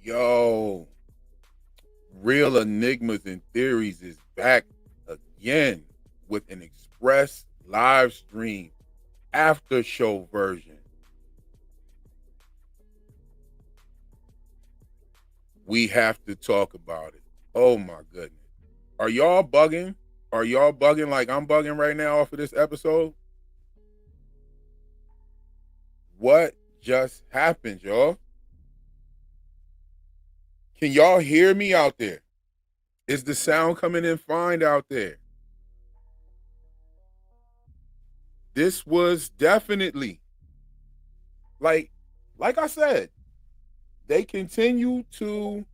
Yo, Real Enigmas and Theories is back again with an express live stream after show version. We have to talk about it. Oh my goodness. Are y'all bugging? Are y'all bugging like I'm bugging right now off of this episode? What just happened, y'all? Can y'all hear me out there? Is the sound coming in fine out there? This was definitely like I said, they continue to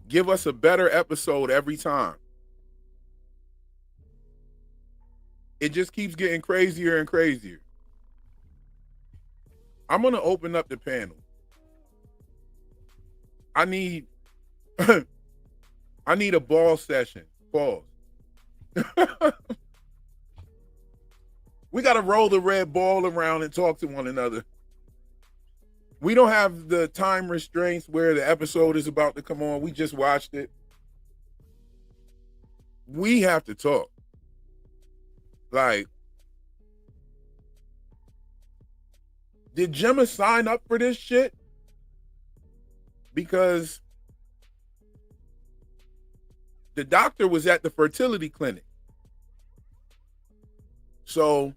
give us a better episode every time. It just keeps getting crazier and crazier. I'm going to open up the panel. I need I need a ball session. Pause. We got to roll the red ball around and talk to one another. We don't have the time restraints where the episode is about to come on. We just watched it. We have to talk. Like, did Gemma sign up for this shit? Because the doctor was at the fertility clinic. So,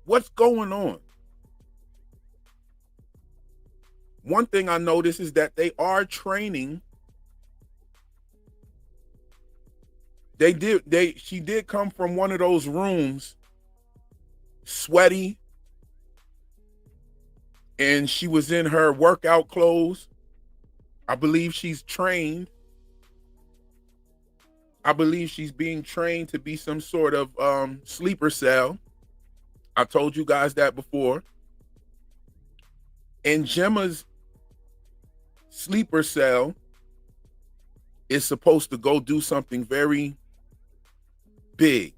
what's going on? One thing I noticed is that they are training. She did come from one of those rooms, sweaty, and she was in her workout clothes. I believe she's trained. I believe she's being trained to be some sort of sleeper cell. I told you guys that before. And Gemma's sleeper cell is supposed to go do something very big,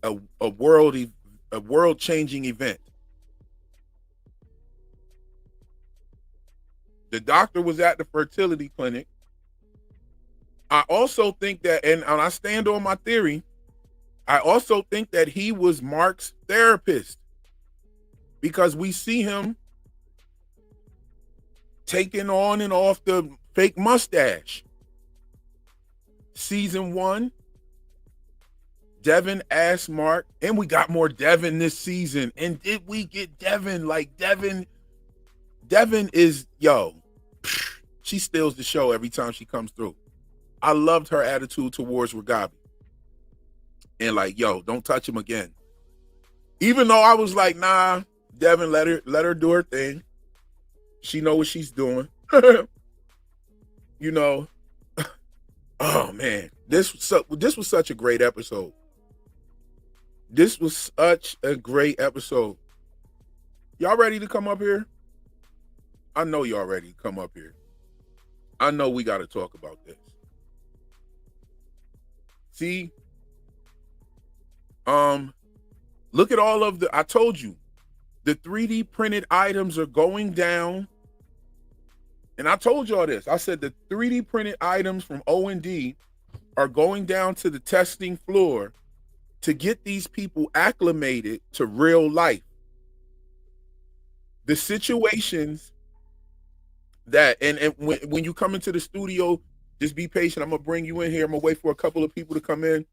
a world-changing event. The doctor was at the fertility clinic. I also think that, and I stand on my theory, I also think that he was Mark's therapist, because we see him taking on and off the fake mustache. Season 1, Devin asked Mark, and we got more Devin this season. And did we get Devin? Like, Devin is, she steals the show every time she comes through. I loved her attitude towards Ragabi. And like, don't touch him again. Even though I was like, nah, Devin, let her do her thing. She know what she's doing. Oh man, this was such a great episode. This was such a great episode. Y'all ready to come up here? I know y'all ready to come up here. I know we got to talk about this. See, look at all of I told you, the 3D printed items are going down. And I told y'all this. I said the 3D printed items from O&D are going down to the testing floor to get these people acclimated to real life. The situations that, and when you come into the studio, just be patient. I'm gonna bring you in here. I'm gonna wait for a couple of people to come in.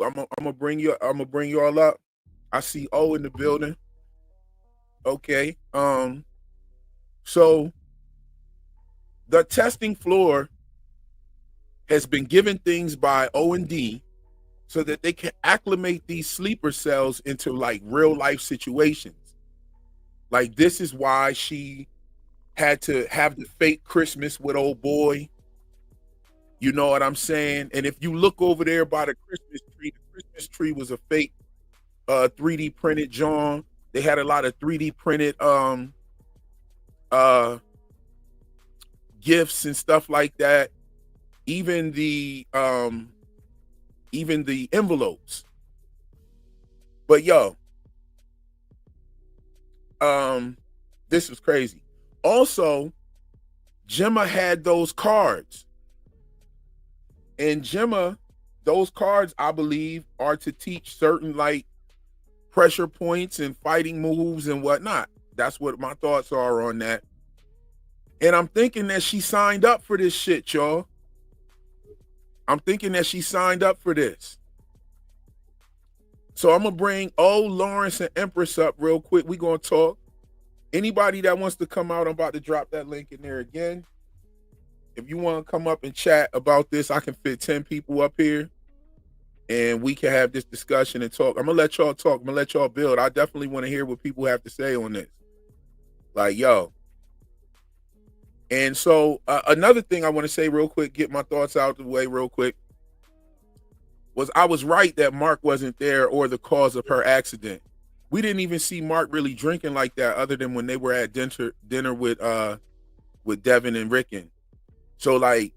I'm gonna bring you all up. I see O in the building. Okay. So the testing floor has been given things by O&D so that they can acclimate these sleeper cells into like real life situations. Like, this is why she had to have the fake Christmas with old boy. You know what I'm saying? And if you look over there by the Christmas tree was a fake 3D printed John. They had a lot of 3D printed gifts and stuff like that. Even the envelopes. But this was crazy. Also, Gemma had those cards. And Gemma, those cards, I believe, are to teach certain like pressure points and fighting moves and whatnot. That's what my thoughts are on that. And I'm thinking that she signed up for this shit, y'all. I'm thinking that she signed up for this. So I'm going to bring Lawrence and Empress up real quick. We're going to talk. Anybody that wants to come out, I'm about to drop that link in there again. If you want to come up and chat about this, I can fit 10 people up here. And we can have this discussion and talk. I'm going to let y'all talk. I'm going to let y'all build. I definitely want to hear what people have to say on this. Like, yo. And so another thing I want to say real quick, get my thoughts out of the way real quick, was I was right that Mark wasn't there or the cause of her accident. We didn't even see Mark really drinking like that other than when they were at dinner with Devin and Rickon. So like,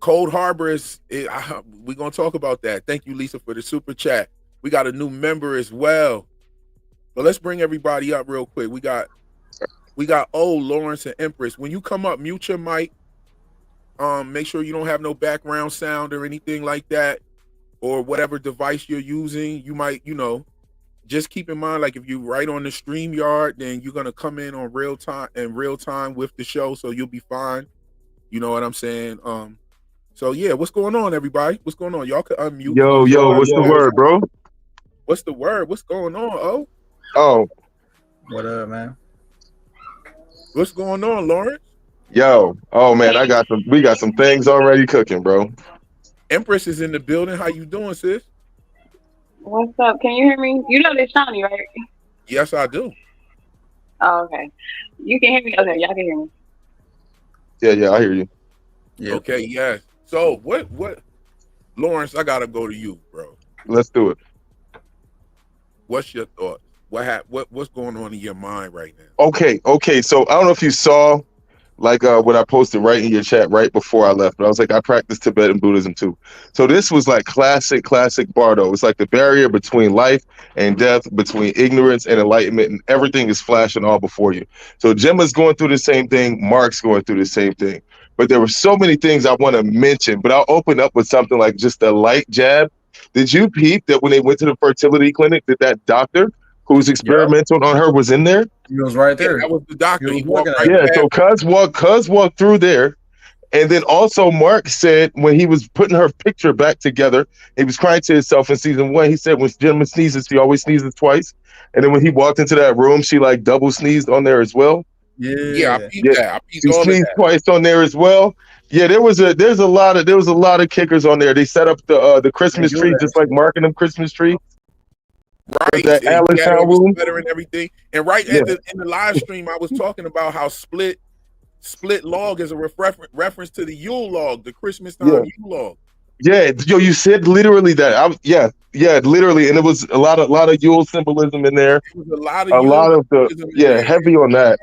Cold Harbor is, we're going to talk about that. Thank you, Lisa, for the super chat. We got a new member as well. But let's bring everybody up real quick. We got Lawrence and Empress. When you come up, mute your mic. Make sure you don't have no background sound or anything like that, or whatever device you're using. You might, just keep in mind, like if you right on the StreamYard, then you're gonna come in on real time with the show, so you'll be fine. You know what I'm saying? So yeah, what's going on, everybody? What's going on? Y'all can unmute. Yo, what's the word, bro? What's the word? What's going on? Oh, what up, man? What's going on, Lawrence? Yo, oh man, we got some things already cooking, bro. Empress is in the building. How you doing, sis? What's up? Can you hear me? You know this Shawnee, right? Yes, I do. Oh, okay. You can hear me? Okay, y'all can hear me. Yeah, I hear you. Yep. Okay, yes. So what Lawrence, I gotta go to you, bro. Let's do it. What's your thought? What's going on in your mind right now? Okay. So I don't know if you saw like what I posted right in your chat right before I left, but I was like, I practice Tibetan Buddhism too. So this was like classic Bardo. It's like the barrier between life and death, between ignorance and enlightenment, and everything is flashing all before you. So Gemma's going through the same thing, Mark's going through the same thing. But there were so many things I want to mention, but I'll open up with something like just a light jab. Did you peep that when they went to the fertility clinic, that doctor who's experimental on her was in there? He was right there. Yeah, that was the doctor. He walked right so Cuz walked through there. And then also Mark said when he was putting her picture back together, he was crying to himself in season 1. He said when Gemma sneezes, she always sneezes twice. And then when he walked into that room, she like double sneezed on there as well. Yeah, I peeped that. She sneezed twice on there as well. Yeah, there's a lot of kickers on there. They set up the Christmas tree just like Mark and them Christmas tree. Right, that Allentown room and everything. And right in the live stream, I was talking about how split log is a reference to the Yule log, the Christmas time Yule log. Yeah, you said literally that. Literally, and it was a lot of Yule symbolism in there. It was a lot of heavy on that.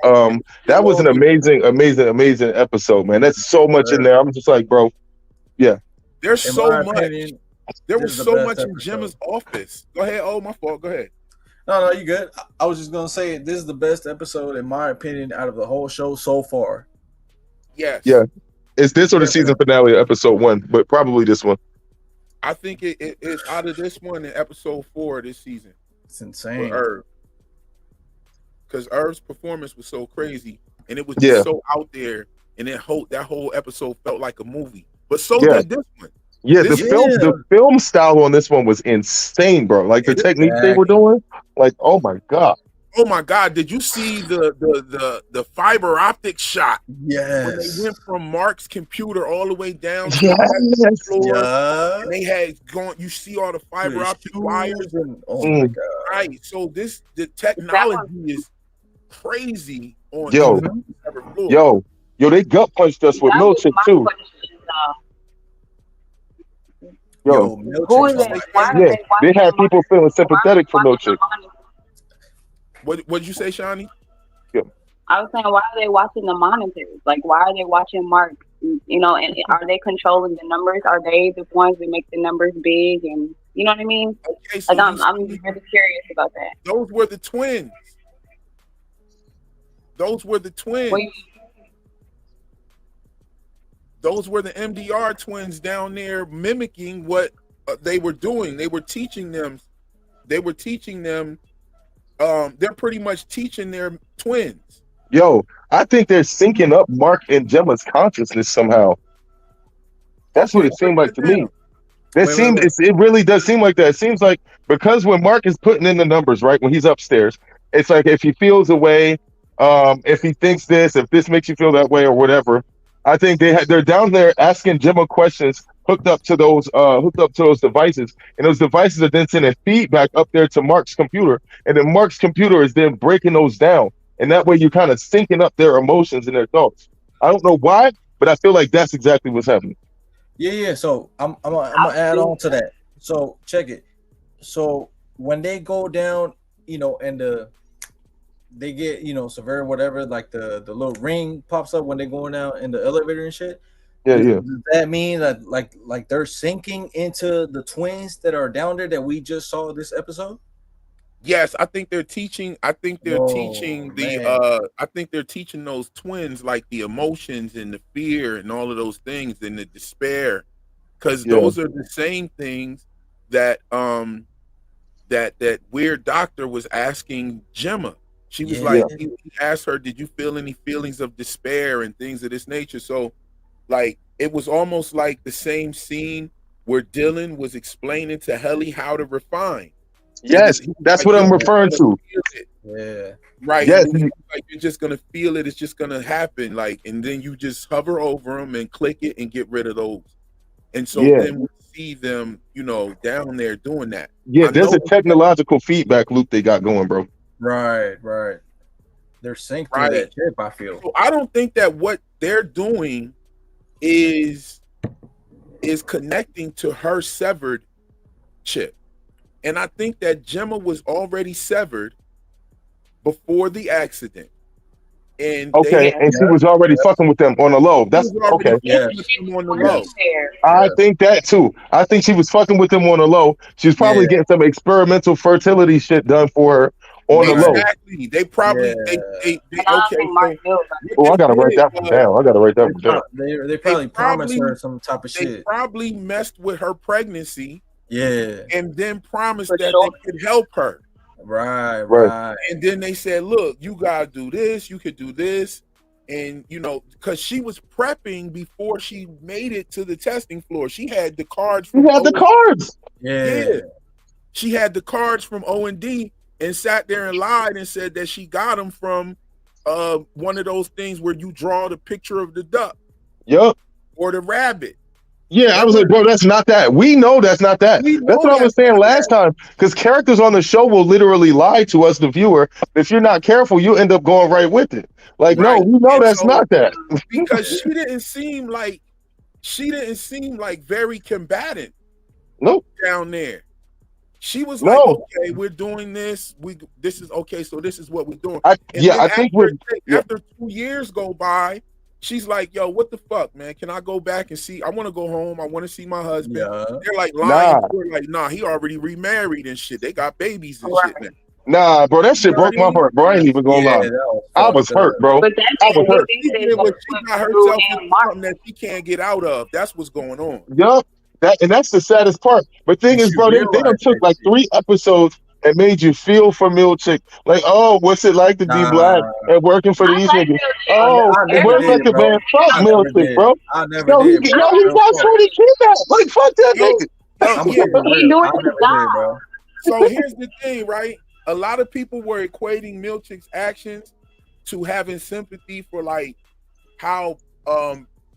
That was an amazing episode, man. That's so much in there. I'm just like, bro, yeah. There's so much. There was so much in Gemma's office. Go ahead. Oh, my fault. Go ahead. No, you good. I was just gonna say this is the best episode in my opinion out of the whole show so far. Yes. Yeah. It's this or the season finale, episode 1, but probably this one. I think it's out of this one in episode 4 this season. It's insane. Because Irv's performance was so crazy, and it was just so out there, and that whole episode felt like a movie. But so did this one. Yeah, the film style on this one was insane, bro. Like the technique they were doing, like, oh my god. Oh my god, did you see the fiber optic shot? Yes. When they went from Mark's computer all the way down to the floor. And they had gone, you see all the fiber optic wires. Oh my god. Right. So the technology is crazy on Yo, they gut punched us with Milchik too. Yo, who is it? They had people feeling sympathetic for Milchik. What'd you say, Shawnee? Yeah. I was saying, why are they watching the monitors? Like, why are they watching Mark? And are they controlling the numbers? Are they the ones that make the numbers big? And you know what I mean? Okay, so like, I'm really curious about that. Those were the twins. Those were the twins. Wait, Those were the MDR twins down there mimicking what they were doing. They were teaching them. They're pretty much teaching their twins. Yo, I think they're syncing up Mark and Gemma's consciousness somehow. That's what Okay, it seemed break like to it me. down. It really does seem like that. It seems like because when Mark is putting in the numbers, right, when he's upstairs, it's like if he feels a way, if he thinks this, if this makes you feel that way or whatever. I think they're down there asking Gemma questions hooked up to those devices, and those devices are then sending feedback up there to Mark's computer, and then Mark's computer is then breaking those down, and that way you're kind of syncing up their emotions and their thoughts. I don't know why, but I feel like that's exactly what's happening. Yeah. So I'm gonna add on to that. So check it. So when they go down, and they get, severe whatever, like the little ring pops up when they're going down in the elevator and shit. Yeah. Does that mean that like they're sinking into the twins that are down there that we just saw this episode? Yes, I think they're teaching. I think they're teaching I think they're teaching those twins like the emotions and the fear and all of those things and the despair, because those are the same things that that weird doctor was asking Gemma. She was like, he asked her, "Did you feel any feelings of despair and things of this nature?" So, like, it was almost like the same scene where Dylan was explaining to Helly how to refine. Yes, that's what I'm referring to. Yeah. Right. Yes. Like, you're just gonna feel it. It's just gonna happen. Like, and then you just hover over them and click it and get rid of those. And so then we see them, down there doing that. Yeah, there's a technological feedback loop they got going, bro. Right. They're synced through that chip, I feel. So I don't think that what they're doing is connecting to her severed chip. And I think that Gemma was already severed before the accident. And and she was already fucking with them on the low. That's okay. Yeah. On the low. I think that too. I think she was fucking with them on the low. She was probably getting some experimental fertility shit done for her on the low. Exactly. They probably okay. I gotta write that one down. They probably promised her some type of shit. They probably messed with her pregnancy. Yeah. And then promised that they could help her. Right. And then they said, "Look, you gotta do this. You could do this." And because she was prepping before she made it to the testing floor. She had the cards. Yeah. She had the cards from O&D and sat there and lied and said that she got them from one of those things where you draw the picture of the duck. Yep. Or the rabbit. Yeah, I was like, bro, that's not that. We know that's not that. That's what I was saying last time. Because characters on the show will literally lie to us, the viewer. If you're not careful, you end up going right with it. Like, no, we know that's not that. Because she didn't seem like very combatant. Nope. Down there. She was like, okay, we're doing this. This is okay, so this is what we're doing. I think after 2 years go by, she's like, yo, what the fuck, man? Can I go back and see? I want to go home. I want to see my husband. Yeah. They're like lying. They're like, nah, he already remarried and shit. They got babies and shit now. Nah, bro, that shit broke my heart, bro. I ain't even gonna lie. I was hurt, bro. But I was hurt. She got herself into something that she can't get out of. That's what's going on. Yup. That's the saddest part. But thing is, bro, they done took like 3 episodes and made you feel for Milchick. Like, oh, what's it like to be black and working for these niggas? Oh, where's like the man? Fuck Milchick, bro. I never did. He got 40 kidnapped. Like, fuck that nigga. So here's the thing, right? A lot of people were equating Milchick's actions to having sympathy for like how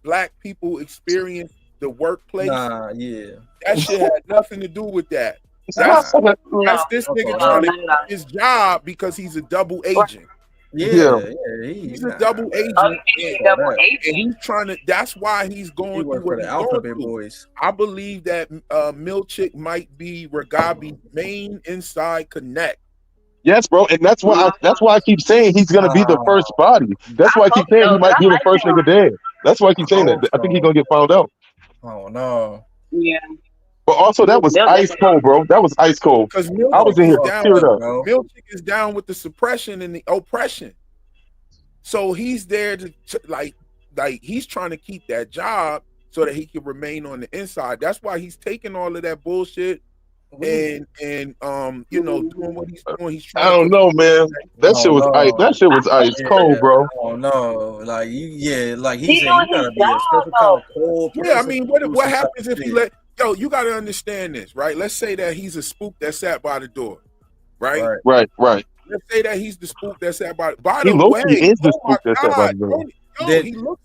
black people experience the workplace. Yeah. That shit had nothing to do with that. That's this nigga trying to keep his job because he's a double agent. Yeah, he's a double agent. And he's trying to. That's why he's going through what he's going through. I believe that Milchick might be Ragabi's main inside connect. Yes, bro, and that's why I keep saying he's gonna be the first body. That's why I keep saying he might be the first nigga dead. That's why I keep saying that. I think he's gonna get found out. Oh no. Yeah. But also, that was ice cold, bro. That was ice cold. Because I was in here teared up. Milchick is down with the suppression and the oppression. So he's there to like he's trying to keep that job so that he can remain on the inside. That's why he's taking all of that bullshit and you know, doing what he's doing. He's trying I don't to know, man. That shit was ice. That shit was ice cold, bro. Oh no, like like he He's said, doing you gotta his be a job, special kind though. of cold person. Yeah, I mean, what some happens type if of he shit. you got to understand this, right? Let's say that he's a spook that sat by the door, right? Right. Right. Let's say that he's the spook that sat by He the low-key way, is the oh my spook that sat by the God, door.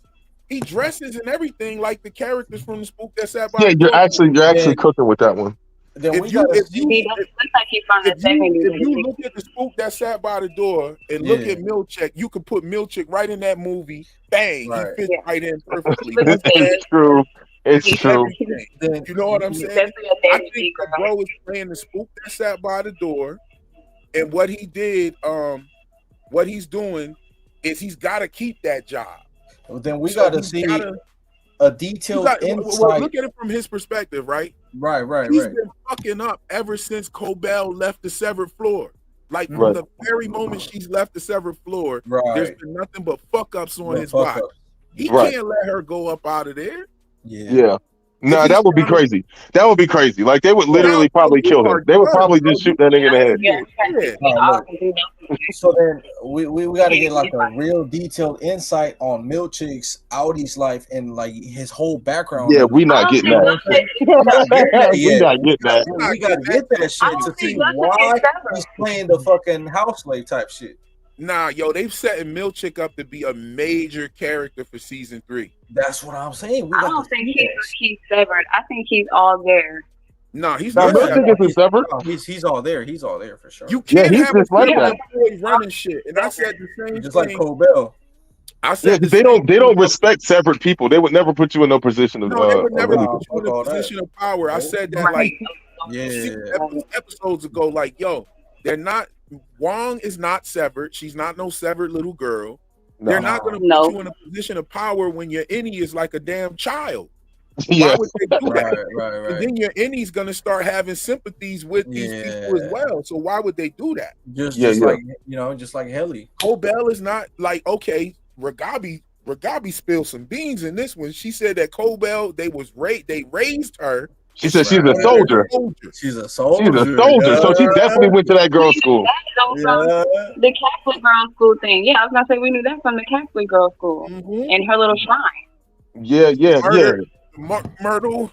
he dresses and everything like the characters from the spook that sat by Yeah, the door. you're actually cooking with that one. Then If we you gotta if see. you He doesn't look like he's from the if 70s. you look at the spook that sat by the door and look Yeah. at Milchek, you could put Milchek right in that movie. Bang, Right. he fits Yeah. right in perfectly. He looks It's true. It's He's true. Everything. Then You know what I'm saying? Especially a I David think the Negro. bro is playing the spook that sat by the door, and what he did, what he's doing is he's got to keep that job. then we So gotta he's see gotta- a detailed well, insight. look at it from his perspective, right? Right. He's been fucking up ever since Cobell left the severed floor. Like from Right. the very moment she's left the severed floor, Right. there's been nothing but fuck ups on But his fuck watch. ups. He Right. can't let her go up out of there. Yeah. Nah, If that he's would be trying to- crazy. That would be crazy. Like they would literally Now, probably you kill are him. They would done, probably bro. just shoot that nigga in the head. Yeah, Yeah. Oh, look. So then we got to get like a real detailed insight on Milchick's Audi's life and like his whole background. Yeah, Like, we not getting that. we're not getting that We yet. not getting that. We got to get that shit don't to see think Milchick why is severed. he's playing the fucking house slave type shit. Nah, yo, they've setting Milchick up to be a major character for season 3. That's what I'm saying. We I got don't to think see he's severed. I think he's all there. Nah, he's Now, not Milchick severed. isn't severed. He's all there. He's all there for sure. You Yeah, can't he's have a just like female that. employee running shit. And I said the same just thing. like Cobell. I Yeah, said the they same don't thing. respect severed people. They would never put you in no position of No, they would never anything. put you in a fuck all that. position of power. I Nope. said that like Yeah. episodes ago. Like, yo, they're not. Wong is not severed. She's not no severed little girl. No. They're not going to No. put you in a position of power when your innie is like a damn child. Yeah. Why would they do that? Right. And then your innie's going to start having sympathies with these people as well. So why would they do that? Just Yeah. like just like Helly. Cobell is not like, okay, Ragabi spilled some beans in this one. She said that Cobell, they raised her. She said she's a soldier. She's a soldier. She's a soldier, so she definitely went to that girl's school. Yeah. The Catholic girls' school thing. Yeah, I was gonna say we knew that from the Catholic girls' school Mhm. and her little shrine. Yeah. Myrtle.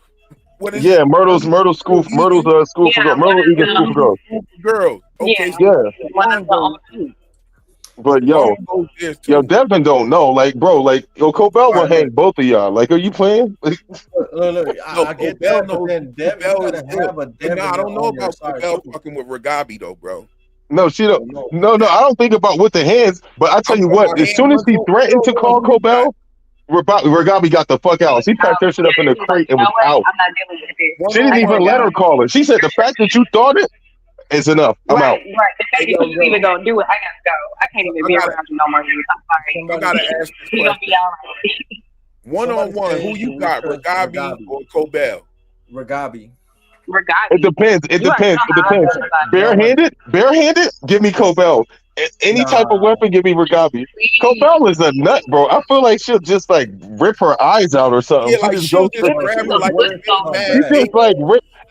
What is Yeah, Myrtle's school. Myrtle's school for Yeah, girls. Myrtle Egan school for girls. girls? Okay, Yeah. so Yeah, One of the only. but yo, Devin don't know. Like, bro, like, yo, Cobell will hang both of y'all. Like, are you playing? Look, I get Cobell that, but then Devin Cobell gotta is good. have a Devin. I don't know on your about side, Cobell too. fucking with Ragabi though, bro. No, she don't. No, I don't think about with the hands. But I tell you what, as soon as he threatened to call Cobell, Ragabi got the fuck out. She packed her shit up in a crate and was out. I'm not dealing with this. She didn't even let her call her. She said the fact that you thought it is enough. I'm out. Right. The fact that you even gonna do it, I gotta go. I can't even be around you no more. I'm sorry. I gotta ask this You're gonna question. be all right. One-on-one, who you got, Ragabi or Cobell? Ragabi. It depends. It depends. Barehanded, give me Cobell. Any type of weapon, give me Ragabi. Cobell is a nut, bro. I feel like she'll just like rip her eyes out or something. Yeah, like she'll just grab her like a big She man. just like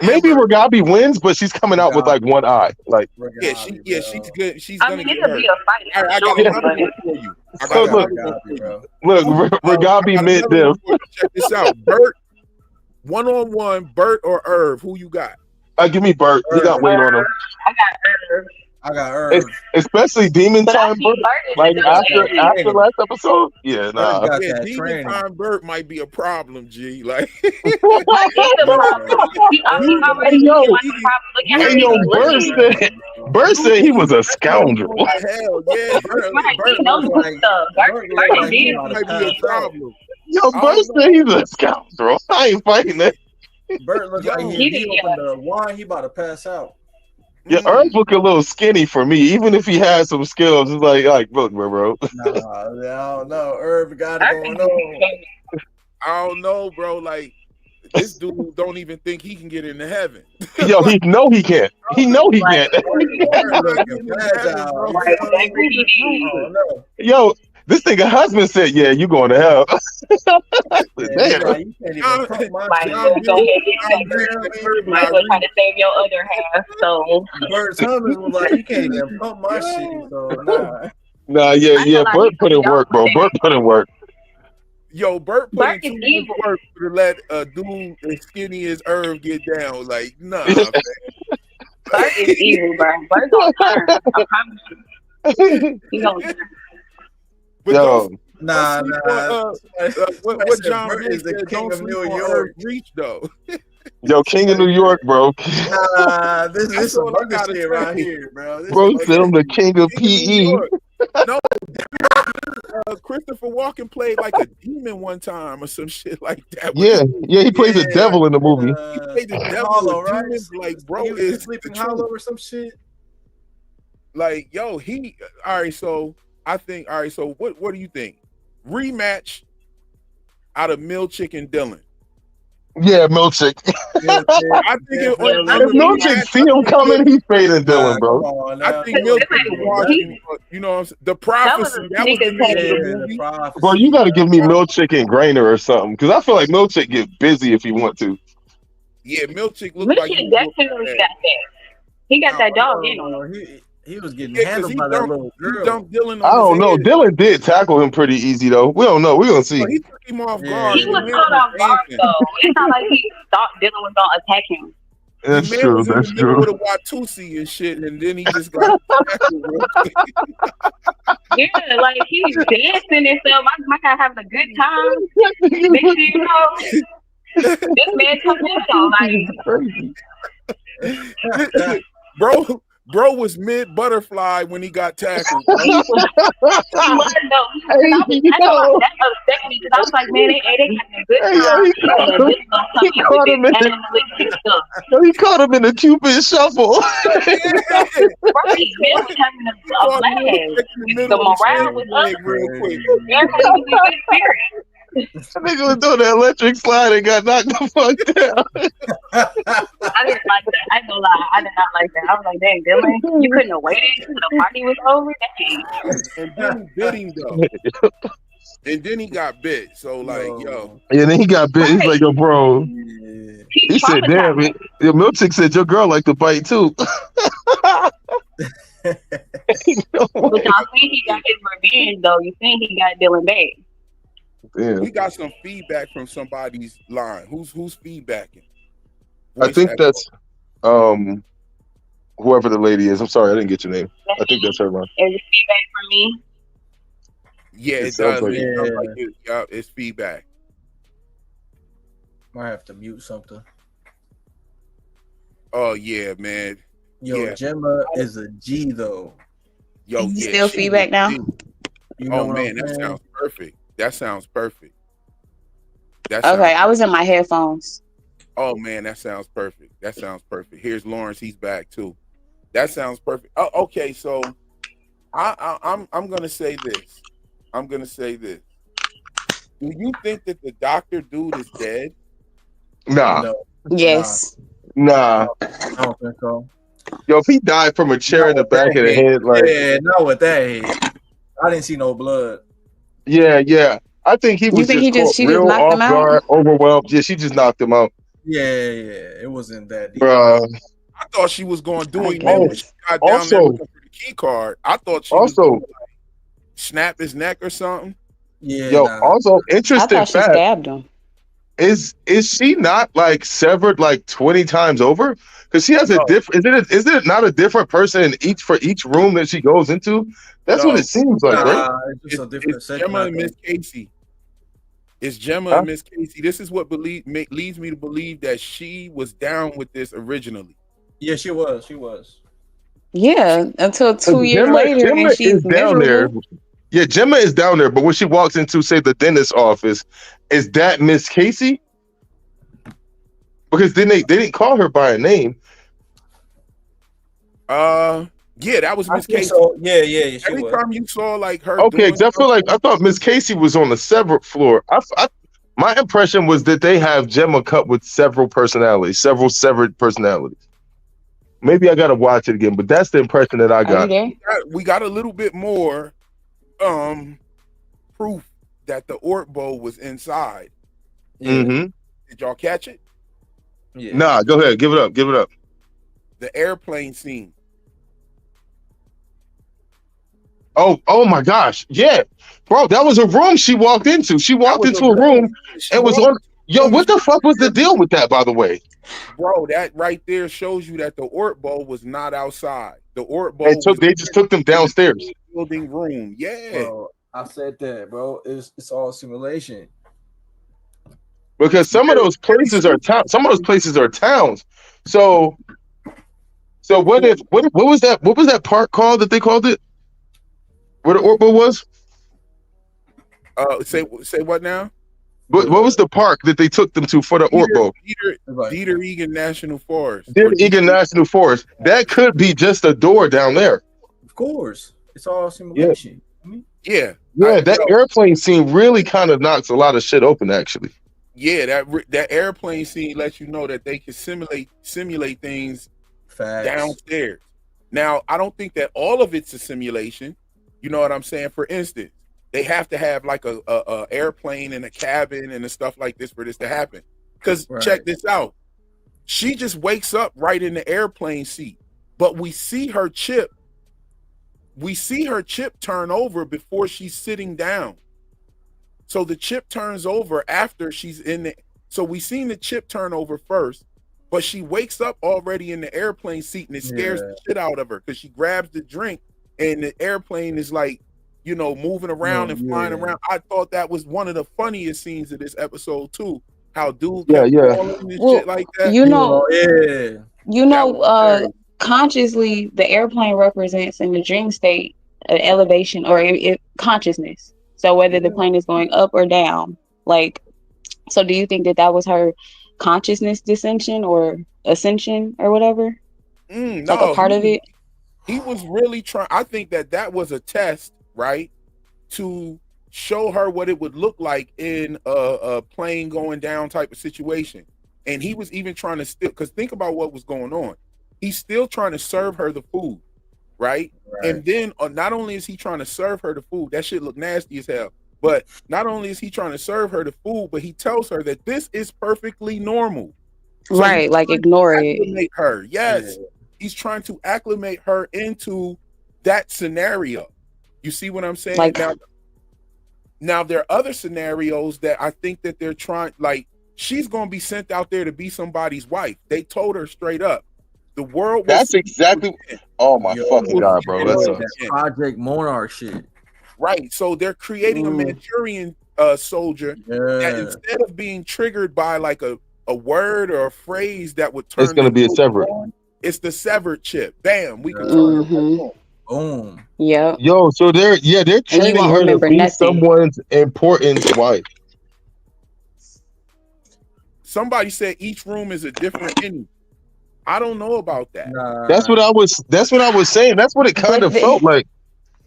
maybe Ragabi wins, but she's coming out with like one eye. Like she's good. She's I gonna mean, get it'll hurt. be a fight. I got Sure, another but- one for you. I So got look, another one for you. look, Ragabi mid Another div. one for you. Check this out, Bert. One-on-one, Bert or Irv? Who you got? Give me Bert. He got weight on him. I got Irv. I got Irv. Especially Demon But I Time think Bert. Bert is Like the after last episode. Yeah, nah. Got Yeah, that Demon training. Time Bert might be a problem, G. Like, He already Yo, knew what the problem. Look at Hey, her. yo, He's looking. Bert said he was a scoundrel. what the hell? Yeah, Bert, Right, Bert he knows was this like- stuff. Bert was Bert like, did. he oughta might be a pass out. problem. Yo, Bert said he's a scoundrel. I ain't fighting that. Bert looks like he he did, opened the wine. He about to pass out. Yeah, Earth look a little skinny for me. Even if he has some skills, it's like, look, bro. Nah, I don't know. Irv got it I going think on. I don't know, bro. Like, this dude don't even think he can get into heaven. Yo, he know he can't. He know he can't. Irv looking fragile. Right, Oh, no. Yo, This nigga husband said, "Yeah, you going to hell." Yeah, Damn. like, you can't even pump my Might shit. as well go ahead and get You checked. feel me? Might as well try to save your other half. So Bert Thomas was like, you can't even pump my shit. So nah. Nah, I yeah, ain't yeah. gonna lie, Bert he put put in y'all work, bro. with Bert put in work. Yo, Bert put Bert in is too evil. much work to let a dude as skinny as Irv get down. Like, nah, man. Bert is evil, bro. Bert gonna turn. I promise you. He gonna turn. But Yo, don't sleep on Somebody what said John Bert Big is the said. king Don't of sleep New on York. Irv Reach though. yo, King of New York, bro. Nah, this That's is some all I other gotta shit right say. here, bro. This Bro some said I'm other the king of King of New PE. York. No, Christopher Walken played like a demon one time or some shit like that. Yeah, yeah. He plays a devil in the movie. He played the Sleeping devil Hollow, with right? demons. Like, bro, He was is Sleeping the Hollow truth. or some shit. Like, yo, all right. So I think, all right. So what do you think? Rematch out of Milchick and Dylan. Yeah, Milchick. I think If Milchick see him coming, he's fading Dylan, bro. Come on I now. think Milchick was watching. You know, what I'm saying? The prophecy. That was the name of the Yeah, movie. the prophecy. Bro, you got to give me Milchick and Grainer or something, because I feel like Milchick get busy if he want to. Yeah, Milchick looked like Mitchell definitely got that. He got that dog in him. He was getting because handled he by that little he girl. dumped Dylan I on don't know. his head. Dylan did tackle him pretty easy though. We don't know. We're gonna see. But he took him off Yeah. guard. He was The man caught off guard dancing. though. It's not like he thought Dylan was gonna attack him. That's The man true. was in That's the middle true. of the Watusi and shit, and then he just got tackled real quick. Yeah, like he's dancing and stuff. My guy having a good time. Next thing you know, this man coming in like Bro was mid butterfly when he got tackled. he was though. That upset me because I was like, man, they having a good time. And then this gonna come in with this animalistic stuff. He caught him in the Cupid shuffle. Right, man was having a blast. The morale was up. real quick. Everybody was in good spirit. That nigga was doing the electric slide and got knocked the fuck down. I didn't like that. I ain't gonna lie. I did not like that. I was like, dang, Dylan, you couldn't have waited until the party was over? Dang. And then he bit him though. And then he got bit. So like, yo. Yeah, then he got bit. He's like, yo, bro. He said, damn it. Your Milchick said your girl like to bite too. But y'all see he got his revenge though. You think he got Dylan back. Damn. We got some feedback from somebody's line. Who's feedbacking? I think that's whoever the lady is. I'm sorry, I didn't get your name. I think that's her line. Is it feedback from me? Yeah, it sounds does. like- It sounds like it's feedback. Might have to mute something. Oh yeah, man. Yo, Yeah. Gemma is a G though. Yo, Is he yeah, still she feedback was now? big. You know Oh what man, I'm that saying? sounds perfect. That sounds perfect. Okay, I was in my headphones. Oh man, that sounds perfect. That sounds perfect. Here's Lawrence. He's back too. That sounds perfect. Oh, okay, so I'm gonna say this. I'm gonna say this. Do you think that the doctor dude is dead? Nah. No, Yes. Nah. I don't think so. Yo, if he died from a chair in the back of the head, like, Yeah, not with that head. I didn't see no blood. yeah. I think he was think just she just real knocked off him out? guard, overwhelmed. Yeah, she just knocked him out. Yeah, it wasn't that deep. Bruh. I thought she was going to do him Oh, in when she got down also- there looking for the key card. I thought she was Also, gonna, like, snap his neck or something. Yeah, yo, nah. also I interesting thought she fact stabbed him. is she not like severed like 20 times over? Because she has a No. different. Is it not a different person in each room that she goes into? That's what No. it seems like, right? It's just a different It's section. Gemma I and think. Miss Casey. It's Gemma Huh? and Miss Casey. This is what leads me to believe that she was down with this originally. Yeah, she was. Yeah, until 2 years Gemma later, and is she's down there. miserable. Yeah, Gemma is down there, but when she walks into, say, the dentist's office, is that Miss Casey? Because then they didn't call her by a name. Yeah, that was I Miss think Casey. so. Yeah, she was. Anytime you saw like her, Okay, doing because I feel like I thought Miss Casey was on the severed floor. My impression was that they have Gemma cut with several severed personalities. Maybe I gotta watch it again, but that's the impression that I Are you got. there? we got a little bit more proof that the Ortbo was inside. Yeah. Did y'all catch it? Yeah. Nah, go ahead. Give it up. Give it up. The airplane scene. Oh my gosh. Yeah. Bro, that was a room she walked into. She walked into a room and was on. Yo, what the fuck was the deal with that, by the way? Bro, that right there shows you that the Ortbo was not outside. The Ortbo They just took them downstairs. Building room. Yeah. Bro, I said that, bro. It's all simulation. Because some of those places are towns. Some of those places are towns. So what was that park called that they called it? Where the Ortbo was? Say what now? What was the park that they took them to for the Ortbo? Dieter Egan National Forest. Dieter Egan National Forest. That could be just a door down there. Of course. It's all simulation. Yeah. That airplane scene really kind of knocks a lot of shit open, actually. Yeah, that airplane scene lets you know that they can simulate things downstairs. Now, I don't think that all of it's a simulation. You know what I'm saying? For instance, they have to have like a airplane and a cabin and stuff like this for this to happen. Because check this out. She just wakes up right in the airplane seat, but we see her chip. We see her chip turn over before she's sitting down. So the chip turns over after she's in the. So we seen the chip turn over first, but she wakes up already in the airplane seat, and it scares the shit out of her because she grabs the drink and the airplane is like, moving around and flying around. I thought that was one of the funniest scenes of this episode too. How dude kept falling and shit like that. Consciously, the airplane represents in the dream state an elevation or consciousness. So whether the plane is going up or down, so do you think that was her consciousness descension or ascension or whatever? No, a part of it? He was really trying. I think that was a test, right? To show her what it would look like in a plane going down type of situation. And he was even trying to because think about what was going on. He's still trying to serve her the food, right? And then not only is he trying to serve her the food, that shit look nasty as hell. But not only is he trying to serve her the food, but he tells her that this is perfectly normal. So ignore it. Her, yes. Yeah. He's trying to acclimate her into that scenario. You see what I'm saying? Now there are other scenarios that I think that they're trying, she's going to be sent out there to be somebody's wife. They told her straight up. The world. That's exactly. Oh my fucking god, bro! That's Project Monarch shit. Right. So they're creating a Manchurian soldier that instead of being triggered by a word or a phrase that would turn. It's going to be a severed. It's the severed chip. Bam. We can turn her. Boom. Yeah. Yo. So they're training her to be someone's important wife. Somebody said each room is a different enemy. I don't know about that. Nah. That's what I was saying. That's what it kind of felt like.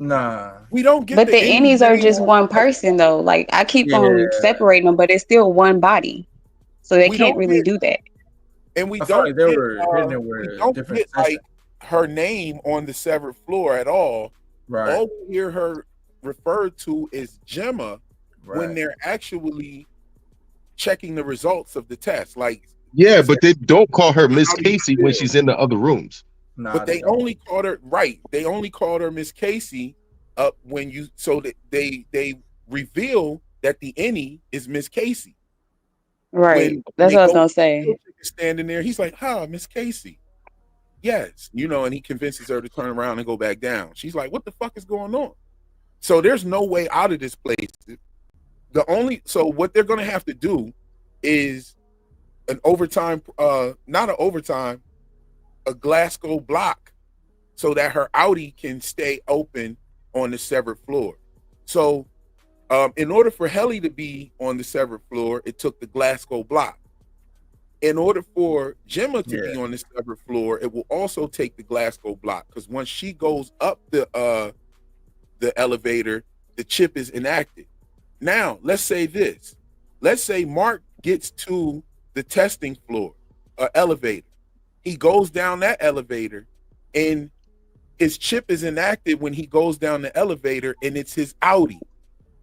Nah. We don't get. But the innies are just one person though. I keep on separating them, but it's still one body, so they can't really do that. And we don't get her name on the severed floor at all. Right. All we hear her referred to is Gemma when they're actually checking the results of the test. Yeah, but they don't call her Miss Casey when she's in the other rooms. Nah, but they only called her They only called her Miss Casey when you that they reveal that the innie is Miss Casey. Right. That's what I was gonna say. Standing there, he's like, Miss Casey. Yes, and he convinces her to turn around and go back down. She's like, what the fuck is going on? So there's no way out of this place. So what they're gonna have to do is an overtime, not an overtime, a Glasgow block so that her Audi can stay open on the severed floor. So in order for Helly to be on the severed floor, it took the Glasgow block. In order for Gemma to be on the severed floor, it will also take the Glasgow block because once she goes up the elevator, the chip is enacted. Now, let's say this. Let's say Mark gets to the testing floor, elevator. He goes down that elevator and his chip is enacted when he goes down the elevator and it's his Audi.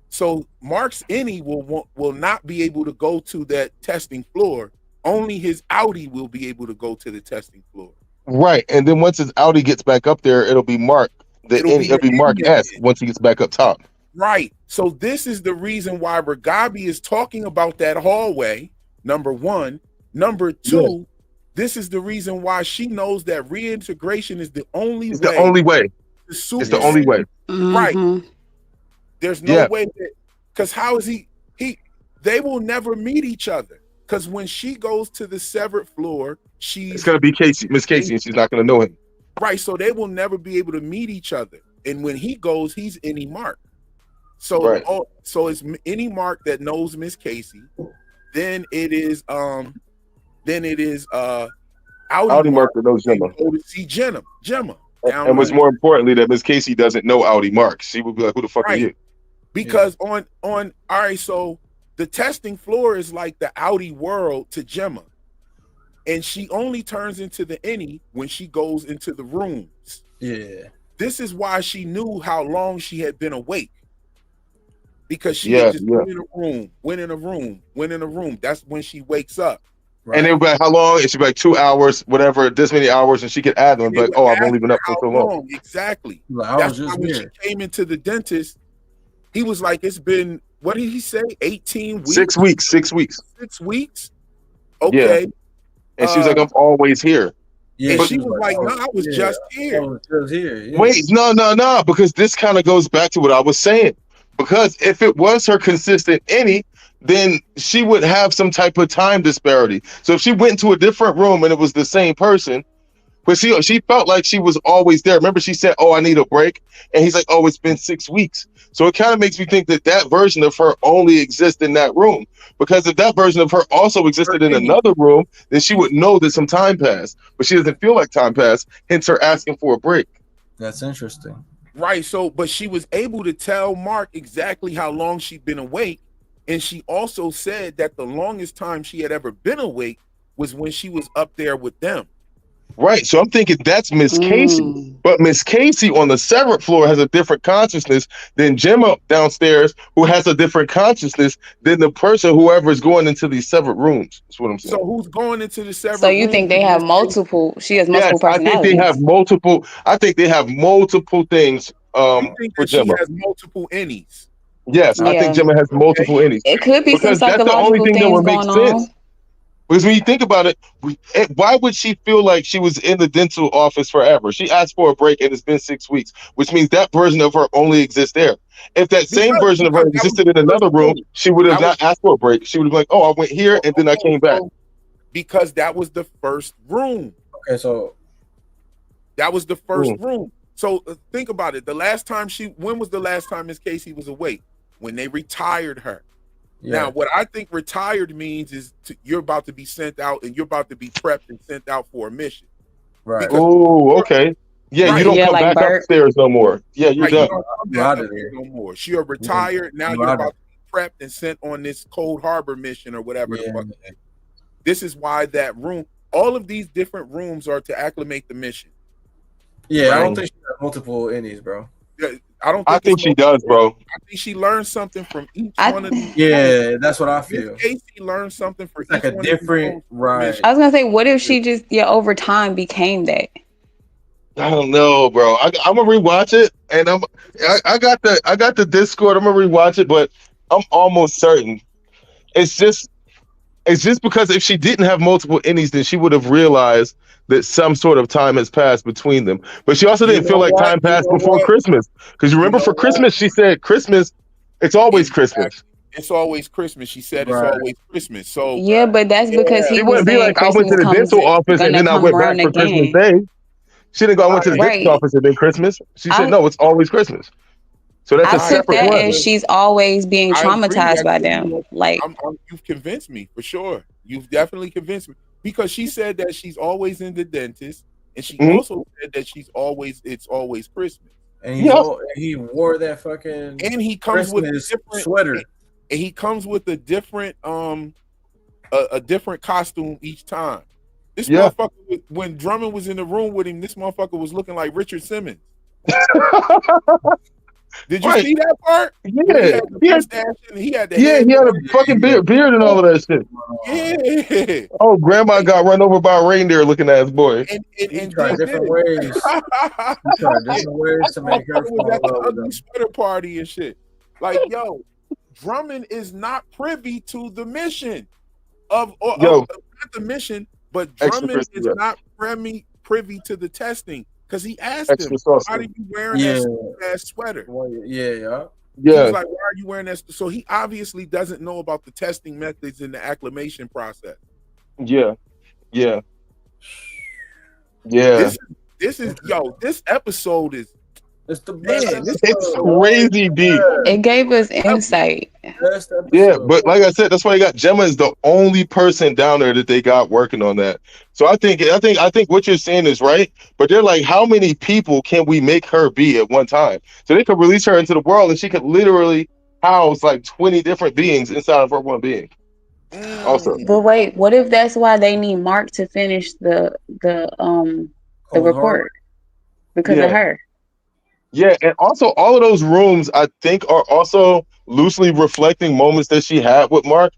So Mark's innie will not be able to go to that testing floor. Only his outie will be able to go to the testing floor. Right. And then once his outie gets back up there, it'll be Mark. It'll be It'll be Mark the S innie. once he gets back up top. Right. So this is the reason why Ragabi is talking about that hallway. Number one. Number two, this is the reason why she knows that reintegration is the only It's way. the only way. It's the only way. Right. Mhm. There's no way that, because how is they will never meet each other. Because when she goes to the severed floor, It's gonna be Miss Casey, and she's not gonna know him. Right. So they will never be able to meet each other. And when he goes, he's any Mark. So so it's any Mark that knows Miss Casey. Then it is Audi Mark that knows Gemma. Go to see Gemma. And what's more importantly, that Miss Casey doesn't know Audi Mark. She would be like, "Who the fuck are you?" Because on all right, so the testing floor is like the Audi world to Gemma. And she only turns into the innie when she goes into the rooms. Yeah. This is why she knew how long she had been awake. Because she had just went in a room. That's when she wakes up. Right. And it would be like, how long? It should be like 2 hours, whatever, this many hours, and she could add them. But I've only been up for so long. Exactly. Like, that's why when she came into the dentist, he was like, it's been, what did he say? 18 weeks? 6 weeks. 6 weeks. 6 weeks? Okay. Yeah. And she was like, I'm always here. Yeah, but she was like, no, I was just here. I was just here. Yeah. Wait, no, because this kind of goes back to what I was saying. Because if it was her consistent any, then she would have some type of time disparity. So if she went to a different room and it was the same person, but she felt like she was always there. Remember, she said, "Oh, I need a break," and he's like, "Oh, it's been 6 weeks." So it kind of makes me think that version of her only exists in that room. Because if that version of her also existed in another room, then she would know that some time passed. But she doesn't feel like time passed, hence her asking for a break. That's interesting. Right. So, but she was able to tell Mark exactly how long she'd been awake. And she also said that the longest time she had ever been awake was when she was up there with them. Right. So I'm thinking that's Miss Casey. But Miss Casey on the severed floor has a different consciousness than Gemma downstairs, who has a different consciousness than the person, whoever is going into these severed rooms. That's what I'm saying. So who's going into the severed So you think they have multiple, she has multiple personalities? I think they have multiple things you think for that she Gemma. has multiple innies? Yes, I think Gemma has multiple innies. It could be because some that's the only thing that would make sense. on. Because when you think about it, why would she feel like she was in the dental office forever? She asked for a break and it's been 6 weeks, which means that version of her only exists there. If that same version of her existed in another room, she would have not asked for a break. She would have been like, "Oh, I went here and then I came back." Because that was the first room. Okay, so that was the first room. So think about it. When was the last time Miss Casey was awake? When they retired her. Yeah. Now, what I think retired means is you're about to be sent out and you're about to be prepped and sent out for a mission. Right. Oh, okay. Yeah, you don't come back upstairs no more. Yeah, you're done. No more. You're retired. Now you're about to be prepped and sent on this Cold Harbor mission or whatever the fuck. This is why that room, all of these different rooms are to acclimate the mission. Yeah, right? I don't think she has multiple innies, bro. Yeah, I think she does, bro. I think she learned something from each one of these. Yeah, that's what I feel. Casey learned something from like a different, right? I was gonna say, what if she just over time became that? I don't know, bro. I'm gonna rewatch it, and I got the Discord. I'm gonna rewatch it, but I'm almost certain it's just because if she didn't have multiple innies, then she would have realized that some sort of time has passed between them. But she also didn't feel like time passed before Christmas. Because you remember for Christmas, she said Christmas, it's always Christmas. It's always Christmas. She said it's always Christmas. So yeah, but that's because he wouldn't be like, I went to the dental office and then I went back for Christmas Day. She didn't go, I went to the dental office and then Christmas. She said, no, it's always Christmas. So that's a separate one. As she's always being traumatized by them. Like you've convinced me for sure. You've definitely convinced me because she said that she's always in the dentist, and she also said that it's always Christmas. And he wore that fucking and he comes Christmas with a different sweater. And he comes with a different a different costume each time. This motherfucker, when Drummond was in the room with him, this motherfucker was looking like Richard Simmons. Did you Right. see that part? Where he Yeah. had the He had, mustache and he had the yeah, he had a headboard. fucking Yeah. beard and all of that shit. Yeah. Oh, grandma got run over by a reindeer looking ass boy. He And tried then different this. ways. He tried Yeah, different ways to make her motherfucker was fall at in the love with ugly him. sweater party and shit. Like, yo, Drummond is not privy to the mission Yo, not the mission, but extra Drummond crispy, is yeah. not privy to the testing because he asked Extra him, sauce. "Why are you wearing Yeah. that sweater?" Well, yeah. He was Yeah, like, "Why are you wearing that?" So he obviously doesn't know about the testing methods and the acclimation process. yeah, yeah, yeah. This is yo. This episode is It's the best man. This It's episode. crazy deep. It gave us insight. Best Yeah, episode. but like I said, that's why you got Gemma is the only person down there that they got working on that. So I think what you're saying is right, but they're like, how many people can we make her be at one time? So they could release her into the world, and she could literally house like 20 different beings inside of her one being. Also, But wait, what if that's why they need Mark to finish the Cold Harbor. report because of yeah, her? yeah, and also all of those rooms I think are also loosely reflecting moments that she had with Mark.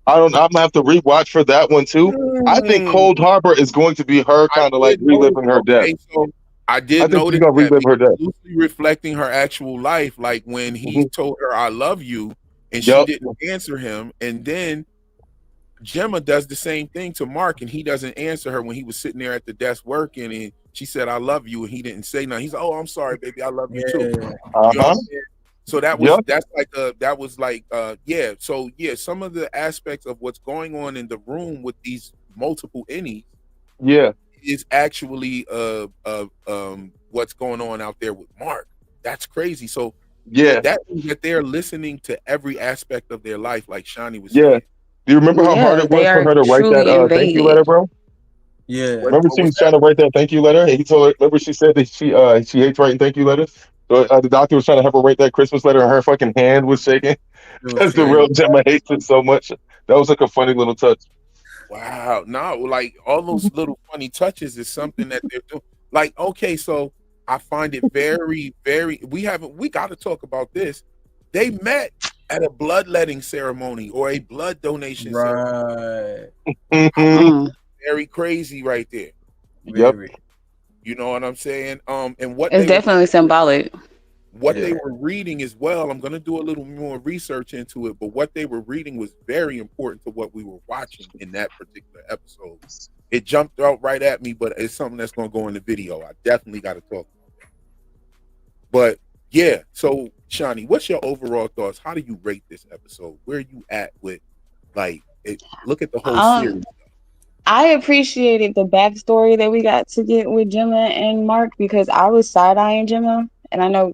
I'm gonna have to rewatch for that one too. I think Cold Harbor is going to be her I kind of like did notice. reliving her death. Okay, so I I did think she's notice gonna that relive her because death. loosely reflecting her actual life, like when he Mhm. told her "I love you" and she Yep. didn't answer him, and then Gemma does the same thing to Mark, and he doesn't answer her when he was sitting there at the desk working, and she said "I love you," and he didn't say nothing. He's like, "Oh, I'm sorry, baby, I love you too." Yeah. You know Uh what huh. I'm saying? So Yep. that was like yeah. So yeah, some of the aspects of what's going on in the room with these multiple innies Yeah. is actually what's going on out there with Mark. That's crazy. So Yeah. that means that they're listening to every aspect of their life, like Shawnee was Yeah. saying. Do you remember how hard Yeah, it was they for are her to write that truly thank you invaded. letter, bro? Yeah. Remember What she was was trying to write that thank you letter, and he told her. Remember she said that she hates writing thank you letters. So the doctor was trying to have her write that Christmas letter, and her fucking hand was shaking It was because the shaking. real Gemma hates it so much. That was like a funny little touch. Wow. No, like all those little funny touches is something that they're doing. Like, okay, so I find it very, very we got to talk about this. They met at a bloodletting ceremony or a blood donation ceremony. Right. Mhm. Very crazy right there. Yep. Very. You know what I'm saying? And what It's they were definitely symbolic. they Yeah. were reading as well. I'm going to do a little more research into it, but what they were reading was very important to what we were watching in that particular episode. It jumped out right at me, but it's something that's going to go in the video. I definitely got to talk about that. But yeah, so Shawnee, what's your overall thoughts? How do you rate this episode? Where are you at with like it? Look at the whole series. I appreciated the backstory that we got to get with Gemma and Mark because I was side eyeing Gemma, and I know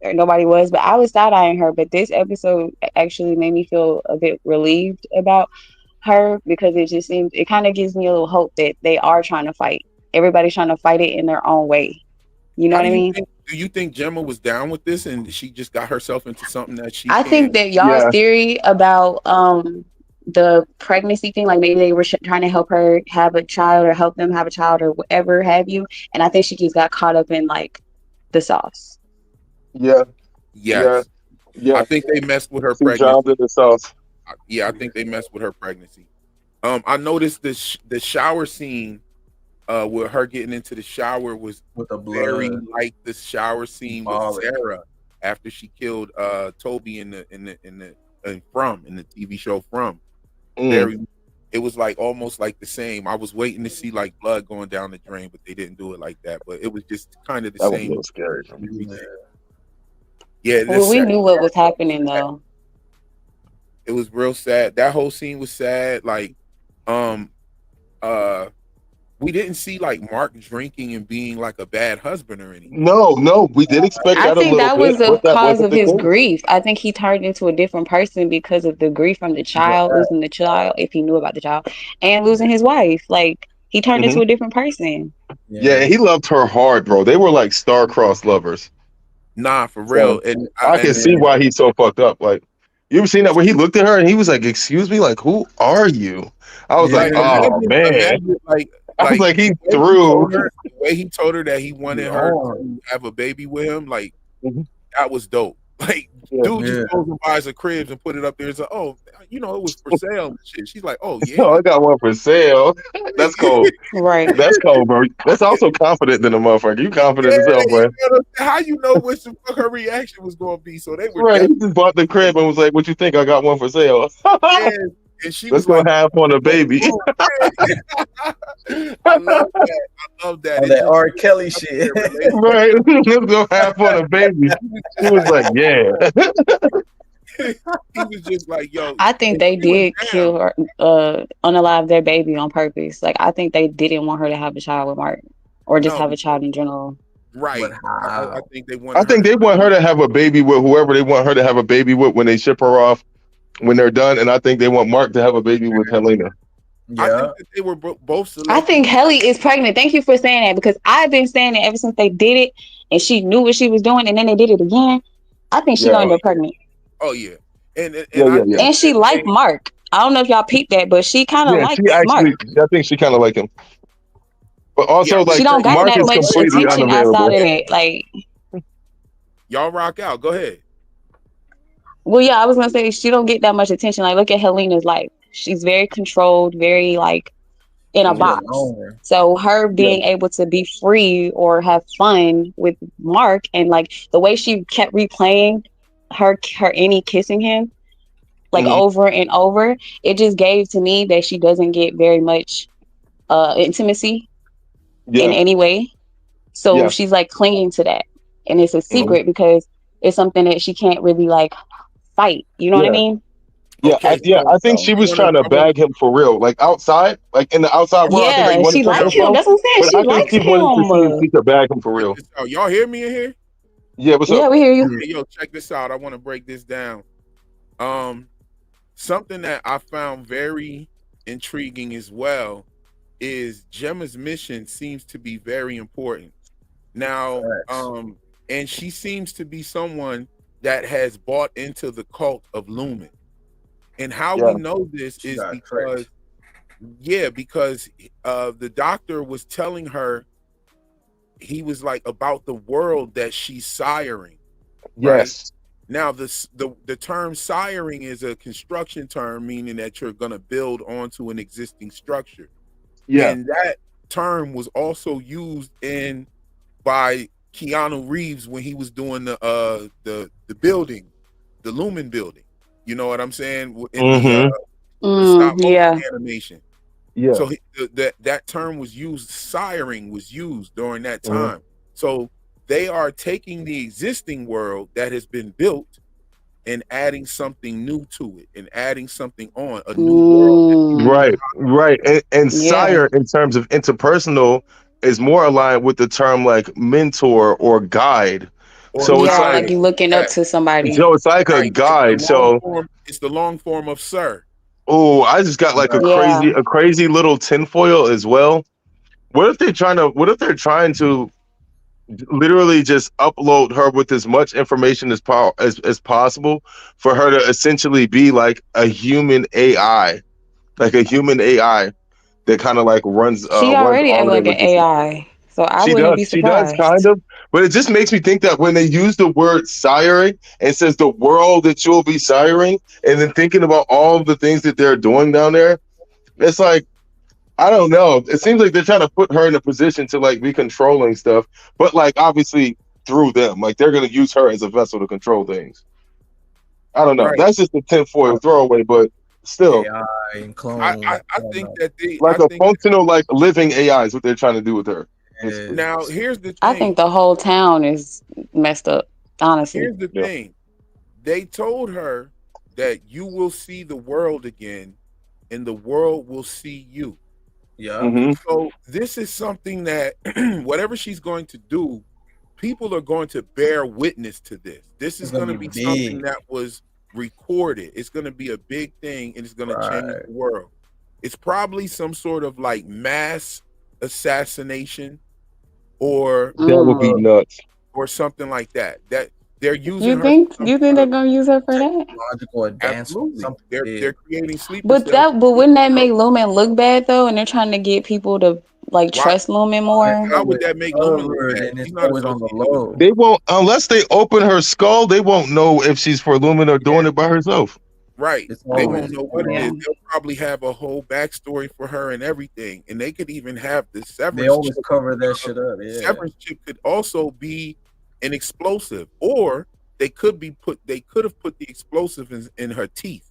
nobody was, but I was side eyeing her. But this episode actually made me feel a bit relieved about her because it kind of gives me a little hope that they are trying to fight. Everybody's trying to fight it in their own way. You know How what I mean? do you think Gemma was down with this and she just got herself into something that she I think that y'all's theory about the pregnancy thing, like maybe they were trying to help her have a child or help them have a child or whatever have you, and I think she just got caught up in like the sauce. Yeah. Yes. Yeah. I think they messed with her She pregnancy. drowned in the sauce. Yeah, I think they messed with her pregnancy. I noticed the shower scene with her getting into the shower was With the very blood. like the shower scene with Symbolic. Sarah after she killed Toby in the TV show From. Very, it was like almost like the same. I was waiting to see like blood going down the drain, but they didn't do it like that. But it was just kind of the That was a same. little scary. Yeah, Well, we knew what was happening though. it was real sad. That whole scene was sad. Like, we didn't see like Mark drinking and being like a bad husband or anything. No, we did expect I that a think little that bit, was the but that cause wasn't of the his case. grief. I think he turned into a different person because of the grief from the child, losing the child, if he knew about the child, and losing his wife. Like he turned into a different person. Yeah, he loved her hard, bro. They were like star-crossed lovers. Nah, for real. And I can see why he's so fucked up. Like, you ever seen that where he looked at her and he was like, "Excuse me, like, who are you?" I was like, "Oh man!" imagine, I was like, "He the threw." way he told her that he wanted her to have a baby with him, like that was dope. Like, Yeah. dude just Yeah. goes and buys a cribs and put it up there and say, oh, you know, it was for sale and shit. She's like, oh yeah. Oh, I got one for sale. That's cold. Right. That's cold, bro. That's also confident than a motherfucker. You confident Yeah, as hell, you bro. know, how you know what the fuck her reaction was gonna be? So they were Right. He definitely, just bought the crib and was like, "What you think? I got one for sale." yeah. And she Let's was go like, have on a baby. oh, yeah. I love that. I love that. On It that just R. Kelly shit. their relationship. Right. Let's go have on a baby. He was like, "Yeah." He was just like, yo, I think and they she was did down. kill her, unalive their baby on purpose. Like, I think they didn't want her to have a child with Mark, or just No, have a child in general. right. But I how? think they I wanted think they want her to have a baby with whoever they want her to have a baby with when they ship her off when they're done, and I think they want Mark to have a baby with Helena. I Yeah. think that they were both selected. I think Helly is pregnant. Thank you for saying that, because I've been saying it ever since they did it, and she knew what she was doing, and then they did it again. I think she's Yeah. gonna end up pregnant, Oh yeah, and Yeah. I Yeah. think and she that liked Mark. I don't know if y'all peeped that, but she kind of Yeah. She likes Mark. actually, I think she kind of like him, but also yeah, She like don't got Mark that is much completely attention outside unavailable. of that. Like, y'all rock out. Go ahead. well, yeah, I was gonna say she don't get that much attention. Like, look at Helena's life. She's very controlled, very like in a Mhm. Yeah. box. Loner. So her Yeah. being able to be free or have fun with Mark, and like the way she kept replaying her Annie kissing him like Mhm. over and over, it just gave to me that she doesn't get very much intimacy in Yeah. any way. So Yeah. she's like clinging to that. And it's a Mhm. secret because it's something that she can't really like fight. You know what I Yeah. mean? Yeah, Okay, I think So she was trying to I wanna, bag him for real, like outside, like in the outside world. I think she yeah, wanted she some like now him. info, That's what I'm saying. but She I think likes she wanted to see if him. she could bag him for check real. this out. Y'all hear me in here? Yeah, what's Yeah, up? we hear you. Hey, yo, check this out. I want to break this down. Um, Something that I found very intriguing as well is Gemma's mission seems to be very important. Now, Facts. and she seems to be someone that has bought into the cult of Lumen. And how Yeah. we know this She is got because, tricked. yeah, because the doctor was telling her, he was like about the world that she's siring, right? Yes. Now, the term siring is a construction term, meaning that you're going to build onto an existing structure. Yeah. And that term was also used in by Keanu Reeves when he was doing the building, the Lumen building. You know what I'm saying? In Mm-hmm. the stop motion Yeah. animation. Yeah. So that term was used, siring was used during that Mhm. time. So they are taking the existing world that has been built and adding something new to it and adding something on a new world. Right. Right. And Yeah. sire, in terms of interpersonal, is more aligned with the term like mentor or guide. Or So it's Yeah, guide. like like, you looking up to somebody. so it's like a Right. It's the guide. long So, form. It's the long form of sir. oh, I just got like Right. Yeah. a crazy little tinfoil as well. What if they're trying to literally just upload her with as much information as possible for her to essentially be like a human AI, like a human AI that kind of like She runs already all act of their like an logistics. AI. So I wouldn't be She does kind surprised. of, but it just makes me think that when they use the word siring and says the world that you'll be siring, and then thinking about all of the things that they're doing down there, it's like, I don't know. It seems like they're trying to put her in a position to like be controlling stuff, but like obviously through them, like they're gonna use her as a vessel to control things. I don't know. Right. That's just a tinfoil throwaway, but still, AI and clone. I don't think know. that they. like I a think functional, like living AI is what they're trying to do with her. Basically. Yeah. now here's the I thing. think the whole town is messed up, honestly. Here's the Yeah. thing. They told her that you will see the world again, and the world will see you. Yeah. Mm-hmm. So this is something that whatever she's going to do, people are going to bear witness to this. This is It's going gonna to be be something big. that was recorded. It's going to be a big thing, and it's going to change Right. the world. It's probably some sort of like mass assassination or That would be Mm. nuts. or something like that. They're using You her for think some you think sort they're of gonna use her for that? Technological advancement, absolutely. something They're big. they're creating sleeper But cells. wouldn't that make Lumen look bad though? And they're trying to get people to like Why? trust Lumen It's more. How would always that make Lumen look covered bad? and it's She's not always on the associated with low. They won't unless they open her skull. They won't know if she's for Lumen or doing it by herself. right. It's They always won't know what it Yeah. is. They'll probably have a whole backstory for her and everything, and they could even have the they severance always chip. cover that shit up. Yeah. Severance chip could also be an explosive, or they could have put the explosive in her teeth,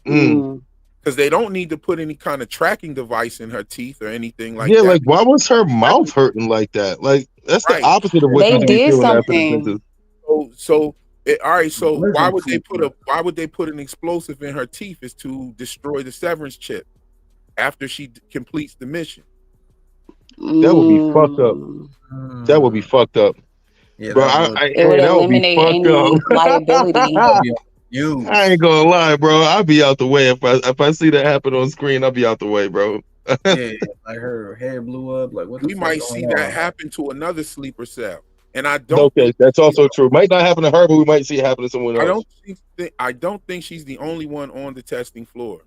Mm. Mm. because they don't need to put any kind of tracking device in her teeth or anything like Yeah, that. like why was her mouth hurting like that? Like that's the Right. opposite of what They you be did feeling after the something. dentist. All right. So why Wisdom would they tooth. why would they put an explosive in her teeth? Is to destroy the severance chip after she completes the mission. That would be fucked up. That would be Mm. fucked up, Yeah, bro. that would. It would That would be eliminate fucked any liability. That'd up. be I use. ain't gonna lie, bro. I'll be out the way if I see that happen on screen. I'll be out the way, bro. Yeah, like her hair blew up. Like what the We fuck might going see that on? happen to another sleeper cell, and I don't Okay, think that's also true. Might not happen to her, but we might see it happen to someone else. I don't think she's the only one on the testing floor.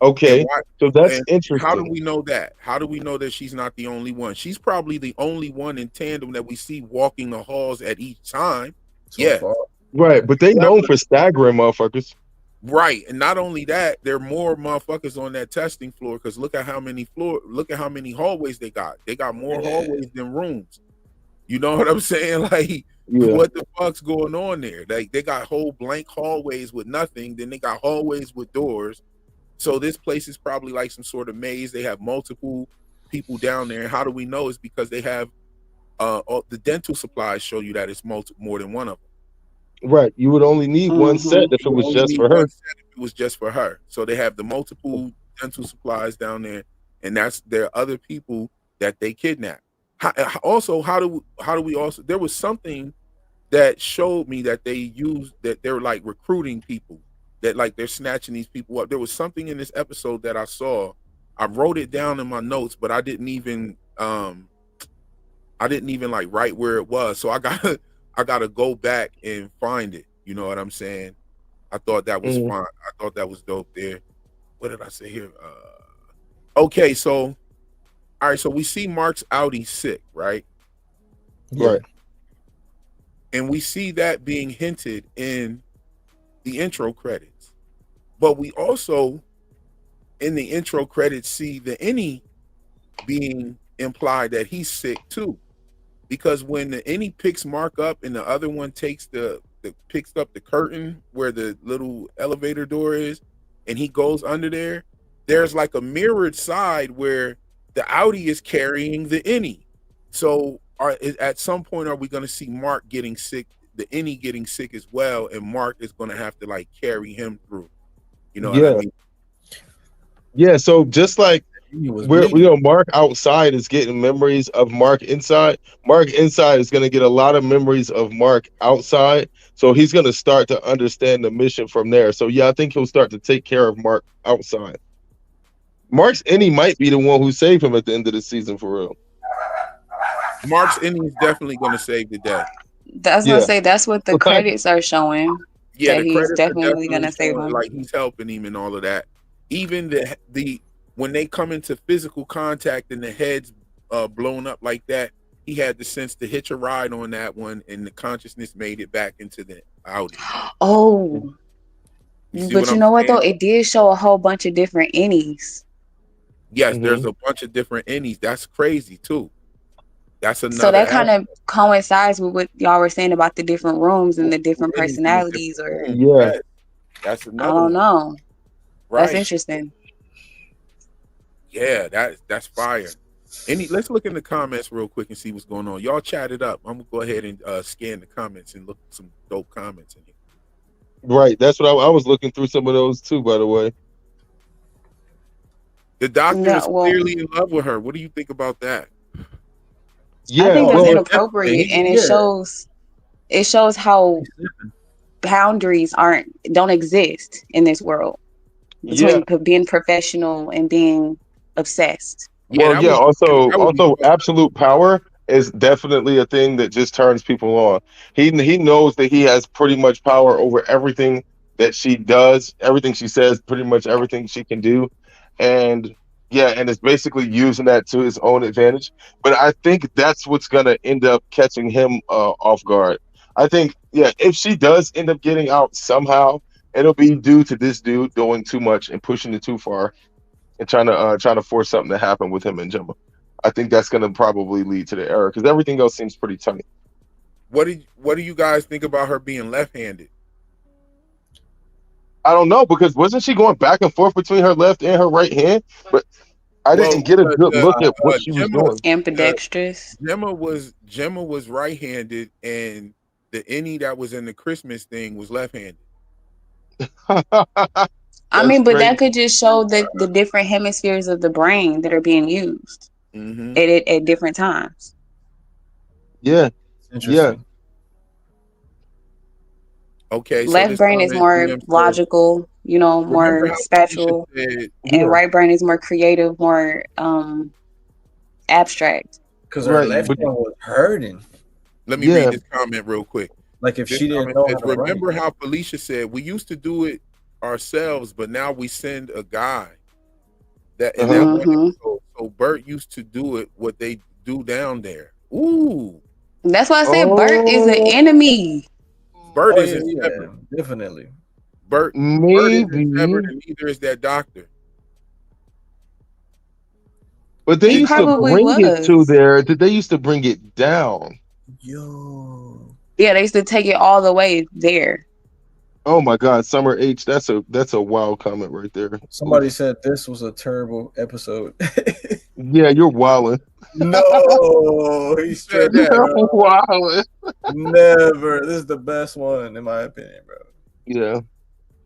And Okay, why? so that's And how do interesting. we know that? How do we know that she's not the only one? She's probably the only one in tandem that we see walking the halls at each time. So Yeah. far. Right, but they known However, for staggering motherfuckers. right. And not only that, there are more motherfuckers on that testing floor because look at how many hallways they got. They got more Yeah. hallways than rooms. You know what I'm saying? Like, Yeah, what the fuck's going on there? Like, they got whole blank hallways with nothing. Then they got hallways with doors. So this place is probably like some sort of maze. They have multiple people down there. How do we know? It's because they have all the dental supplies show you that it's more than one of them. right. You would only need one set Hmm. if it You was only just need for one her. set if it was just for her. So they have the multiple dental supplies down there, and there are other people that they kidnap. Also, how do we also? There was something that showed me that they're like recruiting people, that like they're snatching these people up. There was something in this episode that I saw. I wrote it down in my notes, but I didn't even like write where it was. So I gotta go back and find it. You know what I'm saying? I thought that was Mhm. fine. I thought that was dope there. What did I say here? Okay, so all right, so we see Mark's Audi sick, right? Yeah. Right. And we see that being hinted in the intro credits. But we also in the intro credits see the any being implied that he's sick too. Because when the any picks Mark up and the other one takes picks up the curtain where the little elevator door is and he goes under there, there's like a mirrored side where the Audi is carrying the any. So at some point are we going to see Mark getting sick, the any getting sick as well, and Mark is going to have to like carry him through. You know what I Yeah. mean? Yeah. So just like He was where bleeding. Mark outside is getting memories of Mark inside. Mark inside is going to get a lot of memories of Mark outside. So he's going to start to understand the mission from there. So yeah, I think he'll start to take care of Mark outside. Mark's any might be the one who saved him at the end of the season for real. Mark's any is definitely going to save the day. That's gonna Yeah. say that's what the credits are showing. Yeah, That the he's credits are definitely definitely gonna save showing him. like he's helping him and all of that. Even the when they come into physical contact and the heads blown up like that, he had the sense to hitch a ride on that one, and the consciousness made it back into the Audi. Oh, You see but what you I'm know what saying? though? It did show a whole bunch of different innies. Yes, Mhm. there's a bunch of different innies. That's crazy too. That's another So that kind aspect. of coincides with what y'all were saying about the different rooms and the different Innies in the different personalities, or rooms. Yeah. Yes, that's I another don't one. know. That's Right. interesting. Yeah, that's fire. Let's look in the comments real quick and see what's going on. Y'all chat it up. I'm gonna go ahead and scan the comments and look at some dope comments in here. Right. That's what I was looking through some of those too, by the way. The doctor No, is well, clearly in love with her. What do you think about that? I Yeah. think Oh, that's Well, inappropriate, and yeah. it shows how He's slipping. boundaries don't exist in this world yeah. between being professional and being obsessed. Yeah, Well, that yeah. would be Also fucked up. absolute power is definitely a thing that just turns people on. He knows that he has pretty much power over everything that she does, everything she says, pretty much everything she can do, and yeah, and it's basically using that to his own advantage. But I think that's what's gonna end up catching him off guard. I think, yeah, if she does end up getting out somehow, it'll be due to this dude doing too much and pushing it too far and trying to force something to happen with him and Gemma. I think that's going to probably lead to the error because everything else seems pretty tight. What do you guys think about her being left-handed? I don't know because wasn't she going back and forth between her left and her right hand? But I didn't get a good look at what she was doing. Ambidextrous. Gemma was right-handed, and the innie that was in the Christmas thing was left-handed. I mean, but crazy. that could just show that the different hemispheres of the brain that are being used at different times. Yeah. Interesting. Yeah. Okay. Left brain is more logical, more spatial, and right brain is more creative, more abstract. Because her left hand was hurting. Let me read this comment real quick. Like if she didn't know how to remember how Felicia said, we used to do it ourselves, but now we send a guy. So Bert used to do it, what they do down there. Ooh. That's why I said Bert is an enemy. Bert isn't severed. Definitely. Bert isn't severed, and neither is that doctor. But they used to bring it to there. They used to bring it down. Yo. Yeah, they used to take it all the way there. Oh my God, Summer H, that's a wild comment right there. Somebody said this was a terrible episode. Yeah, you're wilding. No, he said that. You're wilding. Never. This is the best one in my opinion, bro. Yeah.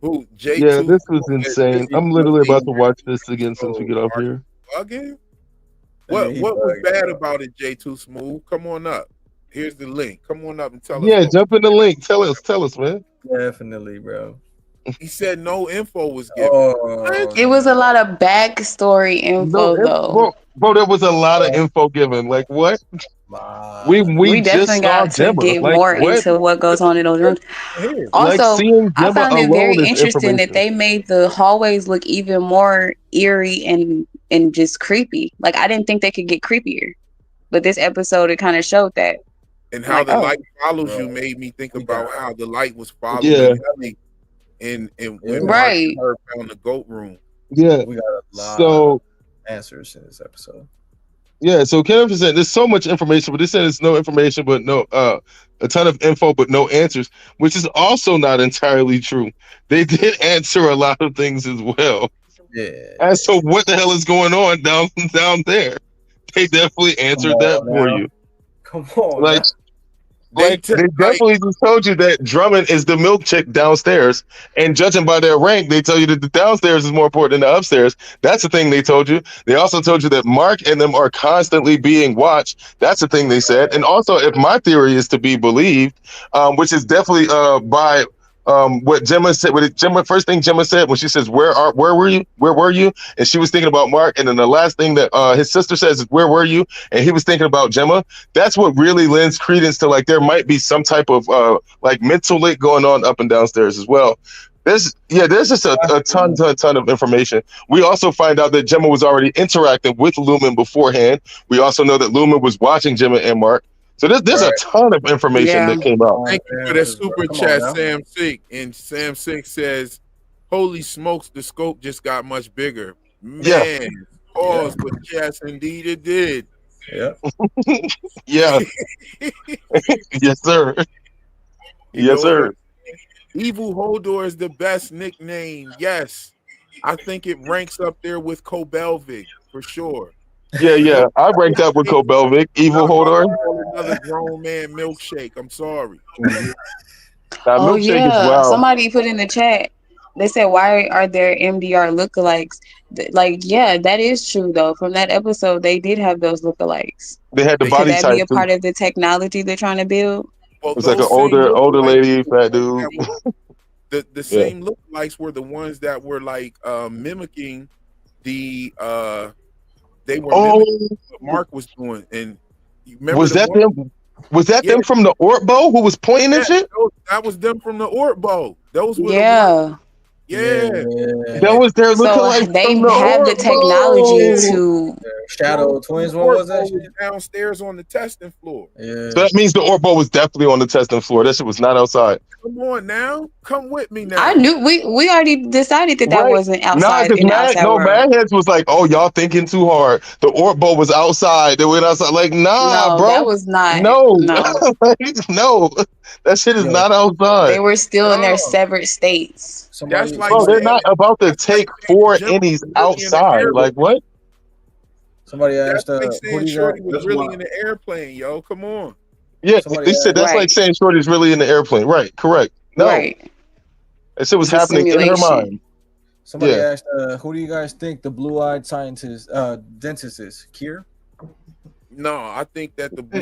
Who? J2? Yeah, this was insane. I'm literally about to watch this again since we get off here. Again? What was bad about it, J2 Smooth? Come on up. Here's the link. Come on up and tell us. Yeah, jump in the link. Tell us, man. Definitely, bro. He said no info was given. It was a lot of backstory info, though. Bro, there was a lot of info given. Like what? We definitely got to get more into what goes on in those rooms. Also, I found it very interesting that they made the hallways look even more eerie and just creepy. Like I didn't think they could get creepier, but this episode it kind of showed that. And how the light follows you made me think about how the light was following Ellie and when Mark found the goat room. Yeah, we got a lot of answers in this episode. Yeah, so Kenneth said there's so much information, but they said it's no information, but no a ton of info, but no answers, which is also not entirely true. They did answer a lot of things as well. Yeah. And so what the hell is going on down there? They definitely answered that for you. Come on. They definitely just told you that Drummond is the milk chick downstairs, and judging by their rank, they tell you that the downstairs is more important than the upstairs. That's the thing they told you. They also told you that Mark and them are constantly being watched. That's the thing they said. And also, if my theory is to be believed, which is definitely by what Gemma said, first thing Gemma said when she says, where were you? And she was thinking about Mark. And then the last thing that his sister says is, where were you? And he was thinking about Gemma. That's what really lends credence to like there might be some type of like mental link going on up and downstairs as well. There's just a ton of information. We also find out that Gemma was already interacting with Lumen beforehand. We also know that Lumen was watching Gemma and Mark. So there's a ton of information that came out. Thank you for that super chat, Sam Six. And Sam Six says, "Holy smokes, the scope just got much bigger." Man, pause, but yes, indeed it did. Yeah. Yeah. Yes, sir. Yes, sir. Evil Hodor is the best nickname. Yes, I think it ranks up there with Kobelvik for sure. Yeah. I ranked up with Kobelvik, Evil Hodor. Another grown man milkshake. I'm sorry. Milkshake is wild. Somebody put in the chat. They said, "Why are there MDR lookalikes?" Like, yeah, that is true though. From that episode, they did have those lookalikes. They had the body type. Could that be a part of the technology they're trying to build? Well, it was like an older lady, fat dude. The same lookalikes were the ones that were like mimicking the. They were mimicking what Mark was doing, and You remember Was the that one? them? Was that Yeah, them from the Ortbo who was pointing yeah, and shit? that was them from the Ortbo. Those were the ones. Yeah. Yeah. That was their So lookalike they from the have the technology Ortbo. to. Shadow Twins. The What was that Ortbo was shit? downstairs on the testing floor. Yeah. So that means the Ortbo was definitely on the testing floor. That shit was not outside. Come on now. Come with me I now. knew we already decided that Right. wasn't Nah, outside because in the outside world. Mad Heads was like, oh, y'all thinking too hard. The Ortbo was outside. They went outside. Like, nah, No, that bro. was not. No. No, No. That shit is Yo, not they outside. were still in their No. separate states. somebody, That's like Bro, they're somebody, saying not about to that's like take saying 4 Gemma innies was really in the outside. Like, airplane. what? somebody That's asked, like who saying do you got? Shorty was really in the airplane, yo. Come on. Yeah, Somebody they said asked, that's like Right, saying Shorty's really in the airplane. Right, correct. No, right. that shit was It's a happening in her simulation. mind. somebody Yeah. asked, who do you guys think the blue-eyed scientist, dentist is? Kier? No, I think that the Hey,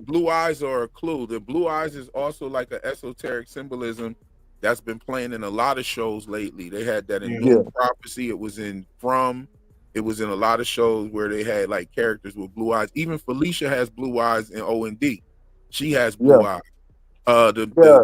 blue eyes are a clue. The blue eyes is also like an esoteric symbolism that's been playing in a lot of shows lately. They had that in Yeah. Doom Prophecy. It was in From. It was in a lot of shows where they had like characters with blue eyes. Even Felicia has blue eyes in O&D. She has Yeah. blue eyes. The, Yeah.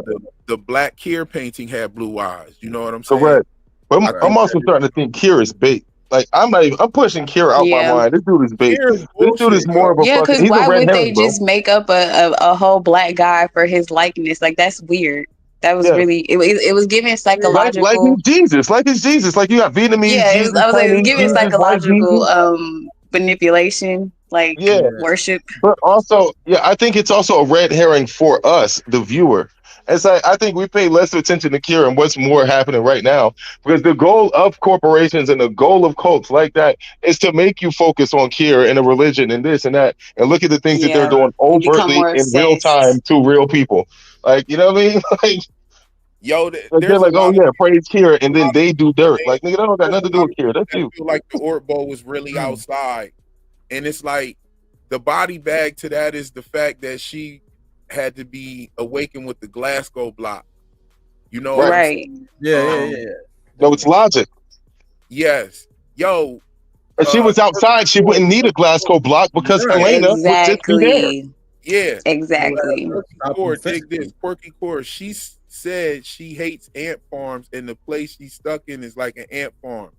the Black Kier painting had blue eyes. You know what I'm saying? Correct. But I I'm think also that starting to think Kier is bait. Like I'm not even. I'm pushing Kier out my Yeah, mind. This dude is bait. Kier is This dude is bullshit, more yo. of a yeah. fucking. Because He's a why red would they herring, bro. just make up a whole black guy for his likeness? Like that's weird. That was Yeah. really it was giving Like psychological. he's Jesus. Like it's Jesus. Like you got Vietnamese Yeah, it was. Jesus, I was like, it was Chinese giving Jesus, white psychological Jesus. manipulation, like Yeah. worship. But also, yeah, I think it's also a red herring for us, the viewer. It's like I think we pay less attention to Kira and what's more happening right now because the goal of corporations and the goal of cults like that is to make you focus on Kira and a religion and this and that and look at the things that they're Yeah, doing you become overtly more in real time obsessed. to real people. Like you know what I mean? Yo, Like they're there's a like, oh lot of yeah, praise Kira, and then people. they do dirt. Like nigga, that don't got There's nothing to a do lot with of Kira. people That's that you. feel like the Ortbo was really outside, and it's like the body bag to that is the fact that she had to be awakened with the Glasgow block. You know what Right. I'm Right. saying? Yeah. No, it's logic. Yes. Yo, If she was outside, she wouldn't need a Glasgow block because Right. Helena would just be there. Exactly. yeah. Exactly. Quirky Stop Core, him dig this. physically. Quirky Core. She said she hates ant farms, and the place she's stuck in is like an ant farm.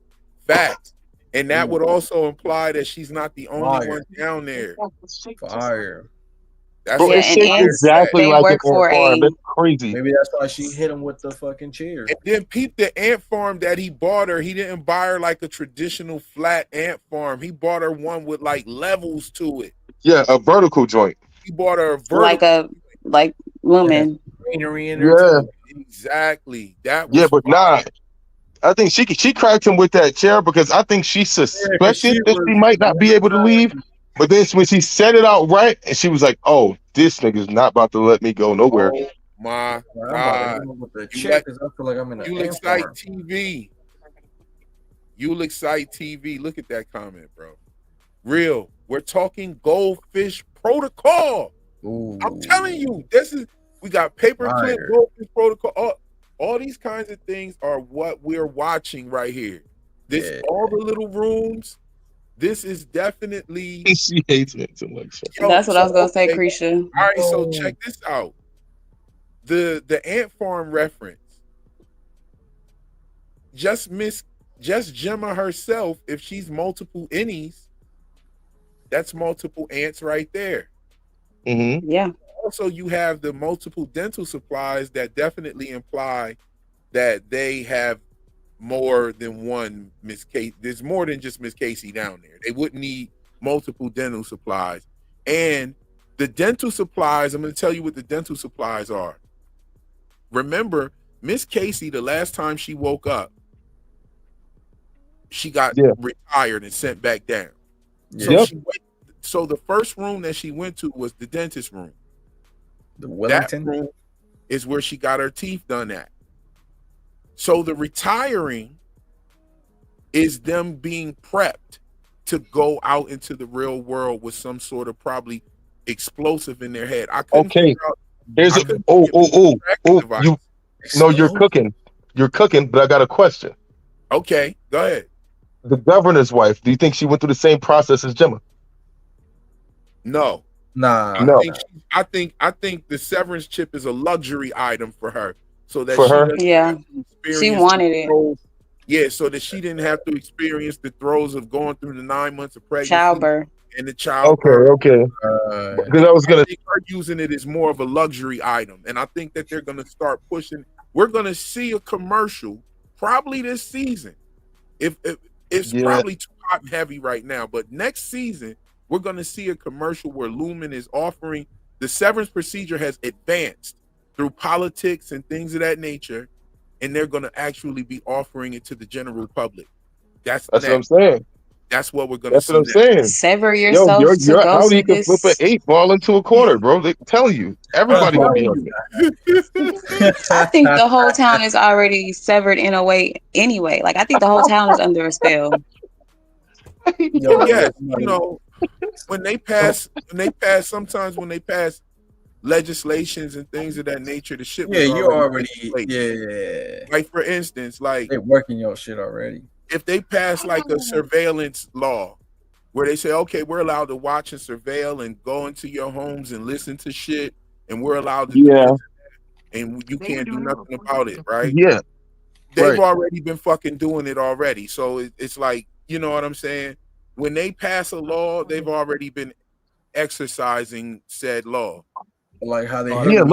Facts. And that would also imply that she's not the only Fire. one down there. Fire. That's Bro, Yeah, it's and shaped fire ants fact. exactly they like an work ant for farm. a That's crazy. Maybe that's why she hit him with the fucking chair. And then peep the ant farm that he bought her. He didn't buy her like a traditional flat ant farm. He bought her one with like levels to it. Yeah, a vertical joint. He bought her a like vertical. Lumen. Greenery in there Yeah, too. Exactly. That yeah, was but fire. nah. I think she cracked him with that chair because I think she Yeah, because suspected that she might not be able to leave. But then when she said it out right, and she was like, "Oh, this nigga's not about to let me go nowhere." Oh my I'm about to God. hit him with the You chair let because I feel like I'm in an you ant excite farm. TV. You excite TV. Look at that comment, bro. Real. We're talking goldfish protocol. Ooh. I'm telling you, we got paperclip Fire. goldfish protocol. All these kinds of things are what we're watching right here. Yeah. All the little rooms. This is definitely She hates it so much. That's what I was gonna say, okay. Krisha. All right, so check this out. The ant farm reference. Just Gemma herself, if she's multiple innies, that's multiple ants right there. Mm-hmm. Yeah. Also, you have the multiple dental supplies that definitely imply that they have more than one Miss Casey. There's more than just Miss Casey down there. They wouldn't need multiple dental supplies. And the dental supplies, I'm going to tell you what the dental supplies are. Remember, Miss Casey, the last time she woke up, she got retired and sent back down. Yeah. So the first room that she went to was the dentist room. The Wellington. That room is where she got her teeth done at. So the retiring is them being prepped to go out into the real world with some sort of probably explosive in their head. I couldn't Okay. figure out. There's you're cooking. You're cooking, but I got a question. Okay, go ahead. The governor's wife, do you think she went through the same process as Gemma? No. Nah. No, I think the severance chip is a luxury item for her, so that for she her. doesn't Yeah, have to she experience the wanted it. throes. Yeah, so that she didn't have to experience the throes of going through the 9 months of pregnancy Childbirth. and the Okay, childbirth. okay. Because I was I gonna. think her using it is more of a luxury item, and I think that they're going to start pushing. We're going to see a commercial probably this season. If it's Yeah, probably too hot and heavy right now, but next season we're going to see a commercial where Lumen is offering the severance procedure has advanced through politics and things of that nature, and they're going to actually be offering it to the general public. That's that's what I'm next. saying. That's what we're going to That's what see I'm next. saying. Sever Yo, yourself to your go Audi see can flip an this. 8 ball into a quarter, bro. They tell you. I'm Everybody gonna be telling on you. I think the whole town is already severed in a way anyway. Like I think the whole town is under a spell. it. Yo, Yes, somebody- sometimes when they pass legislations and things of that nature, the shit yeah, was you already already, taking place. yeah, Like for instance, like they working your shit already. if they pass like a surveillance law where they say, okay, we're allowed to watch and surveil and go into your homes and listen to shit, and we're allowed to do Yeah, this, and you can't do nothing about it, right? yeah, They've right. already been fucking doing it already. So it's like, you know what I'm saying? When they pass a law, they've already been exercising said law. Like how they Yeah, hit with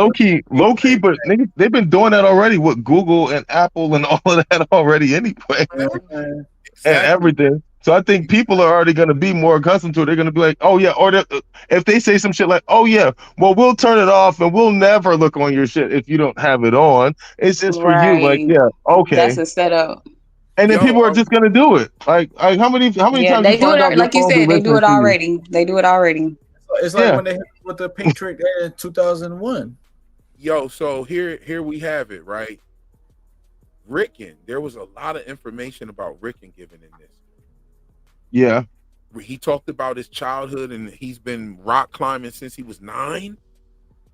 low key, but nigga, they've been doing that already with Google and Apple and all of that already anyway, the and Exactly. everything. So I think people are already gonna be more accustomed to it. They're gonna be like, oh yeah, or if they say some shit like, oh yeah, well we'll turn it off and we'll never look on your shit if you don't have it on. It's just for you. Like, Right. yeah, That's okay. a setup. And then Yo, people are just gonna do it. Like how many Yeah, times you they do it find out your like you phone be said, they do listening it to you? already. They do it already. It's like Yeah, when they hit with the Patriot in 2001. so here we have it, right? Rickon, there was a lot of information about Rickon given in this. yeah. He talked about his childhood and he's been rock climbing since he was 9.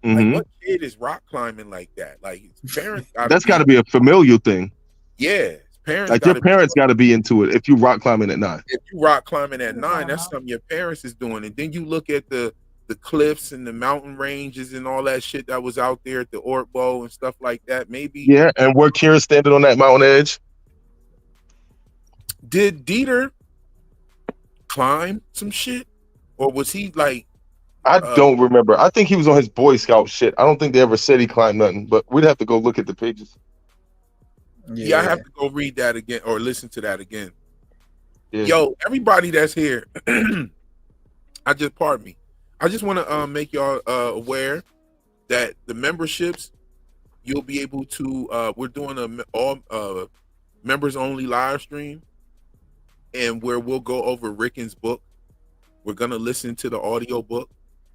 Like, Hmm. what kid is rock climbing like that? Like, his parents got to That's got be, to be a familial thing. yeah, his parents Like got your to be. parents got to be into it if you rock climbing at 9. If you rock climbing at 9, that's something your parents is doing. And then you look at the cliffs and the mountain ranges and all that shit that was out there at the Ortbo and stuff like that. Maybe Yeah, and where Kira's standing on that mountain edge. did Dieter climb some shit, or was he like? I don't remember. I think he was on his Boy Scout shit. I don't think they ever said he climbed nothing, but we'd have to go look at the pages. Yeah, I have to go read that again or listen to that again. Yeah. Yo, everybody that's here, pardon me. I just want to make y'all aware that the memberships you'll be able to. We're doing a all members only live stream, and where we'll go over Rickon's book. We're gonna listen to the audio book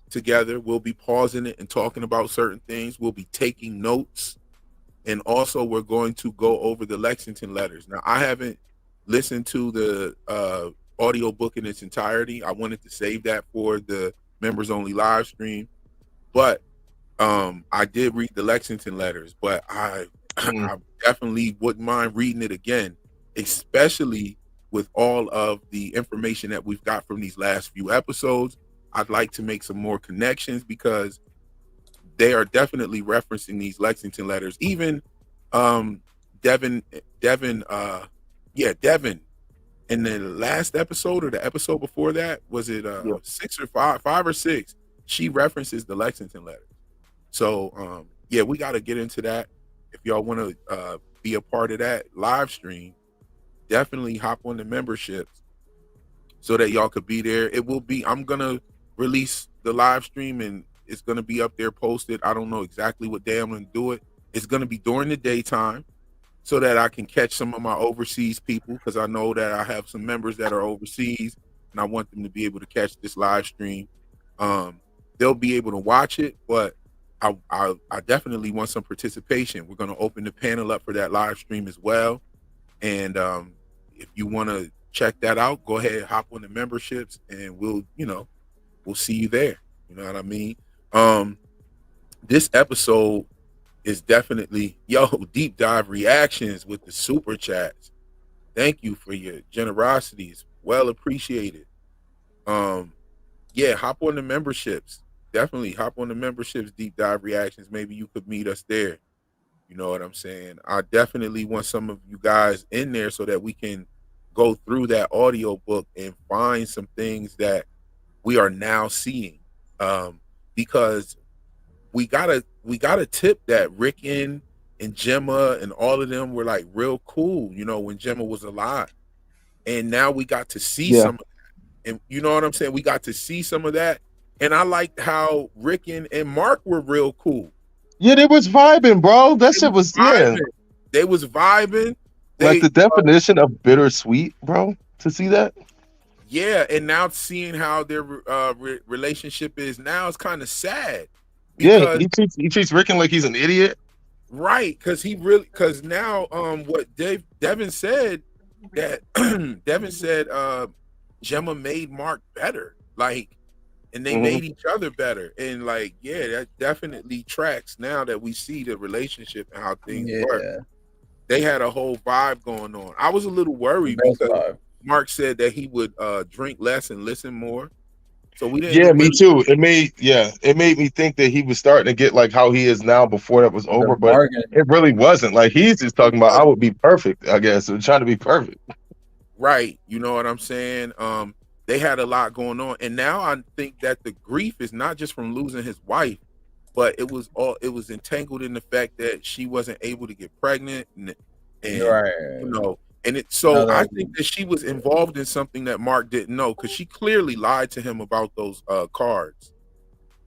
together. We'll be pausing it and talking about certain things. We'll be taking notes, and also we're going to go over the Lexington letters. Now, I haven't listened to the audio book in its entirety. I wanted to save that for the members only live stream, but I did read the Lexington letters, but I definitely wouldn't mind reading it again, especially with all of the information that we've got from these last few episodes. I'd like to make some more connections because they are definitely referencing these Lexington letters. Even Devin, Devin in the last episode or the episode before that, was it 6 or 5 or 6? She references the Lexington letters. So yeah, we got to get into that. If y'all want to be a part of that live stream, definitely hop on the memberships so that y'all could be there. It will be, I'm gonna release the live stream and it's gonna be up there posted. I don't know exactly what day I'm gonna do it. It's gonna be during the daytime so that I can catch some of my overseas people, because I know that I have some members that are overseas and I want them to be able to catch this live stream. They'll be able to watch it, but I definitely want some participation. We're going to open the panel up for that live stream as well. And if you want to check that out, go ahead, hop on the memberships, and we'll see you there. You know what I mean? This episode is definitely deep dive reactions with the super chats. Thank you for your generosity. It's well appreciated. Yeah, hop on the memberships. definitely hop on the memberships, deep dive reactions. Maybe you could meet us there. You know what I'm saying? I definitely want some of you guys in there so that we can go through that audio book and find some things that we are now seeing. Because we gotta tip that Rickon and Gemma and all of them were like real cool, you know, when Gemma was alive. And now we got to see Yeah. some of that. And you know what I'm saying? We got to see some of that. And I liked how Rickon and Mark were real cool. Yeah, they was vibing, bro. That shit was yeah. Vibing. They was vibing. Like They the definition of bittersweet, bro. To see that. yeah, and now seeing how their relationship is now is kind of sad Yeah, because he treats Rickon like he's an idiot. right, because now what Devin said that Devin said Gemma made Mark better, like, and they made each other better, and like yeah, that definitely tracks now that we see the relationship and how things work. They had a whole vibe going on. I was a little worried because Mark said that he would drink less and listen more. So we didn't Yeah, me really too. It made me think that he was starting to get like how he is now before that was over, but it really wasn't. Like he's just talking about I would be perfect, I guess. So trying to be perfect. right. You know what I'm saying? They had a lot going on. And now I think that the grief is not just from losing his wife, but it was entangled in the fact that she wasn't able to get pregnant and you know, and it so I think that she was involved in something that Mark didn't know because she clearly lied to him about those cards.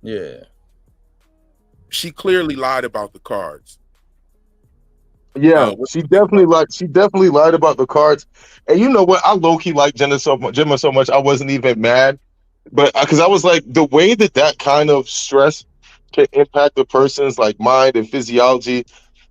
Yeah. She clearly lied about the cards. Yeah, she definitely lied about the cards. And you know what? I low key like Gemma so much. I wasn't even mad, but because I was like the way that kind of stress can impact a person's like mind and physiology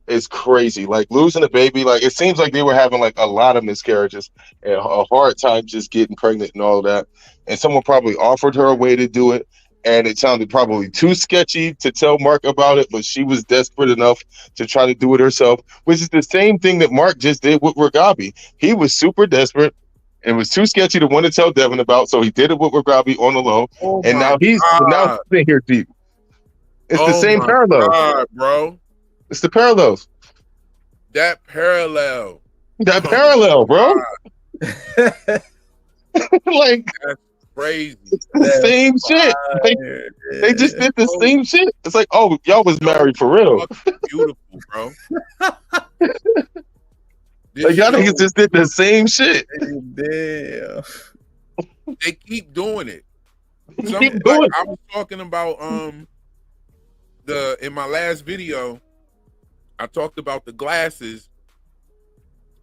is crazy. Like losing a baby, like it seems like they were having like a lot of miscarriages and a hard time just getting pregnant and all that. And someone probably offered her a way to do it. And it sounded probably too sketchy to tell Mark about it, but she was desperate enough to try to do it herself, which is the same thing that Mark just did with Ragabi. He was super desperate and was too sketchy to want to tell Devin about, so he did it with Ragabi on the low. Oh And my now god! he's here deep. It's the Oh same my parallel. god, bro! It's the parallels. That parallel. That parallel, bro. Like That's crazy. it's the same shit. Like, they just did the same shit. It's like, oh, y'all was married for real. Beautiful, bro. Like y'all niggas just did the same shit. Damn. They keep doing it. Keep doing I was talking about in my last video, I talked about the glasses,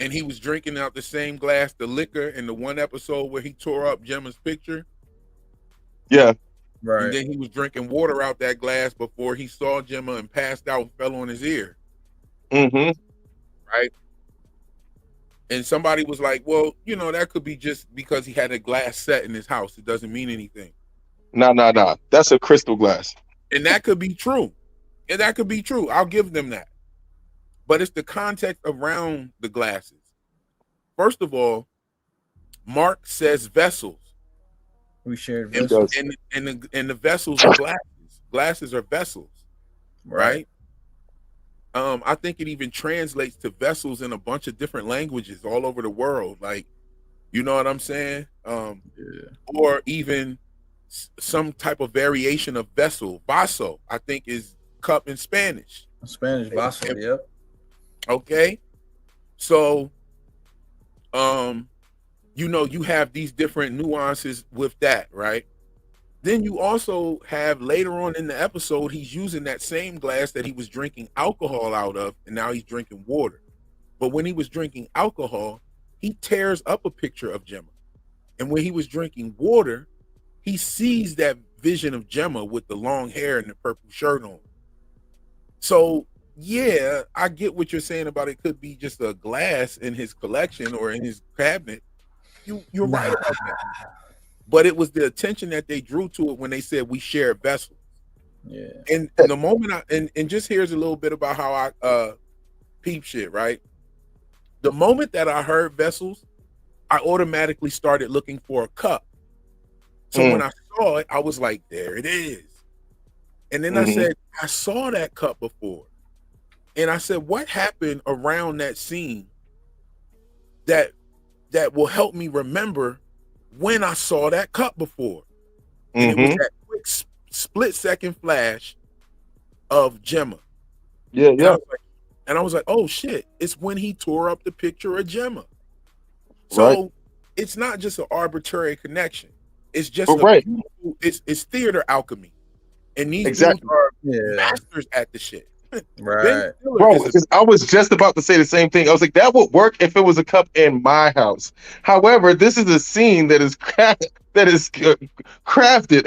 and he was drinking out the same glass, the liquor, in the one episode where he tore up Gemma's picture. Yeah. Right. And then he was drinking water out that glass before he saw Gemma and passed out and fell on his ear. Mm-hmm. Right. And somebody was like, well, you know, that could be just because he had a glass set in his house. It doesn't mean anything. Nah. That's a crystal glass. And that could be true. And that could be true. I'll give them that. But it's the context around the glasses. First of all, Mark says vessels. We shared vessels. And the vessels are glasses. Glasses are vessels. Right? I think it even translates to vessels in a bunch of different languages all over the world. Like, you know what I'm saying? Or even some type of variation of vessel. Vaso, I think, is cup in Spanish. Spanish vaso, yep. Okay. So, you know, you have these different nuances with that, right? Then you also have later on in the episode, he's using that same glass that he was drinking alcohol out of, and now he's drinking water. But when he was drinking alcohol, he tears up a picture of Gemma. And when he was drinking water, he sees that vision of Gemma with the long hair and the purple shirt on. So, yeah, I get what you're saying about it could be just a glass in his collection or in his cabinet. You're right about that. But it was the attention that they drew to it when they said we share vessels. Yeah. And the moment and just here's a little bit about how I peep shit, right? The moment that I heard vessels, I automatically started looking for a cup. So when I saw it, I was like, there it is. And then I said, I saw that cup before. And I said, what happened around that scene that will help me remember when I saw that cup before? And it was that quick split second flash of Gemma. Yeah, And yeah. I was like, oh shit, it's when he tore up the picture of Gemma. So Right. it's not just an arbitrary connection. It's just Right. It's theater alchemy. And these Exactly. dudes are masters at the shit. Right. Bro, because I was just about to say the same thing. I was like, that would work if it was a cup in my house. However, this is a scene that is crafted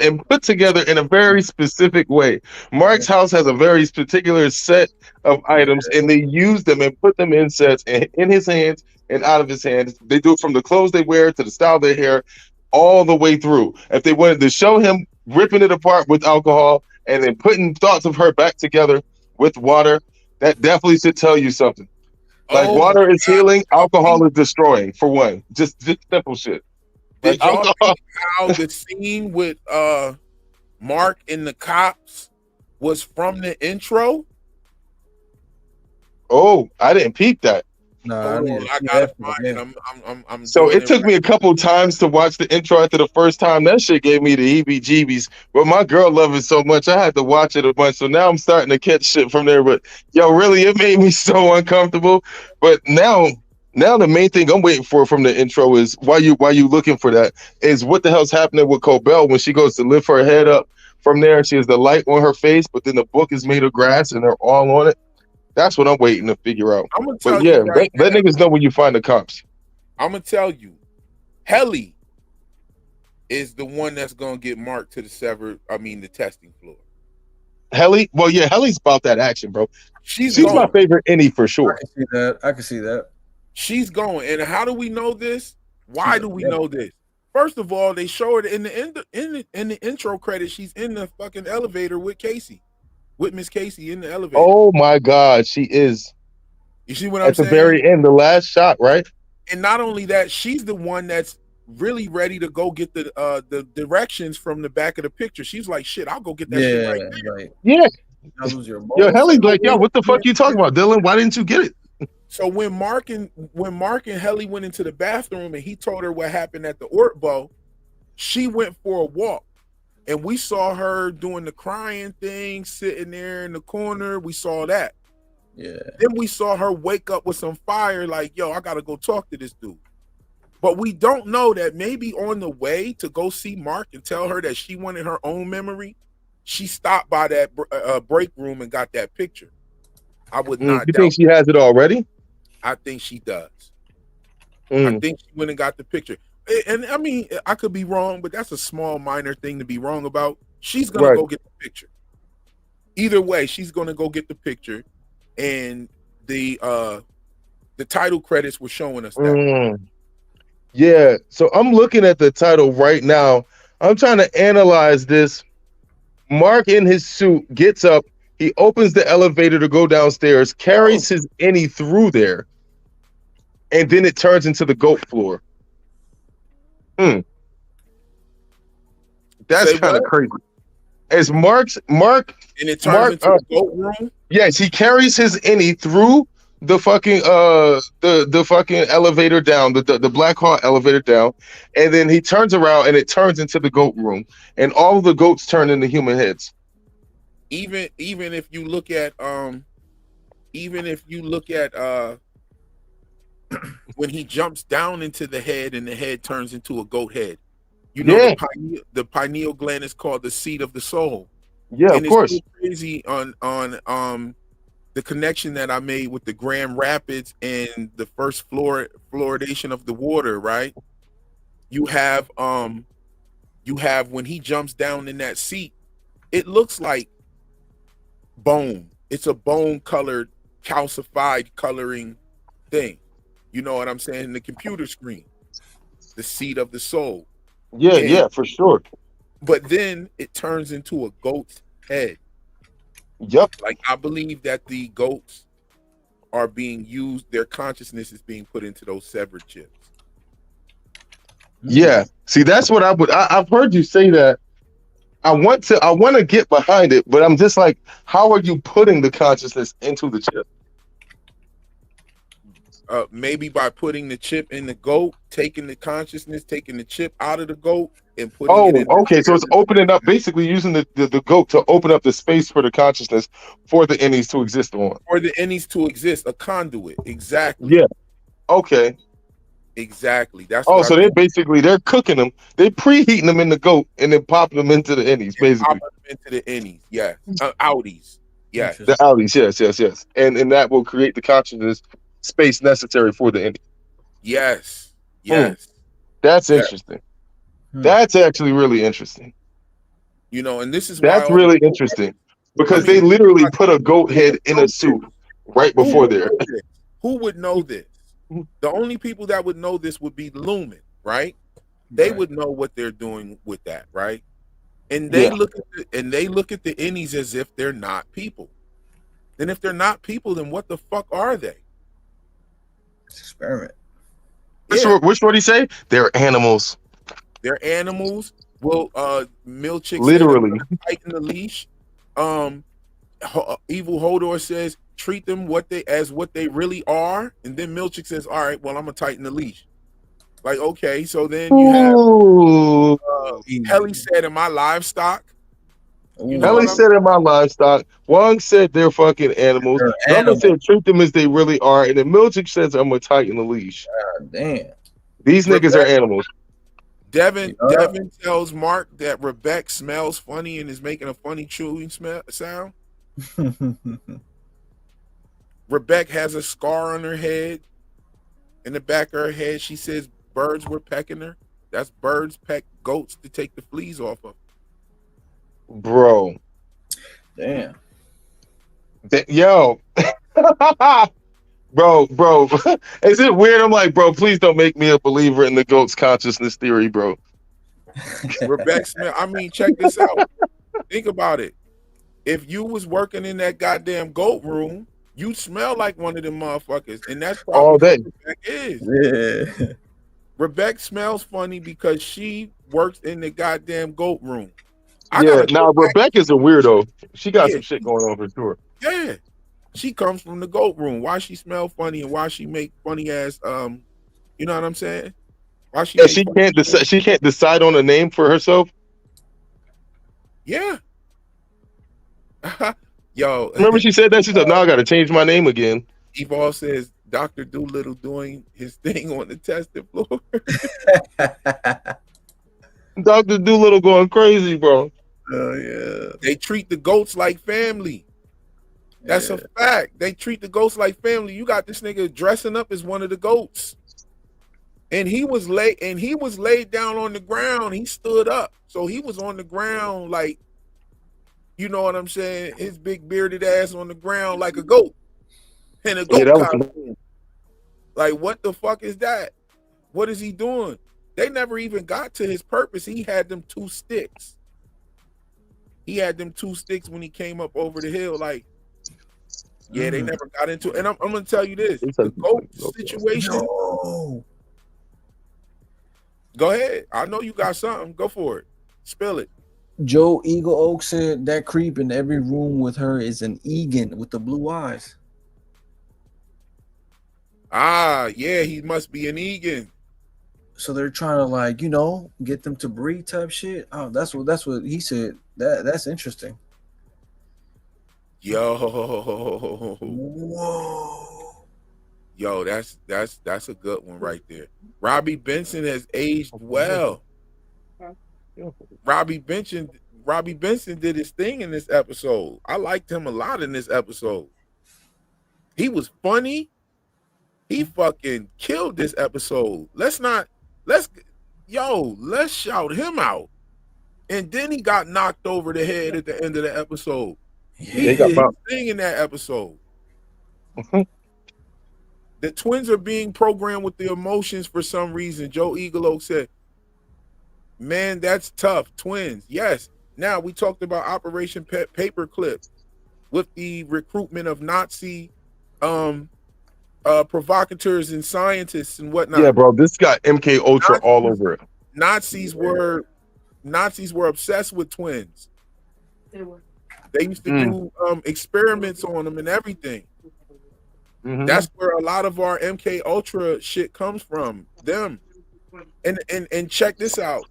and put together in a very specific way. Mark's house has a very particular set of items, and they use them and put them in sets and in his hands and out of his hands. They do it from the clothes they wear to the style of their hair, all the way through. If they wanted to show him ripping it apart with alcohol and then putting thoughts of her back together with water, that definitely should tell you something. Like, water is healing, alcohol is destroying, for one. Just simple shit. Did Like, y'all alcohol. see how the scene with Mark and the cops was from the intro? Oh, I didn't peep that. No, Hold on, I gotta find it. I'm So doing it took me a couple times to watch the intro after the first time. That shit gave me the heebie-jeebies. But my girl loved it so much, I had to watch it a bunch. So now I'm starting to catch shit from there. But yo, really, it made me so uncomfortable. But now the main thing I'm waiting for from the intro is why you looking for that is what the hell's happening with Cobell when she goes to lift her head up from there. She has the light on her face, but then the book is made of grass and they're all on it. That's what I'm waiting to figure out. I'm gonna tell But yeah, you right let now, niggas know when you find the cops. I'm gonna tell you, Helly is the one that's gonna get Mark to the testing floor. Helly, well, yeah, Helly's about that action, bro. She's my favorite innie for sure. I can see that. She's going. And how do we know this? Why do we know this? First of all, they show it in the intro credits. She's in the fucking elevator with Casey, with Miss Casey in the elevator. Oh my God, she is. You see what I'm saying? At the very end, the last shot, right? And not only that, she's the one that's really ready to go get the directions from the back of the picture. She's like, shit, I'll go get that shit right now. Right. Yeah. Yo, Helly's like, yo, what the fuck you talking about, Dylan? Why didn't you get it? So when Mark and Helly went into the bathroom and he told her what happened at the Ortbo, she went for a walk. And we saw her doing the crying thing, sitting there in the corner. We saw that. Yeah. Then we saw her wake up with some fire, like, yo, I gotta go talk to this dude. But we don't know that maybe on the way to go see Mark and tell her that she wanted her own memory, she stopped by that break room and got that picture. I would not. You think she has it already? I think she does. I think she went and got the picture. And I mean, I could be wrong, but that's a small, minor thing to be wrong about. She's gonna go get the picture. Either way, she's gonna go get the picture. And the title credits were showing us that. Yeah, so I'm looking at the title right now. I'm trying to analyze this. Mark in his suit gets up. He opens the elevator to go downstairs, carries his innie through there, and then it turns into the goat floor. That's kind of crazy. As Mark and it turns into the goat room. Yes, he carries his innie through the fucking the fucking elevator down, the Black Hawk elevator down, and then he turns around and it turns into the goat room, and all of the goats turn into human heads. Even if you look at when he jumps down into the head and the head turns into a goat head. You know, the pineal gland is called the seat of the soul. Yeah, and of course. It's so crazy on the connection that I made with the Grand Rapids and the first fluoridation of the water, right? You have when he jumps down in that seat, it looks like bone. It's a bone colored, calcified coloring thing. You know what I'm saying? The computer screen, the seat of the soul. Yeah, for sure. But then it turns into a goat's head. Yep. Like, I believe that the goats are being used, their consciousness is being put into those severed chips. Yeah. See, that's what I've heard you say that I want to get behind it, but I'm just like, how are you putting the consciousness into the chip? Maybe by putting the chip in the goat, taking the consciousness, taking the chip out of the goat, and putting it Oh, in. okay. So it's opening up, basically using the goat to open up the space for the consciousness for the innies to exist on. For the innies to exist, a conduit. Exactly. Yeah. Okay. Exactly. That's Oh, what I so think. they're cooking them. They're preheating them in the goat and then popping them into the innies, basically. Popping them into the innies. Yes. Outies. Yes. The outies, yes. And that will create the consciousness space necessary for the innie. Yes. Hmm. Yes. That's Yeah. interesting. That's actually really interesting. You know, and this is why That's really interesting. Because they think literally about put a goat who head would in know a this? soup right Who before would there. know this? Who would know this? The only people that would know this would be Lumen, right? They would know what they're doing with that, right? And they Yeah. look at the innies as if they're not people. Then if they're not people, then what the fuck are they? Experiment. Yeah, Which word he say? They're animals. they're animals. Well, Milchick said, Literally. tighten the leash. Evil Hodor says, treat them what they really are. And then Milchick says, all right, well, I'm gonna tighten the leash. Like, okay, so then you have Ooh. Helly said, am I livestock? You know Ellie what I'm said in my livestock. Wong said they're fucking animals. They're Drummer animals. said treat them as they really are. And then Milchick says I'm gonna tighten the leash. God damn. These niggas are animals. Devin tells Mark that Rebecca smells funny and is making a funny chewing sound. Rebecca has a scar on her head. In the back of her head, she says birds were pecking her. That's birds peck goats to take the fleas off of. Bro. Damn. Yo. bro. Is it weird? I'm like, bro, please don't make me a believer in the goat's consciousness theory, bro. Rebecca Smith, I mean, check this out. Think about it. If you was working in that goddamn goat room, you'd smell like one of them motherfuckers. And that's probably All day. who Rebecca is. Yeah. Rebecca smells funny because she works in the goddamn goat room. Now Rebecca's a weirdo. She got some shit going on for sure. Yeah. She comes from the goat room. Why she smell funny and why she make funny ass you know what I'm saying? Why she she can't decide on a name for herself? Yeah. Yo. Remember she said that? She said, "No, I gotta change my name again." Evolve says Dr. Doolittle doing his thing on the testing floor. Dr. Doolittle going crazy, bro. Oh yeah. They treat the goats like family. That's a fact. They treat the goats like family. You got this nigga dressing up as one of the goats. And he was laid down on the ground. He stood up. So he was on the ground like, you know what I'm saying? His big bearded ass on the ground like a goat. And a goat costume. Like, what the fuck is that? What is he doing? They never even got to his purpose. He had them 2 sticks. He had them 2 sticks when he came up over the hill. Like, yeah, they never got into it. And I'm going to tell you this. The goat situation. No. Go ahead. I know you got something. Go for it. Spill it. Joe Eagle Oak said that creep in every room with her is an Egan with the blue eyes. Ah, yeah, he must be an Egan. So they're trying to, like, you know, get them to breed type shit. Oh, that's what he said. That's interesting. Yo. Whoa. Yo, that's a good one right there. Robbie Benson has aged well. Robbie Benson did his thing in this episode. I liked him a lot in this episode. He was funny. He fucking killed this episode. Let's shout him out. And then he got knocked over the head at the end of the episode. He did his thing in that episode. The twins are being programmed with the emotions for some reason. Joe Eagle Oak said, man, that's tough. Twins. Yes. Now we talked about Operation Paperclip with the recruitment of Nazi provocateurs and scientists and whatnot. Yeah, bro, this got MK Ultra all over it. Nazis were Nazis were obsessed with twins. They used to Mm. do experiments on them and everything. Mhm. That's where a lot of our MK Ultra shit comes from. Them. And check this out.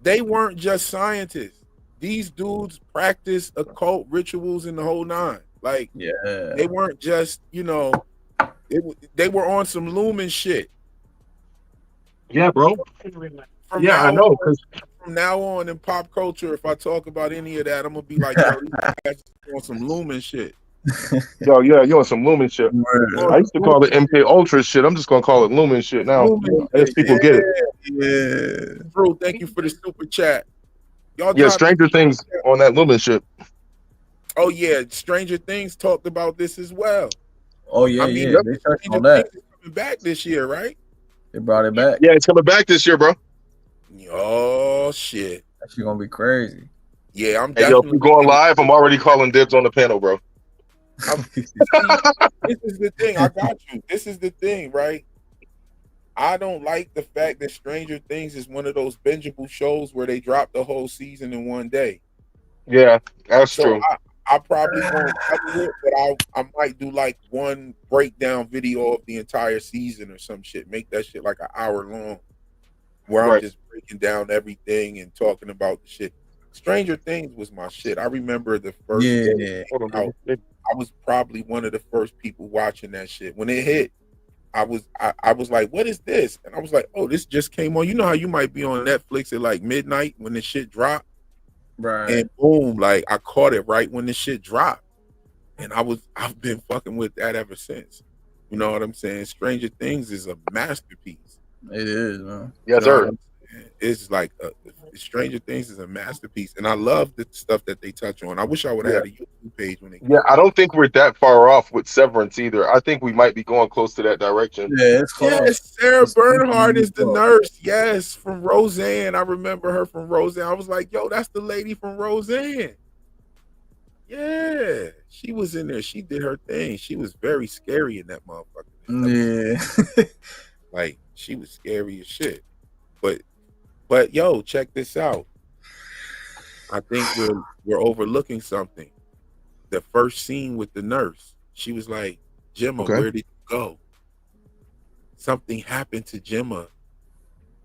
They weren't just scientists. These dudes practiced occult rituals in the whole nine. Like Yeah. they weren't just, they were on some Lumen shit. Yeah, bro. From Yeah, now I know. on, 'Cause from now on in pop culture, if I talk about any of that, I'm gonna be like, yo, these guys on some Lumen shit. yo, yeah, you on some Lumen shit. Word. I used to call it MK Ultra shit. I'm just gonna call it Lumen shit now. Lumen I guess shit. people get it. Yeah. Bro, thank you for the super chat. Y'all Yeah, drop. Stranger Things on that Lumen shit. Oh yeah, Stranger Things talked about this as well. Oh yeah, I mean, yeah. They touched Stranger on that. Things is coming back this year, right? They brought it back. Yeah, it's coming back this year, bro. Oh shit. That's gonna be crazy. Yeah, I'm Hey, yo, if definitely you going live, I'm already calling dibs on the panel, bro. See, this is the thing. I got you. This is the thing, right? I don't like the fact that Stranger Things is one of those bingeable shows where they drop the whole season in one day. Yeah, that's So true. I probably won't cover it, but I might do like one breakdown video of the entire season or some shit. Make that shit like an hour long, where I'm Right. just breaking down everything and talking about the shit. Stranger Things was my shit. I remember the first day it Yeah. came out, I was probably one of the first people watching that shit. When it hit, I was like, what is this? And I was like, oh, this just came on. You know how you might be on Netflix at like midnight when the shit dropped? Right. And boom, like I caught it right when the shit dropped. And I've been fucking with that ever since. You know what I'm saying? Stranger Things is a masterpiece. It is, man. Yes, You know what sir. I'm saying? It's like Stranger Things is a masterpiece, and I love the stuff that they touch on. I wish I would have had a YouTube page when they. Yeah, I don't think we're that far off with Severance either. I think we might be going close to that direction. Yeah, it's close. Yes, Sarah It's Bernhardt is the close. nurse. Yes, from Roseanne. I remember her from Roseanne. I was like, yo, that's the lady from Roseanne. Yeah, she was in there. She did her thing. She was very scary in that motherfucker. Yeah. Like she was scary as shit. But yo, check this out. I think we're overlooking something. The first scene with the nurse, she was like, Gemma, Okay. where did you go? Something happened to Gemma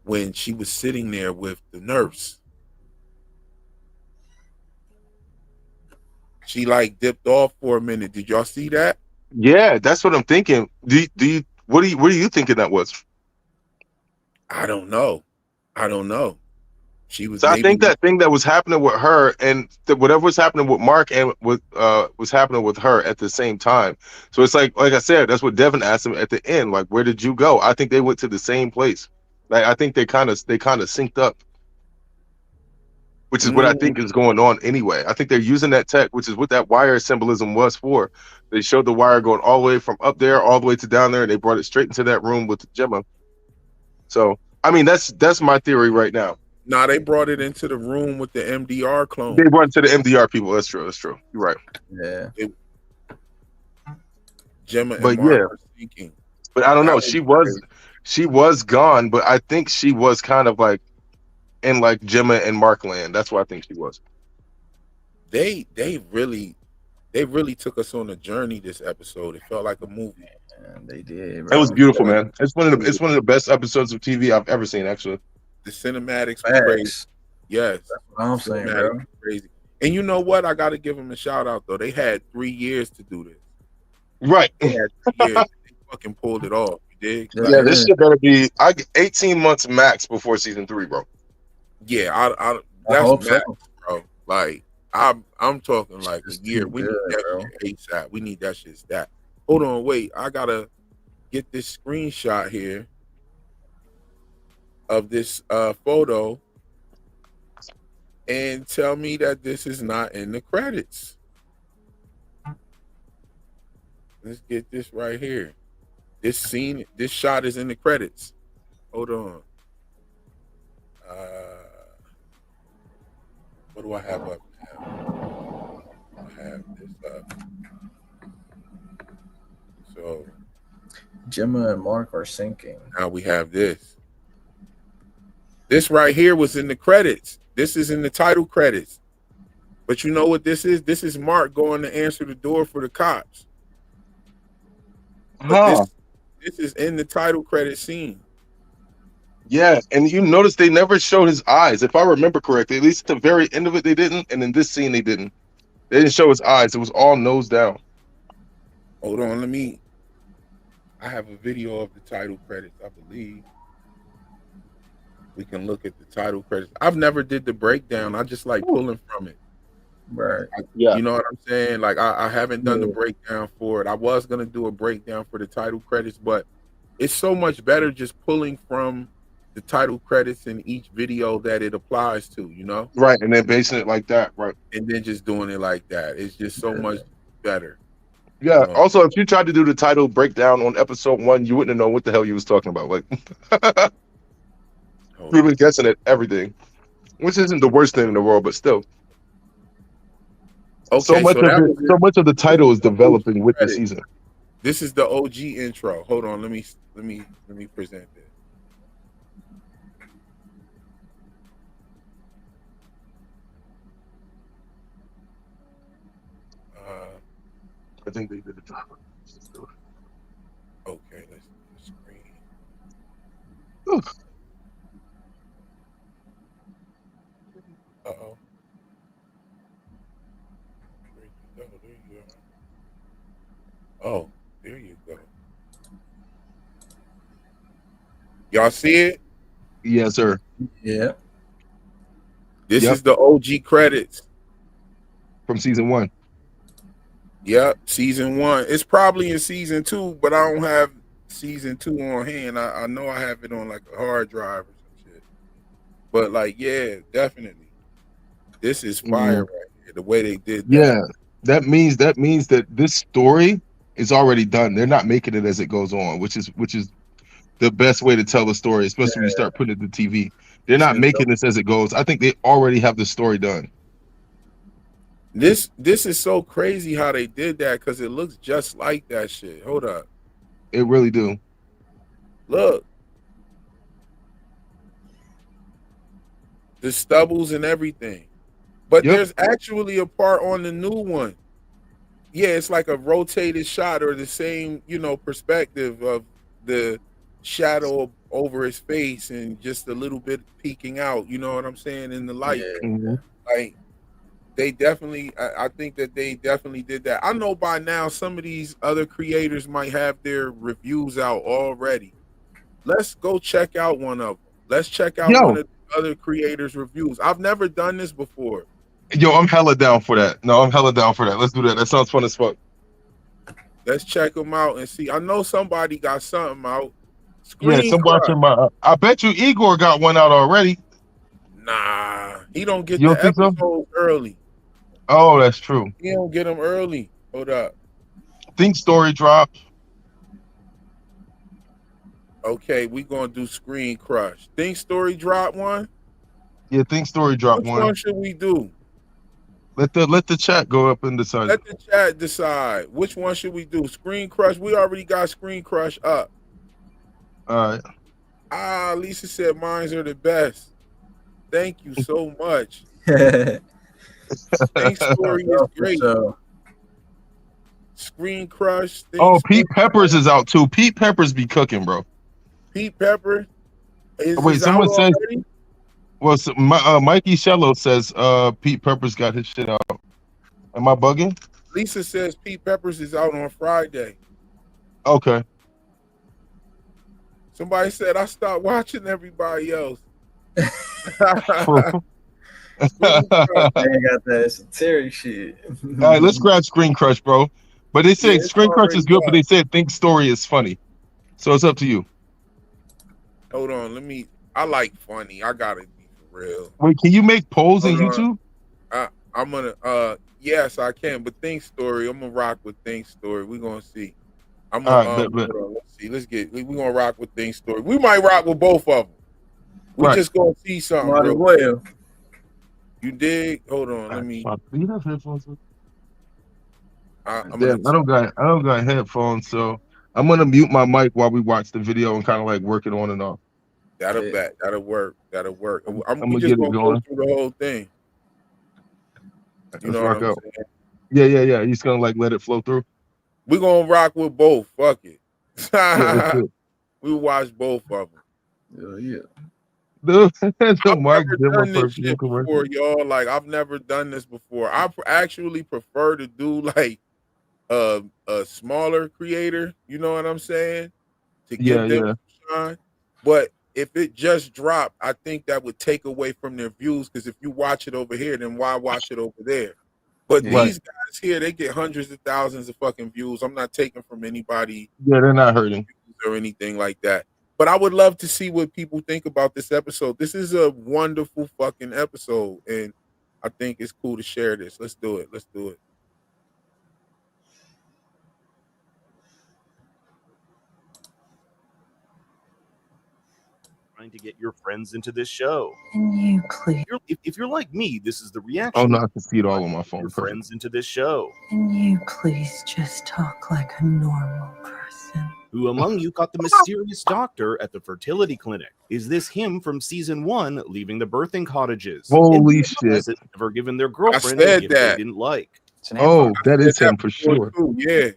when she was sitting there with the nurse. She like dipped off for a minute. Did y'all see that? Yeah, that's what I'm thinking. What are you thinking that was? I don't know. She was So I maybe think that thing that was happening with her and whatever was happening with Mark and was happening with her at the same time. So it's like I said, that's what Devin asked him at the end. Like, where did you go? I think they went to the same place. Like, I think they kind of synced up, which is what I think is going on anyway. I think they're using that tech, which is what that wire symbolism was for. They showed the wire going all the way from up there all the way to down there, and they brought it straight into that room with the Gemma. So I mean, that's my theory right now. Nah, they brought it into the room with the MDR clone. They brought it to the MDR people. That's true. You're right. Yeah. Gemma and But Mark yeah. are thinking. But I don't know. That She was gone, but I think she was kind of like in like Gemma and Mark land. That's what I think she was. They really took us on a journey this episode. It felt like a movie. And they did. It Bro. was beautiful, man. It's one of the best episodes of TV I've ever seen, actually. The cinematics were crazy. Yes. That's what I'm saying, bro. Crazy. And you know what? I got to give them a shout out though. They had 3 years to do this. Right. They had 3 years. They fucking pulled it off. You dig? Yeah. Yeah, this shit better be 18 months max before season 3, bro. Yeah, I I hope that's max, so. bro. Like I'm talking like a year. too We good, need that shit ASAP. We need that shit stat. Hold on, wait. I gotta get this screenshot here of this photo and tell me that this is not in the credits. Let's get this right here. This shot is in the credits. Hold on. What do I have up now? I have this up. So Gemma and Mark are sinking. now we have this. This right here was in the credits. This is in the title credits. But you know what this is? This is Mark going to answer the door for the cops. But Huh. this is in the title credit scene. Yeah, and you notice they never showed his eyes, if I remember correctly. At least at the very end of it, they didn't, and in this scene, they didn't. They didn't show his eyes. It was all nose down. Hold on, I have a video of the title credits, I believe. We can look at the title credits. I've never did the breakdown. I just like pulling from it. Right. Yeah. You know what I'm saying? Like I haven't done the breakdown for it. I was gonna do a breakdown for the title credits, but it's so much better just pulling from the title credits in each video that it applies to, you know? Right, and then basing it like that, right? And then just doing it like that. It's just so much better. Yeah. Also, if you tried to do the title breakdown on episode 1, you wouldn't know what the hell you was talking about. Like, you've been guessing at everything, which isn't the worst thing in the world, but still. Okay, so much of the title is developing with the season. This is the OG intro. Hold on, let me present this. I think they did it. Okay, let's do the screen. Uh-oh. There you go. Oh, there you go. Y'all see it? Yes, sir. Yeah. This is the OG credits from season 1. Yep, season 1. It's probably in season 2, but I don't have season 2 on hand. I know I have it on like a hard drive or some shit. But like, yeah, definitely. This is fire right here. The way they did that. Yeah, that means that this story is already done. They're not making it as it goes on, which is the best way to tell a story, especially when you start putting it to TV. They're not making this as it goes. I think they already have the story done. This is so crazy how they did that because it looks just like that shit. Hold up. It really do. Look. The stubbles and everything. But there's actually a part on the new one. Yeah, it's like a rotated shot or the same, perspective of the shadow over his face and just a little bit peeking out, you know what I'm saying, in the light. Like they definitely, I think that they definitely did that. I know by now some of these other creators might have their reviews out already. Let's go check out one of them. Let's check out one of the other creators' reviews. I've never done this before. Yo, I'm hella down for that. No, I'm hella down for that. Let's do that. That sounds fun as fuck. Let's check them out and see. I know somebody got something out. I bet you Igor got one out already. Nah, he don't get the episodes early. Oh, that's true. He don't get them early. Hold up. Think story drop. Okay, we gonna do Screen Crush. Think story drop one. Yeah, think story drop Which one. Which one should we do? Let the chat go up and decide. Let the chat decide. Which one should we do? Screen Crush. We already got Screen Crush up. All right. Lisa said mines are the best. Thank you so much. Think story is great. Screen Crush. Pete Peppers is out too. Pete Peppers be cooking, bro. Pete Pepper. Wait, someone says. Already? Well, Mikey Shello says Pete Peppers got his shit out. Am I bugging? Lisa says Pete Peppers is out on Friday. Okay. Somebody said I stopped watching everybody else. They got that esoteric shit. All right, let's grab Screen Crush, bro. But they say Screen Crush is good, but they said Think Story is funny. So it's up to you. Hold on, I like funny. I gotta be for real. Wait, can you make polls in YouTube? I'm gonna yes, I can, but Think Story, I'm gonna rock with Think Story. We're gonna see. I'm gonna let's see. We're gonna rock with Think Story. We might rock with both of them. We're just gonna see something. Real quick. You dig? Hold on, let me. Do you have headphones? I don't got headphones, so I'm gonna mute my mic while we watch the video and kind of like work it on and off. That'll Yeah. bet. That'll work. That'll work. I'm We gonna just get it gonna go going. through the whole thing. You Let's know what rock I'm out. saying? Yeah. He's gonna like let it flow through. We gonna rock with both. Fuck it. Yeah, that's it. We watch both of them. Yeah. The I've Mark never Gemma done this perfume shit commercial. before, y'all. Like I've never done this before. Actually prefer to do like a smaller creator. You know what I'm saying? To give them Yeah. some shine. But if it just dropped, I think that would take away from their views. Because if you watch it over here, then why watch it over there? But Yeah. Right. these guys here, they get hundreds of thousands of fucking views. I'm not taking from anybody Yeah, they're not hurting. or anything like that. But I would love to see what people think about this episode. This is a wonderful fucking episode, and I think it's cool to share this. Let's do it. Let's do it. Trying to get your friends into this show. Can you please? If you're like me, this is the Oh reaction. no, I can see it all Trying on to my get phone. your Perfect. friends into this show. Can you please just talk like a normal person? Who among you caught the mysterious doctor at the fertility clinic? Is this him from season 1 leaving the birthing cottages? Holy And shit. has it ever given their girlfriend said a gift that. they didn't like? It's an Oh, that is Said him that for before, sure. too. Yeah.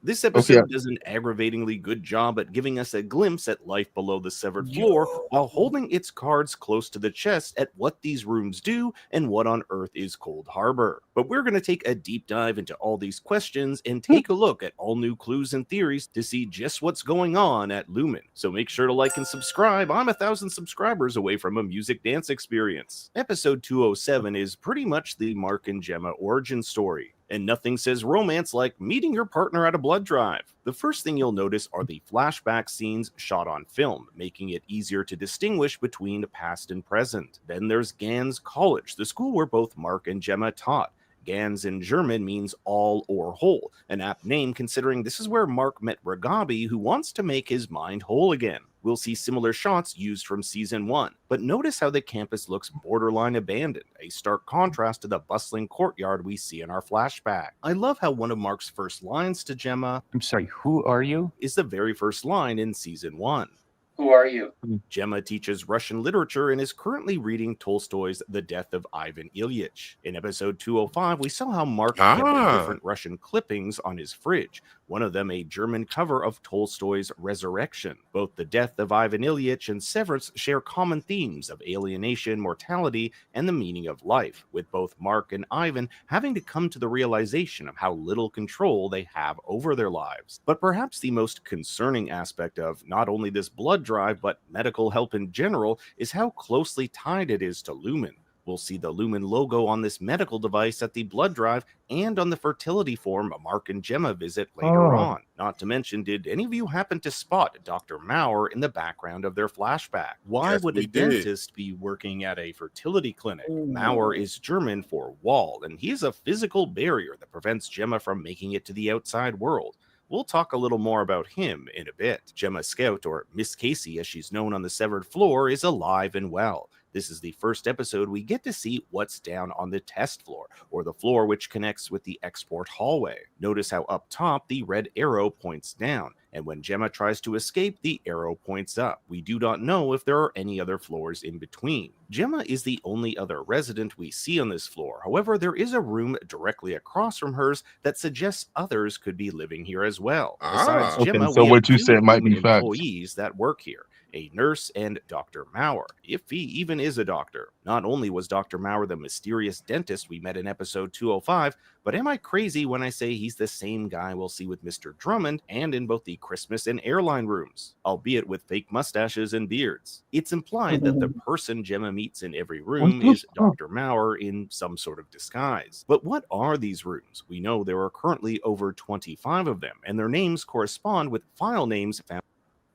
This episode does an aggravatingly good job at giving us a glimpse at life below the severed floor while holding its cards close to the chest at what these rooms do and what on earth is Cold Harbor. But we're going to take a deep dive into all these questions and take a look at all new clues and theories to see just what's going on at Lumen. So make sure to like and subscribe. I'm 1,000 subscribers away from a music dance experience. Episode 207 is pretty much the Mark and Gemma origin story. And nothing says romance like meeting your partner at a blood drive. The first thing you'll notice are the flashback scenes shot on film, making it easier to distinguish between past and present. Then there's Gans College, the school where both Mark and Gemma taught. Gans in German means all or whole, an apt name considering this is where Mark met Ragabi, who wants to make his mind whole again. We'll see similar shots used from season 1, but notice how the campus looks borderline abandoned, a stark contrast to the bustling courtyard we see in our flashback. I love how one of Mark's first lines to Gemma, I'm sorry, who are you? is the very first line in season 1. Who are you? Gemma teaches Russian literature and is currently reading Tolstoy's The Death of Ivan Ilyich. In episode 205, we saw how Mark kept different Russian clippings on his fridge, one of them a German cover of Tolstoy's Resurrection. Both The Death of Ivan Ilyich and Severance share common themes of alienation, mortality, and the meaning of life, with both Mark and Ivan having to come to the realization of how little control they have over their lives. But perhaps the most concerning aspect of not only this blood drive, but medical help in general, is how closely tied it is to Lumen. We'll see the Lumen logo on this medical device at the blood drive and on the fertility form Mark and Gemma visit later on. Not to mention, did any of you happen to spot Dr. Maurer in the background of their flashback? Why would a dentist be working at a fertility clinic? Maurer is German for wall, and he is a physical barrier that prevents Gemma from making it to the outside world. We'll talk a little more about him in a bit. Gemma Scout, or Miss Casey as she's known on the severed floor, is alive and well. This is the first episode we get to see what's down on the test floor, or the floor which connects with the export hallway. Notice how up top the red arrow points down, and when Gemma tries to escape, the arrow points up. We do not know if there are any other floors in between. Gemma is the only other resident we see on this floor. However, there is a room directly across from hers that suggests others could be living here as well. Besides Gemma, so we what have you two said might be Lumen facts. employees that work here. A nurse and Dr. Maurer, if he even is a doctor. Not only was Dr. Maurer the mysterious dentist we met in episode 205, but am I crazy when I say he's the same guy we'll see with Mr. Drummond and in both the Christmas and airline rooms, albeit with fake mustaches and beards? It's implied that the person Gemma meets in every room is Dr. Maurer in some sort of disguise. But what are these rooms? We know there are currently over 25 of them, and their names correspond with file names found.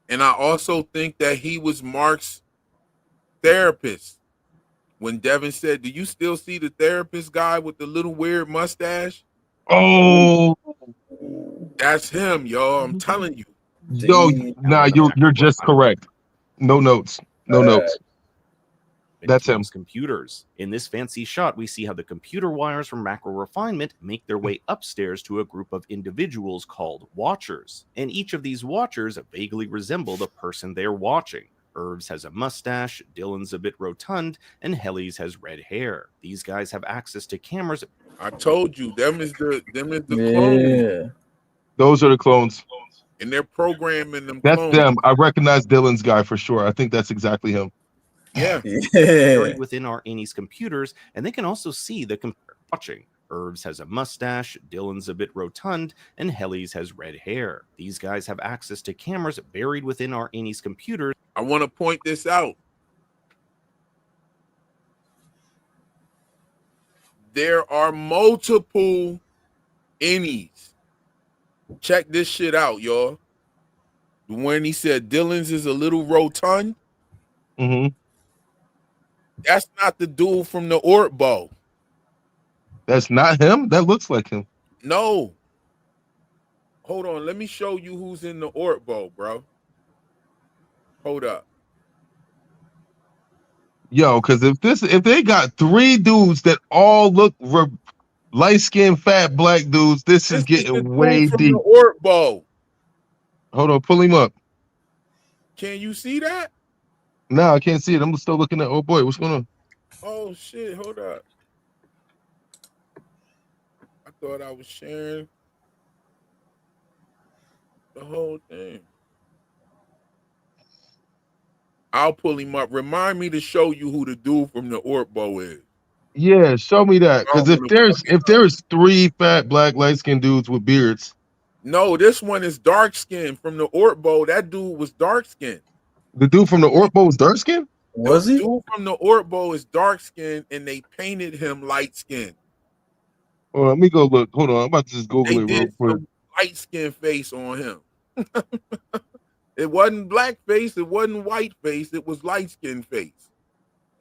And I also think that he was Mark's therapist. When Devin said, "Do you still see the therapist guy with the little weird mustache?" Oh, that's him, y'all. I'm telling you. Yo, nah, you're just correct. No notes. No notes. That's him. Computers. In this fancy shot, we see how the computer wires from Macro Refinement make their way upstairs to a group of individuals called Watchers. And each of these Watchers vaguely resemble the person they're watching. Irv's has a mustache, Dylan's a bit rotund, and Helly's has red hair. These guys have access to cameras. I told you, them is the clones. Yeah. Those are the clones. And they're programming them That's clones. them. I recognize Dylan's guy for sure. I think that's exactly him. Yeah. Buried within our Annie's computers, and they can also see the computer watching. Irv's has a mustache, Dylan's a bit rotund, and Helly's has red hair. These guys have access to cameras buried within our Annie's computers. I want to point this out. There are multiple Annies. Check this shit out, y'all. When he said Dylan's is a little rotund, that's not the dude from the Ortbo. That's not him? That looks like him. No. Hold on. Let me show you who's in the Ortbo, bro. Hold up. Yo, because if they got 3 dudes that all look light-skinned, fat black dudes, this is getting way from deep. The Ortbo. Hold on, pull him up. Can you see that? No, I can't see it. I'm still looking at. Oh boy, what's going on? Oh shit! Hold up. I thought I was sharing the whole thing. I'll pull him up. Remind me to show you who the dude from the Ortbo is. Yeah, show me that. Because if there's 3 fat black light-skinned dudes with beards. No, this one is dark skinned from the Ortbo. That dude was dark skinned. The dude from the Ortbo was dark skinned? Was he? The dude from the Ortbo is dark skinned, and they painted him light skinned. Oh, let me go look. Hold on, I'm about to just Google it real quick. Light skin face on him. It wasn't black face, it wasn't white face, it was light skin face.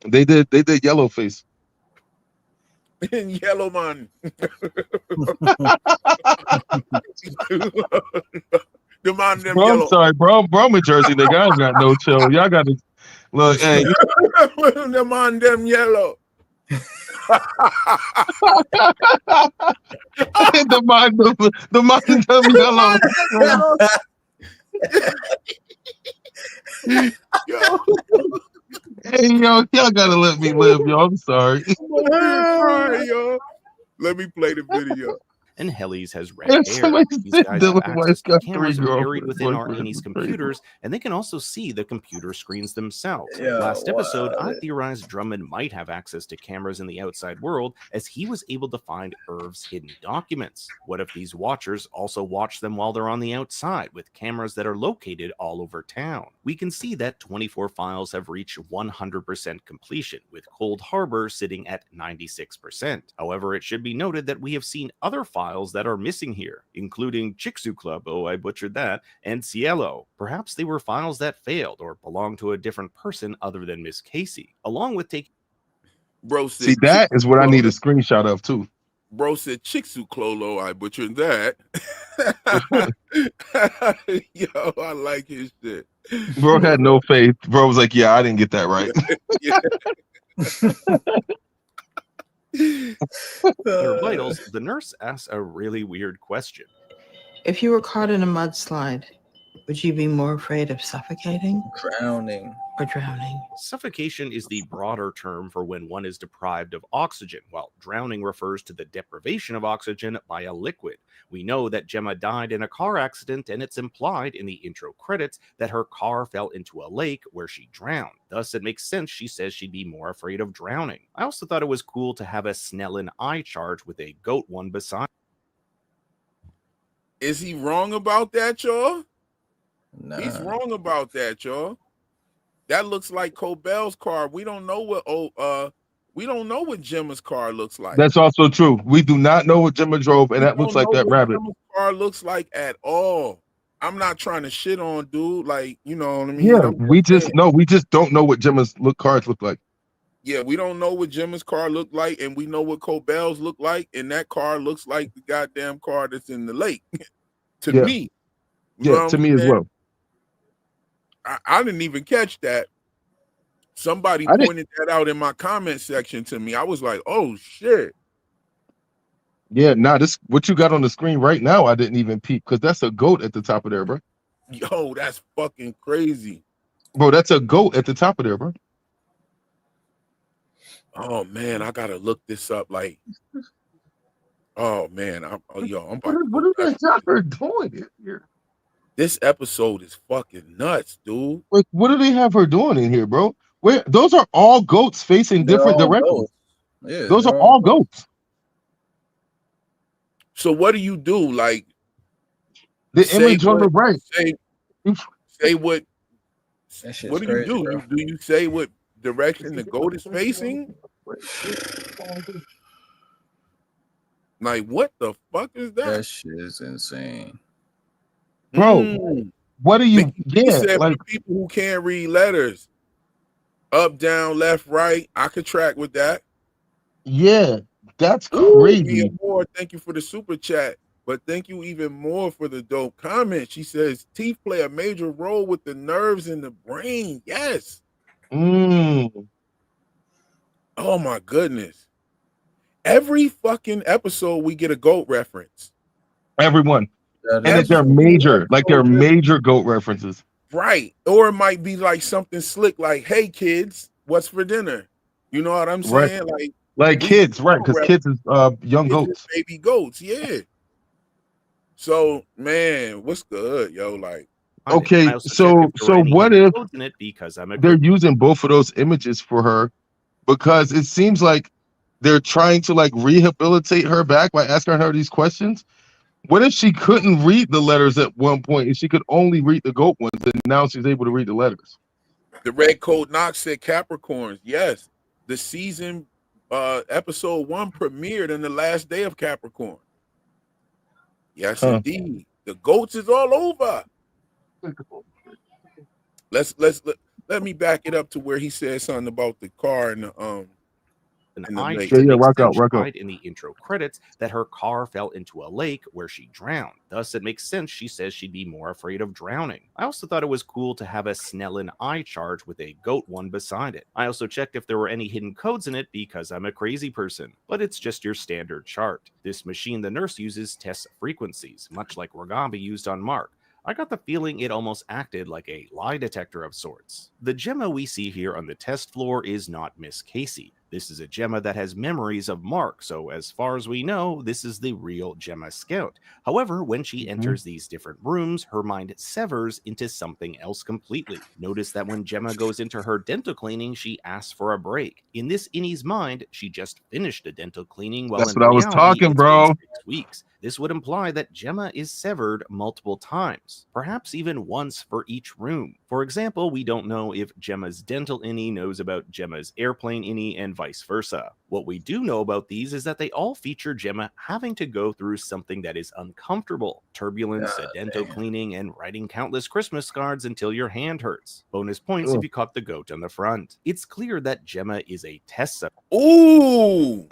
They did yellow face. And yellow man. The man them Bro, yellow. I'm sorry, bro. Bro, I'm in Jersey, nigga. I ain't got no chill. Y'all got to look. Hey, The man them yellow. the mind them yellow. Yo. Hey, yo, y'all gotta let me live, yo. I'm sorry. Yo. Let me play the video. And Helly's has red hair. These guys have access to cameras buried within our Annie's computers, and they can also see the computer screens themselves. Last episode, I theorized Drummond might have access to cameras in the outside world, as he was able to find Irv's hidden documents. What if these watchers also watch them while they're on the outside, with cameras that are located all over town? We can see that 24 files have reached 100% completion, with Cold Harbor sitting at 96%. However, it should be noted that we have seen other files that are missing here, including Chicxu Club, oh I butchered that, and Cielo. Perhaps they were files that failed or belonged to a different person other than Miss Casey, along with taking... Bro said, see, that is what I need a screenshot of too. Bro said Chicxu Clolo, I butchered that. Yo, I like his shit. Bro had no faith. Bro was like, yeah, I didn't get that right. Their vitals, the nurse asks a really weird question. If you were caught in a mudslide, would you be more afraid of suffocating? Drowning. Or drowning? Suffocation is the broader term for when one is deprived of oxygen, while drowning refers to the deprivation of oxygen by a liquid. We know that Gemma died in a car accident, and it's implied in the intro credits that her car fell into a lake where she drowned. Thus, it makes sense she says she'd be more afraid of drowning. I also thought it was cool to have a Snellen eye charge with a goat one beside. Is he wrong about that, y'all? Nah. He's wrong about that, y'all. That looks like Cobell's car. We don't know what Gemma's car looks like. That's also true. We do not know what Gemma drove, and that looks like that rabbit. Gemma's car looks like at all. I'm not trying to shit on dude, like, you know what I mean? Yeah, we just don't know what Gemma's cars look like. Yeah, we don't know what Gemma's car looked like, and we know what Cobell's look like, and that car looks like the goddamn car that's in the lake. To me. Yeah, to me as well. I didn't even catch that. Somebody pointed that out in my comment section to me. I was like, oh shit. Yeah, this what you got on the screen right now, I didn't even peep, because that's a goat at the top of there, bro. Yo, that's fucking crazy. Bro, that's a goat at the top of there, bro. Oh man, I gotta look this up. Like, oh man, I'm about to What go are back. they have her doing here? This episode is fucking nuts, dude. Like, what do they have her doing in here, bro? Where those are all goats facing They're different all directions. goats. Yeah, Those are they're all goats. So what do you do? Like, The say image on the what? right. Say what? That shit's What do you crazy, do? bro. Do you say what direction the goat is facing? Like, what the fuck is that? That shit is insane. Bro, what are you? Mickey D Yeah, said like, for people who can't read letters, up, down, left, right. I could track with that. yeah, that's Ooh, crazy. Mia Moore, thank you for the super chat. But thank you even more for the dope comment. She says teeth play a major role with the nerves in the brain. Yes. Mm. Oh my goodness. Every fucking episode we get a goat reference. Everyone. That And that is they're Every major, like they're episode, major goat references. right. Or it might be like something slick, like, hey kids, what's for dinner? You know what I'm Right. saying? Like we kids, right? goat Because kids is young It's goats. just baby goats, yeah. So man, what's good, yo? Like, Okay, I also checked if there were so any what hidden if codes in it because I'm a they're using both of those images for her? Because it seems like they're trying to like rehabilitate her back by asking her these questions. What if she couldn't read the letters at one point and she could only read the goat ones, and now she's able to read the letters? the Red Coat Knox said Capricorns. Yes, the season episode 1 premiered in the last day of Capricorn. Yes, indeed. The goats is all over. Let me back it up to where he said something about the car and the eye lake. to make rock sense out, rock out. in the intro credits that her car fell into a lake where she drowned. Thus, it makes sense she says she'd be more afraid of drowning. I also thought it was cool to have a Snellen eye charge with a goat one beside it. I also checked if there were any hidden codes in it because I'm a crazy person, but it's just your standard chart. This machine the nurse uses tests frequencies, much like Ragabi used on Mark. I got the feeling it almost acted like a lie detector of sorts. The Gemma we see here on the test floor is not Miss Casey. This is a Gemma that has memories of Mark, so as far as we know, this is the real Gemma Scout. However, when she enters these different rooms, her mind severs into something else completely. Notice that when Gemma goes into her dental cleaning, she asks for a break. In this Innie's mind, she just finished a dental cleaning, while That's in what I was reality, talking, it's bro. been 6 weeks. This would imply that Gemma is severed multiple times, perhaps even once for each room. For example, we don't know if Gemma's dental Innie knows about Gemma's airplane Innie and vice versa. What we do know about these is that they all feature Gemma having to go through something that is uncomfortable. Turbulence, a dental cleaning, and writing countless Christmas cards until your hand hurts. Bonus points if you caught the goat on the front. It's clear that Gemma is a test subject. Ooh,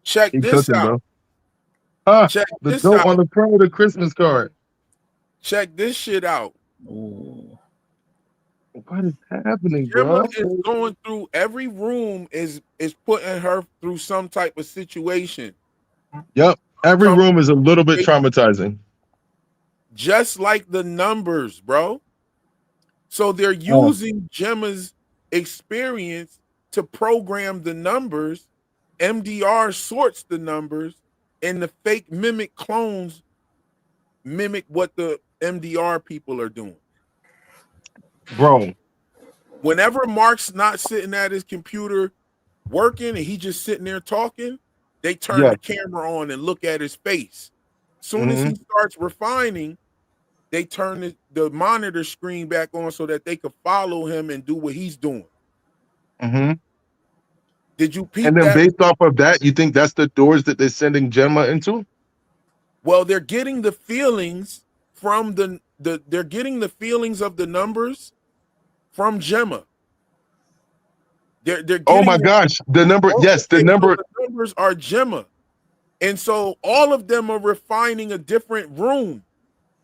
check Keep this cooking, out. bro. Ah, Check the this goat out. on the front of the Christmas card. Check this shit out. Ooh. What is happening, Gemma bro? is going through every room is putting her through some type of situation. Yep. Every room is a little bit traumatizing. Just like the numbers, bro. So they're using Gemma's experience to program the numbers. MDR sorts the numbers, and the fake mimic clones mimic what the MDR people are doing. Bro. Whenever Mark's not sitting at his computer working and he just sitting there talking, they turn the camera on and look at his face. Soon as he starts refining, they turn the monitor screen back on so that they could follow him and do what he's doing. Did you peep And then that? based off of that, you think that's the doors that they're sending Gemma into? Well, they're getting the feelings from they're getting the feelings of the numbers from Gemma. They're getting, oh my gosh, the number, yes, the number. The numbers are Gemma. And so all of them are refining a different room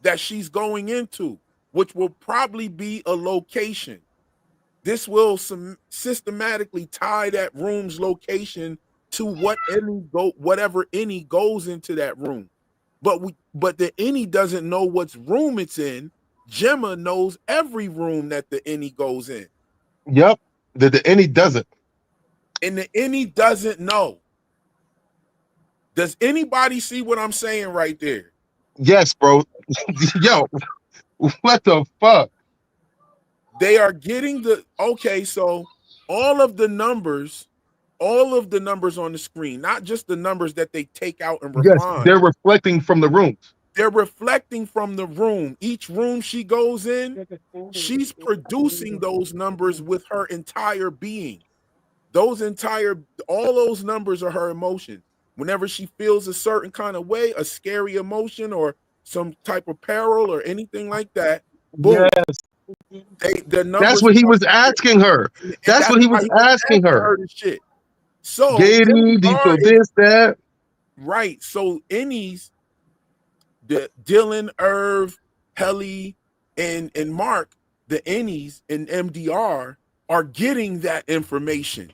that she's going into, which will probably be a location. This will systematically tie that room's location to whatever any goes into that room. But the any doesn't know what room it's in. Gemma knows every room that the any goes in. Yep. The any doesn't. And the any doesn't know. Does anybody see what I'm saying right there? Yes, bro. Yo, what the fuck? They are getting the okay, so all of the numbers on the screen, not just the numbers that they take out and Yes, refine. they're reflecting from the rooms. They're reflecting from the room. Each room she goes in, she's producing those numbers with her entire being. All those numbers are her emotions. Whenever she feels a certain kind of way, a scary emotion or some type of peril or anything like that, boom. Yes. The numbers. That's what he was asking her. That's what he was asking her. The shit. So Gady, do you feel this, that? Right. So Ennie's, the Dylan, Irv, Helly, and Mark, the Ennies and MDR are getting that information.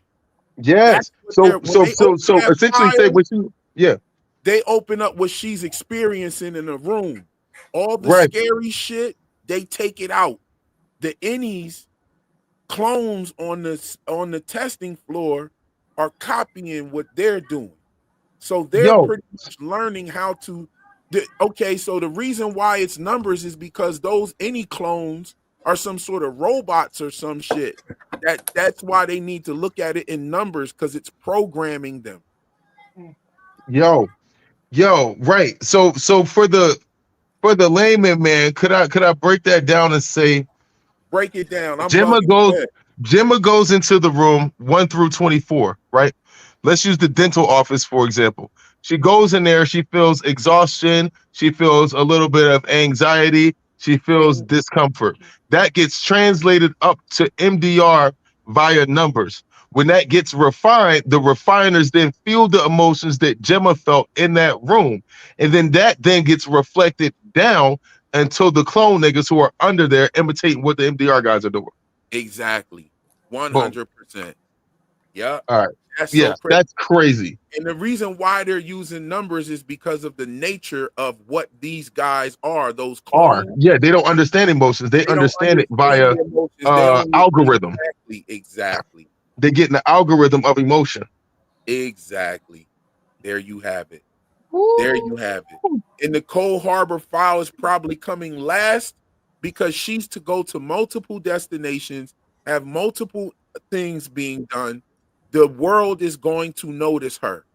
Yes. So essentially say what you, yeah. They open up what she's experiencing in the room. All the scary shit, they take it out. The Ennies clones on the testing floor are copying what they're doing. So they're pretty much learning how to so the reason why it's numbers is because those any clones are some sort of robots or some shit. That's why they need to look at it in numbers, because it's programming them. Yo, right. So for the layman, man, could I break that down and say, break it down? Gemma goes into the room 1 through 24, right? Let's use the dental office, for example. She goes in there, she feels exhaustion, she feels a little bit of anxiety, she feels discomfort. That gets translated up to MDR via numbers. When that gets refined, the refiners then feel the emotions that Gemma felt in that room. And then that then gets reflected down until the clone niggas who are under there imitating what the MDR guys are doing. Exactly. 100%. Yeah. All right. That's so crazy. That's crazy. And the reason why they're using numbers is because of the nature of what these guys are. Those clones. Yeah, they don't understand emotions. They understand it via algorithm. Exactly. They're getting the algorithm of emotion. Exactly. There you have it. There you have it. And the Cold Harbor file is probably coming last because she's to go to multiple destinations, have multiple things being done. The world is going to notice her.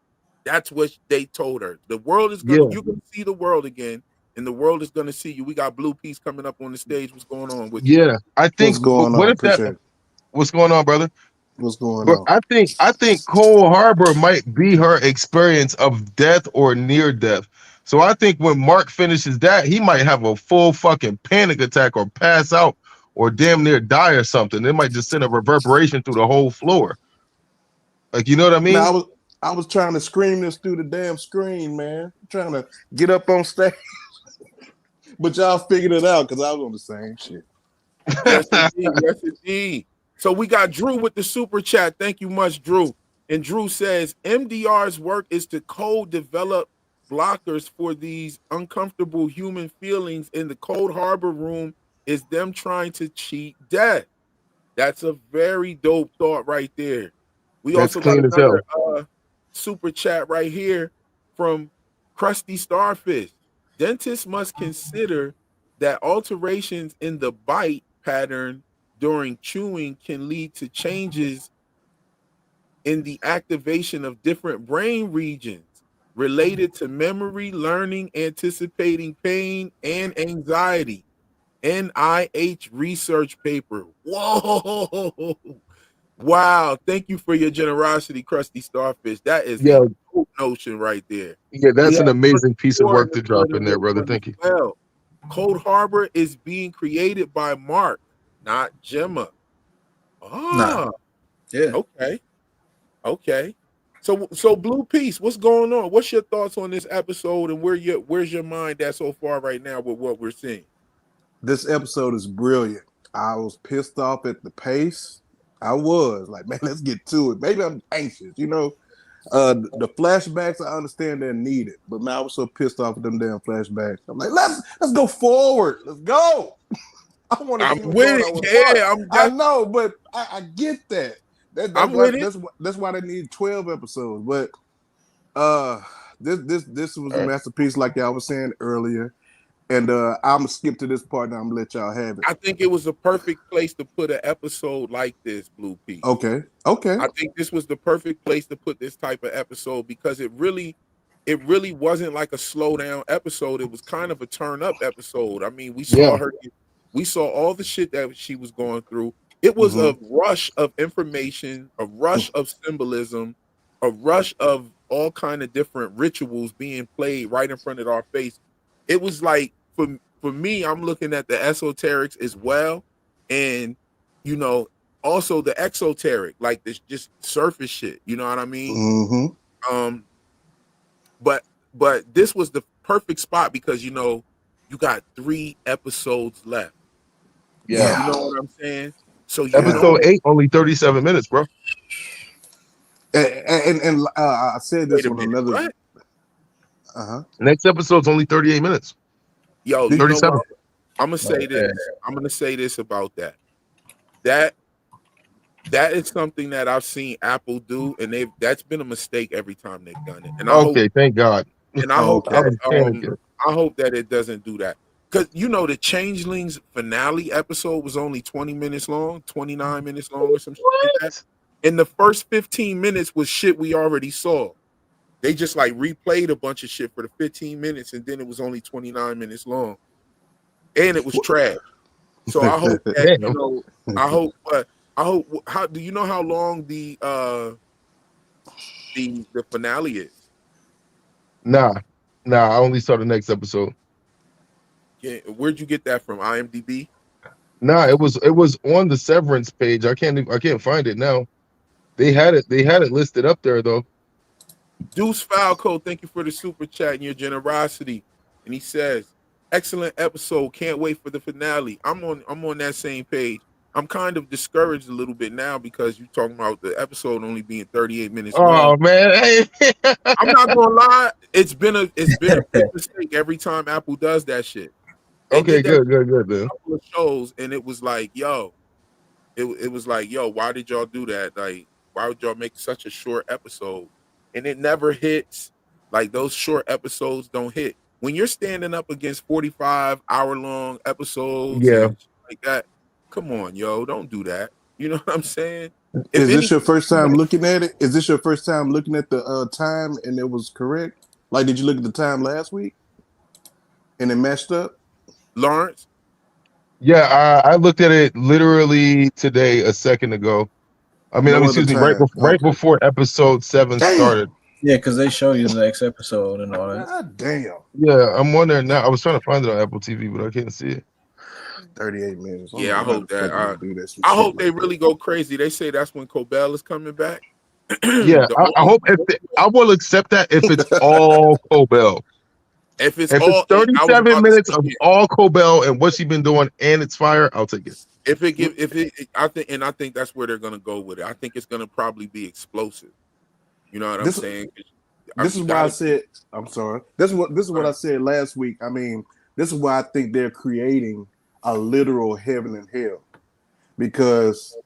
That's what they told her. The world is going to, you're going to see the world again, and the world is going to see you. We got Blue Piece coming up on the stage. What's going on with you? Yeah, I think. What's going on, brother? What's going on? I think Cold Harbor might be her experience of death or near death. So I think when Mark finishes that, he might have a full fucking panic attack or pass out or damn near die or something. It might just send a reverberation through the whole floor. Like, you know what I mean? Man, I was trying to scream this through the damn screen, man. I'm trying to get up on stage. But y'all figured it out because I was on the same shit. Yes, indeed. Yes, indeed. So we got Drew with the super chat. Thank you much, Drew. And Drew says, MDR's work is to co-develop blockers for these uncomfortable human feelings in the Cold Harbor room is them trying to cheat death. That's a very dope thought right there. We also got another super chat right here from Krusty Starfish. Dentists must consider that alterations in the bite pattern during chewing can lead to changes in the activation of different brain regions related to memory, learning, anticipating pain, and anxiety. NIH research paper. Whoa. Wow. Thank you for your generosity, Krusty Starfish. That is a cool notion right there. Yeah, that's an amazing piece of work to drop in there, brother. Thank you. Well, Cold Harbor is being created by Mark, not Gemma. Yeah. Okay. So Blue Piece, what's going on? What's your thoughts on this episode, and where's your mind at so far right now with what we're seeing? This episode is brilliant. I was pissed off at the pace. I was like, man, let's get to it. Maybe I'm anxious, you know. The flashbacks, I understand they're needed, but man, I was so pissed off with them damn flashbacks. I'm like, let's go forward. Let's go. I want to I'm see what's with going on with it. Mark. Yeah, I know, but I get that. I'm with it. That's why they need 12 episodes. But this was a All right. masterpiece, like y'all was saying earlier. And I'm gonna skip to this part and I'm gonna let y'all have it. I think it was a perfect place to put an episode like this, Blue Piece. Okay. I think this was the perfect place to put this type of episode because it really wasn't like a slow down episode. It was kind of a turn up episode. I mean, we saw we saw all the shit that she was going through. It was a rush of information, a rush of symbolism, a rush of all kind of different rituals being played right in front of our face. It was like for me, I'm looking at the esoterics as well, and you know, also the exoteric, like this just surface shit. You know what I mean? But this was the perfect spot because you know you got 3 episodes left. Yeah. You know what I'm saying? So you Episode 8, only 37 minutes, bro. And I said this on another. What? Next episode's only 38 minutes. Yo, you 37. know what? I'm gonna say this. I'm gonna say this about that. That is something that I've seen Apple do, and that's been a mistake every time they've done it. And I hope, thank God. and I hope I was that I hope that it doesn't do that. Because you know the Changelings finale episode was only 20 minutes long, 29 minutes long, or some shit like that. And the first 15 minutes was shit we already saw. They just like replayed a bunch of shit for the 15 minutes, and then it was only 29 minutes long, and it was trash. So I hope that you know. I hope. How do you know how long the finale is? Nah. I only saw the next episode. Yeah, where'd you get that from? IMDb? Nah, it was on the Severance page. I can't find it now. They had it listed up there though. Deuce Falco, thank you for the super chat and your generosity. And he says, excellent episode. Can't wait for the finale. I'm on that same page. I'm kind of discouraged a little bit now because you're talking about the episode only being 38 minutes long. Oh man. Hey. I'm not gonna lie, it's been a big mistake every time Apple does that shit. Okay, good, man. Couple of shows, and it was like, yo, it was like, yo, why did y'all do that? Like, why would y'all make such a short episode? And it never hits. Like those short episodes don't hit. When you're standing up against 45-hour-long episodes and shit like that, come on, yo, don't do that. You know what I'm saying? Is this your first time looking at it? Is this your first time looking at the time and it was correct? Like, did you look at the time last week and it matched up? Lawrence? Yeah, I looked at it literally today, a second ago. Excuse me, right before episode 7 started. Yeah, because they show you the next episode and all that. God damn. Yeah, I'm wondering now. I was trying to find it on Apple TV, but I can't see it. 38 minutes. Yeah, I hope that. I hope they really go crazy. They say that's when Cobell is coming back. Yeah, I hope I will accept that if it's all Cobell. If it's 37 minutes of all Cobell and what she's been doing and it's fire, I'll take it. I think that's where they're gonna go with it. I think it's gonna probably be explosive. You know what I'm saying? This is why I said. I'm sorry. This is what I said last week. I mean, this is why I think they're creating a literal heaven and hell, because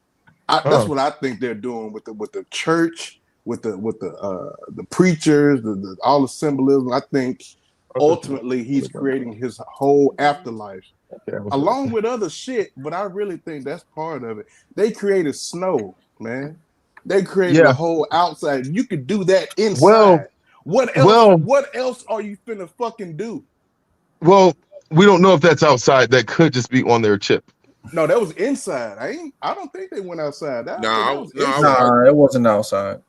that's what I think they're doing with the church, with the preachers, all the symbolism. I think ultimately he's creating his whole afterlife. Along with other shit, but I really think that's part of it. They created snow, man. They created the whole outside. You could do that inside. What else are you finna fucking do? Well, we don't know if that's outside. That could just be on their chip. No, that was inside. I don't think they went outside. It wasn't outside.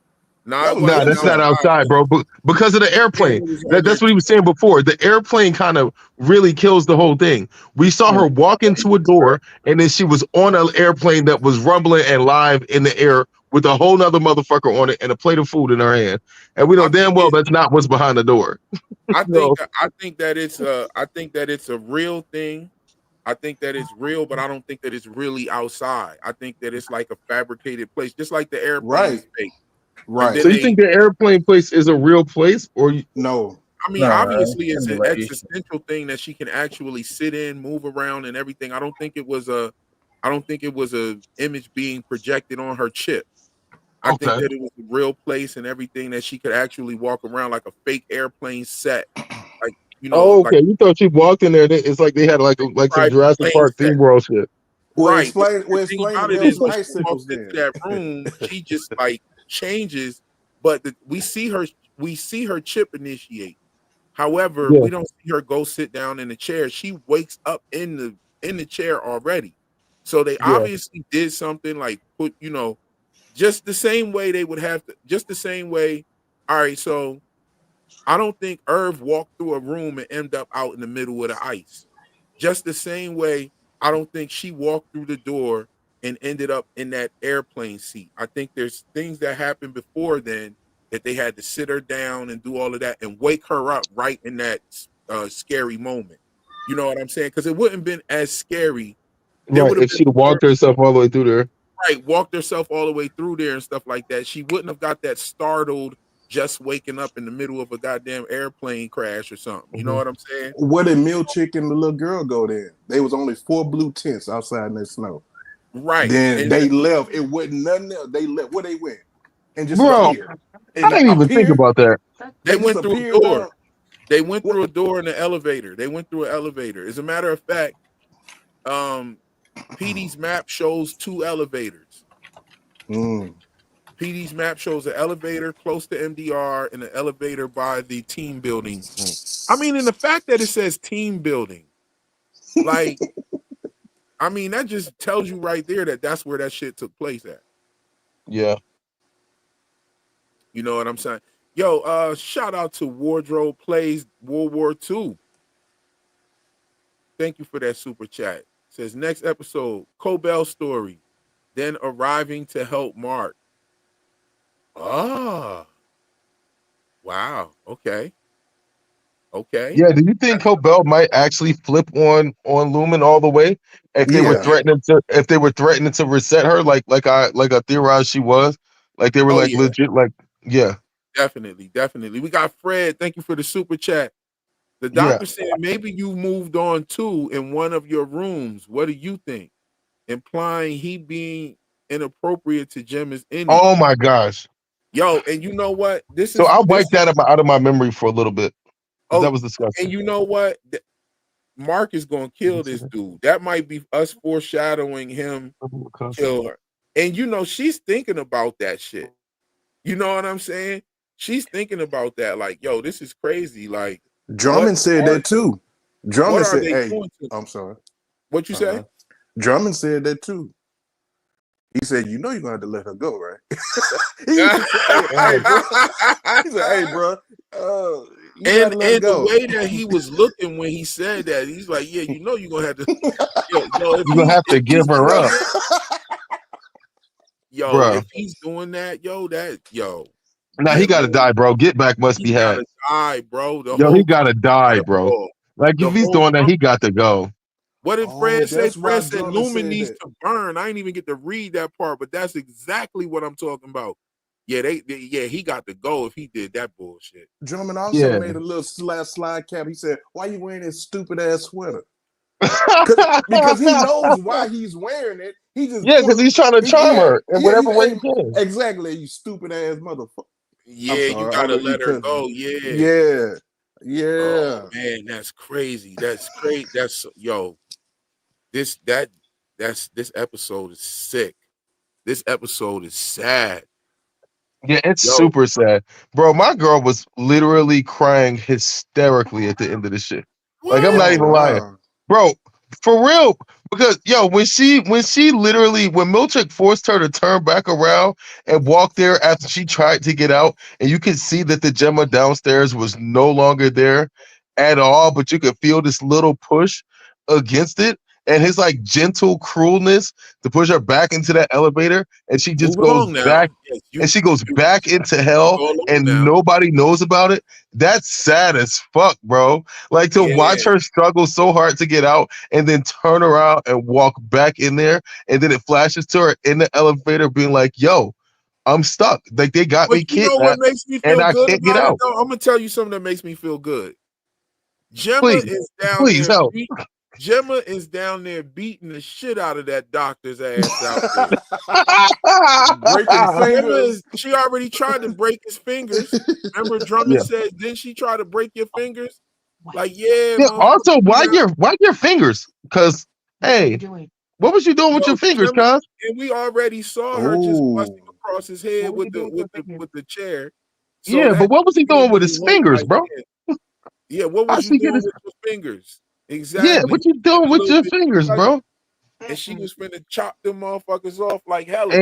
No, that's not outside, bro. Because of the airplane. That's what he was saying before. The airplane kind of really kills the whole thing. We saw her walk into a door, and then she was on an airplane that was rumbling and live in the air with a whole nother motherfucker on it and a plate of food in her hand. And we know damn well that's not what's behind the door. I think that it's a real thing. I think that it's real, but I don't think that it's really outside. I think that it's like a fabricated place, just like the airplane is fake. Right. So you think the airplane place is a real place, or no? I mean, obviously, it's an existential thing that she can actually sit in, move around, and everything. I don't think it was a image being projected on her chip. I think that it was a real place and everything that she could actually walk around like a fake airplane set, like okay, you thought she walked in there. It's like they had like some Jurassic Park theme world shit. Right. Explain The thing about it is when she walks into that room, she just like changes, but we see her chip initiate. However, we don't see her go sit down in the chair. She wakes up in the chair already. So they obviously did something like put, just the same way they would have to, just the same way. All right, so I don't think Irv walked through a room and ended up out in the middle of the ice. Just the same way, I don't think she walked through the door and ended up in that airplane seat. I think there's things that happened before then that they had to sit her down and do all of that and wake her up right in that scary moment. You know what I'm saying? Because it wouldn't have been as scary. Right, if she'd walked herself all the way through there. Right, walked herself all the way through there and stuff like that. She wouldn't have got that startled just waking up in the middle of a goddamn airplane crash or something. You know what I'm saying? Where did Milchick and the little girl go then? There was only 4 blue tents outside in the snow. Right. Then and they left. It wasn't nothing else. They left. Where they went? And just appeared. And I didn't even think about that. They went through a door. Down. They went through a door in the elevator. They went through an elevator. As a matter of fact, PD's map shows 2 elevators. PD's map shows an elevator close to MDR and an elevator by the team building room. I mean, and the fact that it says team building, like, I mean, that just tells you right there that that's where that shit took place at. Yeah. You know what I'm saying? Yo, shout out to Wardrobe Plays World War II. Thank you for that super chat. Says next episode, Cobell story, then arriving to help Mark. Ah. Wow. Okay. Yeah, do you think Cobell might actually flip on Lumen all the way if they were threatening to reset her like I theorized she was? Like they were legit Definitely. We got Fred. Thank you for the super chat. The doctor said maybe you moved on too in one of your rooms. What do you think? Implying he being inappropriate to Gemma's image. Oh my gosh. Yo, and you know what? I wiped that out of my memory for a little bit. That was disgusting. And you know what? Mark is gonna kill this dude. That might be us foreshadowing him kill her. And she's thinking about that shit. You know what I'm saying? She's thinking about that. Like, yo, this is crazy. Like, Drummond said that too. Drummond said, "Hey, I'm sorry." What you say? Drummond said that too. He said, "You know you're gonna have to let her go, right?" He said, "Hey, bro." And the way that he was looking when he said that, he's like, "Yeah, you know you're gonna have to. You're gonna have to give her up." Yo, bro. If he's doing that, Nah, he gotta die, bro. Get back must be had. He gotta die, bro. He gotta die, bro. Like if he's doing that, he got to go. What did Fred say? Fred said Lumen needs to burn. I didn't even get to read that part, but that's exactly what I'm talking about. Yeah, he got to go if he did that bullshit. Drummond also made a little slide cap. He said, "Why you wearing this stupid ass sweater?" Because he knows why he's wearing it. He just because he's trying to charm her in whatever way he can. Exactly, you stupid ass motherfucker. Yeah, you gotta let her go. Yeah. Oh, man, that's crazy. That's great. This episode is sick. This episode is sad. Yeah, it's super sad, bro. My girl was literally crying hysterically at the end of the shit. Like I'm not even lying, bro. For real, because when Milchick forced her to turn back around and walk there after she tried to get out, and you could see that the Gemma downstairs was no longer there at all, but you could feel this little push against it and his like gentle cruelness to push her back into that elevator, and she just goes back and she goes back into hell and nobody knows about it. That's sad as fuck, bro. Like to watch her struggle so hard to get out and then turn around and walk back in there, and then it flashes to her in the elevator being like, "Yo, I'm stuck. Like they got But me you know what kidnapped, makes me and feel I good can't get about it out. though? I'm gonna tell you something that makes me feel good. Gemma Please, is down please there. help. Gemma is down there beating the shit out of that doctor's ass out there. Breaking Gemma fingers. is. She already tried to break his fingers. Remember, Drummond Yeah. said, "Didn't she try to break your fingers?" Like, yeah, Yeah. motherfucker. Also, You know, why your fingers? Because hey, what was you doing with yo, your fingers, Gemma, cuz? and we already saw her just bust Oh, him across his head with the chair. So Yeah, but that what was he means doing with he his hurt fingers, like, bro? yeah. What How was you she get doing his? with your fingers? Yeah, Exactly. what you And doing the with little your bitty fingers, cousin. bro? And she was finna chop them motherfuckers off like hella.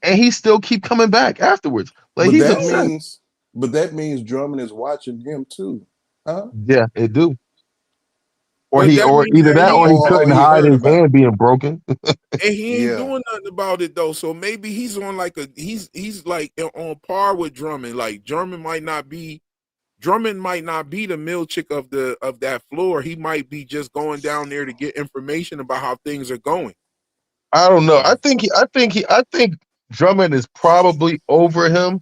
And he still keep coming back afterwards. Like but he's that No, obsessed. means, but that means Drummond is watching him too, huh? Yeah, it do. but that Or means either that that or he Or couldn't he hide heard his about it. hand being broken. and he ain't Yeah. doing nothing about it though. So maybe he's on like he's like on par with Drummond. Like Drummond might not be the mill chick of that floor. He might be just going down there to get information about how things are going. I don't know. I think Drummond is probably over him.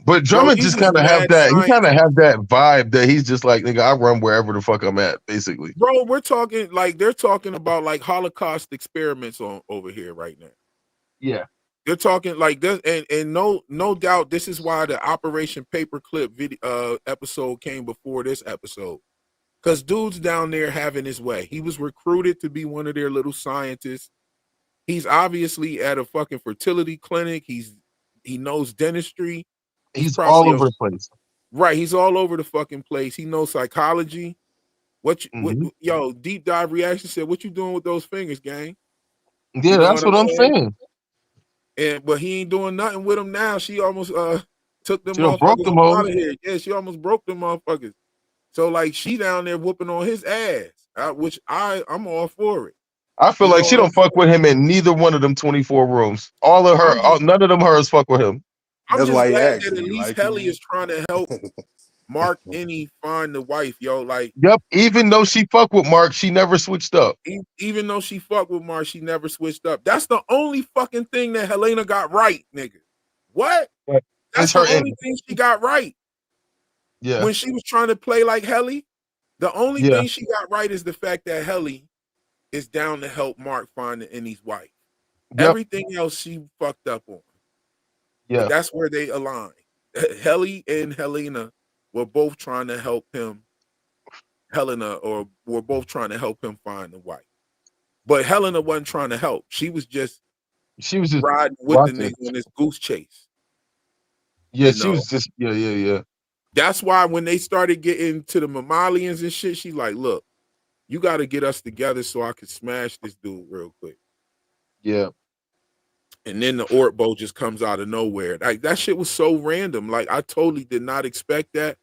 But Bro, Drummond these just is kind of have mad that. He kind scientists. of have that vibe that he's just like, nigga, I run wherever the fuck I'm at, basically. Bro, we're talking like they're talking about like Holocaust experiments on over here right now. Yeah. They're talking like this, and no doubt this is why the Operation Paperclip video episode came before this episode. Cause dude's down there having his way. He was recruited to be one of their little scientists. He's obviously at a fucking fertility clinic. He knows dentistry. He's He's all probably over the place. right. He's all over the fucking place. He knows psychology. Mhm. Yo, deep dive reaction said, "What you doing with those fingers, gang?" You Yeah, know that's what I'm what I'm saying? saying. But he ain't doing nothing with them now. She almost took them She done broke motherfuckers them out hoes. of here. Yeah, she almost broke them motherfuckers. So like she down there whooping on his ass, which I'm all for it. I feel You like know she what I'm don't fuck saying? with him in neither one of them 24 rooms. None of them hers fuck with him. I'm That's just why he glad asked, that "Do at you least like it?" Helly is trying to help Mark Any find the wife, yo. Like Yep. Even though she fuck with Mark, she never switched up. even though she fucked with Mark, she never switched up. That's the only fucking thing that Helena got right, nigga. What? But That's it's the her only ending. thing she got right. Yeah. When she was trying to play like Helly, the only Yeah. thing she got right is the fact that Helly is down to help Mark find Any's wife. Yep. Everything else she fucked up on. But Yeah. that's where they align. Helly and Helena were both trying to help him. Helena, or were both trying to help him find the wife. But Helena wasn't trying to help. She was just She was just riding with the watching. nigga on this goose chase. Yeah, You she know, was just yeah. that's why when they started getting to the mammalians and shit, she's like, look, you got to get us together so I can smash this dude real quick. Yeah. And then the Ortbo just comes out of nowhere. Like that shit was so random. Like I totally did not expect that.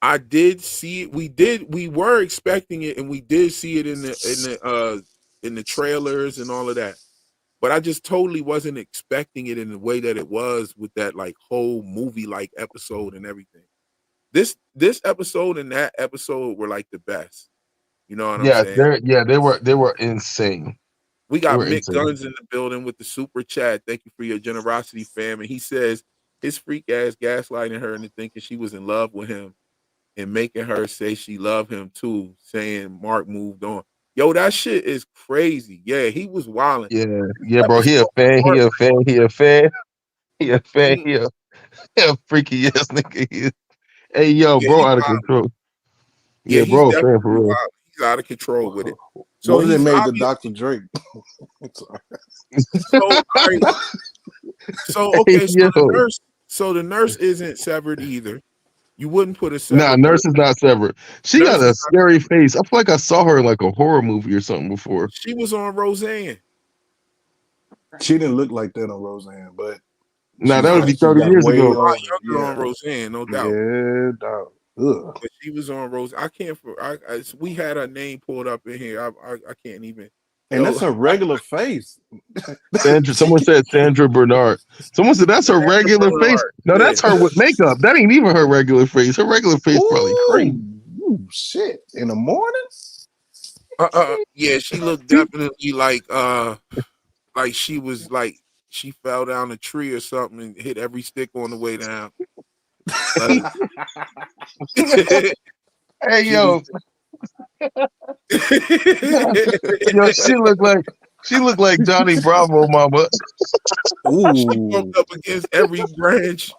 I did see it. We were expecting it, and we did see it in the trailers and all of that. But I just totally wasn't expecting it in the way that it was with that like whole movie like episode and everything. This episode and that episode were like the best. You know what I'm saying? They were insane. We They got were Mick insane. Guns in the building with the super chat. Thank you for your generosity, fam. And he says his freak ass gaslighting her into thinking she was in love with him and making her say she loved him too, saying Mark moved on. Yo, that shit is crazy. Yeah, he was wilding. Yeah, bro. He a fan. He a fan. He a fan. He a fan. He a freaky ass nigga. Hey, yo, Yeah, bro, he out of wild. control. Yeah, Yeah, he's bro, fan definitely for real. wild. He's out of control with it. So What if they he's made the obvious. Dr. Drake? So all right. So Hey, okay, yo. the nurse isn't severed either. You wouldn't put a Nah, severed Nurse person. is not severed. She Nurse got a is not scary severed. face. I feel like I saw her in like a horror movie or something before. She was on Roseanne. She didn't look like that on Roseanne, but Nah, that would be she 30 got years way ago. A lot older. younger on Yeah, Roseanne, no doubt. yeah, dog. Ugh. But she was on Rose. I can't. We had her name pulled up in here. I can't even. And Yo, that's her regular face. Someone said Sandra Bernard. Someone said that's her regular face. Bernard. No, Yeah. that's her with makeup. That ain't even her regular face. Her regular face probably crazy. Ooh, shit! In the morning. Yeah, she looked definitely like she was like she fell down a tree or something and hit every stick on the way down. Like, Hey, she yo, yo, was she looked like Johnny Bravo, mama. she Ooh. broke up against every branch.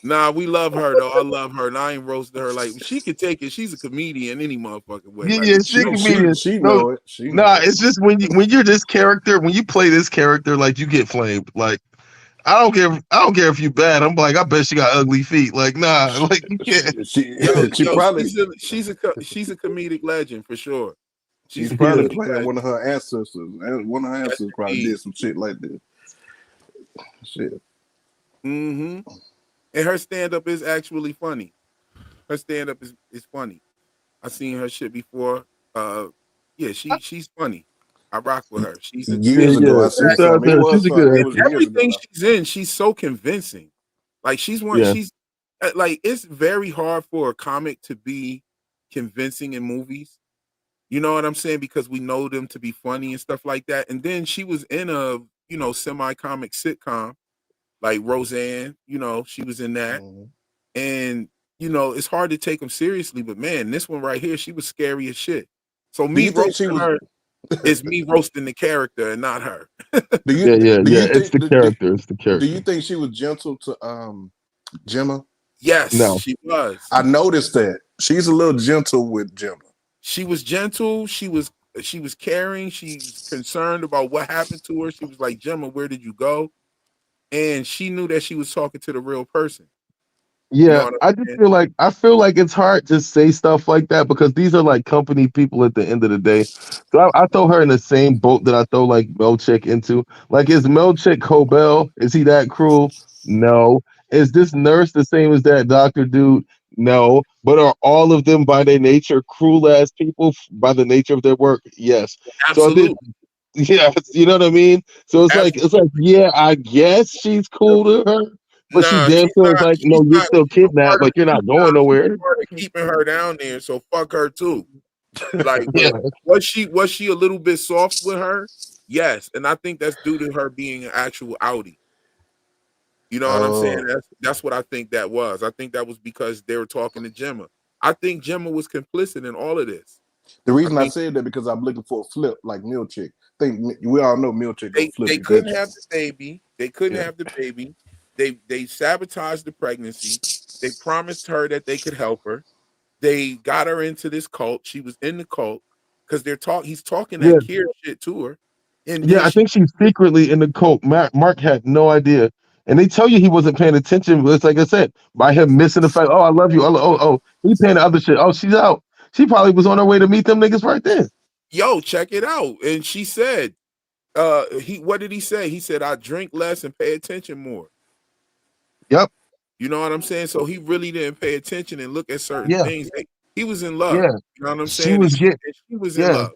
Nah, we love her though. I love her, and I ain't roasting her. Like she can take it. She's a comedian any motherfucking way. Yeah, Like yeah, we she know. comedian. She No, know it. She nah, know it. it's just when you're this character, when you play this character, like you get flamed. Like I don't care if you bad. I'm like, I bet she got ugly feet. Like, nah, like you can't. She Yo, probably she's a comedic legend for sure. She's she's a probably Yeah, comedic playing legend. one of her ancestors. And one of her Yes, ancestors probably indeed. did some shit like that. Shit. Mm-hmm. And her stand up is actually funny. Her stand up is funny. I seen her shit before. Yeah, she's funny. I rock with her. She's a yeah, Years ago yeah. I seen It's out something. It there. She's was a good funny. It and was actor. years ago everything though. she's in, she's so convincing. Like Yeah, she's like it's very hard for a comic to be convincing in movies. You know what I'm saying? Because we know them to be funny and stuff like that. And then she was in a, semi-comic sitcom like Roseanne, she was in that. Mhm. And, it's hard to take them seriously, but man, this one right here, she was scary as shit. So Do me you think she roasting was her is me roasting the character and not her. do you yeah, yeah, do yeah. you It's think the character. It's the do you character. think she was gentle to Gemma? Yes, No, she was. I noticed that. She's a little gentle with Gemma. She was gentle. She was caring. She's concerned about what happened to her. She was like, Gemma, where did you go? And she knew that she was talking to the real person. You know yeah. what I'm I just saying? feel like it's hard to say stuff like that because these are like company people at the end of the day. So I throw her in the same boat that I throw like Melchick into. Like, is Melchick Cobell? Is he that cruel? No. Is this nurse the same as that doctor dude? No. But are all of them by their nature cruel ass people by the nature of their work? Yes. So I think Absolutely. yeah, you know what I mean? So it's like, Absolutely. yeah, I guess she's cool to her, but she Nah, damn she's sure is not. like, She's no, you're not. still She's a kidnapped, part of. like you're She's not going not. She's nowhere. a part of keeping her down there. So fuck her too. Like, Yeah, was she a little bit soft with her? Yes, and I think that's due to her being an actual outie. You know what I'm saying? Oh. That's what I think that was. I think that was because they were talking to Gemma. I think Gemma was complicit in all of this. The I reason I think said that because I'm looking for a flip like Milchick. Think we all know Milchick gonna flip they couldn't have eventually. the baby. They couldn't Yeah. have the baby. They sabotaged the pregnancy. They promised her that they could help her. They got her into this cult. She was in the cult because he's talking yeah, that Kier shit to her. And yeah. then I she think she's secretly in the cult. Mark had no idea, and they tell you he wasn't paying attention. But it's like I said, by him missing the fact, oh, I love you. Oh, he paying the other shit. Oh, she's out. She probably was on her way to meet them niggas right there. yo, check it out. And she said, what did he say? He said, I drink less and pay attention more. Yep. You know what I'm saying? So he really didn't pay attention and look at certain Yeah. things. Like, he was in love. Yeah. You know what I'm She saying? And was she, getting. and she was in Yeah. love.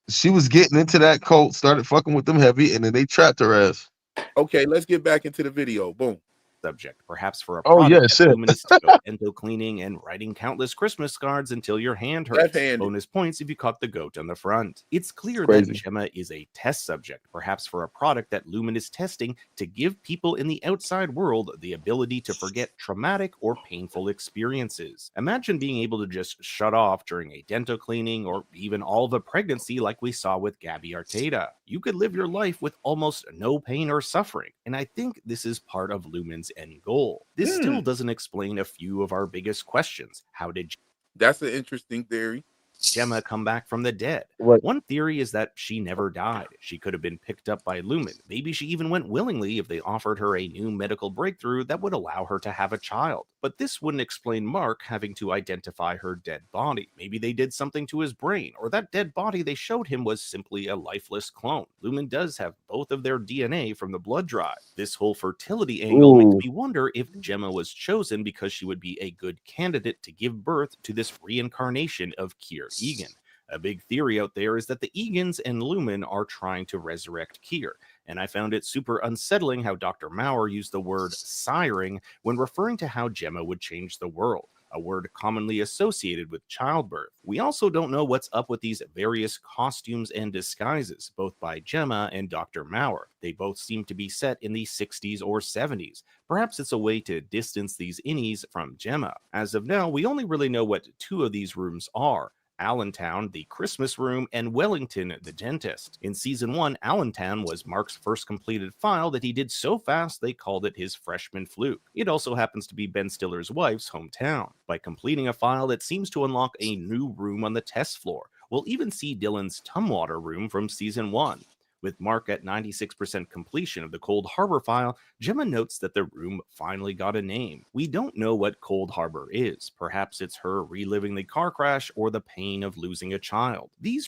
She was getting into that cult, started fucking with them heavy, and then they trapped her ass. Okay, let's get back into the video. Boom. Subject, perhaps for a Oh yeah, product that shit. Lumen is to go endo cleaning and writing countless Christmas cards until your hand hurts. Left-handed. Bonus points if you caught the goat on the front. It's clear that Crazy. Gemma is a test subject, perhaps for a product that Lumen is testing to give people in the outside world the ability to forget traumatic or painful experiences. Imagine being able to just shut off during a dento cleaning or even all of a pregnancy like we saw with Gabby Arteta. You could live your life with almost no pain or suffering, and I think this is part of Lumen's end goal. This still doesn't explain a few of our biggest questions. How did That's an interesting theory. Gemma come back from the dead? What? One theory is that she never died. She could have been picked up by Lumen. Maybe she even went willingly if they offered her a new medical breakthrough that would allow her to have a child. But this wouldn't explain Mark having to identify her dead body. Maybe they did something to his brain, or that dead body they showed him was simply a lifeless clone. Lumen does have both of their DNA from the blood drive. This whole fertility angle makes Ooh. me wonder if Gemma was chosen because she would be a good candidate to give birth to this reincarnation of Kier Egan. A big theory out there is that the Egans and Lumen are trying to resurrect Kier, and I found it super unsettling how Dr. Maurer used the word siring when referring to how Gemma would change the world. a word commonly associated with childbirth. We also don't know what's up with these various costumes and disguises, both by Gemma and Dr. Maurer. They both seem to be set in the 60s or 70s. Perhaps it's a way to distance these innies from Gemma. As of now, we only really know what two of these rooms are: Allentown, the Christmas room, and Wellington, the dentist. In season 1, Allentown was Mark's first completed file that he did so fast they called it his freshman fluke. It also happens to be Ben Stiller's wife's hometown. By completing a file that seems to unlock a new room on the test floor, we'll even see Dylan's Tumwater room from season 1. With Mark at 96% completion of the Cold Harbor file, Gemma notes that the room finally got a name. We don't know what Cold Harbor is. Perhaps it's her reliving the car crash or the pain of losing a child. Them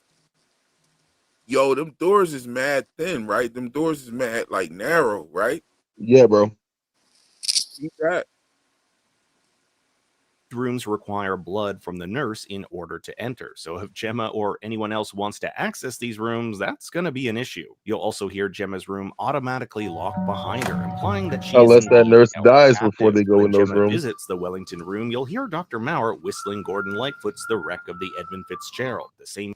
doors is mad thin, right? Them doors is mad like narrow, right? Yeah, bro. See that? Rooms require blood from the nurse in order to enter, so if Gemma or anyone else wants to access these rooms, that's going to be an issue. You'll also hear Gemma's room automatically locked behind her, implying that she is Unless that indeed nurse held dies captive. before they go When in those Gemma rooms. visits the Wellington room, you'll hear Dr. Maurer whistling Gordon Lightfoot's The Wreck of the Edmund Fitzgerald, the same.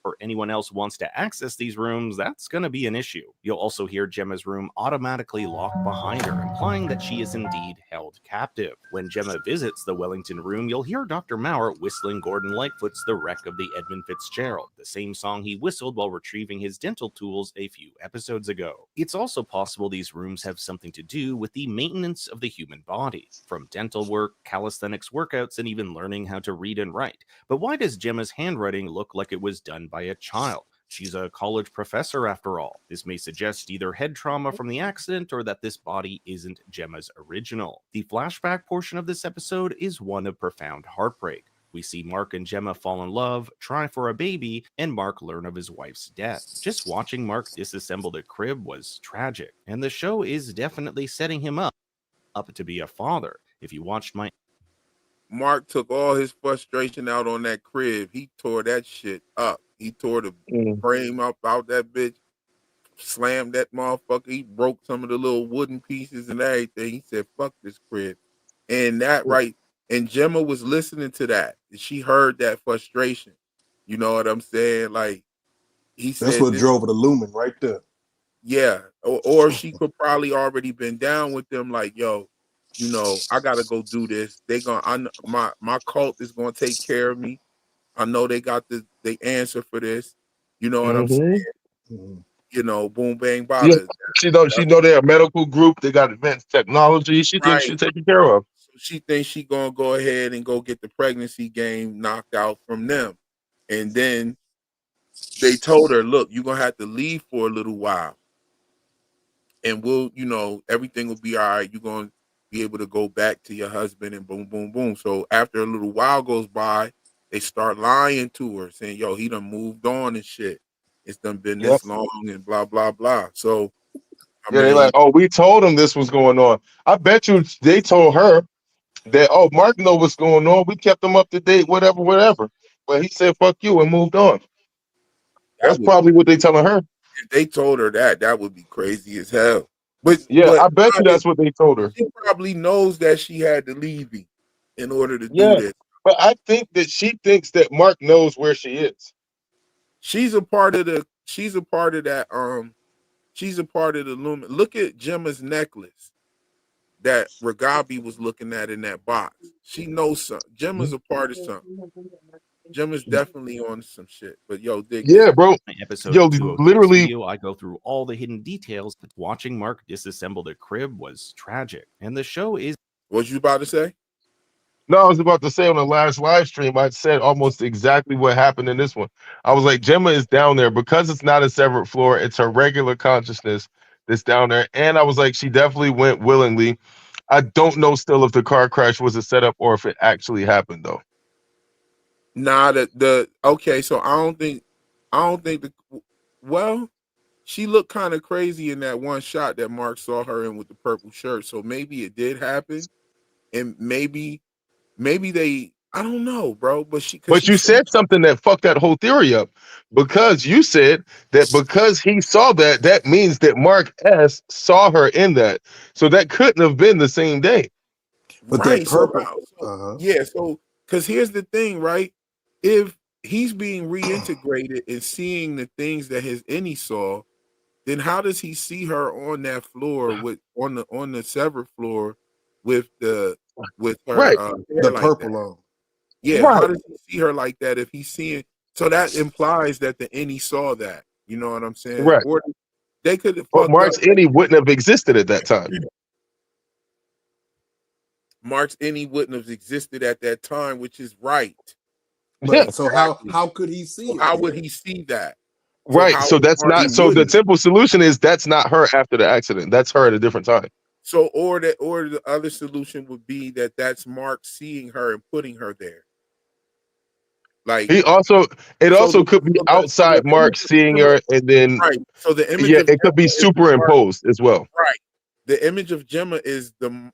Or anyone else wants to access these rooms, that's going to be an issue. You'll also hear Gemma's room automatically locked behind her, implying that she is indeed held captive. When Gemma visits the Wellington room, you'll hear Dr. Maurer whistling Gordon Lightfoot's The Wreck of the Edmund Fitzgerald, the same song he whistled while retrieving his dental tools a few episodes ago. It's also possible these rooms have something to do with the maintenance of the human body, from dental work, calisthenics workouts, and even learning how to read and write. But why does Gemma's handwriting look like it was done by a child? She's a college professor after all. This may suggest either head trauma from the accident or that this body isn't Gemma's original. The flashback portion of this episode is one of profound heartbreak. We see Mark and Gemma fall in love, try for a baby, and Mark learn of his wife's death. Just watching Mark disassemble the crib was tragic, and the show is definitely setting him up to be a father. If you watched my Mark took all his frustration out on that crib. He tore that shit up. He tore the frame up out that bitch, slammed that motherfucker. He broke some of the little wooden pieces and everything. He said, fuck this crib. And and Gemma was listening to that. She heard that frustration. You know what I'm saying? Like, he said, that's what drove her to Lumen right there. Yeah. Or she could probably already been down with them, like, yo, I gotta go do this. My cult is gonna take care of me. I know they got the answer for this. You know what I'm saying? Boom, bang, Yeah, bada. she know they're a medical group. They got advanced technology. She thinks she's taken care of. So she thinks she gonna go ahead and go get the pregnancy game knocked out from them. And then they told her, look, you're gonna have to leave for a little while. And everything will be all right. You're going to be able to go back to your husband and boom, boom, boom. So after a little while goes by, they start lying to her, saying, yo, he done moved on and shit. It's done been this long and blah, blah, blah. So, they're like, oh, we told him this was going on. I bet you they told her that, oh, Mark know what's going on. We kept him up to date, whatever. But he said, fuck you, and moved on. That's probably what they telling her. If they told her that would be crazy as hell. But I bet you that's what they told her. She probably knows that she had to leave him in order to do this. But I think that she thinks that Mark knows where she is. She's a part of that. She's a part of the Lumen. Look at Gemma's necklace that Ragabi was looking at in that box. She knows something. Gemma's a part of something. Gemma's definitely on some shit. But yo, bro. Episode literally, video, I go through all the hidden details. But watching Mark disassemble the crib was tragic, and the show is. What you about to say? No, I was about to say on the last live stream, I said almost exactly what happened in this one. I was like, Gemma is down there because it's not a severed floor; it's her regular consciousness that's down there. And I was like, she definitely went willingly. I don't know still if the car crash was a setup or if it actually happened though. Nah, okay, so I don't think she looked kind of crazy in that one shot that Mark saw her in with the purple shirt. So maybe it did happen, and maybe they I don't know, bro, but she But you said something that fucked that whole theory up, because you said that because he saw that, that means that Mark S saw her in that. So that couldn't have been the same day. But that right. So, purple, yeah, so because here's the thing, right? If he's being reintegrated and seeing the things that his innie saw, then how does he see her on that floor with on the severed floor with her Right. hair the like purple that? on. Yeah, Right. how does he see her like that if he's seeing? So that implies that the innie saw that. You know what I'm saying? Right. Or they could have But fucked up. Mark's innie wouldn't have existed at that time. Mark's innie wouldn't have existed at that time, which is right. Yeah. But so Exactly. how could he see So it? how then? would he see that? Right. So that's Mark, He not, so the wouldn't. simple solution is that's not her after the accident. That's her at a different time. so or the other solution would be that that's Mark seeing her and putting her there. Like It also so could be outside the Mark image of seeing Gemma, her, and then right. So the image yeah, of it could be Gemma is Mark, superimposed as well. right. The image of Gemma is the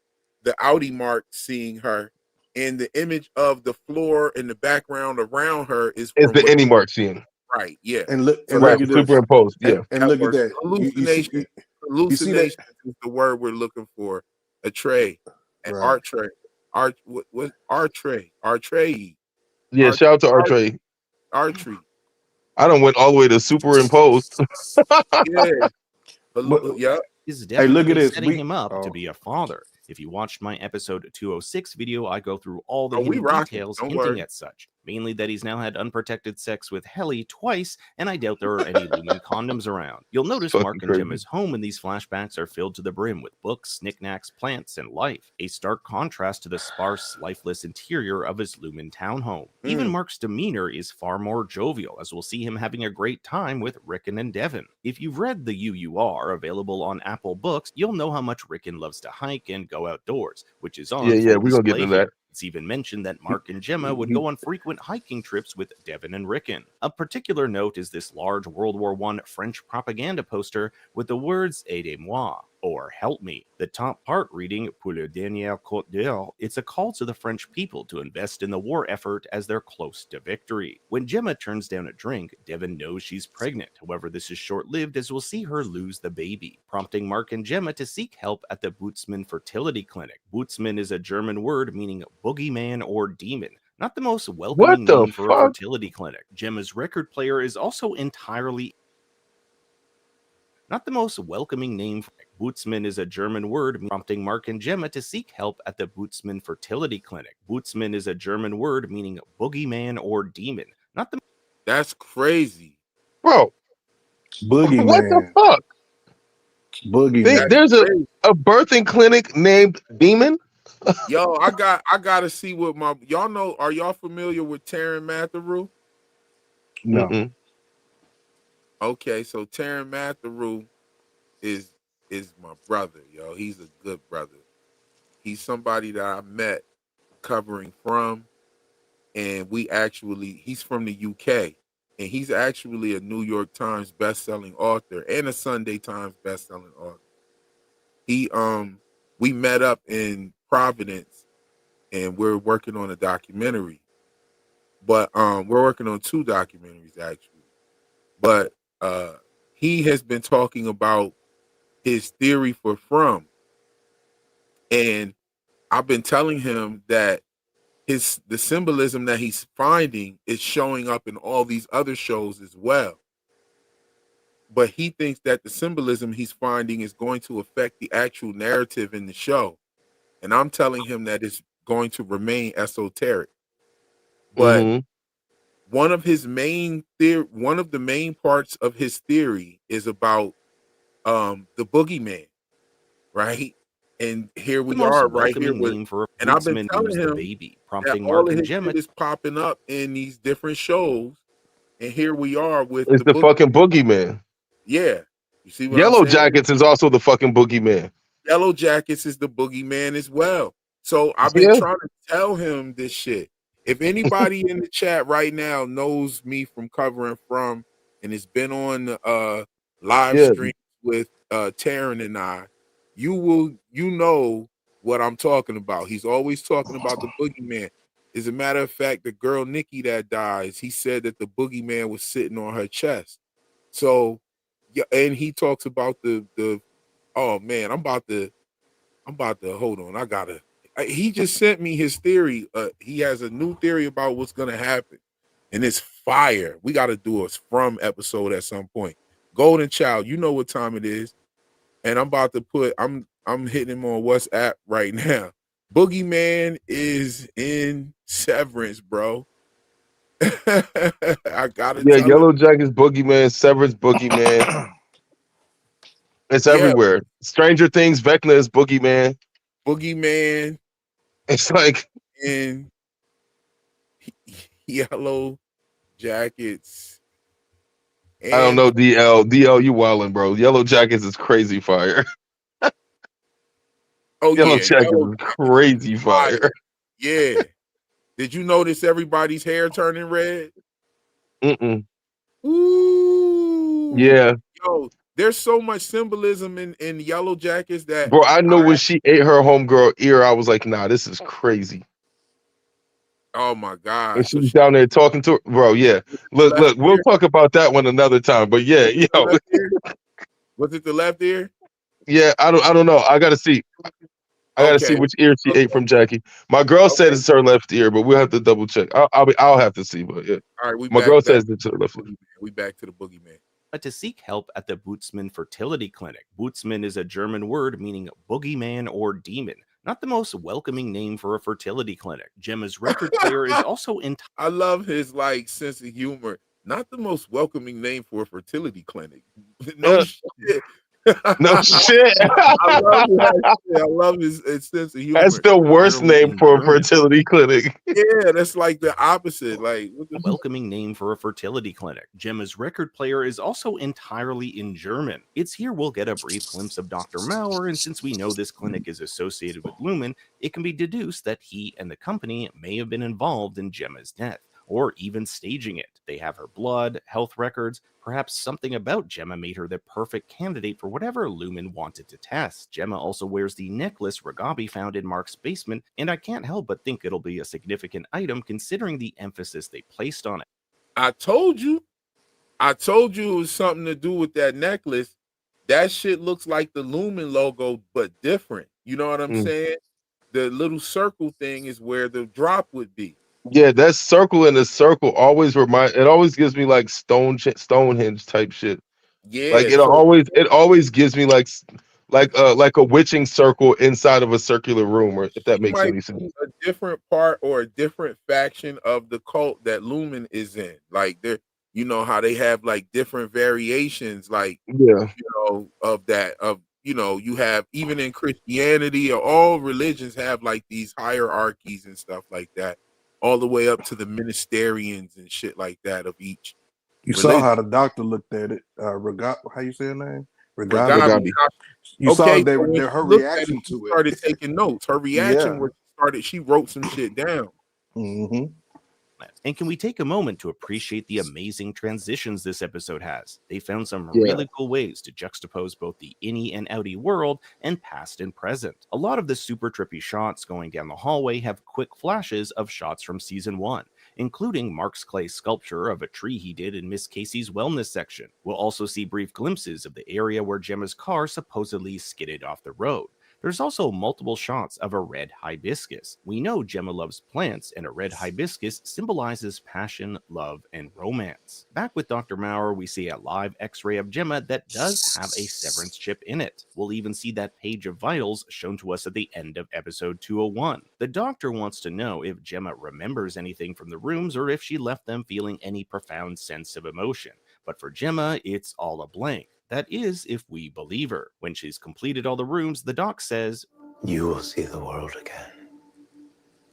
Audi Mark seeing her, and the image of the floor and the background around her is Is from the what any Mark seeing? right. Yeah. And look So Right. at this. Superimposed. Yeah. And look at works. that. You see Hallucination. you see that? Hallucination is the word we're looking for. A tray, an Right. art tray, art. What art tray? Art tray. Yeah. Art. Shout out to Artrey. Archery. I don't went all the way to superimposed. Yeah. But Yeah. Is hey, look at definitely this. setting him up to be a father. If you watched my episode 206 video, I go through all the we hidden rocking. details Don't hinting worry. at such. Mainly that he's now had unprotected sex with Helly twice, and I doubt there are any Lumen condoms around. You'll notice Fucking Mark and crazy. Gemma's home in these flashbacks are filled to the brim with books, knickknacks, plants, and life. A stark contrast to the sparse, lifeless interior of his Lumen townhome. Even Mark's demeanor is far more jovial, as we'll see him having a great time with Rickon and Devin. If you've read The UUR, available on Apple Books, you'll know how much Rickon loves to hike and go outdoors, which is on Yeah, full we're gonna get display to that. here. It's even mentioned that Mark and Gemma would go on frequent hiking trips with Devin and Rickon. A particular note is this large World War I French propaganda poster with the words Aidez-moi, or help me. The top part reading Pour le dernier Côte d'Or. It's a call to the French people to invest in the war effort as they're close to victory. When Gemma turns down a drink, Devin knows she's pregnant. However, this is short-lived, as we'll see her lose the baby, prompting Mark and Gemma to seek help at the Bootsman fertility clinic. Bootsman is a German word meaning boogeyman or demon. Not the most welcoming name for a fertility clinic. Gemma's record player is also entirely not the most welcoming name. Bootsman is a German word prompting Mark and Gemma to seek help at the Bootsman fertility clinic. Bootsman is a German word meaning boogeyman or demon. Not the That's crazy. Bro. Boogeyman. What the fuck? Boogeyman. There's a birthing clinic named Demon? Yo, I gotta see what y'all know. Are y'all familiar with Taryn Matheru? No. Mm-mm. Okay, so Taryn Matheru is my brother, yo. He's a good brother. He's somebody that I met covering From, and he's from the UK, and he's actually a New York Times best-selling author and a Sunday Times best-selling author. He we met up in Providence, and we're working on a documentary. But we're working on 2 documentaries actually. But he has been talking about his theory for From, and I've been telling him that the symbolism that he's finding is showing up in all these other shows as well. But he thinks that the symbolism he's finding is going to affect the actual narrative in the show. And I'm telling him that it's going to remain esoteric. But one of the main parts of his theory is about the boogeyman, right? And here we are, right here with, and I've been telling him that all of his shit is popping up in these different shows, and here we are with it's the fucking boogeyman. Yeah, you see what Yellow I'm saying? Jackets is also the fucking boogeyman. Yellow Jackets is the boogeyman as well. So I've been trying to tell him this shit. If anybody in the chat right now knows me from covering From and has been on the live stream with Taryn and I, you know what I'm talking about. He's always talking about the boogeyman. As a matter of fact, the girl Nikki that dies, he said that the boogeyman was sitting on her chest. So, yeah, and he talks about the. Oh man, I'm about to hold on. He just sent me his theory. He has a new theory about what's gonna happen, and it's fire. We got to do a From episode at some point. Golden Child, you know what time it is, and I'm about to put. I'm hitting him on WhatsApp right now. Boogeyman is in Severance, bro. I gotta Yeah, tell him. Yellow Jackets, Boogeyman, Severance, Boogeyman. It's Yeah, everywhere. Stranger Things, Vecna is Boogeyman. Boogeyman It's like in Yellow Jackets. I don't And know, DL, you wildin', bro. Yellow Jackets is crazy fire. oh Yellow yeah, Jackets Yellow is Jackets is crazy fire. fire. Yeah. Did you notice everybody's hair turning red? Mm-mm. Ooh. Yeah, Yo, there's so much symbolism in Yellow Jackets that bro. I know when she ate her homegirl ear, I was like, nah, this is crazy. oh my And God. she So was she down there talking to her, bro. Yeah, look, left we'll ear? talk about that one another time. But yeah, Was it the yo, left ear? Was it the left ear? yeah, I don't know. I gotta see. I gotta see Okay. which ear she ate from Jackie. My girl said Okay. it's her left ear, but we'll have to double check. I'll have to see. But yeah, All right, we my back girl back says to it's her the left ear. boogeyman. We back to the boogeyman. To seek help at the Bootsman Fertility Clinic. Bootsman is a German word meaning boogeyman or demon. Not the most welcoming name for a fertility clinic. Gemma's record player is also I love his like sense of humor. Not the most welcoming name for a fertility clinic. No shit. No shit. I love his sense of That's humor. the worst entirely name in for a German. fertility clinic. Yeah, that's like the opposite. Like what the Welcoming name for a fertility clinic. Gemma's record player is also entirely in German. It's here we'll get a brief glimpse of Dr. Maurer, and since we know this clinic is associated with Lumen, it can be deduced that he and the company may have been involved in Gemma's death, or even staging it. They have her blood, health records, perhaps something about Gemma made her the perfect candidate for whatever Lumen wanted to test. Gemma also wears the necklace Ragabi found in Mark's basement, and I can't help but think it'll be a significant item considering the emphasis they placed on it. I told you it was something to do with that necklace. That shit looks like the Lumen logo, but different. You know what I'm saying? The little circle thing is where the drop would be. Yeah, that circle in the circle always gives me like Stonehenge type shit. Like Yeah, so it always gives me like a witching circle inside of a circular room, or if that she makes might any sense. be a different part or a different faction of the cult that Lumen is in. Like they're, you know how they have like different variations, like Yeah. of that. You have even in Christianity or all religions have like these hierarchies and stuff like that, all the way up to the ministerians and shit like that of each You saw religion. how the doctor looked at it. How you say her name? Ragabi. Ragabi. You saw Okay, so when her she looked at it, reaction she to started it. taking notes. Her reaction was she wrote some shit down. Mm-hmm. And can we take a moment to appreciate the amazing transitions this episode has? They found some Yeah. really cool ways to juxtapose both the innie and outie world and past and present. A lot of the super trippy shots going down the hallway have quick flashes of shots from season 1, including Mark's clay sculpture of a tree he did in Miss Casey's wellness section. We'll also see brief glimpses of the area where Gemma's car supposedly skidded off the road. There's also multiple shots of a red hibiscus. We know Gemma loves plants, and a red hibiscus symbolizes passion, love, and romance. Back with Dr. Maurer, we see a live x-ray of Gemma that does have a severance chip in it. We'll even see that page of vitals shown to us at the end of episode 201. The doctor wants to know if Gemma remembers anything from the rooms or if she left them feeling any profound sense of emotion. But for Gemma, it's all a blank. That is, if we believe her. When she's completed all the rooms, the doc says, "You will see the world again,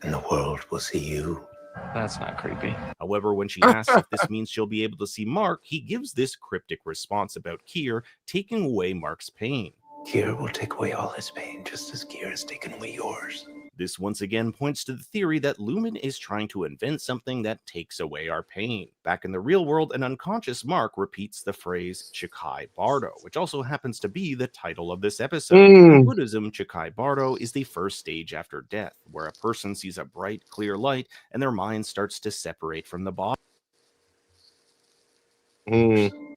and the world will see you." That's not creepy. However, when she asks if this means she'll be able to see Mark, he gives this cryptic response about Keir taking away Mark's pain. Keir will take away all his pain, just as Keir has taken away yours. This once again points to the theory that Lumen is trying to invent something that takes away our pain. Back in the real world, an unconscious Mark repeats the phrase Chikai Bardo, which also happens to be the title of this episode. In Buddhism, Chikai Bardo is the first stage after death, where a person sees a bright, clear light and their mind starts to separate from the body.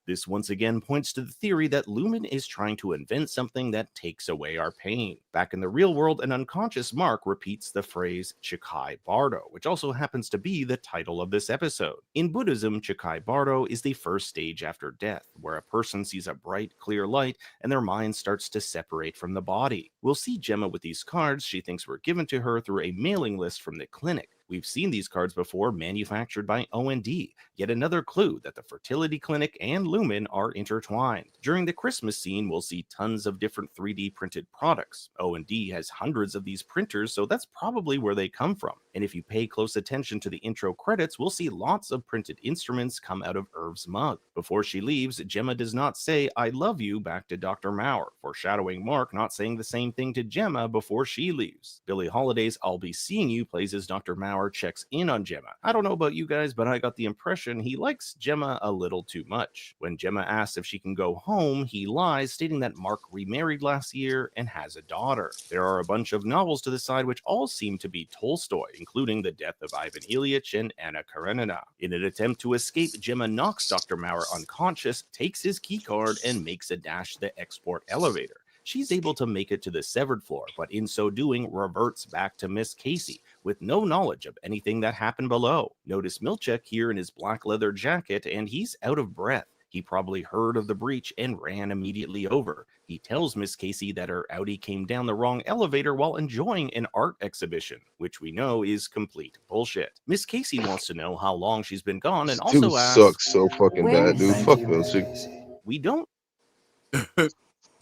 This once again points to the theory that Lumen is trying to invent something that takes away our pain. Back in the real world, an unconscious Mark repeats the phrase Chikai Bardo, which also happens to be the title of this episode. In Buddhism, Chikai Bardo is the first stage after death, where a person sees a bright, clear light and their mind starts to separate from the body. We'll see Gemma with these cards she thinks were given to her through a mailing list from the clinic. We've seen these cards before manufactured by O&D, yet another clue that the fertility clinic and Lumen are intertwined. During the Christmas scene, we'll see tons of different 3D printed products. O&D has hundreds of these printers, so that's probably where they come from. And if you pay close attention to the intro credits, we'll see lots of printed instruments come out of Irv's mug. Before she leaves, Gemma does not say, "I love you," back to Dr. Maurer, foreshadowing Mark not saying the same thing to Gemma before she leaves. Billie Holiday's "I'll Be Seeing You" plays as Dr. Maurer checks in on Gemma. I don't know about you guys, but I got the impression he likes Gemma a little too much. When Gemma asks if she can go home, he lies, stating that Mark remarried last year and has a daughter. There are a bunch of novels to the side which all seem to be Tolstoy, including The Death of Ivan Ilyich and Anna Karenina. In an attempt to escape, Gemma knocks Dr. Maurer unconscious, takes his keycard, and makes a dash to the export elevator. She's able to make it to the severed floor, but in so doing reverts back to Miss Casey with no knowledge of anything that happened below. Notice Milchek here in his black leather jacket, and he's out of breath. He probably heard of the breach and ran immediately over. He tells Miss Casey that her Audi came down the wrong elevator while enjoying an art exhibition, which we know is complete bullshit. Miss Casey wants to know how long she's been gone and also Dude asks, sucks so fucking bad, dude. Fuck Milchek. We don't.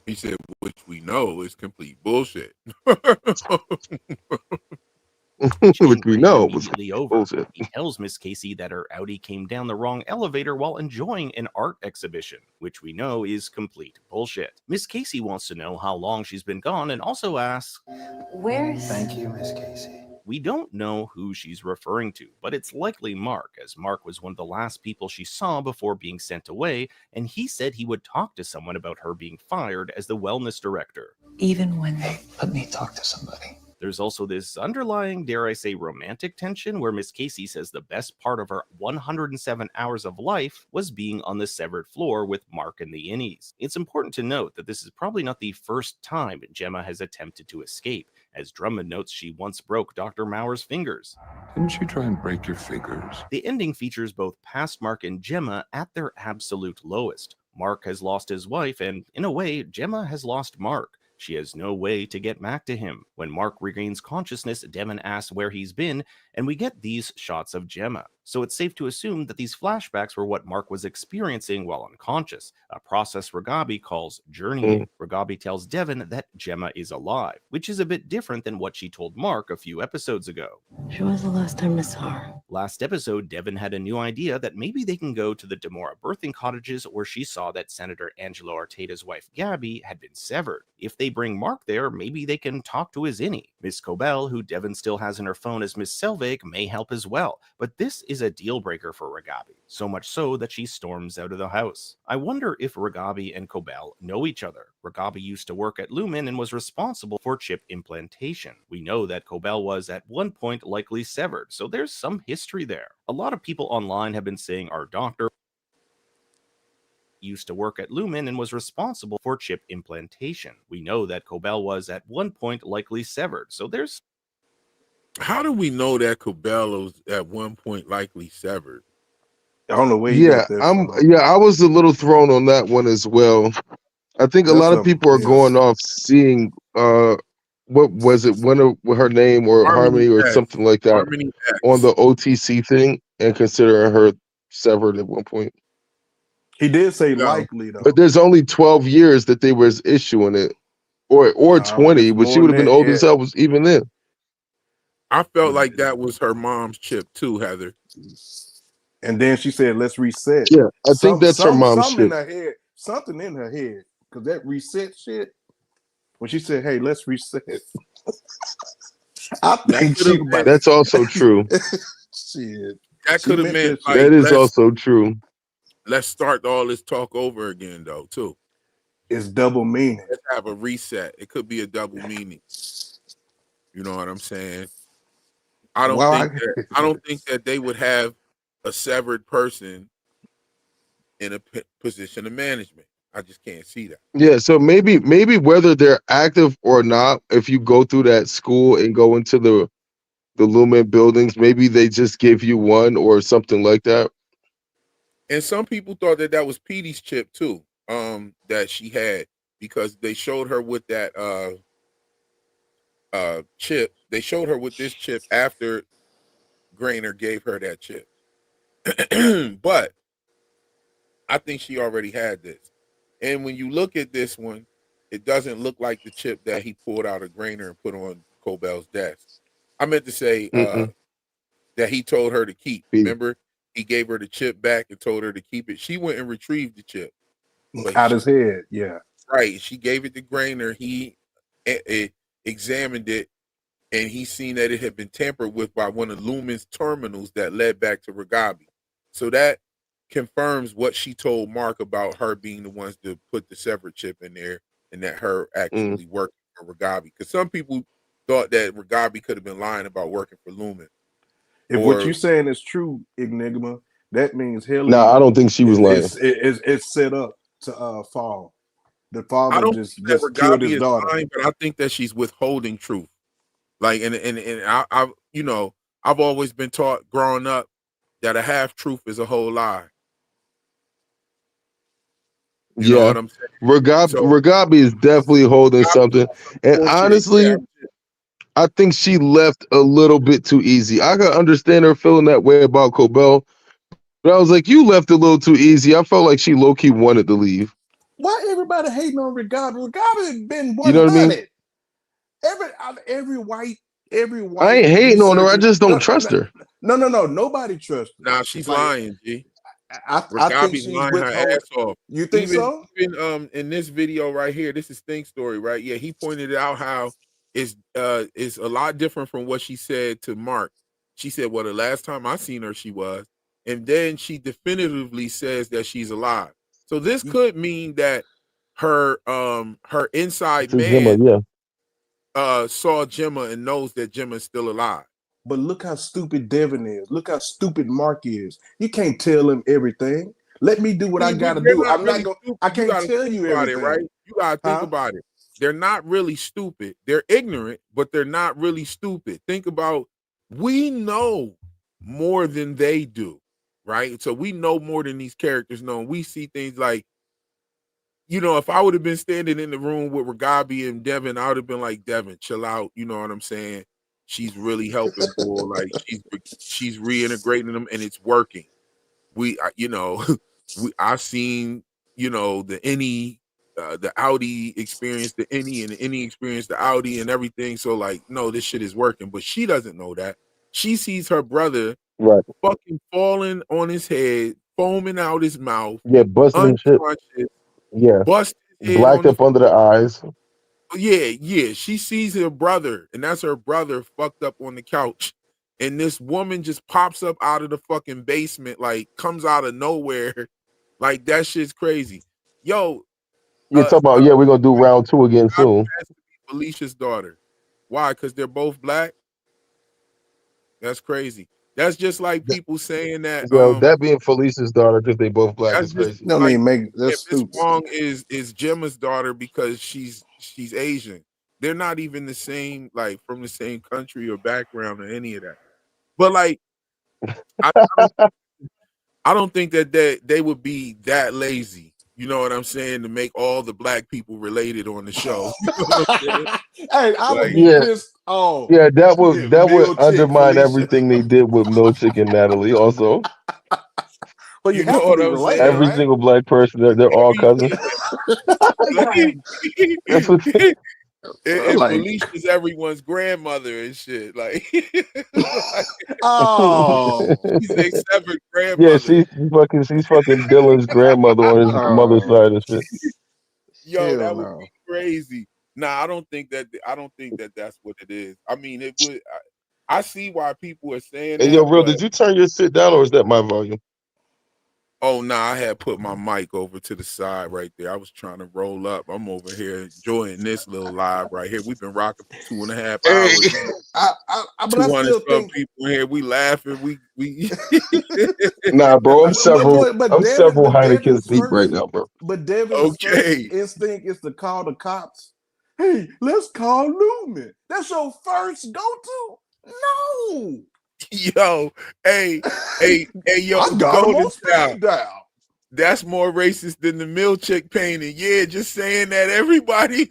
He said, which we know is complete bullshit. Which we know was bullshit. He tells Miss Casey that her Audi came down the wrong elevator while enjoying an art exhibition, which we know is complete bullshit. Miss Casey wants to know how long she's been gone and also asks, Where's... Thank you, Miss Casey. We don't know who she's referring to, but it's likely Mark, as Mark was one of the last people she saw before being sent away, and he said he would talk to someone about her being fired as the wellness director. Even when they let me talk to somebody. There's also this underlying, dare I say, romantic tension where Miss Casey says the best part of her 107 hours of life was being on the severed floor with Mark and the Innies. It's important to note that this is probably not the first time Gemma has attempted to escape, as Drummond notes she once broke Dr. Maurer's fingers. Didn't you try and break your fingers? The ending features both past Mark and Gemma at their absolute lowest. Mark has lost his wife, and in a way, Gemma has lost Mark. She has no way to get back to him. When Mark regains consciousness, Devon asks where he's been, and we get these shots of Gemma. So it's safe to assume that these flashbacks were what Mark was experiencing while unconscious, a process Ragabi calls journeying. Ragabi tells Devon that Gemma is alive, which is a bit different than what she told Mark a few episodes ago. She was the last time I saw her. Last episode, Devon had a new idea that maybe they can go to the Demora birthing cottages where she saw that Senator Angelo Arteta's wife Gabby had been severed. If they bring Mark there, maybe they can talk to his innie. Miss Cobell, who Devon still has in her phone as Miss Selvig, may help as well, but this is a deal breaker for Ragabi, so much so that she storms out of the house. I wonder if Ragabi and Cobell know each other. Ragabi used to work at Lumen and was responsible for chip implantation. We know that Cobell was at one point likely severed, so there's some history there. A lot of people online have been saying our doctor used to work at Lumen and was responsible for chip implantation. We know that Cobell was at one point likely severed, so there's... How do we know that Cobell was at one point likely severed? I don't know where you got that from. I was a little thrown on that one as well. I think a lot of people are going off seeing what was it, one of her name or Harmony or something like that on the OTC thing and considering her severed at one point. He did say likely though. But there's only 12 years that they was issuing it. Or 20, but she would have been old as hell was even then. I felt like that was her mom's chip too, Heather. And then she said, let's reset. Yeah, I think that's her mom's chip. Something in her head. Because that reset shit, when she said, hey, let's reset. I think she might. That's also true. Shit. That She could have meant meant that shit. like That is also true. let's start all this talk over again though too. It's double meaning. Let's have a reset. It could be a double meaning. You know what I'm saying? I don't think that they would have a severed person in a position of management. I just can't see that. Yeah, so maybe whether they're active or not, if you go through that school and go into the Lumen buildings, maybe they just give you one or something like that. And some people thought that that was Petey's chip too, that she had, because they showed her with that chip. They showed her with this chip after Grainer gave her that chip. But I think she already had this. And when you look at this one, it doesn't look like the chip that he pulled out of Grainer and put on Cobell's desk. I meant to say that he told her to keep. Remember, he gave her the chip back and told her to keep it. She went and retrieved the chip. Out his head, yeah. Right. She gave it to Grainer. He examined it, and he seen that it had been tampered with by one of Lumen's terminals that led back to Ragabi. So that confirms what she told Mark about her being the ones to put the separate chip in there, and that her actually working for Ragabi. Because some people thought that Ragabi could have been lying about working for Lumen. If what you're saying is true, Enigma, that means Haley. No, I don't think she was lying. It's set up to fall. The father I don't just think that killed Ragabi his is daughter. lying, but I think that she's withholding truth. Like, and I you know, I've always been taught growing up that a half truth is a whole lie. You know what I'm saying? Ragabi is definitely holding something. And honestly, I think she left a little bit too easy. I could understand her feeling that way about Cobell, but I was like, you left a little too easy. I felt like she low-key wanted to leave. Why everybody hating on Ragabi? Ragabi has been 100. You know what I mean? Every white. I ain't hating on her. I just don't trust her. No. Nobody trusts her. Nah, she's lying, G. I think she's lying her ass off. You think so? Even in this video right here, this is Think Story, right? Yeah, he pointed out how it's a lot different from what she said to Mark. She said, well, the last time I seen her, she was. And then she definitively says that she's alive. So this could mean that her inside man saw Gemma and knows that Gemma is still alive. But look how stupid Devin is. Look how stupid Mark is. You can't tell him everything. Let me do what I gotta do. I'm not going. I can't tell you everything. Right? You gotta think about it. They're not really stupid. They're ignorant, but they're not really stupid. Think about, we know more than they do, right? So we know more than these characters know. We see things like, you know, if I would have been standing in the room with Ragabi and Devin, I would have been like, Devin, chill out. You know what I'm saying? She's really helping Bull. Like she's reintegrating them, and it's working. I've seen, you know, the Audi experience, the Innie, and the Innie experience, the Audi, and everything. So like, no, this shit is working. But she doesn't know that. She sees her brother fucking falling on his head, foaming out his mouth. Yeah, busting shit. Yeah, busted blacked up under the eyes. Yeah. She sees her brother, and that's her brother fucked up on the couch. And this woman just pops up out of the fucking basement, like comes out of nowhere. Like that shit's crazy. Yo. You talk about, we're gonna do round 2 again soon. Felicia's daughter. Why? Because they're both black. That's crazy. That's just like people saying that. That being Felicia's daughter because they both black is crazy. No, like, that's Miss stupid. Wong is Gemma's daughter because she's Asian. They're not even the same, like from the same country or background or any of that. But like, I don't think that they would be that lazy. You know what I'm saying? To make all the black people related on the show. You know what I'm saying? Hey, I would be pissed off. Yeah, that would undermine everything they did with Milchick and Natalie also. But you know what I'm saying? Every single black person, they're all cousins. That's what and Felicia's everyone's grandmother and shit. Like, she's a severed grandmother. Yeah, she's fucking Dylan's grandmother on his mother's side and shit. Yo, that would be crazy. Nah, I don't think that. I don't think that that's what it is. I mean, it would. I see why people are saying Hey, yo, that, real, but did you turn your sit down or is that my volume? oh nah, I had put my mic over to the side right there. I was trying to roll up. I'm over here enjoying this little live right here. We've been rocking for 2.5 Hey, hours. But I 200 still some think, people here. We laughing. We nah, bro, I'm several Devin's Heineken's deep right first, now, bro. but Devin's first okay. instinct is to call the cops. Hey, let's call Lumen. That's your first go-to. No, Yo, hey, yo, I got him golden on child. speed dial. That's more racist than the Milchick painting. Yeah, just saying that everybody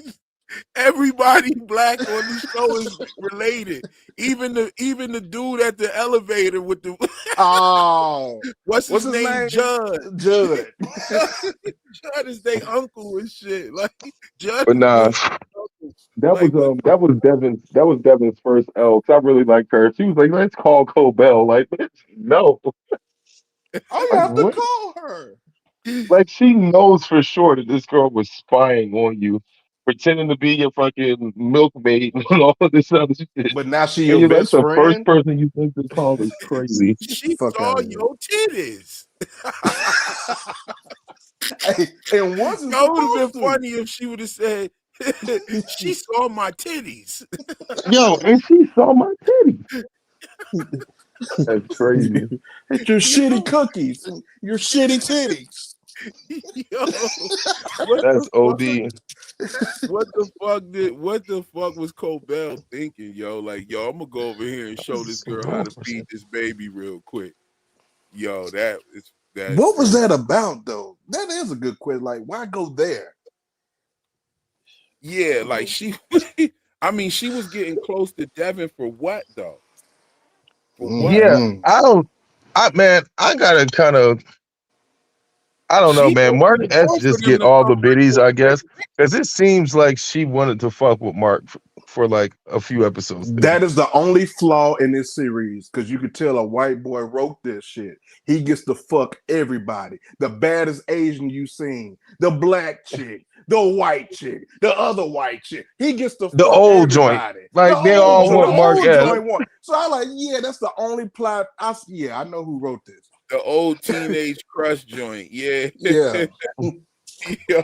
black on the show is related. Even the dude at the elevator with the Oh, what's his his name? name? Judd. Judd. Judd is their uncle and shit. Like Judd But is nah, their uncle. that Like what was Devin's first L. Cause I really liked her. She was like, let's call Cobell. Like, bitch, no. Oh, you Like have to what? call her. Like she knows for sure that this girl was spying on you, pretending to be your fucking milkmaid and all of this other shit. But now she And your you're like best the first friend. person you think to call is crazy. she Fuck saw out of here. your titties. Hey, and wasn't Yo, it would have been supposed to. funny if she would have said she saw my titties. Yo, and she saw my titties. That's crazy. It's your shitty Yo, cookies and your shitty titties. yo, what That's the fuck? OD. What the fuck was Cobell thinking, yo? Like, yo, I'm gonna go over here and show this girl how to feed this baby real quick. Yo, that's What was crazy. that about, though? That is a good question. Like, why go there? Yeah, like she I mean, she was getting close to Devin for what though? For what? Yeah, Mm-hmm. I gotta kind of, I don't know, She man. Mark opened the S door for just them get to all come the right biddies, quick. I guess, because it seems like she wanted to fuck with Mark for like a few episodes there. That is the only flaw in this series because you could tell a white boy wrote this shit. He gets to fuck everybody. The baddest Asian you seen, the black chick, the white chick, the other white chick. He gets to The fuck old joint, everybody. The like they old all joint, the want Mark old S. joint one. So I like, yeah, that's the only plot. I know who wrote this. The old teenage crush joint. Yeah. Yeah. Yo.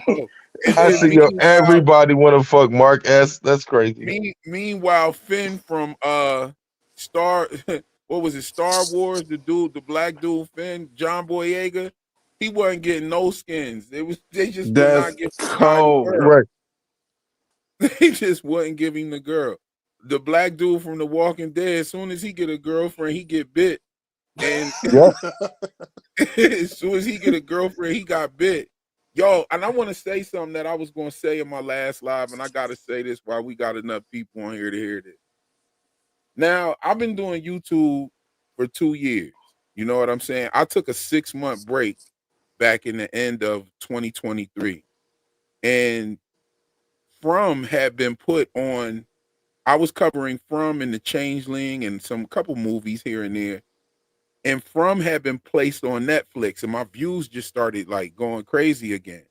And I then see, yo, everybody want to fuck Mark S. That's crazy. meanwhile, Finn from Star what was it, Star Wars, the black dude Finn, John Boyega, he wasn't getting no skins. They just would That's not give the guy the cold. girl. Right. They just wouldn't give him the girl. The black dude from The Walking Dead, as soon as he get a girlfriend, he get bit. And Yep. as soon as he get a girlfriend, he got bit. Yo, and I want to say something that I was going to say in my last live, and I got to say this while we got enough people on here to hear this. Now, I've been doing YouTube for 2 years. You know what I'm saying? I took a 6-month break back in the end of 2023. And From had been put on, I was covering From and The Changeling and some couple movies here and there. And From had been placed on Netflix, and my views just started like going crazy again.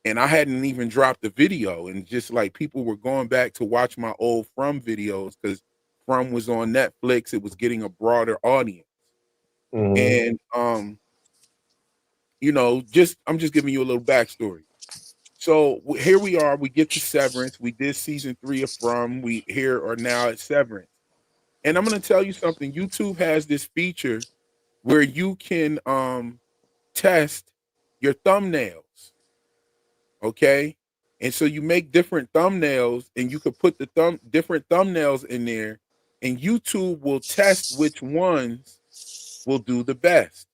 And I hadn't even dropped the video, and just like people were going back to watch my old From videos because From was on Netflix. It was getting a broader audience. Mhm. And I'm just giving you a little backstory. So here we are. We get to Severance. We did season 3 of From. We here are now at Severance. And I'm gonna tell you something. YouTube has this feature where you can test your thumbnails. Okay. And so you make different thumbnails and you could put the different thumbnails in there, and YouTube will test which ones will do the best.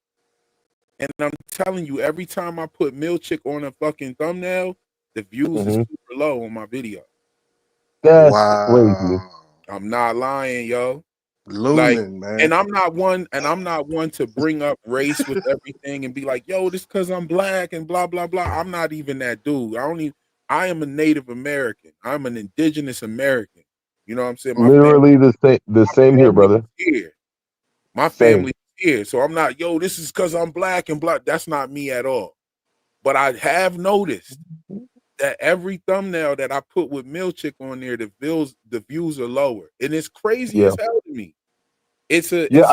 And I'm telling you, every time I put Milchick on a fucking thumbnail, the views is Mhm. super low on my video. That's crazy. Wow. I'm not lying, yo. Like, Lumen, man. and I'm not one to bring up race with everything and be like, yo, this because I'm black and blah blah blah. I'm not even that dude. I am a Native American. I'm an indigenous American. You know what I'm saying? Literally the same here, Family brother. is here. My Same. family is here. So I'm not, yo, this is because I'm black and blah. That's not me at all. But I have noticed that every thumbnail that I put with Milchick on there, the views are lower, and it's crazy Yeah. as hell to me. It's a Yeah, it's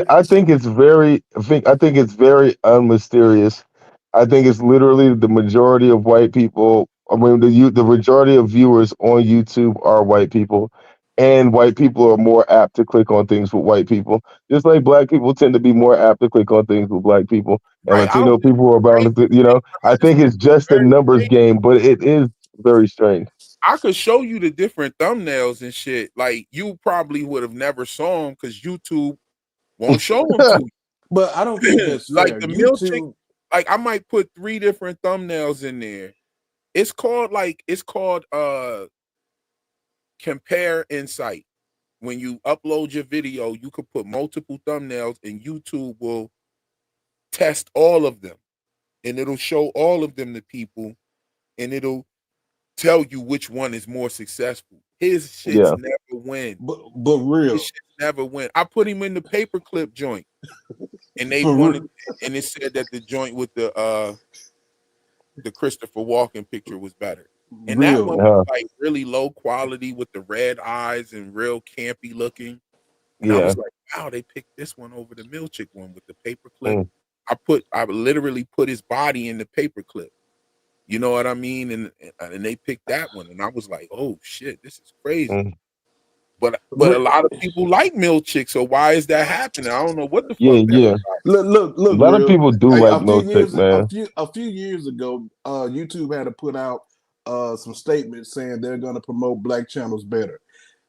I think it's very I think it's very unmysterious. I think it's literally the majority of white people. I mean, the majority of viewers on YouTube are white people, and white people are more apt to click on things with white people. Just like black people tend to be more apt to click on things with black people, and right. I don't Latino people are bound to. I I just think it's just a very numbers strange. game, but it is very strange. I could show you the different thumbnails and shit. Like you probably would have never saw them because YouTube won't show them to you. But I don't think that's Like fair. the Milchick, YouTube, like I might put 3 different thumbnails in there. It's called compare insight. When you upload your video, you could put multiple thumbnails and YouTube will test all of them and it'll show all of them to people and it'll tell you which one is more successful. His shits Yeah, never win. but His real, shits never win. I put him in the paperclip joint and they for wanted real, and it said that the joint with the Christopher Walken picture was better. And that one real. was uh, like really low quality with the red eyes and real campy looking. And I yeah, was like, wow, they picked this one over the Milchick one with the paperclip. mm, I literally put his body in the paperclip. You know what I mean? And they picked that one. And I was like, oh shit, this is crazy. mm. But a lot of people like Milchick, so why is that happening? I don't know what the Yeah, fuck that was yeah. about. A Look, lot of real. people do like milkshake, man. A few years ago, YouTube had to put out some statements saying they're going to promote black channels better.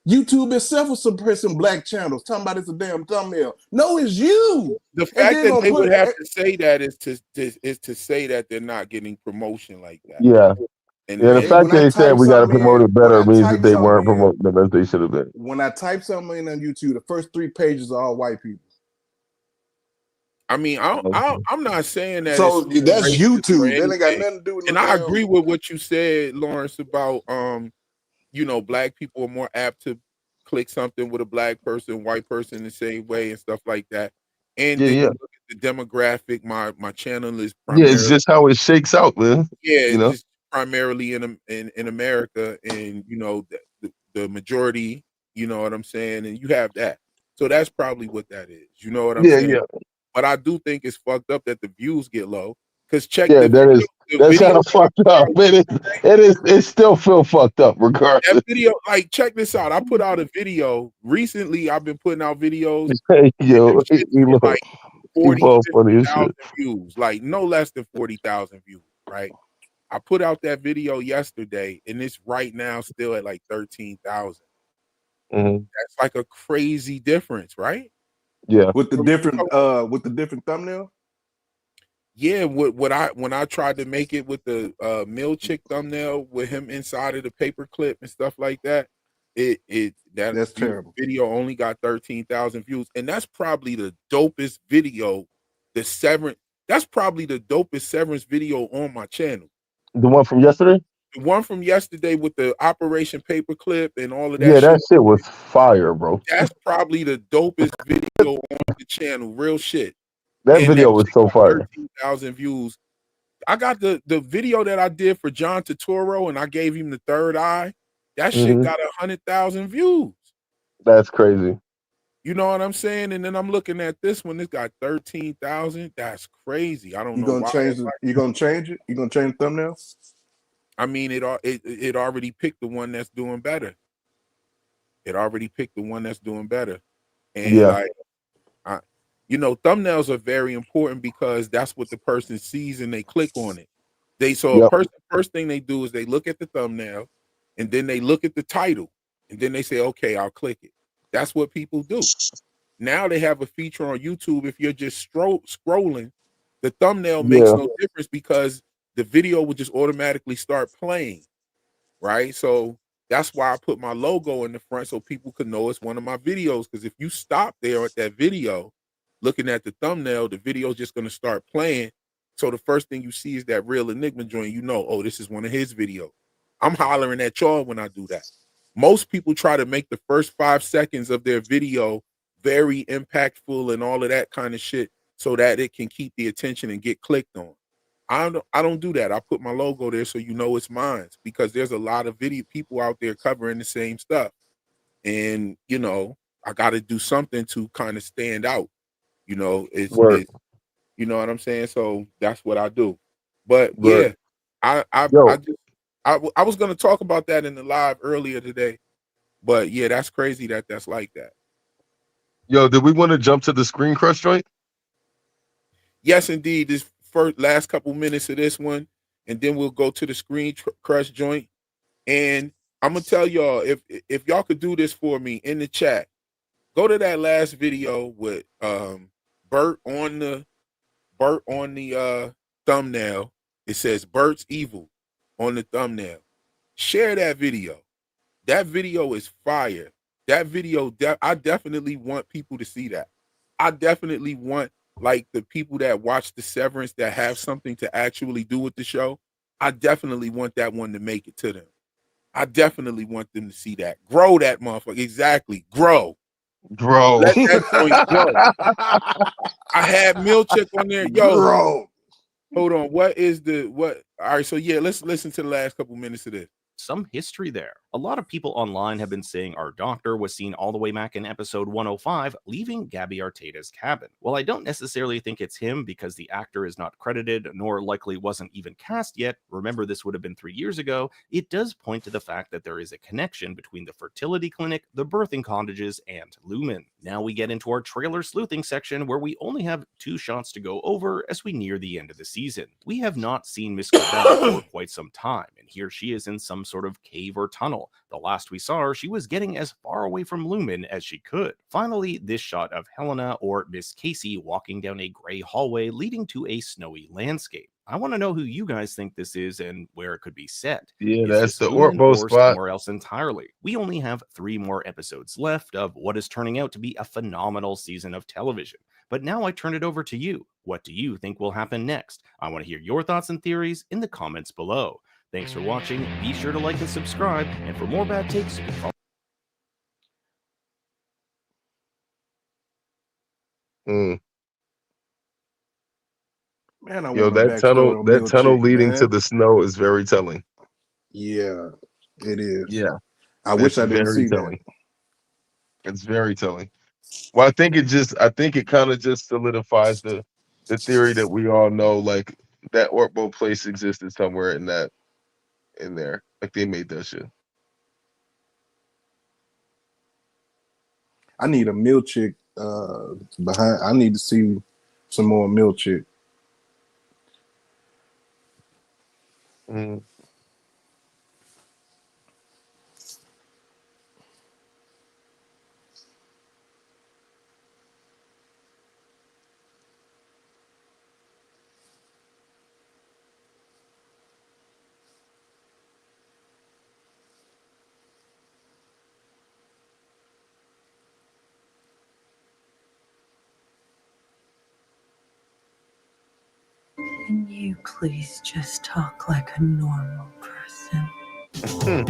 YouTube itself was suppressing black channels, talking about it's a damn thumbnail. No, it's you. The And fact then that gonna they put would have it. to say that is to say that they're not getting promotion like that. Yeah. And Yeah, the and fact When that I they said type we got to something promote in, it better means that they weren't promoting them as they should have been. when I type something in on YouTube, the first 3 pages are all white people. I mean, I'm not saying that So it's that's racist or YouTube. That ain't got anything. nothing to do with no And I damn. agree with what you said, Lawrence, about black people are more apt to click something with a black person, white person the same way and stuff like that. And Yeah, then yeah. you look at the demographic. My channel is Yeah, it's primarily just how it shakes out, man. You it's know? just primarily in America, and the majority, you know what I'm saying, and you have that. So that's probably what that is. You know what I'm Yeah, saying? yeah. But I do think it's fucked up that the views get low. Because check Yeah, the video. The that's video kind of that I fucked put up. out It still feel fucked up that regardless. video, like check this out. I put out a video recently. I've been putting out videos. Hey, And them yo, shits get like 40, all funny as 50,000 shit. views, like no less than 40,000 views, right? I put out that video yesterday, and it's right now still at like 13,000. Hmm. That's like a crazy difference, right? Yeah. With the different thumbnail. Yeah, when I tried to make it with the Milchick thumbnail with him inside of the paperclip and stuff like that, That's terrible. video only got 13,000 views, and that's probably the dopest video. The Severance, that's probably the dopest Severance video on my channel. The one from yesterday? The one from yesterday with the Operation Paperclip and all of that Yeah, that shit. shit was fire, bro. That's probably the dopest video on the channel. Real shit. That And that video was shit so got fire. 13,000 views. I got the video that I did for John Turturro, and I gave him the third eye. That shit Hmm. got 100,000 views. That's crazy. You know what I'm saying? And then I'm looking at this one. It's got 13,000. That's crazy. I don't You know gonna why. change it? You gonna change it? You gonna change the thumbnail? I mean, it already picked the one that's doing better. It already picked the one that's doing better. And Yeah. like, thumbnails are very important because that's what the person sees and they click on it. A Yep. person, first thing they do is they look at the thumbnail and then they look at the title and then they say, okay, I'll click it. That's what people do. Now they have a feature on YouTube. If you're just scrolling, the thumbnail makes Yeah. no difference because the video will just automatically start playing, right? So that's why I put my logo in the front so people can know it's one of my videos. Because if you stop there at that video, looking at the thumbnail, the video is just going to start playing. So the first thing you see is that Real Enigma joint. You know, oh, this is one of his videos. I'm hollering at y'all when I do that. Most people try to make the first 5 seconds of their video very impactful and all of that kind of shit so that it can keep the attention and get clicked on. I don't do that. I put my logo there so you know it's mine, because there's a lot of video people out there covering the same stuff. And, you know, I got to do something to kind of stand out. You know, Word. you know what I'm saying? So that's what I do. But But yeah, I yo, was going to talk about that in the live earlier today. But yeah, that's crazy that that's like that. yo, did we want to jump to the Screen Crush joint? Yes, indeed. This last couple minutes of this one, and then we'll go to the Screen Crush joint. And I'm gonna tell y'all, if y'all could do this for me in the chat, go to that last video with Bert on the thumbnail. It says Bert's evil on the thumbnail. Share that video. That video is fire. That video, I definitely want people to see that. I definitely want, like, the people that watch the Severance that have something to actually do with the show. I definitely want that one to make it to them. I definitely want them to see that. Grow that motherfucker. Exactly. Grow. Let that joint grow. I had Milchek on there. Yo, Grow. hold on. What? All right, so yeah, let's listen to the last couple minutes of this. Some history there. A lot of people online have been saying our doctor was seen all the way back in episode 105, leaving Gabby Arteta's cabin. While I don't necessarily think it's him because the actor is not credited, nor likely wasn't even cast yet, remember this would have been 3 years ago, it does point to the fact that there is a connection between the fertility clinic, the birthing cottages, and Lumen. Now we get into our trailer sleuthing section, where we only have 2 shots to go over as we near the end of the season. We have not seen Miss Corbell for quite some time, and here she is in some sort of cave or tunnel. The last we saw her, she was getting as far away from Lumen as she could. Finally, this shot of Helena, or Miss Casey, walking down a gray hallway leading to a snowy landscape. I want to know who you guys think this is and where it could be set. Yeah, Is that's this the Lumen Ortmo or spot. somewhere else entirely? We only have 3 more episodes left of what is turning out to be a phenomenal season of television. But now I turn it over to you. What do you think will happen next? I want to hear your thoughts and theories in the comments below. Thanks for watching. Be sure to like and subscribe. And for more bad takes, you can follow. Man, I Yo, want a backstory on that tunnel Milchick, leading to man. the snow is very telling. Yeah, it is. Yeah, I wish I didn't very see telling. It's very telling. Well, I think it kind of just solidifies the theory that we all know, like that Ortmo place existed somewhere in there. Like they made that shit. I need a Milchick behind. I need to see some more Milchick. Mm. Can you please just talk like a normal person?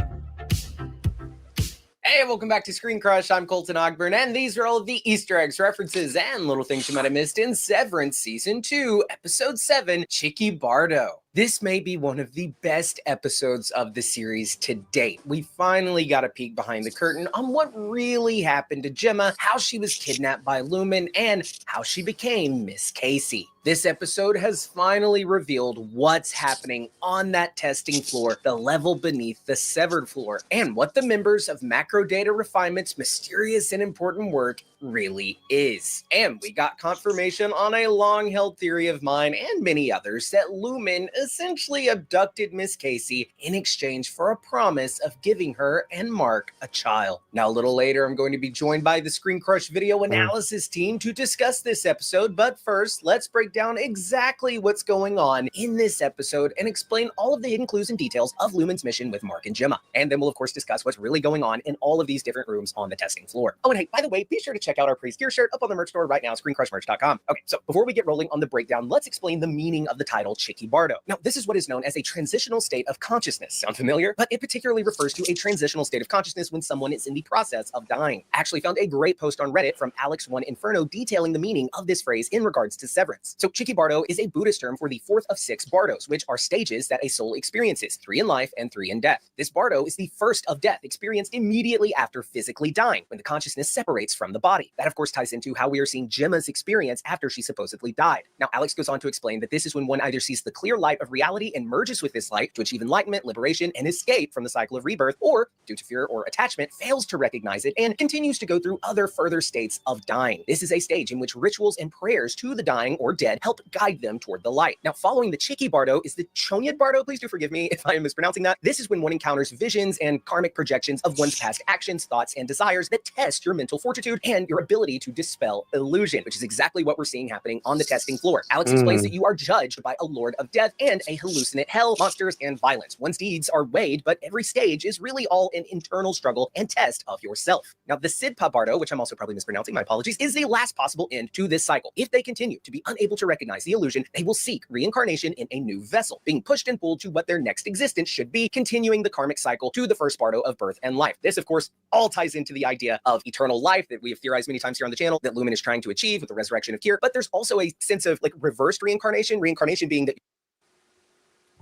Hey, welcome back to Screen Crush. I'm Colton Ogburn, and these are all of the Easter eggs, references, and little things you might have missed in Severance Season 2, Episode 7, Chicky Bardo. This may be one of the best episodes of the series to date. We finally got a peek behind the curtain on what really happened to Gemma, how she was kidnapped by Lumen, and how she became Miss Casey. This episode has finally revealed what's happening on that testing floor, the level beneath the severed floor, and what the members of Macro Data Refinement's mysterious and important work really is. And we got confirmation on a long-held theory of mine and many others that Lumen essentially abducted Miss Casey in exchange for a promise of giving her and Mark a child. Now, a little later, I'm going to be joined by the Screen Crush video analysis team to discuss this episode, but first, let's break down exactly what's going on in this episode and explain all of the hidden clues and details of Lumen's mission with Mark and Gemma. And then we'll, of course, discuss what's really going on in all of these different rooms on the testing floor. Oh, and hey, by the way, be sure to check check out our Praise Gear shirt up on the merch store right now, screencrushmerch.com. Okay, so before we get rolling on the breakdown, let's explain the meaning of the title Chicky Bardo. Now, this is what is known as a transitional state of consciousness. Sound familiar? But it particularly refers to a transitional state of consciousness when someone is in the process of dying. I actually found a great post on Reddit from Alex1 Inferno detailing the meaning of this phrase in regards to severance. So Chicky Bardo is a Buddhist term for the fourth of 6 bardos, which are stages that a soul experiences, 3 in life and 3 in death. This bardo is the first of death, experienced immediately after physically dying, when the consciousness separates from the body. That of course ties into how we are seeing Gemma's experience after she supposedly died. Now, Alex goes on to explain that this is when one either sees the clear light of reality and merges with this light to achieve enlightenment, liberation, and escape from the cycle of rebirth, or due to fear or attachment, fails to recognize it and continues to go through other further states of dying. This is a stage in which rituals and prayers to the dying or dead help guide them toward the light. Now, following the Chicky Bardo is the Chonyad Bardo. Please do forgive me if I am mispronouncing that. This is when one encounters visions and karmic projections of one's past actions, thoughts, and desires that test your mental fortitude and your ability to dispel illusion, which is exactly what we're seeing happening on the testing floor. Alex explains that you are judged by a lord of death and a hallucinate hell, monsters, and violence. One's deeds are weighed, but every stage is really all an internal struggle and test of yourself. Now, the Sidpa Bardo, which I'm also probably mispronouncing, my apologies, is the last possible end to this cycle. If they continue to be unable to recognize the illusion, they will seek reincarnation in a new vessel, being pushed and pulled to what their next existence should be, continuing the karmic cycle to the first Bardo of birth and life. This, of course, all ties into the idea of eternal life that we have theorized many times here on the channel that Lumen is trying to achieve with the resurrection of Kier. But there's also a sense of like reversed reincarnation being that.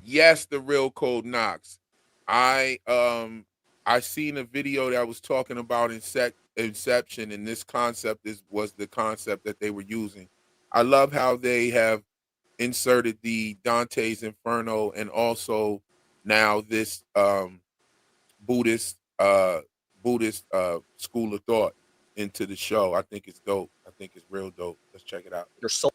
Yes, the real Code Knox. I seen a video that was talking about Inception, and this concept was the concept that they were using. I love how they have inserted the Dante's Inferno and also now this Buddhist school of thought into the show. I think it's dope. I think it's real dope. Let's check it out. Your soul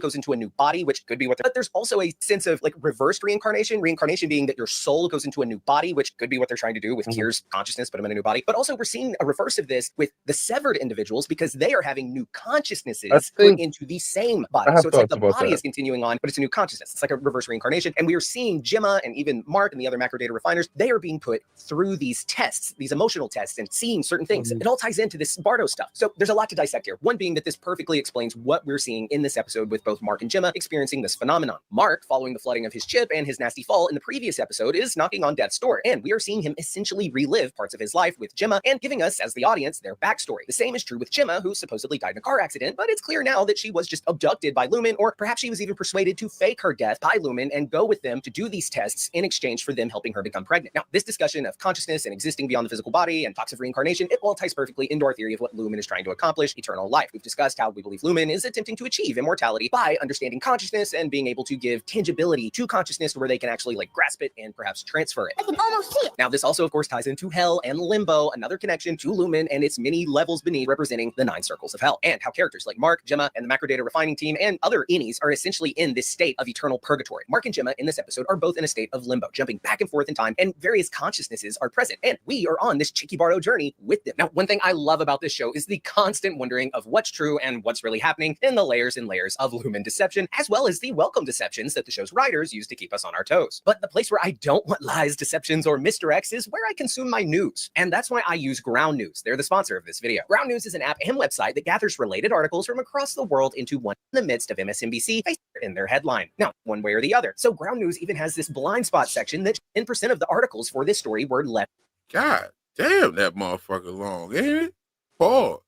goes into a new body, which could be what. But there's also a sense of like reversed reincarnation being that your soul goes into a new body, which could be what they're trying to do with Kier's consciousness, put him in a new body. But also we're seeing a reverse of this with the severed individuals because they are having new consciousnesses put into the same body. So it's like the body is continuing on, but it's a new consciousness. It's like a reverse reincarnation. And we are seeing Gemma and even Mark and the other macro data refiners, they are being put through these tests, these emotional tests, and seeing certain things. It all ties into this Bardo stuff. So there's a lot to dissect here. One being that this perfectly explains what we're seeing in this episode with both Mark and Gemma experiencing this phenomenon. Mark, following the flooding of his chip and his nasty fall in the previous episode, is knocking on death's door, and we are seeing him essentially relive parts of his life with Gemma and giving us, as the audience, their backstory. The same is true with Gemma, who supposedly died in a car accident, but it's clear now that she was just abducted by Lumen, or perhaps she was even persuaded to fake her death by Lumen and go with them to do these tests in exchange for them helping her become pregnant. Now, this discussion of consciousness and existing beyond the physical body and talks of reincarnation, it all ties perfectly into our theory of what Lumen is trying to accomplish, eternal life. We've discussed how we believe Lumen is attempting to achieve immortality by understanding consciousness and being able to give tangibility to consciousness where they can actually like grasp it and perhaps transfer it. I can almost see it. Now, this also, of course, ties into hell and limbo, another connection to Lumen and its many levels beneath, representing the 9 circles of hell, and how characters like Mark, Gemma, and the macro data refining team and other innies are essentially in this state of eternal purgatory. Mark and Gemma in this episode are both in a state of limbo, jumping back and forth in time, and various consciousnesses are present, and we are on this Chicky Bardo journey with them. Now, one thing I love about this show is the constant wondering of what's true and what's really happening in the layers and layers of Lumen deception, as well as the welcome deceptions that the show's writers use to keep us on our toes. But the place where I don't want lies, deceptions, or misdirects is where I consume my news. And that's why I use Ground News. They're the sponsor of this video. Ground News is an app and website that gathers related articles from across the world into one in the midst of MSNBC in their headline. Now, one way or the other. So Ground News even has this blind spot section that 10% of the articles for this story were left. God damn, that motherfucker long, ain't it? Pause.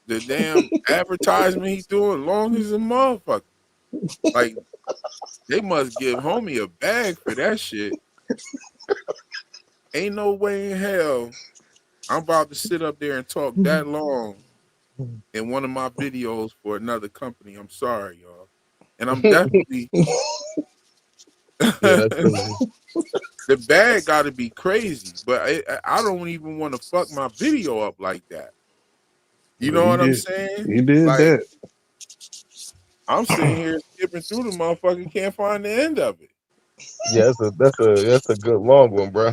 The damn advertisement he's doing long as a motherfucker. Like, they must give homie a bag for that shit. Ain't no way in hell I'm about to sit up there and talk that long in one of my videos for another company. I'm sorry, y'all. And I'm definitely the bag got to be crazy, but I don't even want to fuck my video up like that. You know what I'm saying? You did like, that. I'm sitting here skipping through the motherfucker, can't find the end of it. Yeah, that's a good long one, bro.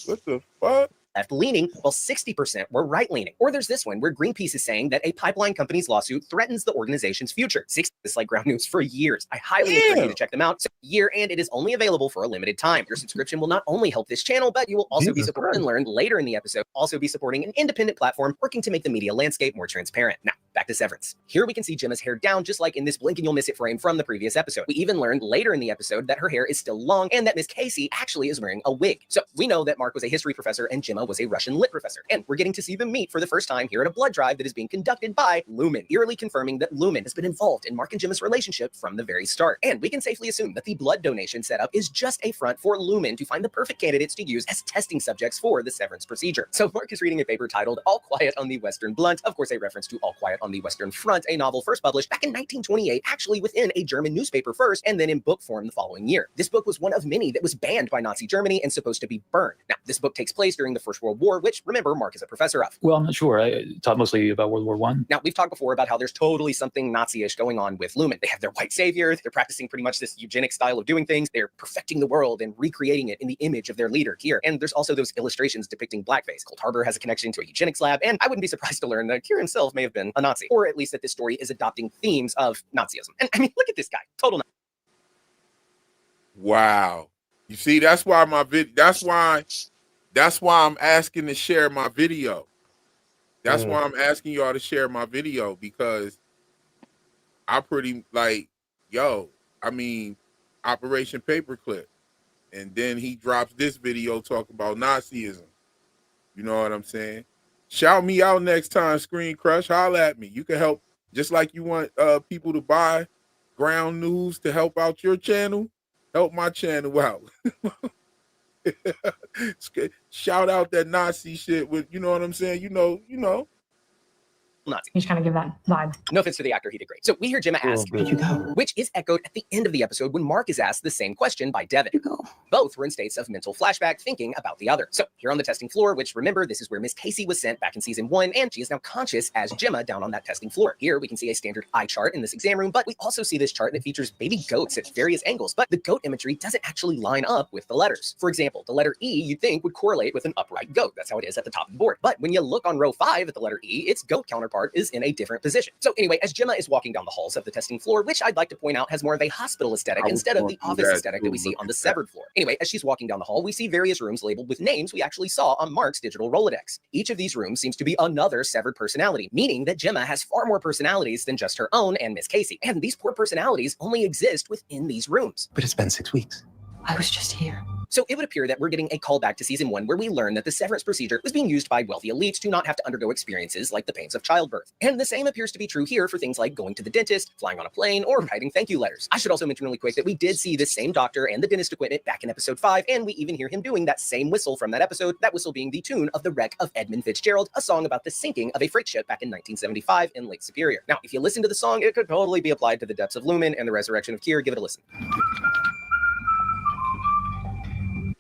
What the fuck? left-leaning, while 60% were right-leaning. Or there's this one where Greenpeace is saying that a pipeline company's lawsuit threatens the organization's future. 60 is like ground news for years. I highly encourage you to check them out. It's a year, and it is only available for a limited time. Your subscription will not only help this channel, but you will also be supporting and learn later in the episode, also be supporting an independent platform working to make the media landscape more transparent. Now, back to Severance. Here we can see Gemma's hair down, just like in this blink and you'll miss it frame from the previous episode. We even learned later in the episode that her hair is still long and that Miss Casey actually is wearing a wig. So we know that Mark was a history professor and Gemma was a Russian lit professor. And we're getting to see them meet for the first time here at a blood drive that is being conducted by Lumen, eerily confirming that Lumen has been involved in Mark and Gemma's relationship from the very start. And we can safely assume that the blood donation setup is just a front for Lumen to find the perfect candidates to use as testing subjects for the Severance procedure. So Mark is reading a paper titled All Quiet on the Western Blunt, of course a reference to All Quiet on the Western Front, a novel first published back in 1928, actually within a German newspaper first, and then in book form the following year. This book was one of many that was banned by Nazi Germany and supposed to be burned. Now, this book takes place during the First World War, which, remember, Mark is a professor of. Well, I'm not sure. I taught mostly about World War I. Now, we've talked before about how there's totally something Nazi-ish going on with Lumen. They have their white savior. They're practicing pretty much this eugenic style of doing things. They're perfecting the world and recreating it in the image of their leader, Kier. And there's also those illustrations depicting blackface. Cold Harbor has a connection to a eugenics lab, and I wouldn't be surprised to learn that Kier himself may have been a Nazi, or at least that this story is adopting themes of Nazism. And I mean, look at this guy, total Nazi. Wow. You see, that's why I'm asking to share my video. That's why I'm asking y'all to share my video, because I pretty like, I mean, Operation Paperclip. And then he drops this video talking about Nazism. You know what I'm saying? Shout me out next time, Screen Crush. Holla at me. You can help, just like you want people to buy ground news to help out your channel. Help my channel out. Shout out that Nazi shit with, you know what I'm saying? You know. Nazi. You just kind of give that vibe. No offense to the actor, he did great. So we hear Gemma ask, Where'd you go? which is echoed at the end of the episode when Mark is asked the same question by Devin. Both were in states of mental flashback thinking about the other. So here on the testing floor, which remember, this is where Miss Casey was sent back in season 1, and she is now conscious as Gemma down on that testing floor. Here we can see a standard eye chart in this exam room, but we also see this chart that features baby goats at various angles, but the goat imagery doesn't actually line up with the letters. For example, the letter E you'd think would correlate with an upright goat. That's how it is at the top of the board. But when you look on row 5 at the letter E, its goat counterpart is in a different position. So anyway, as Gemma is walking down the halls of the testing floor, which I'd like to point out has more of a hospital aesthetic instead of the office aesthetic that we see on the severed floor. Anyway, as she's walking down the hall, we see various rooms labeled with names we actually saw on Mark's digital Rolodex. Each of these rooms seems to be another severed personality, meaning that Gemma has far more personalities than just her own and Miss Casey. And these poor personalities only exist within these rooms. But it's been 6 weeks. I was just here. So it would appear that we're getting a callback to season 1 where we learn that the severance procedure was being used by wealthy elites to not have to undergo experiences like the pains of childbirth. And the same appears to be true here for things like going to the dentist, flying on a plane, or writing thank you letters. I should also mention really quick that we did see the same doctor and the dentist equipment back in episode 5, and we even hear him doing that same whistle from that episode, that whistle being the tune of The Wreck of Edmund Fitzgerald, a song about the sinking of a freight ship back in 1975 in Lake Superior. Now, if you listen to the song, it could totally be applied to the depths of Lumen and the resurrection of Kier. Give it a listen.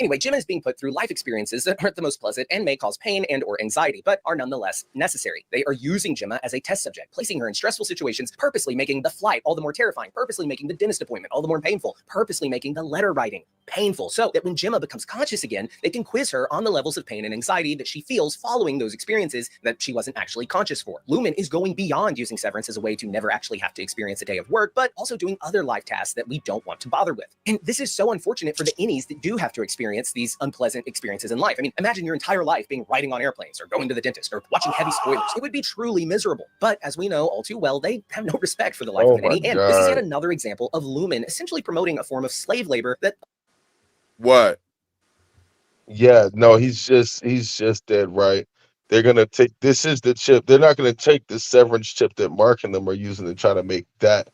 Anyway, Gemma is being put through life experiences that aren't the most pleasant and may cause pain and or anxiety, but are nonetheless necessary. They are using Gemma as a test subject, placing her in stressful situations, purposely making the flight all the more terrifying, purposely making the dentist appointment all the more painful, purposely making the letter writing painful, so that when Gemma becomes conscious again, they can quiz her on the levels of pain and anxiety that she feels following those experiences that she wasn't actually conscious for. Lumen is going beyond using severance as a way to never actually have to experience a day of work, but also doing other life tasks that we don't want to bother with. And this is so unfortunate for the innies that do have to experience these unpleasant experiences in life. I mean, imagine your entire life being riding on airplanes or going to the dentist or watching heavy spoilers. It would be truly miserable. But as we know all too well, they have no respect for the life of an innie. And this is yet another example of Lumen essentially promoting a form of slave labor that... What? Yeah, no, he's just dead right. They're gonna take, this is the chip. They're not gonna take the severance chip that Mark and them are using to try to make that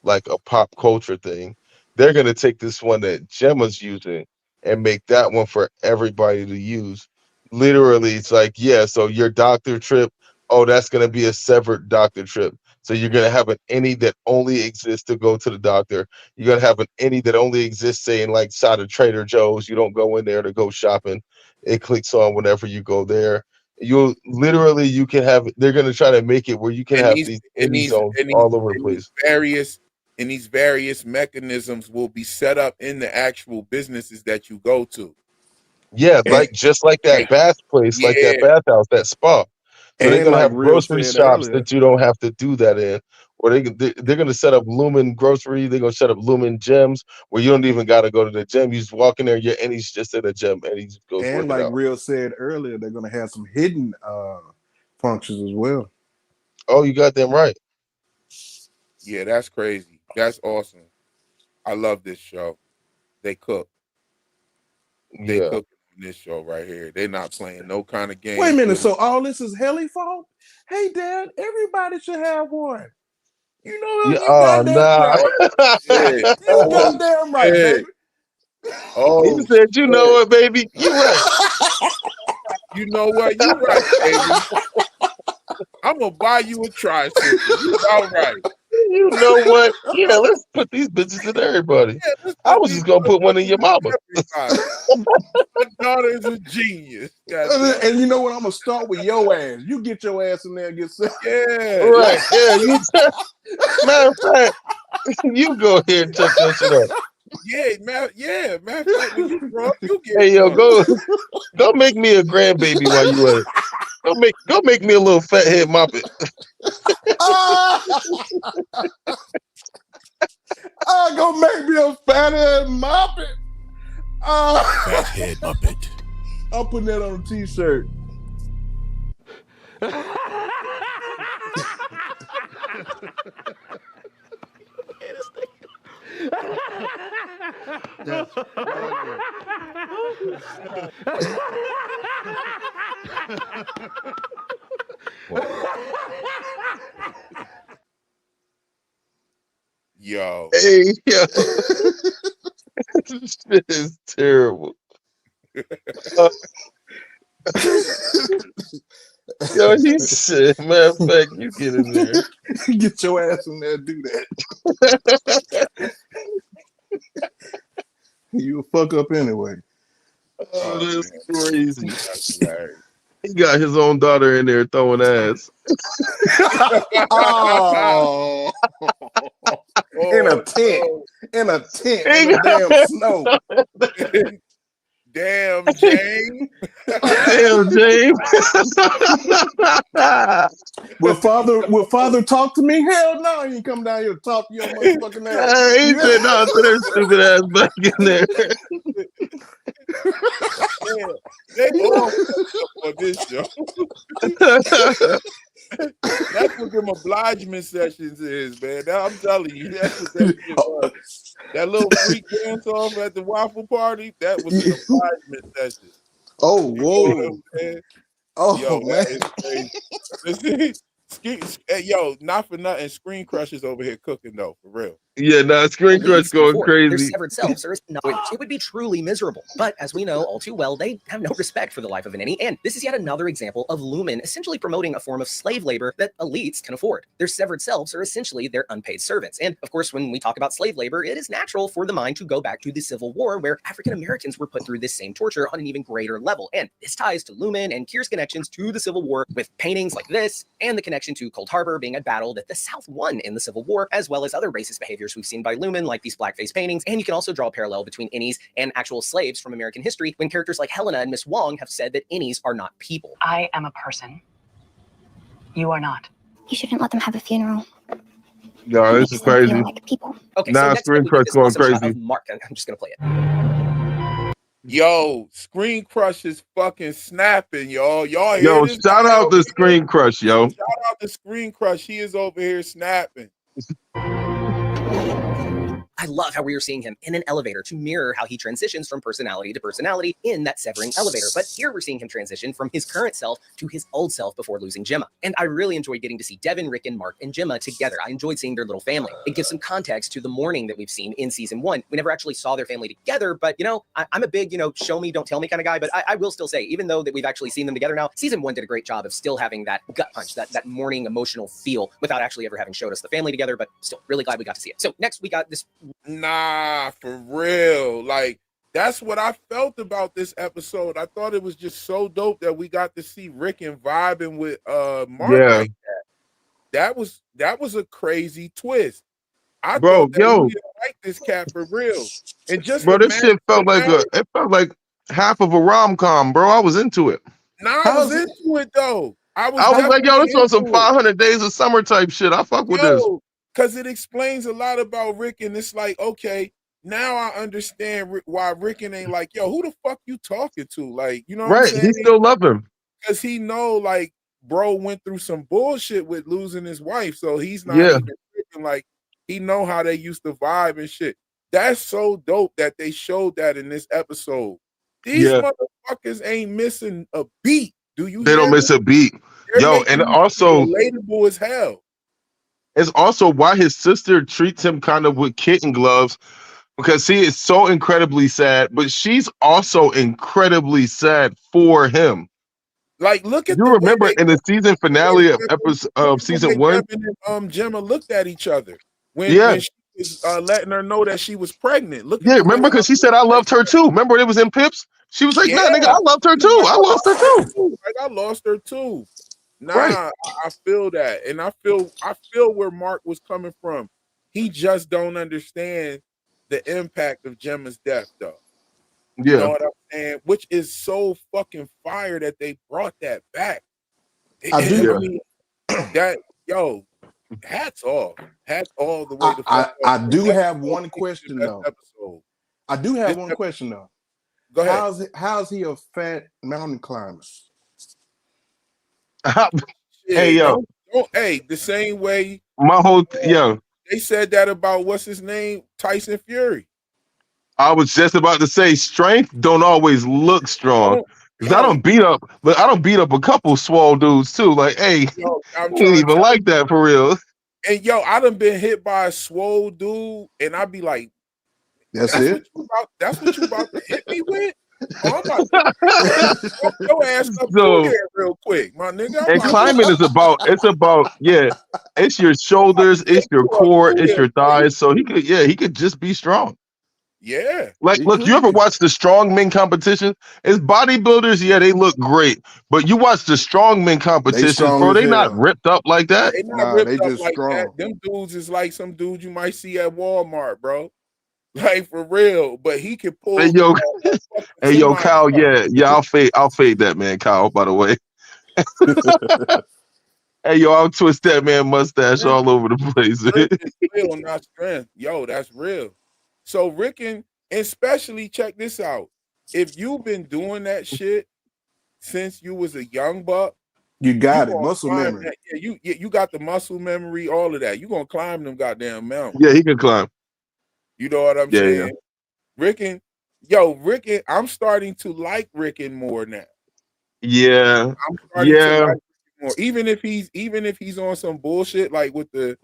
like a pop culture thing. They're gonna take this one that Gemma's using and make that one for everybody to use. Literally, it's like, yeah, so your doctor trip, oh, that's gonna be a severed doctor trip. So you're gonna have an innie that only exists to go to the doctor. You're gonna have an innie that only exists, say, in like side of Trader Joe's. You don't go in there to go shopping. It clicks on whenever you go there. You'll literally, you can have, they're gonna try to make it where you can have these innie zones all over the place. These various mechanisms will be set up in the actual businesses that you go to. Yeah, And, just like that bath place, like that yeah, bathhouse, that spa. So they're And gonna like have Real grocery said shops earlier, that you don't have to do that in, or they're gonna set up Lumen Grocery. They're gonna set up Lumen Gyms where you don't even gotta go to the gym. You just walk in there, and he's just in a gym, and he just goes and working like out. Real said earlier, they're gonna have some hidden functions as well. Oh, you got them right. yeah, that's crazy. That's awesome. I love this show. They cook. They Yeah. cook on this show right here. They're not playing no kind of games. Wait a minute, with so all this is Helly's fault? Hey, Dad, everybody should have one. You know, Yeah. you Oh goddamn nah. Oh right. shit! You Oh goddamn right, shit! baby. He Oh said, "You know shit! what, baby? You right." You know what? You right, baby. I'm gonna buy you a tricycle. You about right. You know what? Yeah, let's put these bitches in everybody. Yeah, let's I put was these just gonna put one in motherfuckers your mama. in everybody. My daughter is a genius. Goddamn. And you know what? I'm gonna start with your ass. You get your ass in there and get set. Yeah. Right? Yeah. Matter of fact, you go ahead and check that shit out. Yeah. Matter of fact, when you grow up, you get Hey, yo, one. go make me a grandbaby while you at it. Go make me a little fat head moppet. Go make me a fat head moppet. Fat head muppet. I'm putting that on a t-shirt. That's funny. Yo. Hey, yo. This shit is terrible. Yo, he said, matter of fact, you get in there. Get your ass in there and do that. You a fuck up anyway. Oh, that's crazy. That's hilarious. He got his own daughter in there throwing ass. Oh. In a tent. In a tent. In the damn snow. Damn, James. Damn, James. Will father talk to me? Hell no, he ain't come down here to talk to your motherfucking ass. He said, no, put her stupid ass back in there. Yeah, they all on this show. That's what them obligement sessions is, man. Now, I'm telling you, that's what that shit was. That little freak dance off at the waffle party, that was an obligement session. Oh, whoa. You know what I'm saying? Oh, yo, man. That is crazy. Hey, yo, not for nothing, Screen Crushers over here cooking, though, for real. Yeah, nah, Screen Crush going Their crazy. severed selves are it would be truly miserable. But as we know all too well, they have no respect for the life of an innie. And this is yet another example of Lumen essentially promoting a form of slave labor that elites can afford. Their severed selves are essentially their unpaid servants. And of course, when we talk about slave labor, it is natural for the mind to go back to the Civil War, where African Americans were put through this same torture on an even greater level. And this ties to Lumen and Kier's connections to the Civil War with paintings like this, and the connection to Cold Harbor being a battle that the South won in the Civil War, as well as other racist behaviors we've seen by Lumen, like these blackface paintings. And you can also draw a parallel between innies and actual slaves from American history, when characters like Helena and Miss Wong have said that innies are not people. I am a person. You are not. You shouldn't let them have a funeral. No, this is crazy. Like people. Okay, nah, so next Screen up, we Crush get this going awesome shot crazy. of Mark. I'm just gonna play it. Yo, Screen Crush is fucking snapping, y'all. Y'all hear Yo, this? shout out to Screen Crush, yo. Shout out to Screen Crush. He is over here snapping. I love how we are seeing him in an elevator to mirror how he transitions from personality to personality in that severing elevator. But here we're seeing him transition from his current self to his old self before losing Gemma. And I really enjoyed getting to see Devin, Rick, and Mark and Gemma together. I enjoyed seeing their little family. It gives some context to the mourning that we've seen in season 1. We never actually saw their family together, but I'm a big, show me, don't tell me kind of guy. But I will still say, even though that we've actually seen them together now, season 1 did a great job of still having that gut punch, that mourning emotional feel without actually ever having showed us the family together, but still really glad we got to see it. So next we got this. Nah, for real. Like, that's what I felt about this episode. I thought it was just so dope that we got to see Rick and vibing with Mark like that. That was a crazy twist. I thought that we didn't like this cat for real. And just this shit felt like half of a rom-com, bro. I was into it. Nah, I was into it though. I was like, yo, this definitely was some into it. 500 Days of Summer type shit. I fuck with this. Because it explains a lot about Rick, and it's like, okay, now I understand why Rickon ain't like, yo, who the fuck you talking to? Like, you know what I'm saying? He still love him. Because he know, like, bro went through some bullshit with losing his wife, so he's not even tripping. Like, he know how they used to vibe and shit. That's so dope that they showed that in this episode. These motherfuckers ain't missing a beat. Do you? They don't miss a beat. Yo, and also relatable as hell. It's also why his sister treats him kind of with kitten gloves, because he is so incredibly sad, but she's also incredibly sad for him. Like, look at you remember in the season finale of season 1, Gemma and Gemma looked at each other when she was letting her know that she was pregnant. Look, remember, because she said I loved her too. Remember, it was in Pips. She was like, "Nah, nigga, I loved her too. I lost her too. Like, I lost her too." Nah, I feel that, and I feel where Mark was coming from. He just don't understand the impact of Gemma's death, though. You know what I'm saying? Which is so fucking fire that they brought that back. I mean, that hats off the way the fuck. I do have one question though. I do have one question though. Go ahead. How's he a fat mountain climber? Hey, yo. Hey, the same way they said that about what's his name, Tyson Fury. I was just about to say, strength don't always look strong. Cause I don't beat up a couple swole dudes too. Like, hey, I ain't even like that for real. And yo, I done been hit by a swole dude, and I'd be like, that's it. That's what you about to hit me with? Oh, I'm about to fuck your ass up through here real quick, my nigga. And climbing is about it's your shoulders, it's your core, it's your thighs. So he could just be strong. Yeah. Like, look, you ever watch the strongmen competition? It's bodybuilders, they look great. But you watch the strongmen competitions, bro, they not ripped up like that. They not ripped up like that. Them dudes is like some dudes you might see at Walmart, bro. Like, for real. But he can pull. Hey, yo, Kyle, I'll fade that man, Kyle, by the way. Hey, yo, I'll twist that man mustache all over the place. It's real, not strength. Yo, that's real. So Rickon, especially, check this out. If you've been doing that shit since you was a young buck, you got it, muscle memory. You got the muscle memory, all of that. You gonna climb them goddamn mountains. Yeah, he can climb. You know what I'm saying? Rickon, I'm starting to like Rickon more now. Yeah. I'm starting to like Rickon more. Even if he's on some bullshit like with the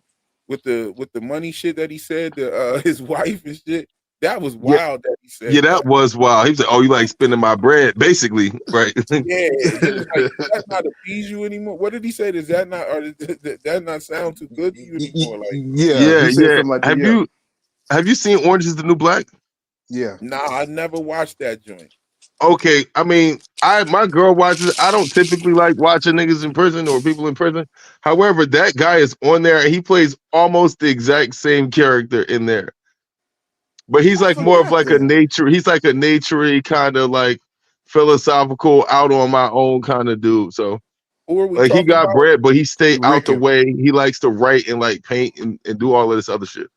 money shit that he said to his wife and shit. That was wild that he said. Yeah, that was wild. He was like, "Oh, you like spending my bread," basically, right? Yeah, he was like, "That's not appease you anymore." What did he say? Does that not, or does that not sound too good to you anymore? Like, yeah. Like have you seen Orange Is the New Black? Yeah. Nah, I never watched that joint. Okay, I mean, my girl watches it. I don't typically like watching niggas in prison or people in prison. However, that guy is on there and he plays almost the exact same character in there. But he's like more of like he's like a nature-y kind of like philosophical, out on my own kind of dude. So like he got bread, but he stayed out the way. He likes to write and like paint and do all of this other shit.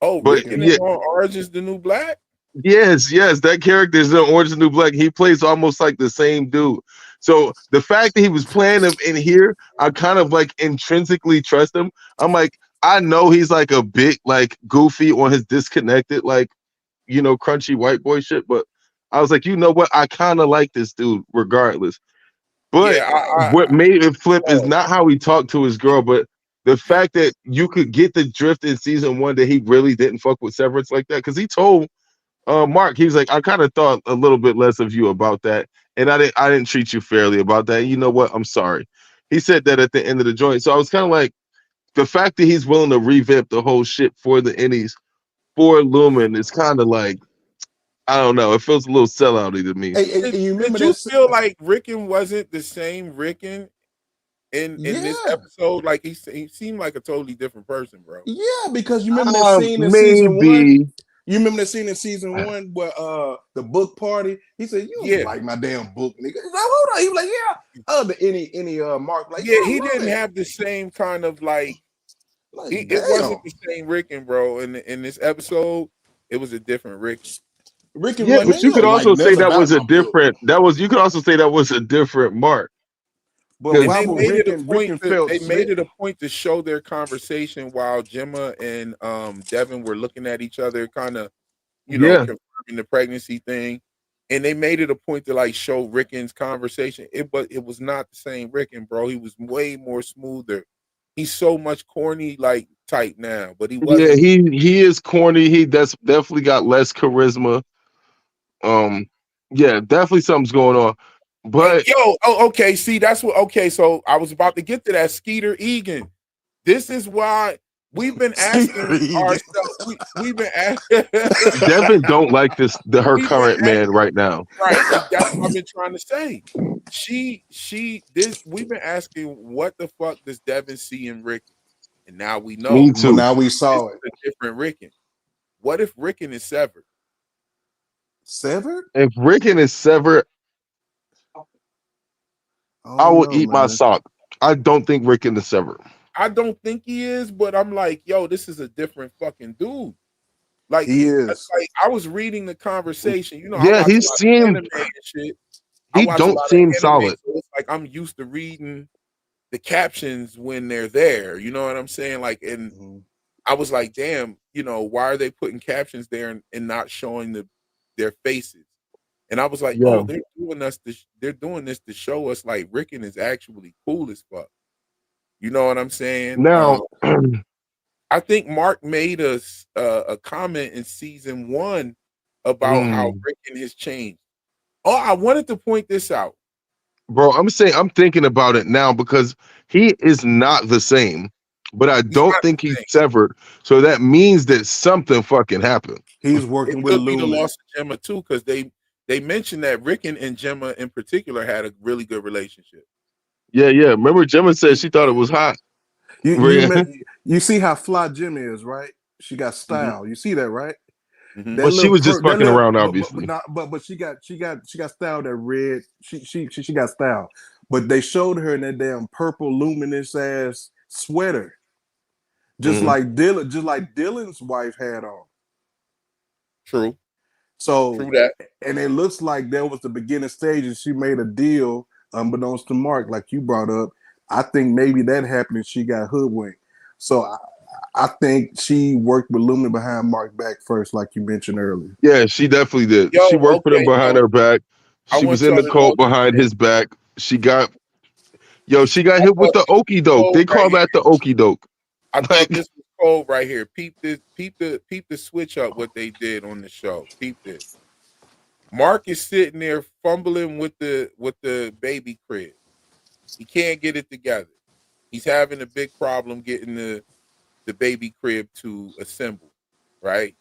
Oh, but Rickon is on Orange Is the New Black? Yes, that character is in Orange Is the New Black. He plays almost like the same dude. So the fact that he was playing him in here, I kind of like intrinsically trust him. I'm like, I know he's like a bit like goofy on his disconnected, like, crunchy white boy shit. But I was like, you know what? I kind of like this dude regardless. But what made it flip is not how he talked to his girl, but the fact that you could get the drift in season 1 that he really didn't fuck with Severance like that. Because he told Mark, he was like, I kind of thought a little bit less of you about that. And I didn't treat you fairly about that. And you know what? I'm sorry. He said that at the end of the joint. So I was kind of like, the fact that he's willing to revamp the whole shit for the innies, for Lumen, is kind of like, I don't know. It feels a little sellouty to me. Did you feel like Rickon wasn't the same Rickon in this episode? Like he seemed like a totally different person, bro. Yeah, because you remember that scene in season 1. You remember that scene in season 1 where the book party? He said, "You don't like my damn book, nigga." He's like, "Hold on." He was like, "Yeah." Any Mark like, yeah, "Yeah, he love didn't it." have the same kind of like. It damn. wasn't the same Rickon, bro. In this episode, it was a different Rickon. Rickon, Yeah, like, but man, you you could don't like also say nothing that about was a my book. different. You could also say that was a different Mark. But And why they would made it a Rickon point. felt They made slick? it a point to show their conversation while Gemma and Devin were looking at each other, kind of, Yeah. confirming the pregnancy thing. And they made it a point to like show Rickon's conversation. But it was not the same Rickon, bro. He was way more smoother. He's so much corny like type now, but he Yeah, wasn't. he is corny. That's definitely got less charisma. Yeah, definitely something's going on. But Okay. See, that's what. Okay, so I was about to get to that Skeeter Egan. This is why we've been asking ourselves. We've been asking. Devin don't like her We've been current man right now. right. That's what I've been trying to say. We've been asking, what the fuck does Devin see in Rickon? And now we know. Me too. But now we saw it. A different Rickon. What if Rickon is severed? Severed? If Rickon is severed, I will eat my sock. I don't think Rickon is severed. I don't think he is, but I'm like, yo, this is a different fucking dude. Like he is. Like I was reading the conversation. Yeah, I watch he a lot of seemed. anime and shit. He don't seem solid. So it's like I'm used to reading the captions when they're there. You know what I'm saying? Like, and I was like, damn, why are they putting captions there and not showing their faces? And I was like, oh, they're doing this to show us like Rickon is actually cool as fuck. You know what I'm saying? Now, I think Mark made us a comment in season 1 about how Rickon has changed. Oh, I wanted to point this out. Bro, I'm thinking about it now because he is not the same, but I don't think he's severed. So that means that something fucking happened. He's working with Lumen. It could be the loss of Gemma too, because they mentioned that Rickon and Gemma in particular had a really good relationship. Yeah. Remember Gemma said she thought it was hot. You see how fly Gemma is, right? She got style. You see that, right? Well, she was just fucking around, obviously. But she got style. That red. She got style. But they showed her in that damn purple luminous ass sweater, just like Dylan's wife had on. True. So true that. And it looks like that was the beginning stages. She made a deal, unbeknownst to Mark, like you brought up. I think maybe that happened and she got hoodwinked. So I think she worked with Lumen behind Mark back first, like you mentioned earlier. Yeah, she definitely did. She worked for him behind her back. She was in the cult behind his back. She got hit with the okie doke. They call that the okie doke. I thought this was cold right here. Peep the switch up what they did on the show. Peep this. Mark is sitting there fumbling with the baby crib. He can't get it together. He's having a big problem getting the baby crib to assemble, right?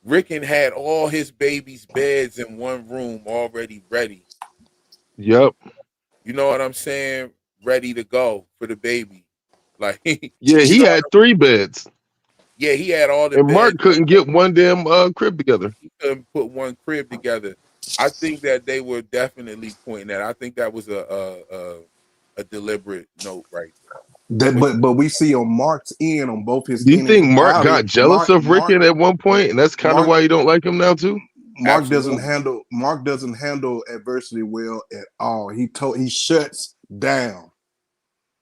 Rickon had all his baby's beds in one room already ready. Yep. You know what I'm saying? Ready to go for the baby. Like he had 3 beds. Yeah, he had all the and beds. Mark couldn't get one damn crib together. He couldn't put one crib together. I think that they were definitely pointing that. I think that was a deliberate note right there. But we see on Mark's end, on both his. Do you think Mark got jealous of Rickon at one point, and that's kind of why you don't like him now too? Mark doesn't handle adversity well at all. He shuts down.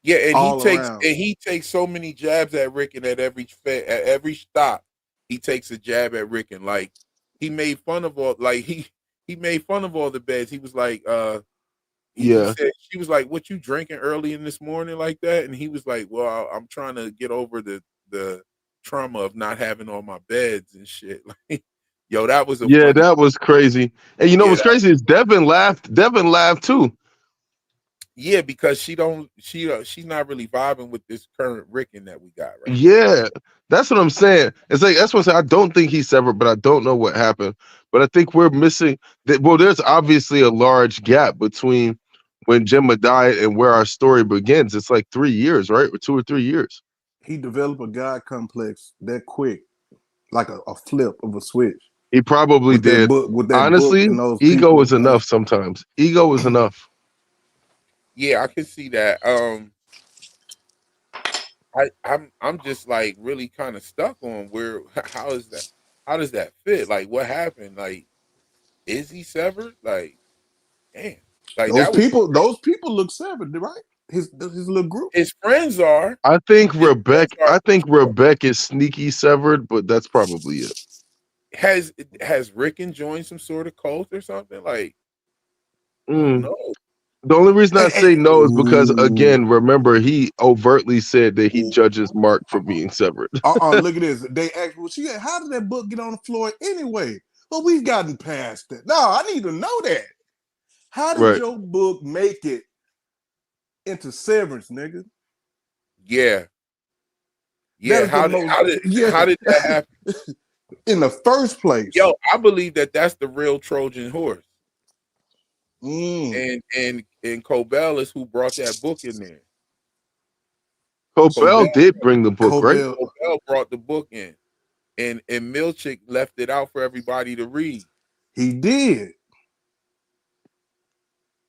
Yeah, and he takes so many jabs at Rickon at every stop. He takes a jab at Rickon. Like he made fun of all. Like he made fun of all the beds. He was like, he said, she was like, "What you drinking early in this morning like that?" And he was like, "Well, I'm trying to get over the trauma of not having all my beds and shit." Like, yo, that was that was crazy. And you know what's crazy is Devin laughed. Devin laughed too. Yeah, because she's not really vibing with this current Rickon that we got right. Yeah, that's what I'm saying. It's like that's what I'm saying. I don't think he's severed, but I don't know what happened. But I think we're missing that. Well, there's obviously a large gap between when Gemma died and where our story begins. It's like 3 years, right? Or 2 or 3 years. He developed a God complex that quick. like a flip of a switch. He probably With that did. book, with that book Honestly, and those ego people, is like- enough sometimes. Ego is enough. Yeah, I can see that. I'm just like really kind of stuck on where how is that how does that fit? Like what happened? Like is he severed? Like damn. Like those that was people look severed, right? His little group. his friends are. I think His friends Rebecca. are. I think Rebecca is sneaky severed, but that's probably it. Has Rickon joined some sort of cult or something? Like I don't Mm. know. The only reason I say no is because, Ooh. again, remember he overtly said that he judges Mark for being severed. Look at this. They asked, well, how did that book get on the floor anyway? Well, we've gotten past it. No, I need to know that. How did Right. your book make it into Severance, nigga? Yeah. Yeah. How did that happen? In the first place. Yo, I believe that's the real Trojan horse. And Cobell is who brought that book in there. Cobell did bring the book, right? Cobell brought the book in. And Milchick left it out for everybody to read. He did.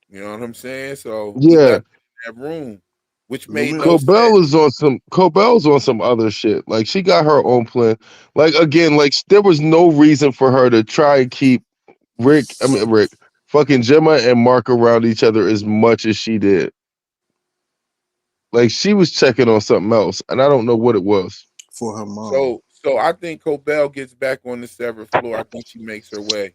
You know what I'm saying? So he Yeah. left that room, which made no sense. Cobell's on some other shit. Like she got her own plan. Like again, like there was no reason for her to try and keep Rick, fucking Gemma and Mark around each other as much as she did. Like she was checking on something else, and I don't know what it was. For her mom. So I think Cobell gets back on the severed floor. I think she makes her way.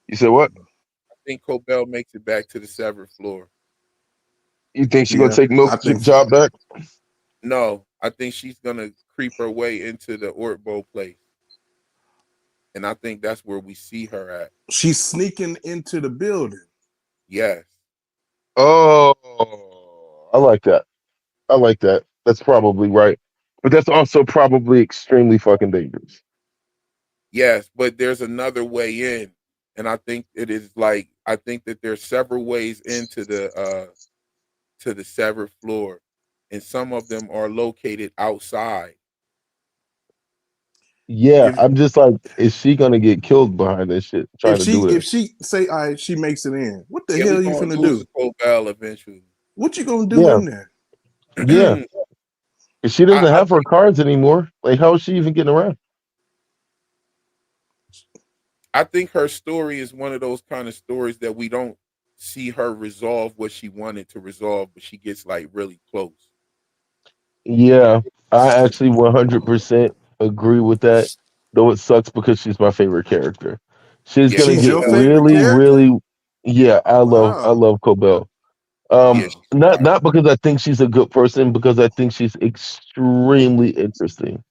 You said what? I think Cobell makes it back to the severed floor. You think she's gonna take Milk's job back? No, I think she's gonna creep her way into the Ortbo place. And I think that's where we see her at. She's sneaking into the building. Yes. Oh, I like that. I like that. That's probably right. But that's also probably extremely fucking dangerous. Yes, but there's another way in. And I think it is like I think that there's several ways into the severed floor. And some of them are located outside. Yeah, I'm just like, is she gonna get killed behind this shit trying to do If this? she say she makes it in, what the Yeah, hell we you gonna finna lose do? Cobell eventually. What you gonna do in there? Yeah. If she doesn't have her cards anymore, like how is she even getting around? I think her story is one of those kind of stories that we don't see her resolve what she wanted to resolve, but she gets like really close. Yeah, I actually 100% agree with that. Though it sucks because she's my favorite character. She's gonna She's get your favorite really, character? really. Yeah, I love Wow. Cobell. Not because I think she's a good person, because I think she's extremely interesting. I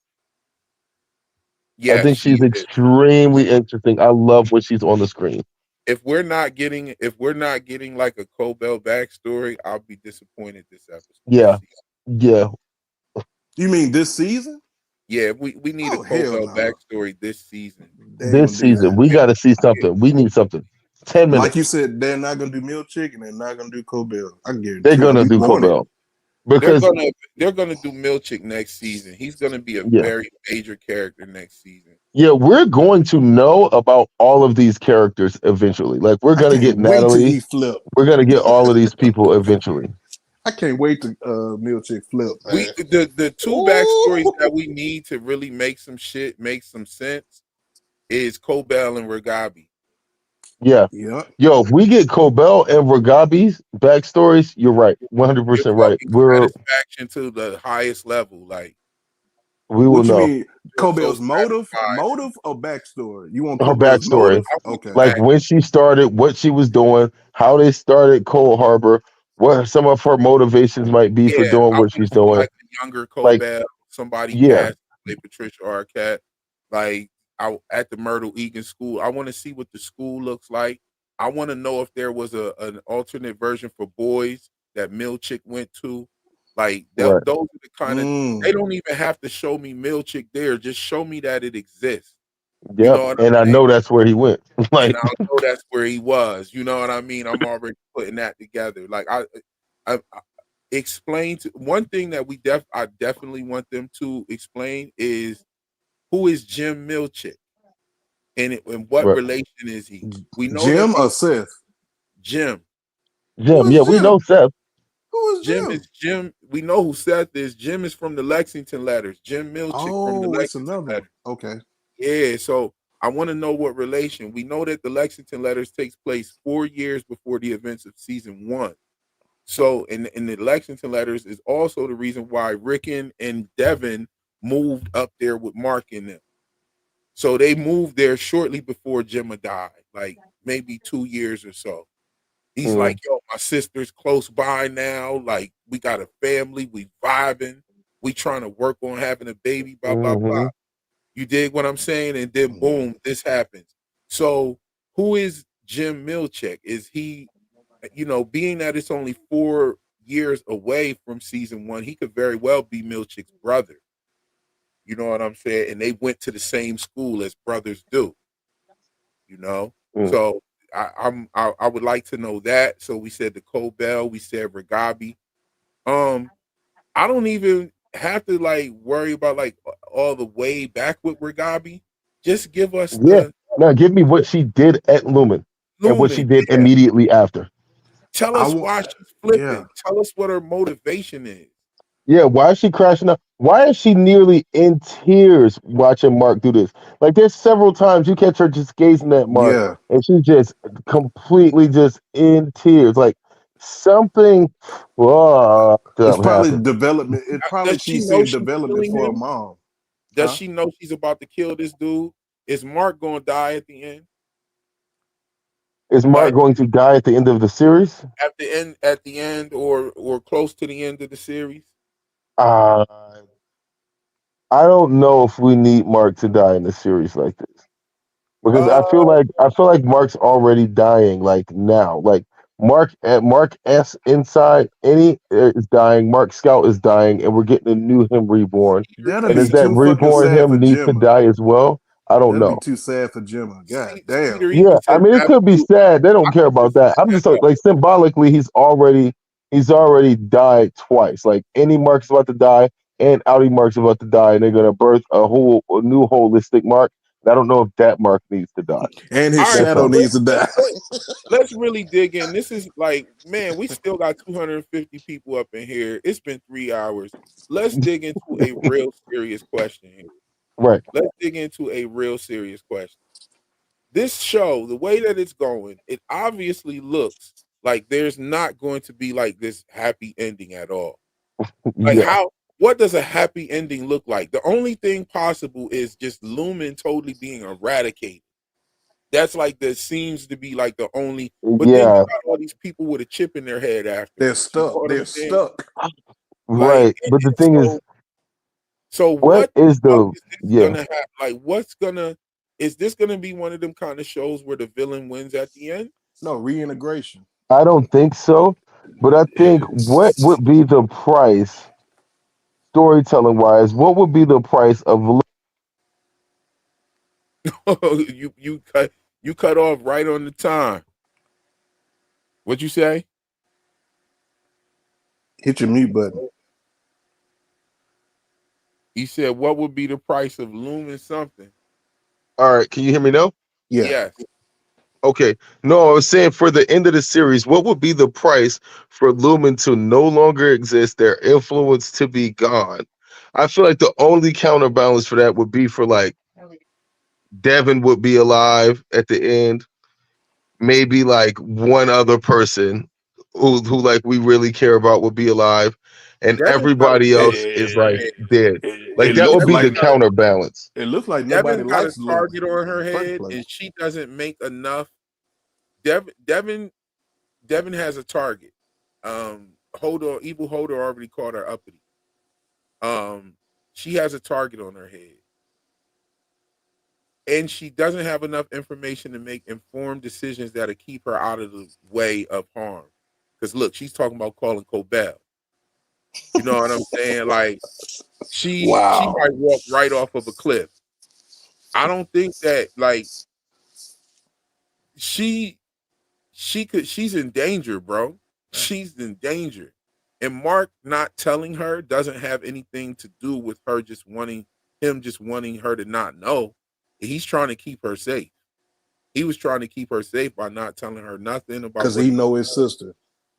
Yes, think she she's is. extremely interesting. I love when she's on the screen. If we're not getting like a Cobell backstory, I'll be disappointed this episode. Yeah, yeah. You mean this season? Yeah, we need a hell Cobell no. backstory this season. This season, we got to see something. We need something. 10 minutes. Like you said, they're not gonna do Milchick and they're not gonna do Cobell. I guarantee They're gonna do we want it. Cobell because they're gonna do Milchick next season. He's gonna be a Yeah. very major character next season. yeah, we're going to know about all of these characters eventually. Like we're gonna get Wait till Natalie. he flip. We're gonna get all of these people eventually. I can't wait to Milchick flip. Man. The two backstories that we need to really make some sense is Cobell and Regabi. Yeah. Yo, if we get Cobell and Regabi's backstories, you're right. 100% right. Satisfaction to the highest level. Like We will What you know mean? Cobell's motive or backstory? You want her Cobell's backstory. motive? Okay. Like when she started, what she was doing, how they started Cold Harbor, what some of her motivations might be for doing what she's doing. like a younger Like, Cobell, somebody yeah. cast like Patricia Arquette, like at the Myrtle Egan School. I want to see what the school looks like. I want to know if there was an alternate version for boys that Milchick went to. Like those are the kind of they don't even have to show me Milchick there. Just show me that it exists. Yep. You know what And I know that's where he went. Like and I know that's where he was. You know what I mean? I'm already putting that together. Like I explain to one thing that I definitely want them to explain is who is Jim Milchick? And what Right. relation is he? We know that Jim or Seth? Jim. Who Jim. is Yeah, we know Jim? Seth. Who is Jim Jim? is Jim. We know who Seth is. Jim is from the Lexington Letters. Jim Milchick from the Oh, it's Lexington another one. Letters. Okay. Yeah, so I want to know what relation. We know that the Lexington Letters takes place 4 years before the events of season 1. So in the Lexington Letters is also the reason why Rickon and Devin moved up there with Mark in them. So they moved there shortly before Gemma died, like maybe 2 years or so. He's like, yo, my sister's close by now. Like, we got a family, we vibing, we trying to work on having a baby, blah, blah, blah. You dig what I'm saying? And then boom, this happens. So who is Jim Milchick? Is he, being that it's only 4 years away from season 1, he could very well be Milchick's brother. You know what I'm saying? And they went to the same school as brothers do. So I would like to know that. So we said the Cobell, we said Regabi. I don't even have to like worry about like all the way back with Regabi. Just give us Yeah. the Now give me what she did at Lumen and what she Lumen. did Yeah. immediately after. Tell us why she's flipping. Tell us what her motivation is. Yeah, why is she crashing up? Why is she nearly in tears watching Mark do this? Like, there's several times you catch her just gazing at Mark, Yeah. and she's just completely just in tears. Like something It's probably happened. development. It probably Does she she's know seeing she's development killing for a him? mom. Does Huh? she know she's about to kill this dude? Is Mark gonna die at the end? Is Mark going to die at the end of the series? At the end, or close to the end of the series? Uh, I don't know if we need Mark to die in a series like this. Because I feel like Mark's already dying like now. Like Mark S inside is dying. Mark Scout is dying, and we're getting a new him reborn. That'll And be does that too fucking reborn sad for him need to Gemma. die as well? I don't That'll be know. too sad for Gemma. God damn. Peter Yeah, even I said mean it could be absolute. sad. They don't care about that. I'm just like symbolically, he's already died twice. Like any Mark's about to die, and Outie Mark's about to die, and they're gonna birth a new holistic Mark. And I don't know if that Mark needs to die. And his All right, shadow so needs to die. let's really dig in. This is like, man, we still got 250 people up in here. It's been 3 hours. Let's dig into a real serious question here. Right. Let's dig into a real serious question. This show, the way that it's going, it obviously looks like there's not going to be like this happy ending at all. Like Yeah. what does a happy ending look like? The only thing possible is just Lumen totally being eradicated. That's like that seems to be like the only. But then you Yeah. got all these people with a chip in their head after. They're You know stuck. what They're I'm saying? stuck. Like, Right. But the thing is, so what what is the fuck the is this yeah? gonna happen? Like, is this gonna be one of them kind of shows where the villain wins at the end? No, reintegration. I don't think so. But I think what would be the price, storytelling wise? What would be the price of you cut off right on the time. What'd you say? Hit your mute button. He said, "What would be the price of Lumen something?" All right, can you hear me now? Yeah. Yes. Okay. No, I was saying for the end of the series, what would be the price for Lumen to no longer exist, their influence to be gone? I feel like the only counterbalance for that would be for like Devin would be alive at the end. Maybe like one other person who like we really care about would be alive, and Devin's got everybody else is like dead. Like It that would looks be like the counterbalance. it looks like nobody Devin's got a likes Lumen target on her in the first head, place. and she doesn't make enough. Devin has a target. Evil Holder already called her uppity. She has a target on her head, and she doesn't have enough information to make informed decisions that'll keep her out of the way of harm. Because look, she's talking about calling Cobell. You know what I'm saying? Like she might walk right off of a cliff. I don't think that like she's in danger, bro. She's in danger. And Mark not telling her doesn't have anything to do with her just wanting him just wanting her to not know. He's trying to keep her safe. He was trying to keep her safe by not telling her nothing about because he know his sister.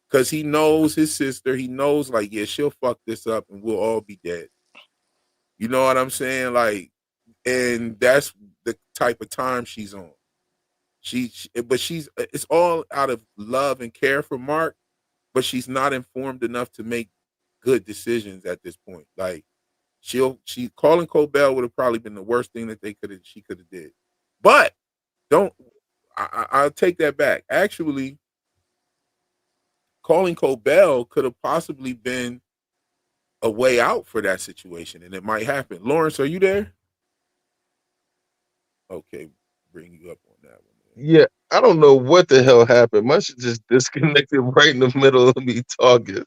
Because he knows his sister. He knows, like, yeah, she'll fuck this up and we'll all be dead. You know what I'm saying? Like, and that's the type of time she's on. It's all out of love and care for Mark, but she's not informed enough to make good decisions at this point. Like, calling Cobell would have probably been the worst thing that she could have did. But I'll take that back. Actually, calling Cobell could have possibly been a way out for that situation, and it might happen. Lawrence, are you there? Okay, bring you up on that one. Yeah, I don't know what the hell happened. My shit just disconnected right in the middle of me talking.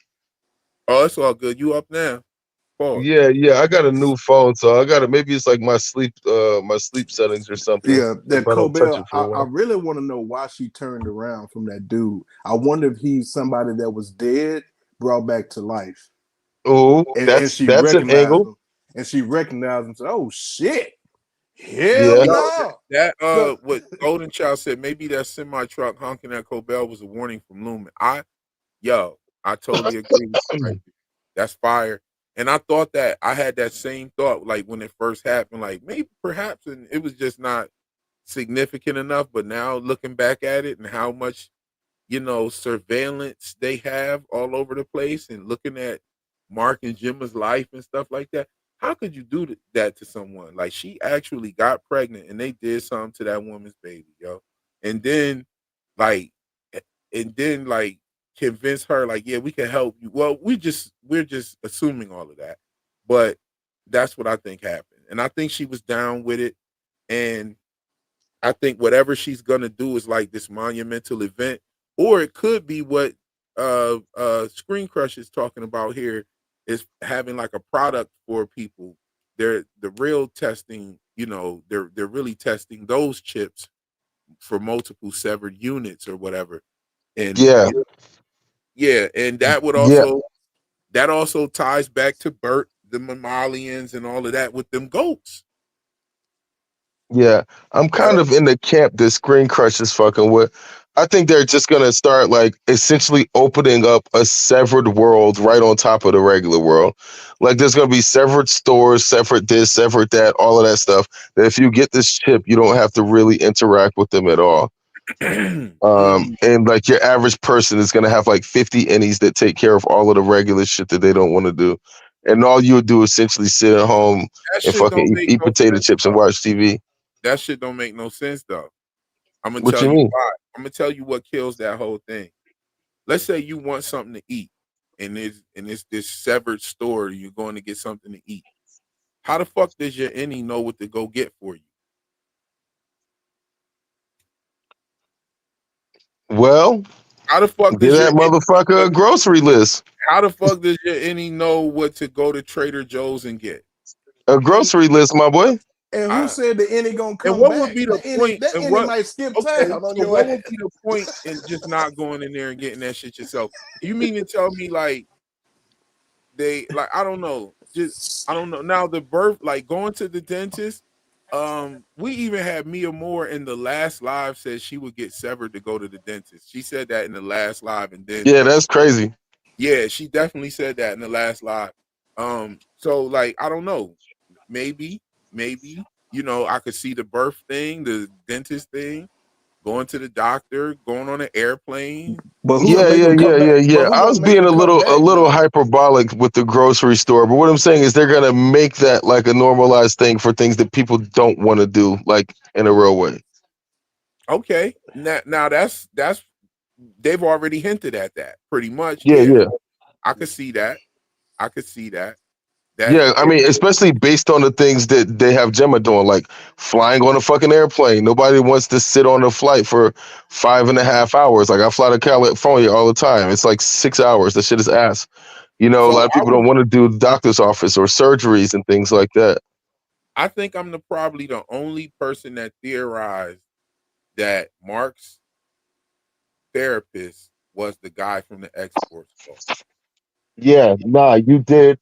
Oh, it's all good. You up now? Pause. Yeah. I got a new phone, so I got to maybe it's like my sleep settings or something. Yeah, that If I don't touch Cobell, it for a I while. really want to know why she turned around from that dude. I wonder if he's somebody that was dead, brought back to life. Oh, And she that's an recognized angle. him. And she recognized him and said, oh shit. Hell Yeah. no. That what Golden Child said, maybe that semi truck honking at Cobell was a warning from Lumen. I totally agree with you. Right? That's fire. And I thought that I had that same thought, like when it first happened, like maybe perhaps, and it was just not significant enough. But now looking back at it and how much, surveillance they have all over the place, and looking at Mark and Gemma's life and stuff like that, how could you do that to someone? Like, she actually got pregnant and they did something to that woman's baby, yo. And then, like, convince her, like, yeah, we can help you. Well, we're just assuming all of that, but that's what I think happened, and I think she was down with it, and I think whatever she's gonna do is like this monumental event, or it could be what Screen Crush is talking about here, is having like a product for people. They're the real testing, they're really testing those chips for multiple severed units or whatever. And yeah, and that would also ties back to Bert, the mammalians, and all of that with them goats. Yeah, I'm kind of in the camp that Screen Crush is fucking with. I think they're just gonna start like essentially opening up a severed world right on top of the regular world. Like there's gonna be severed stores, severed this, severed that, all of that stuff. That if you get this chip, you don't have to really interact with them at all. And like your average person is gonna have like 50 innies that take care of all of the regular shit that they don't want to do. And all you would do is essentially sit at home and fucking eat potato chips and watch TV. That shit don't make no sense though. I'm gonna What tell you you mean? why. I'm gonna tell you what kills that whole thing. Let's say you want something to eat, and it's this severed store. You're going to get something to eat. How the fuck does your innie know what to go get for you? Well, how the fuck give that motherfucker a grocery list? How the fuck does your innie know what to go to Trader Joe's and get? A grocery list, my boy. And who said the innie gonna come and what back? would be the point? That And innie might skip town on so your what ass. would be the point in just not going in there and getting that shit yourself? You mean to tell me like they like I don't know. Now the birth, like going to the dentist. We even had Mia Moore in the last live said she would get severed to go to the dentist. She said that in the last live, and then that's crazy. Yeah, she definitely said that in the last live. So like I don't know, maybe I could see the birth thing, the dentist thing, going to the doctor, going on an airplane. But Yeah. I was being a little hyperbolic with the grocery store, but what I'm saying is they're gonna make that like a normalized thing for things that people don't want to do, like in a real way. Okay, now that's they've already hinted at that pretty much. Yeah. I could see that. Yeah, I mean, especially based on the things that they have Gemma doing, like flying on a fucking airplane. Nobody wants to sit on a flight for 5.5 hours. Like I fly to California all the time. It's like 6 hours. That shit is ass. A lot of people don't want to do the doctor's office or surgeries and things like that. I think I'm probably the only person that theorized that Mark's therapist was the guy from the export store. Yeah, nah, you did.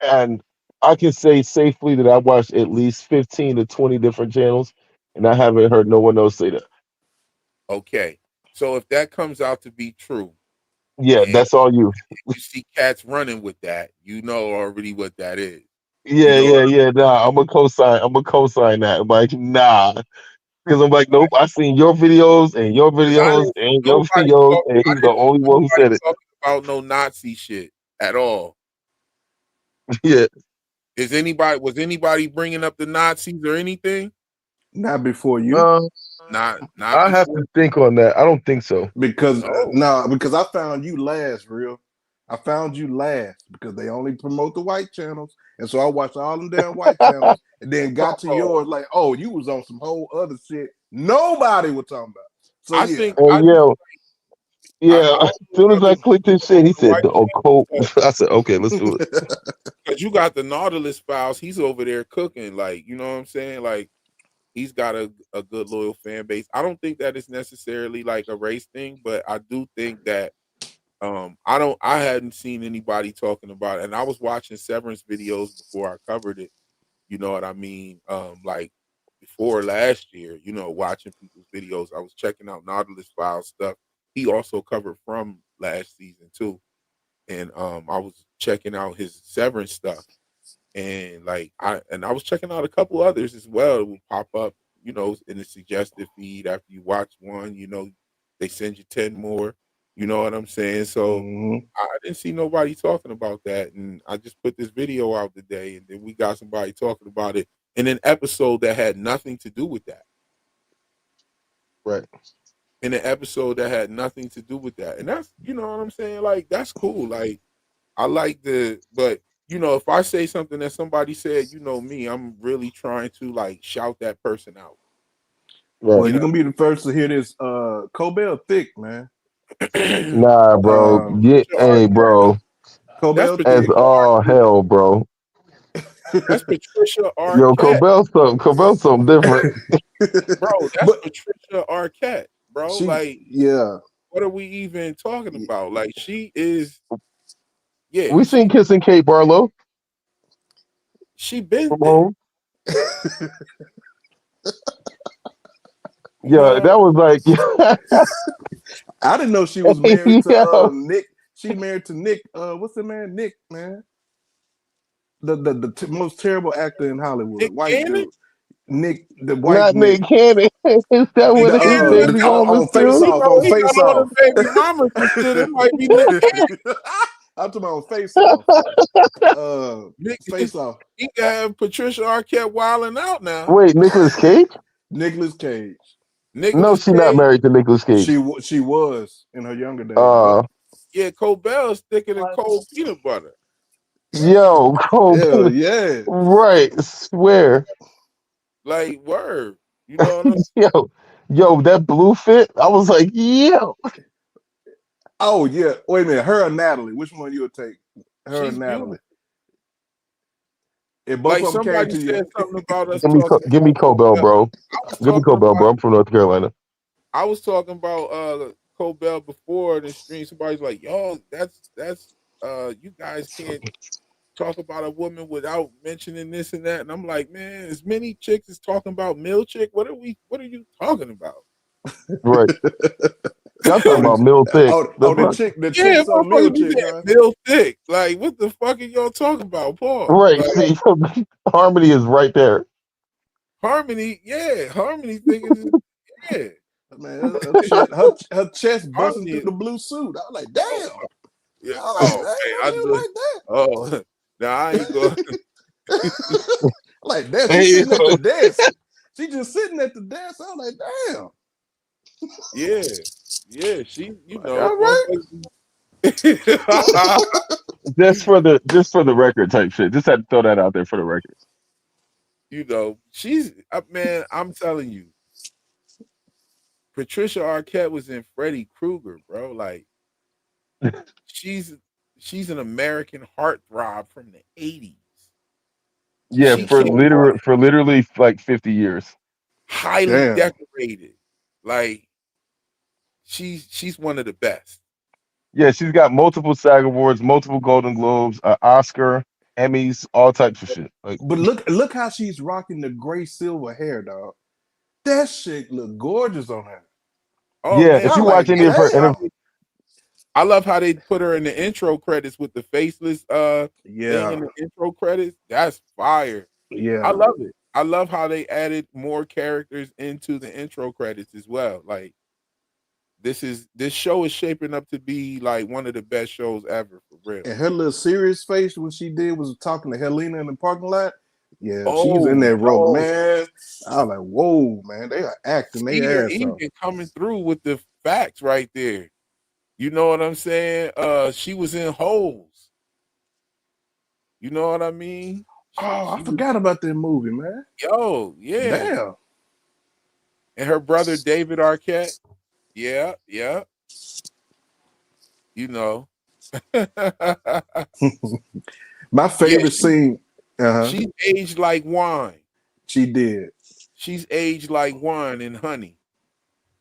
And I can say safely that I watched at least 15 to 20 different channels, and I haven't heard no one else say that. Okay, so if that comes out to be true, Yeah, and that's all you. you see cats running with that, you know already what that is. Yeah, You know, yeah, yeah. Nah, I'm a cosign. I'm a cosign that. I'm like, nah, because I'm like, nope. I seen your videos and your because I videos didn't see and your nobody videos, talk. and I he's the didn't see only one who nobody said it. talking about no Nazi shit at all. Yeah. Was anybody bringing up the Nazis or anything? Not before you. Not I have before. to think on that. I don't think so. Because No. because I found you last, real. I found you last because they only promote the white channels, and so I watched all them damn white channels, and then got to yours like, oh, you was on some whole other shit nobody was talking about. So I yeah, think And I just yeah. I As soon as I clicked his shit, he the said white the occult. I said, okay, let's do it. because you got the Nautilus files. He's over there cooking, like, you know what I'm saying? Like, he's got a good loyal fan base. I don't think that is necessarily like a race thing, but I do think that I hadn't seen anybody talking about it. And I was watching Severance videos before I covered it. You know what I mean? Like before last year, you know, watching people's videos. I was checking out Nautilus file stuff. He also covered from last season too. And I was checking out his Severance stuff. And like I was checking out a couple others as well. It will pop up, you know, in the suggested feed after you watch one, you know, they send you 10 more. You know what I'm saying? So I didn't see nobody talking about that. And I just put this video out today, and then we got somebody talking about it in an episode that had nothing to do with that. Right. In an episode that had nothing to do with that. And that's, you know what I'm saying? Like, that's cool. Like, I like but you know, if I say something that somebody said, you know me, I'm really trying to like shout that person out. well, Right. you're gonna be the first to hear this. Cobell thick, man. Nah, bro. Yeah, hey, bro. Cobell As thick. all hell, bro. That's Patricia Yo, Arquette, Cobell's something different. bro. That's Patricia Arquette, bro. She, Like, yeah. what are we even talking about? Like, she is, yeah, We seen Kissing Kate Barlow she been from there. home. You Yeah, know, that was like I didn't know she was married to yeah. Nick. She married to Nick. What's the man? Nick, man. The most terrible actor in Hollywood. Nick White Cannon? dude. Nick, the white Not Nick. Nick Cannon. Is that Nick one of his Cannon, baby mamas on Face too? Off. On he Face got all Off. the baby mamas and shit. It might be Nick Cannon. I'm talking about on Face Off. Face Off. He can have Patricia Arquette wilding out now. Wait, Nicolas Cage? Nicolas Cage. No, she's not married to Nicolas Cage. She was in her younger days. Yeah, Cobell is thicker than cold peanut butter. Yo, Hell yeah. Right, swear. Like, word. You know what I'm saying? Yo, that blue fit. I was like, yo. Oh yeah. Wait a minute. Her or Natalie? Which one you would take? Her She's or Natalie? beautiful. If both Like, of them came somebody to said you, something about us. Give me Cobell, bro. Give me Cobell, bro. I'm from North Carolina. I was talking about Cobell before the stream. Somebody's like, yo, that's you guys can't talk about a woman without mentioning this and that. And I'm like, man, as many chicks is talking about Milch. What are you talking about? Right. Y'all talking about Mill Thick. the chick so Mill chick, huh? Mill Thick. Like, what the fuck are y'all talking about, Paul? Right. Like, See, Harmony is right there. Harmony, yeah. Harmony thinking, yeah. Man, her chest busting through the blue suit. I was like, damn. Yeah. I was like, Oh, now I ain't going. Like that. She's sitting at the desk. She just sitting at the desk. I was like, damn. Yeah. She, you know. All right. Just for the record type shit. Just had to throw that out there for the record. You know, she's man. I'm telling you, Patricia Arquette was in Freddy Krueger, bro. Like, she's an American heartthrob from the 80s. Yeah, for literally like 50 years. Highly decorated. Like, she's one of the best. Yeah, she's got multiple SAG Awards, multiple Golden Globes, an Oscar, Emmys, all types of shit. Like, But look how she's rocking the gray silver hair, dog. That shit look gorgeous on her. Oh yeah, man, if you I'm watch like, any of her damn. interviews, I love how they put her in the intro credits with the faceless thing Yeah, in the intro credits. That's fire. I yeah. love it. I love how they added more characters into the intro credits as well. Like this show is shaping up to be like one of the best shows ever for real. And her little serious face when she was talking to Helena in the parking lot. Yeah, she's in Oh, that role, yo, man. I was like, whoa, man, they are acting see their her ass off. even coming through with the facts right there. You know what I'm saying? She was in Holes. You know what I mean? I forgot about that movie, man. Yo, yeah. Damn. And her brother David Arquette. Yeah. You know. My favorite scene. She's aged like wine. She did. She's aged like wine and honey.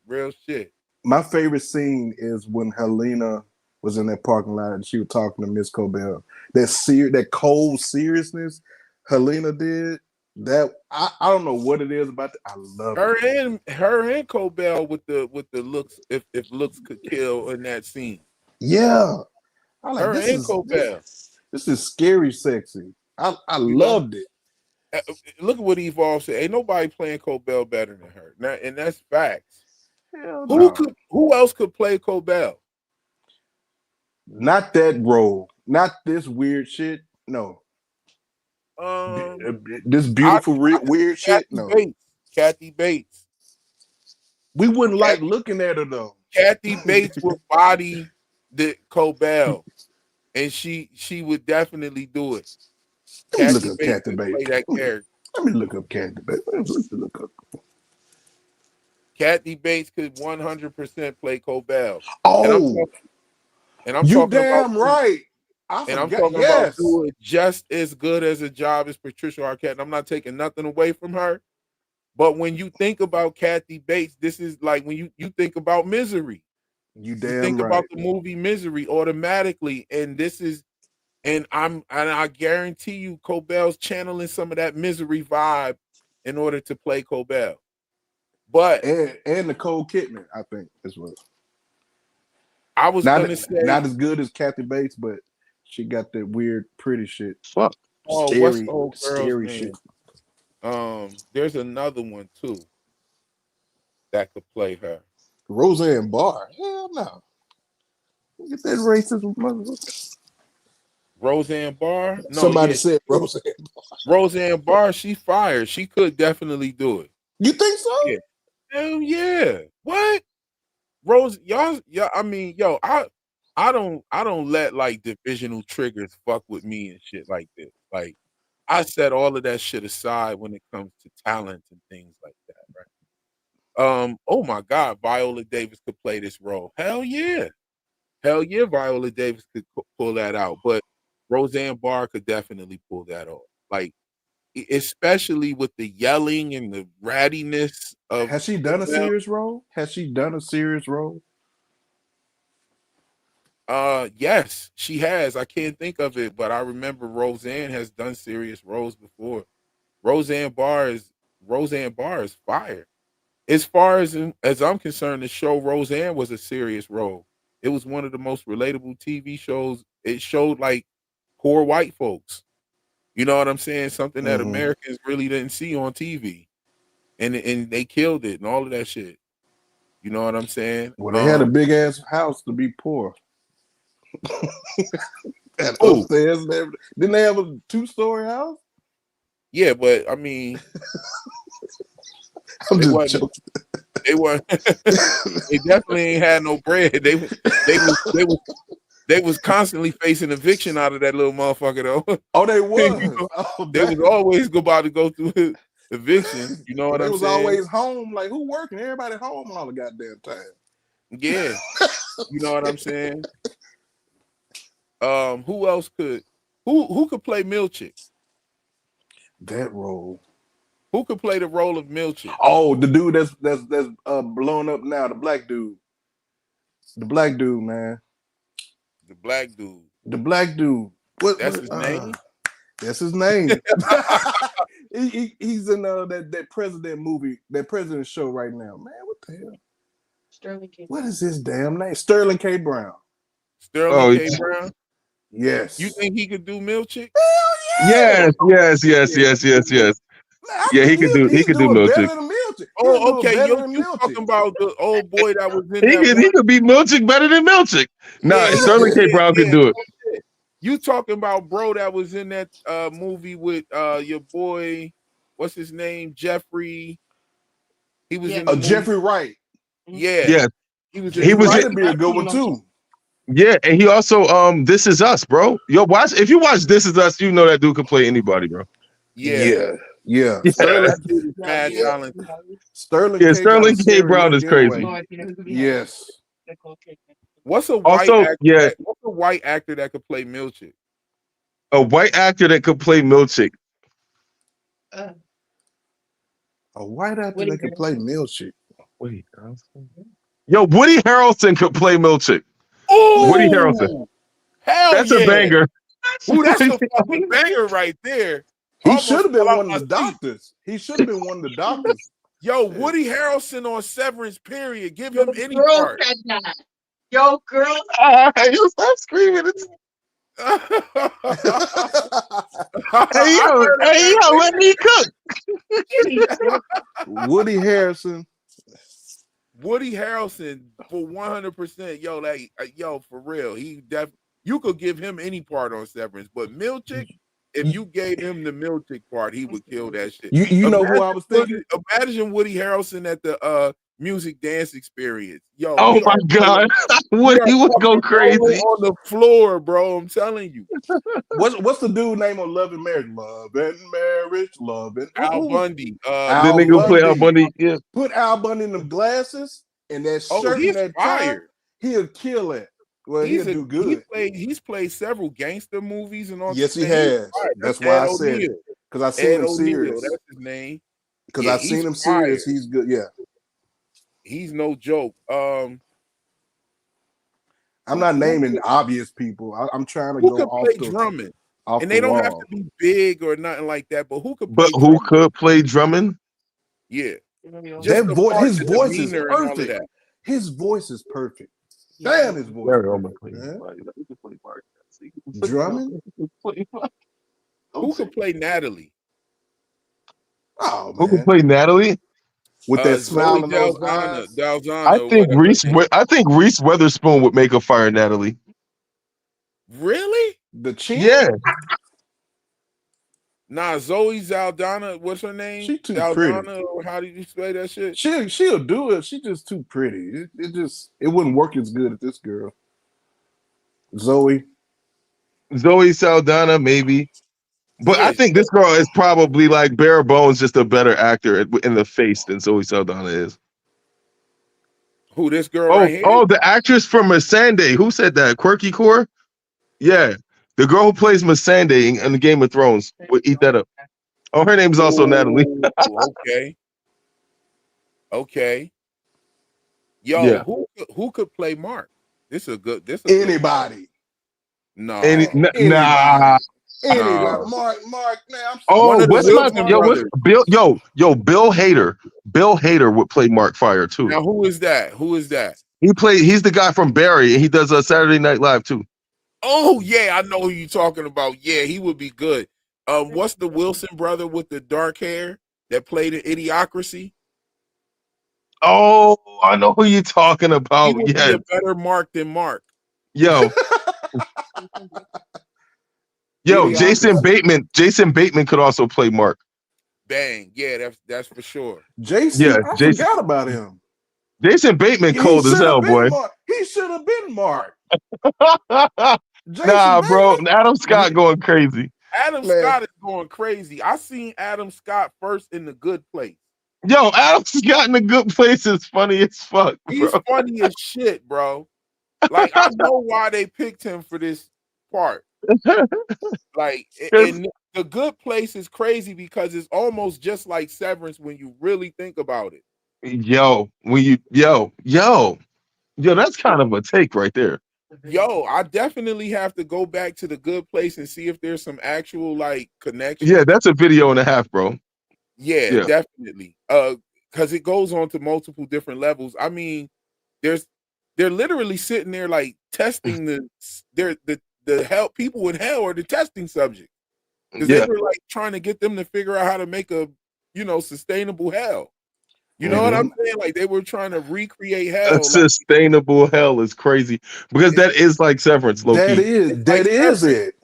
Real shit. My favorite scene is when Helena was in that parking lot and she was talking to Miss Cobell. That cold seriousness Helena did. That I don't know what it is about that. I love it. Her and Cobell with the looks, if looks could kill in that scene. Yeah. I like Her and Cobell. This is scary sexy. I loved it. Look at what Evolve said. Ain't nobody playing Cobell better than her. Now, and that's facts. Hell no. Who else could play Cobell? Not that role. Not this weird shit. No. This beautiful weird shit. No. Kathy Bates. We wouldn't like looking at her though. Kathy Bates would body the Cobell, and she would definitely do it. Let me look up Kathy Bates. Play that character. Let me look up Kathy Bates. Kathy Bates could 100% play Cobell. Oh, and I'm you talking damn about, right. I'm talking about doing just as good as a job as Patricia Arquette. And I'm not taking nothing away from her. But when you think about Kathy Bates, this is like when you think about Misery. You think right. about the movie Misery automatically, and I guarantee you, Cobell's channeling some of that Misery vibe in order to play Cobell. But and Nicole Kidman, I think as well. I was gonna say not as good as Kathy Bates, but she got that weird, pretty shit. Fuck. Oh, what's the old girl's scary name? shit. There's another one too that could play her. Roseanne Barr. Hell no. Look at that racist motherfucker. Roseanne Barr? No, Somebody said Roseanne Barr. Roseanne Barr, she fired. She could definitely do it. You think so? Yeah. Hell yeah. What? I mean, yo, I don't let like divisional triggers fuck with me and shit like this. Like I set all of that shit aside when it comes to talent and things like that, right? Oh my God, Viola Davis could play this role. Hell yeah, Viola Davis could pull that out. But Roseanne Barr could definitely pull that off. Like, especially with the yelling and the rattiness of. Has she done a serious role? Yes, she has. I can't think of it, but I remember Roseanne has done serious roles before. Roseanne Barr is fire. As far as I'm concerned, the show Roseanne was a serious role. It was one of the most relatable TV shows. It showed like poor white folks. You know what I'm saying? Something that Americans really didn't see on TV, and they killed it and all of that shit. You know what I'm saying? Well, they had a big ass house to be poor. And upstairs, didn't they have a 2-story house? Yeah, but I mean, I'm just joking. They definitely ain't had no bread. They was constantly facing eviction out of that little motherfucker though. Oh, they was. They was always about to go through eviction. You know what I'm saying? They was always home. Like, who working? Everybody home all the goddamn time. Yeah. You know what I'm saying? Who else could? Who could play Milchick? That role. Who could play the role of Milchick? Oh, the dude that's blown up now. The black dude. The black dude, man. The black dude. The black dude. That's his name? That's his name. He's in that president movie, that president show right now. Man, what the hell? Sterling K. What is his damn name? Sterling K. Brown. Sterling K. Brown. Yes. You think he could do Milchick? Yes. Yeah, he could do Milchick. Better than Milchick. Oh, okay. You talking about the old boy that was in that? He could beat Milchick better than Milchick. Nah, Sterling K. Brown could do it. You talking about bro that was in that movie with your boy? What's his name? Jeffrey. He was in the Jeffrey Wright. Yeah. Yeah. He was be a good one too. Yeah, and he also This Is Us, bro. Yo, if you watch This Is Us, you know that dude can play anybody, bro. Yeah. Sterling K. Brown is crazy. Yes. What's a white actor that could play Milchick? A white actor that could play Milchick. A white actor that could play Milchick. Wait, yo, Woody Harrelson could play Milchick. Oh, Woody Harrelson. That's a banger. Ooh, that's a fucking banger right there. He should have been one of the doctors. Yo, Woody Harrelson on Severance, period. Give him any girl part. said that. Yo, girl. You stop screaming. Hey, yo, let me cook. Woody Harrelson for 100%. Yo, for real. You could give him any part on Severance, but Milchick, if you gave him the Milchick part, he would kill that shit. You know who I was thinking? Imagine Woody Harrelson at the music dance experience. Yo, oh my God, Woody would go crazy on the floor, bro. I'm telling you. What's the dude name on Love and Marriage? Love and Al Bundy. The nigga who play Al Bundy. Yeah. Put Al Bundy in them glasses and that shirt and that tie. He'll kill it. Well, he'll do good. He's played several gangster movies and all. Yes, he has. That's why I said it. Because I seen him serious. That's his name. Because I seen him serious. He's good. Yeah. He's no joke. I'm not naming obvious people. I'm trying to go off the drumming. And they don't have to be big or nothing like that. But who could? Could play drumming? Yeah. His voice is perfect. His voice is perfect. Damn, his voice. Drumming? Who could play Natalie? Oh, man. Who could play Natalie? With that smile on those eyes? I think Reese Witherspoon would make a fire Natalie. Really? The chin? Yeah. Nah, Zoe Saldana, what's her name? She too Saldana, pretty. or how do you say that shit? She'll do it. She's just too pretty. It wouldn't work as good as this girl. Zoe Saldana, maybe. But I think this girl is probably like bare bones, just a better actor in the face than Zoe Saldana is. Who, this girl right here? Oh, the actress from Missandei. Who said that? Quirky Core? Yeah. The girl who plays Missandei in the Game of Thrones. We'll eat that up. Oh, her name's also Natalie. Okay. Yo, Yeah. who could play Mark? Anybody. No. Anybody. Mark, man. What's Bill Hader. Bill Hader would play Mark Fire too. Now, who is that? He's the guy from Barry, and he does Saturday Night Live too. Oh yeah, I know who you're talking about. Yeah, he would be good. What's the Wilson brother with the dark hair that played in Idiocracy? Oh, I know who you're talking about. He would be a better Mark than Mark. Yo, Jason Bateman. Jason Bateman could also play Mark. Bang, yeah, that's for sure. Jason, I forgot about him. Jason Bateman cold as hell, boy. He should have been Mark. Nah, bro. Adam Scott going crazy. Adam Scott is going crazy. I seen Adam Scott first in The Good Place. Yo, Adam Scott in The Good Place is funny as fuck, bro. He's funny as shit, bro. Like, I know why they picked him for this part. Like, and The Good Place is crazy because it's almost just like Severance when you really think about it. Yo, that's kind of a take right there. Yo, I definitely have to go back to the Good Place and see if there's some actual like connection. Yeah, that's a video and a half, bro. Yeah, Yeah. definitely. Because it goes on to multiple different levels. I mean, they're literally sitting there like testing the hell people in hell are the testing subject. Because they were like trying to get them to figure out how to make a sustainable hell. You know what I'm saying? Like they were trying to recreate hell. A sustainable hell is crazy because that is like Severance, low That key. is it.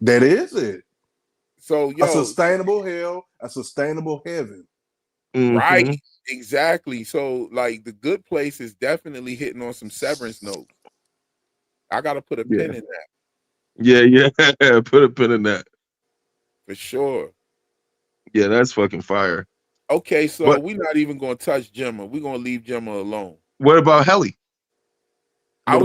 That is it. So a sustainable hell, a sustainable heaven. Right. Exactly. So like the Good Place is definitely hitting on some Severance notes. I gotta put a pin in that. Yeah. Put a pin in that. For sure. Yeah, that's fucking fire. Okay, so we're not even gonna touch Gemma. We're gonna leave Gemma alone. What about Helly? That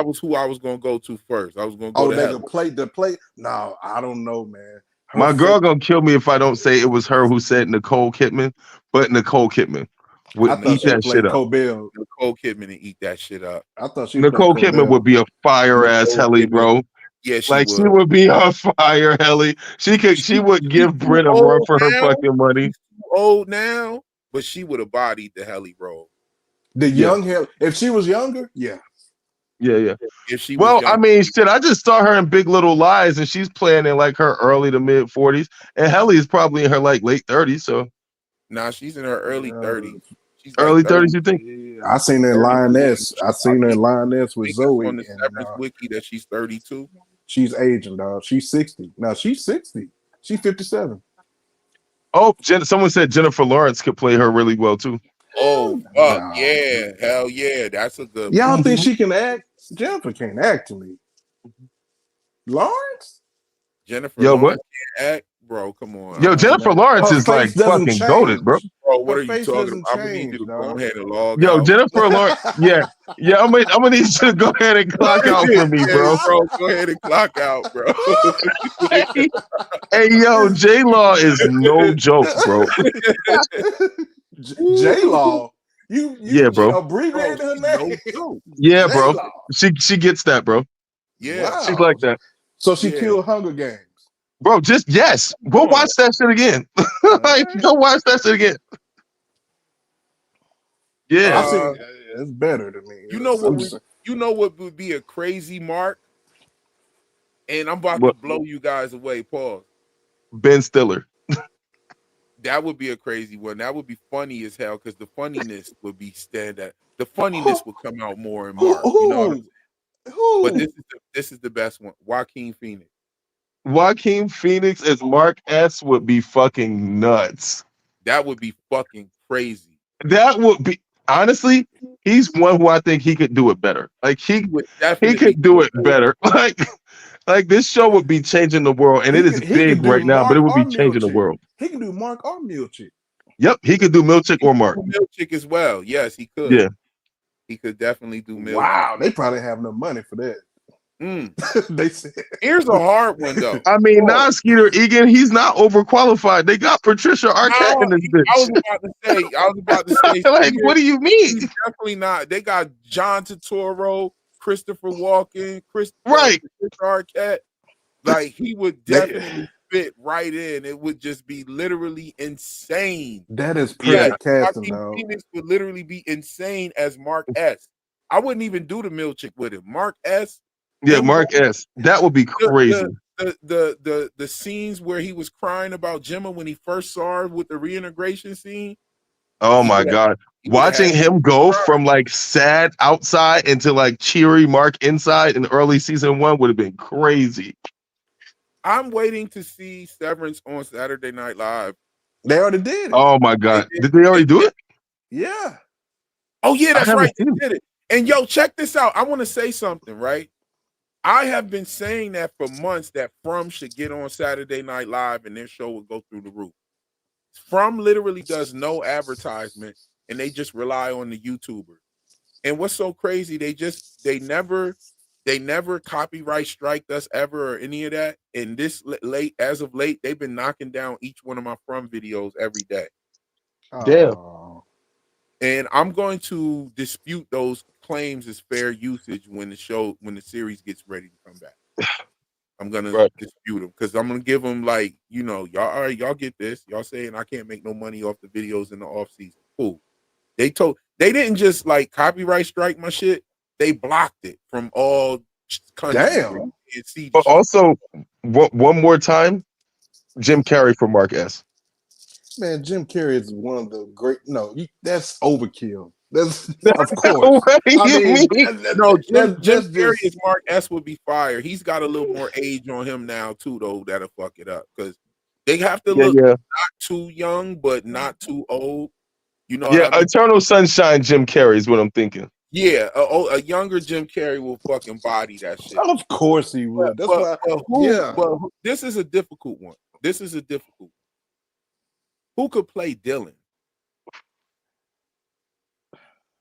was who I was gonna go to first. I was gonna go to Helly. The play. No, I don't know, man. My girl gonna kill me if I don't say it was her who said Nicole Kidman, but Nicole Kidman would eat that shit up. Nicole Kidman and eat that shit up. I thought she Nicole Kidman would be a fire ass Helly, bro. Yeah, she like would. she would be a fire Helly. She would give Britt a run for her fucking money. She's old now, but she would have bodied the Helly role. The young Helly, if she was younger, yeah. Yeah. If she well, was younger. I mean, shit, I just saw her in Big Little Lies, and she's playing in like her early to mid 40s, and Helly is probably in her like late 30s. So, nah, she's in her early 30s. She's early 30s, you think? I seen her in Lioness. I seen her in Lioness with Zoe. On the Severance wiki that she's 32. She's aging, dog. She's 60. No, she's 60. She's 57. Oh, someone said Jennifer Lawrence could play her really well too. Oh, fuck yeah. Hell yeah. That's a good Y'all think she can act? Jennifer can't act to me. Lawrence? Jennifer Yo, Lawrence can't act? Bro, come on. Yo, Jennifer Lawrence is like fucking goated, bro. Bro, what are you talking about? I'm gonna need you to go ahead and log Yo, out. Jennifer Lawrence, yeah. I'm gonna need you to go ahead and clock out for me, bro. Go ahead and clock out, bro. Hey, yo, J-Law is no joke, bro. J-Law? You bro. abbreviated her name? Yeah, bro. She gets that, bro. Yeah. Wow. She's like that. So she killed Hunger Games. Bro, yes. Go watch that shit again. Go watch that shit again. Yeah. It's better to me. You know what would be a crazy mark? And I'm about to blow you guys away. Pause. Ben Stiller. That would be a crazy one. That would be funny as hell because the funniness would be stand-up. The funniness would come out more and more. You know what I'm saying? But this is the best one. Joaquin Phoenix. Joaquin Phoenix as Mark S would be fucking nuts. That would be fucking crazy. That would be, honestly, he's one who I think he could do it better. Like he could do it better. Like this show would be changing the world, and it is big right now, but it would be changing the world. He can do Mark or Milchick. Yep, he could do Milchick or Mark. Milchick as well. Yes, he could. Yeah, he could definitely do Milchick. Wow, they probably have no money for that. They said. Here's a hard one though. I mean, Skeeter Egan, he's not overqualified. They got Patricia Arquette in this bitch. I was about to say. Like, what do you mean? He's definitely not. They got John Turturro, Christopher Walken, right, Patricia Arquette. Like he would definitely fit right in. It would just be literally insane. That is perfect casting, though. Phoenix would literally be insane as Mark S. I wouldn't even do the Milchick with him. Mark S. Yeah, Mark S. That would be crazy. The scenes where he was crying about Gemma when he first saw her with the reintegration scene. Oh my God. Watching him go from like sad outside into like cheery Mark inside in early season 1 would have been crazy. I'm waiting to see Severance on Saturday Night Live. They already did it. Oh my God. Did they already do it? Yeah. Oh yeah, that's right. They did it. And yo, check this out. I want to say something, right? I have been saying that for months that From should get on Saturday Night Live and their show would go through the roof. From literally does no advertisement and they just rely on the YouTubers. And what's so crazy, they never copyright strike us ever or any of that. And as of late, they've been knocking down each one of my From videos every day. Damn. And I'm going to dispute those claims as fair usage when the series gets ready to come back. I'm gonna dispute them because I'm gonna give them like, y'all, all right, y'all get this. Y'all saying I can't make no money off the videos in the off season. Cool. They didn't just like copyright strike my shit. They blocked it from all countries. Damn. But also, one more time, Jim Carrey for Mark S. Man, Jim Carrey is one of the great. No, that's overkill. That's of course. I mean, Jim that's Carrey just, as Mark S would be fire. He's got a little more age on him now too, though. That'll fuck it up because they have to look not too young but not too old. You know what I mean? Eternal Sunshine Jim Carrey is what I'm thinking. Yeah, a younger Jim Carrey will fucking body that shit. Of course he would. That's why. But this is a difficult one. Who could play Dylan?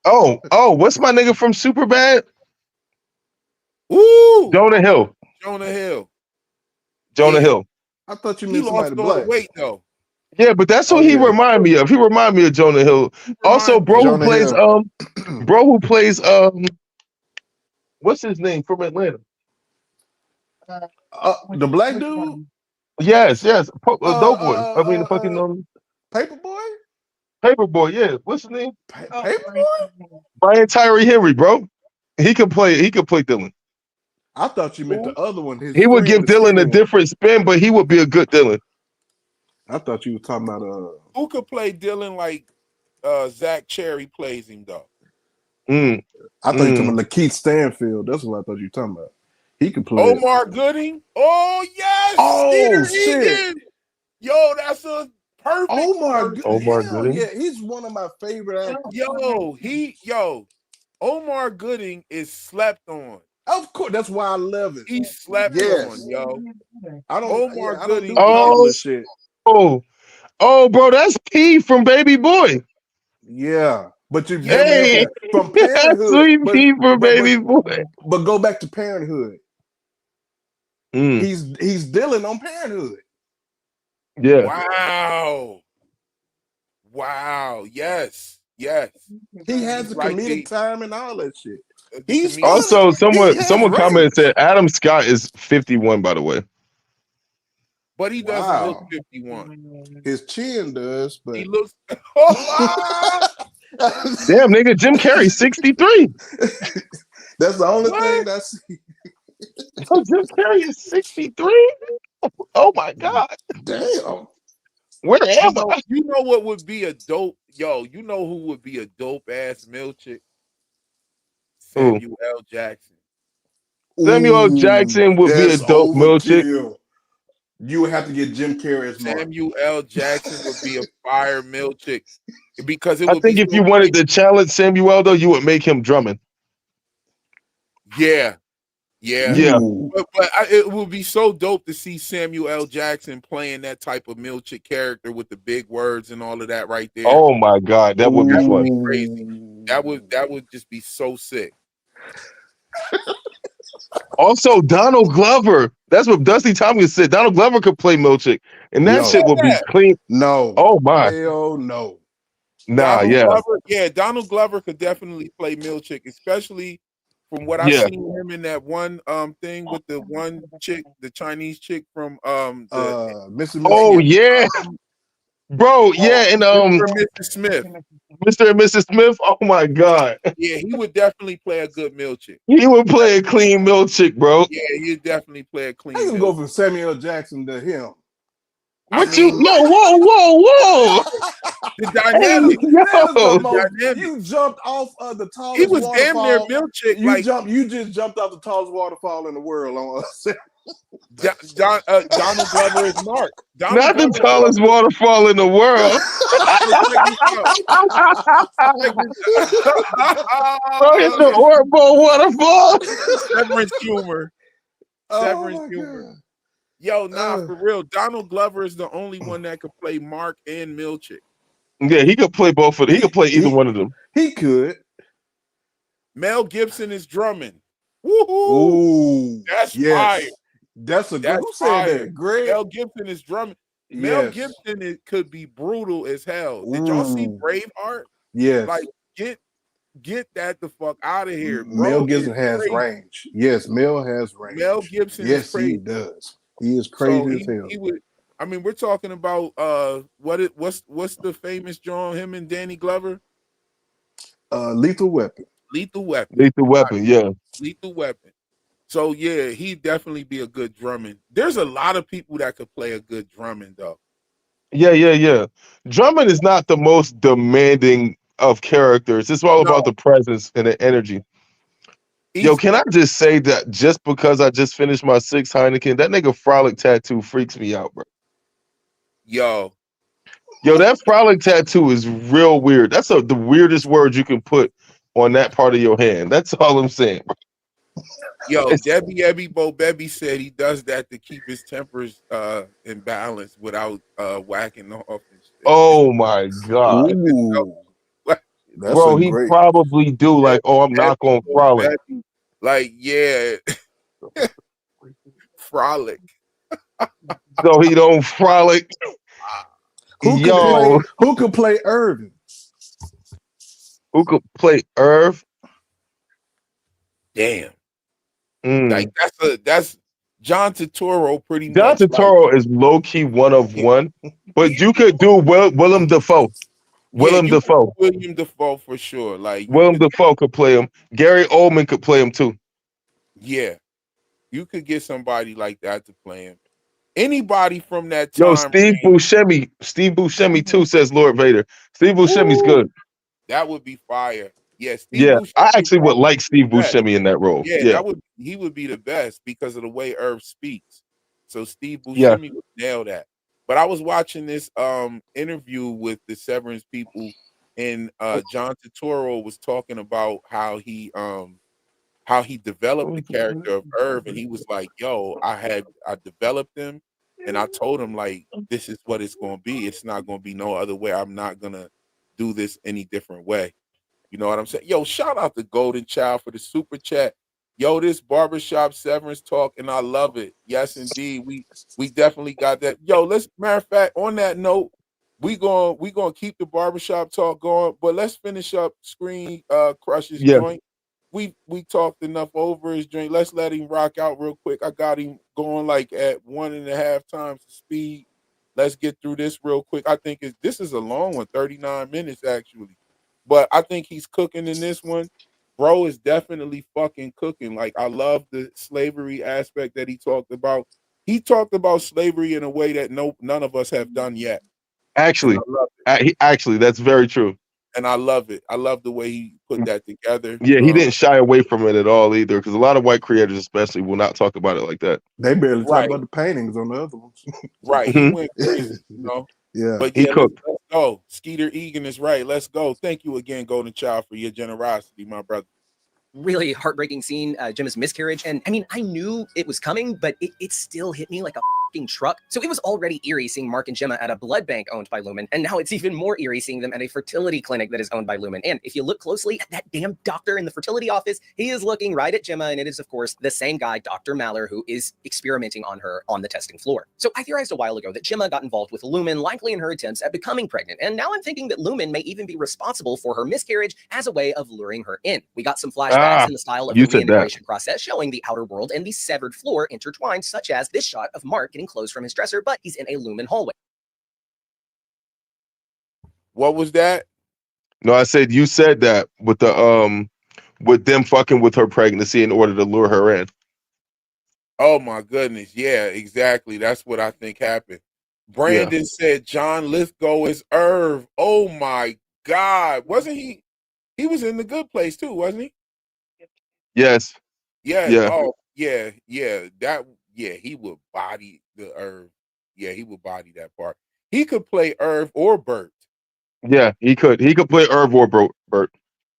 Oh, what's my nigga from Superbad? Ooh, Jonah Hill. Yeah. Hill. I thought you He meant lost somebody all the black. weight though. Yeah, but that's who he remind me of. He remind me of Jonah Hill. Also, bro who plays what's his name from Atlanta? The black dude? Yes. Doughboy. I mean the fucking Paperboy, yeah. What's his name? Paperboy? Brian Tyree Henry, bro. He could play Dylan. I thought you meant the other one. He would give Dylan a different spin, but he would be a good Dylan. I thought you were talking about who could play Dylan like Zach Cherry plays him though. I thought you were talking about Lakeith Stanfield. That's what I thought you were talking about. He could play Omar Gooding. Oh yes. Oh Steven shit. Egan. Yo, that's a perfect. Omar Gooding. Yeah, he's one of my favorite actors. Omar Gooding is slept on. Of course, that's why I love it. He's slept on, yo. I don't. Omar Gooding. Shit. Oh, bro, that's P from Baby Boy. Yeah, but you hey, from Parenthood. Sweet P from Baby Boy. But go back to Parenthood. He's Dylan on Parenthood. Yeah. Wow. Yes. He has the comedic time and all that shit. He's also someone commented said Adam Scott is 51, by the way. But he doesn't look 51. His chin does, but he looks. Damn, nigga, Jim Carrey 63. That's the only thing I see. Oh, Jim Carrey is 63. Oh my god. Damn. Where am I? You know what would be a dope? Yo, you know who would be a dope ass milkshake? Samuel L. Jackson. Samuel L. Jackson would be a dope milkshake. You would have to get Jim Carrey as Mark. Samuel L. Jackson would be a fire milkshake because it I would think if you wanted to challenge Samuel, though, you would make him Drummond. Yeah. But it would be so dope to see Samuel L. Jackson playing that type of milkshake character with the big words and all of that right there. Oh my god, that would be fun. Crazy. That would just be so sick. Also, Donald Glover. That's what Dusty Tompkins said. Donald Glover could play milkshake, and that shit would be clean. No. Oh my. Hell no. Nah. Donald Glover could definitely play milkshake, especially from what I've seen him in that one thing with the one chick, the Chinese chick from Mr. Oh yeah. Bro, and Mr. and Mrs. Smith. Mr. and Mrs. Smith. Oh my god. Yeah, he would definitely play a good milkshake. He would play a clean milkshake, bro. Yeah, he'd definitely play a clean. I can go from Samuel L. Jackson to him. Whoa. The dynamic. You jumped off of the tallest. He was waterfall. damn near milkshake. You just jumped off the tallest waterfall in the world on us. Donald Glover is Mark. Not the tallest waterfall in the world. It's the horrible waterfall. Severance humor. Severance humor. Yo, for real. Donald Glover is the only one that could play Mark and Milchick. Yeah, he could play both of them. He could play either one of them. He could. Mel Gibson is drumming. Woohoo! Ooh, that's fire. That's a good. Who said that? Greg. Mel Gibson is drumming. Mel Gibson could be brutal as hell. Did y'all see Braveheart? Yes. Like get that the fuck out of here, Mel bro. Gibson has Crazy. range. Yes, Mel has range. Mel Gibson is Yes, crazy. he does. He is So crazy as hell. he would. I mean, we're talking about what's the famous John, him and Danny Glover? Lethal Weapon. Lethal Weapon. Lethal Weapon, yeah. Lethal Weapon. So yeah, he'd definitely be a good drumming. There's a lot of people that could play a good drumming though. Yeah. Drummond is not the most demanding of characters. It's all about the presence and the energy. Yo, can I just say that just because I just finished my 6 Heineken, that nigga Frolic tattoo freaks me out, bro. Yo, that Frolic tattoo is real weird. That's the weirdest word you can put on that part of your hand. That's all I'm saying, bro. Yo, Debbie Ebby Bo Bebby said he does that to keep his tempers in balance without whacking off and shit. Oh my god. Ooh, bro, he probably do like, oh, I'm not gonna frolic. Like, yeah. Frolic. So he don't frolic. Who could play Irvin? Who could play Irv? Damn. Like that's John Turturro pretty John much. Turturro is low key one of one, but you could do Willem Dafoe. Willem Dafoe. William Dafoe for sure. Like Willem Dafoe could play him. Gary Oldman could play him too. Yeah, you could get somebody like that to play him. Anybody from that time. Yo, Steve Buscemi too says Lord Vader. Steve Buscemi's good. That would be fire. Yeah, Buscemi I actually would like Steve Buscemi in that role. Yeah, he would be the best because of the way Irv speaks. So Steve Buscemi would nail that. But I was watching this interview with the Severance people, and John Turturro was talking about how he developed the character of Irv, and he was like, yo, I developed him, and I told him, like, this is what it's gonna be. It's not gonna be no other way. I'm not gonna do this any different way. You know what I'm saying? Yo, shout out to Golden Child for the super chat. Yo, this barbershop Severance talk, and I love it. Yes, indeed. We definitely got that. Yo, matter of fact, on that note, we gonna keep the barbershop talk going, but let's finish up Screen Crush's joint. We talked enough over his joint. Let's let him rock out real quick. I got him going like at 1.5 times the speed. Let's get through this real quick. I think this is a long one, 39 minutes actually. But I think he's cooking in this one. Bro is definitely fucking cooking. Like, I love the slavery aspect that he talked about. He talked about slavery in a way that none of us have done yet. Actually, that's very true. And I love it. I love the way he put that together. Yeah, he didn't shy away from it at all either, because a lot of white creators especially will not talk about it like that. They barely talk about the paintings on the other ones. Right. He went crazy, you know. Yeah. But yeah, let's go. Skeeter Egan is right. Let's go. Thank you again, Golden Child, for your generosity, my brother. Really heartbreaking scene, Gemma's miscarriage. And I mean, I knew it was coming, but it still hit me like a fucking truck. So it was already eerie seeing Mark and Gemma at a blood bank owned by Lumen. And now it's even more eerie seeing them at a fertility clinic that is owned by Lumen. And if you look closely at that damn doctor in the fertility office, he is looking right at Gemma. And it is, of course, the same guy, Dr. Maller, who is experimenting on her on the testing floor. So I theorized a while ago that Gemma got involved with Lumen, likely in her attempts at becoming pregnant. And now I'm thinking that Lumen may even be responsible for her miscarriage as a way of luring her in. We got some flashbacks in the style of the reintegration process, showing the outer world and the severed floor intertwined, such as this shot of Mark getting clothes from his dresser, but he's in a Lumen hallway. What was that? No, I said you said that with the with them fucking with her pregnancy in order to lure her in. Oh my goodness. Yeah, exactly. That's what I think happened. Brandon said John Lithgow is Irv. Oh my God. Wasn't he? He was in The Good Place too, wasn't he? Yes. Yeah. Yeah. Oh, yeah. Yeah. He would body the Irv. Yeah, he would body that part. He could play Irv or Bert. Yeah, he could. He could play Irv or Bert.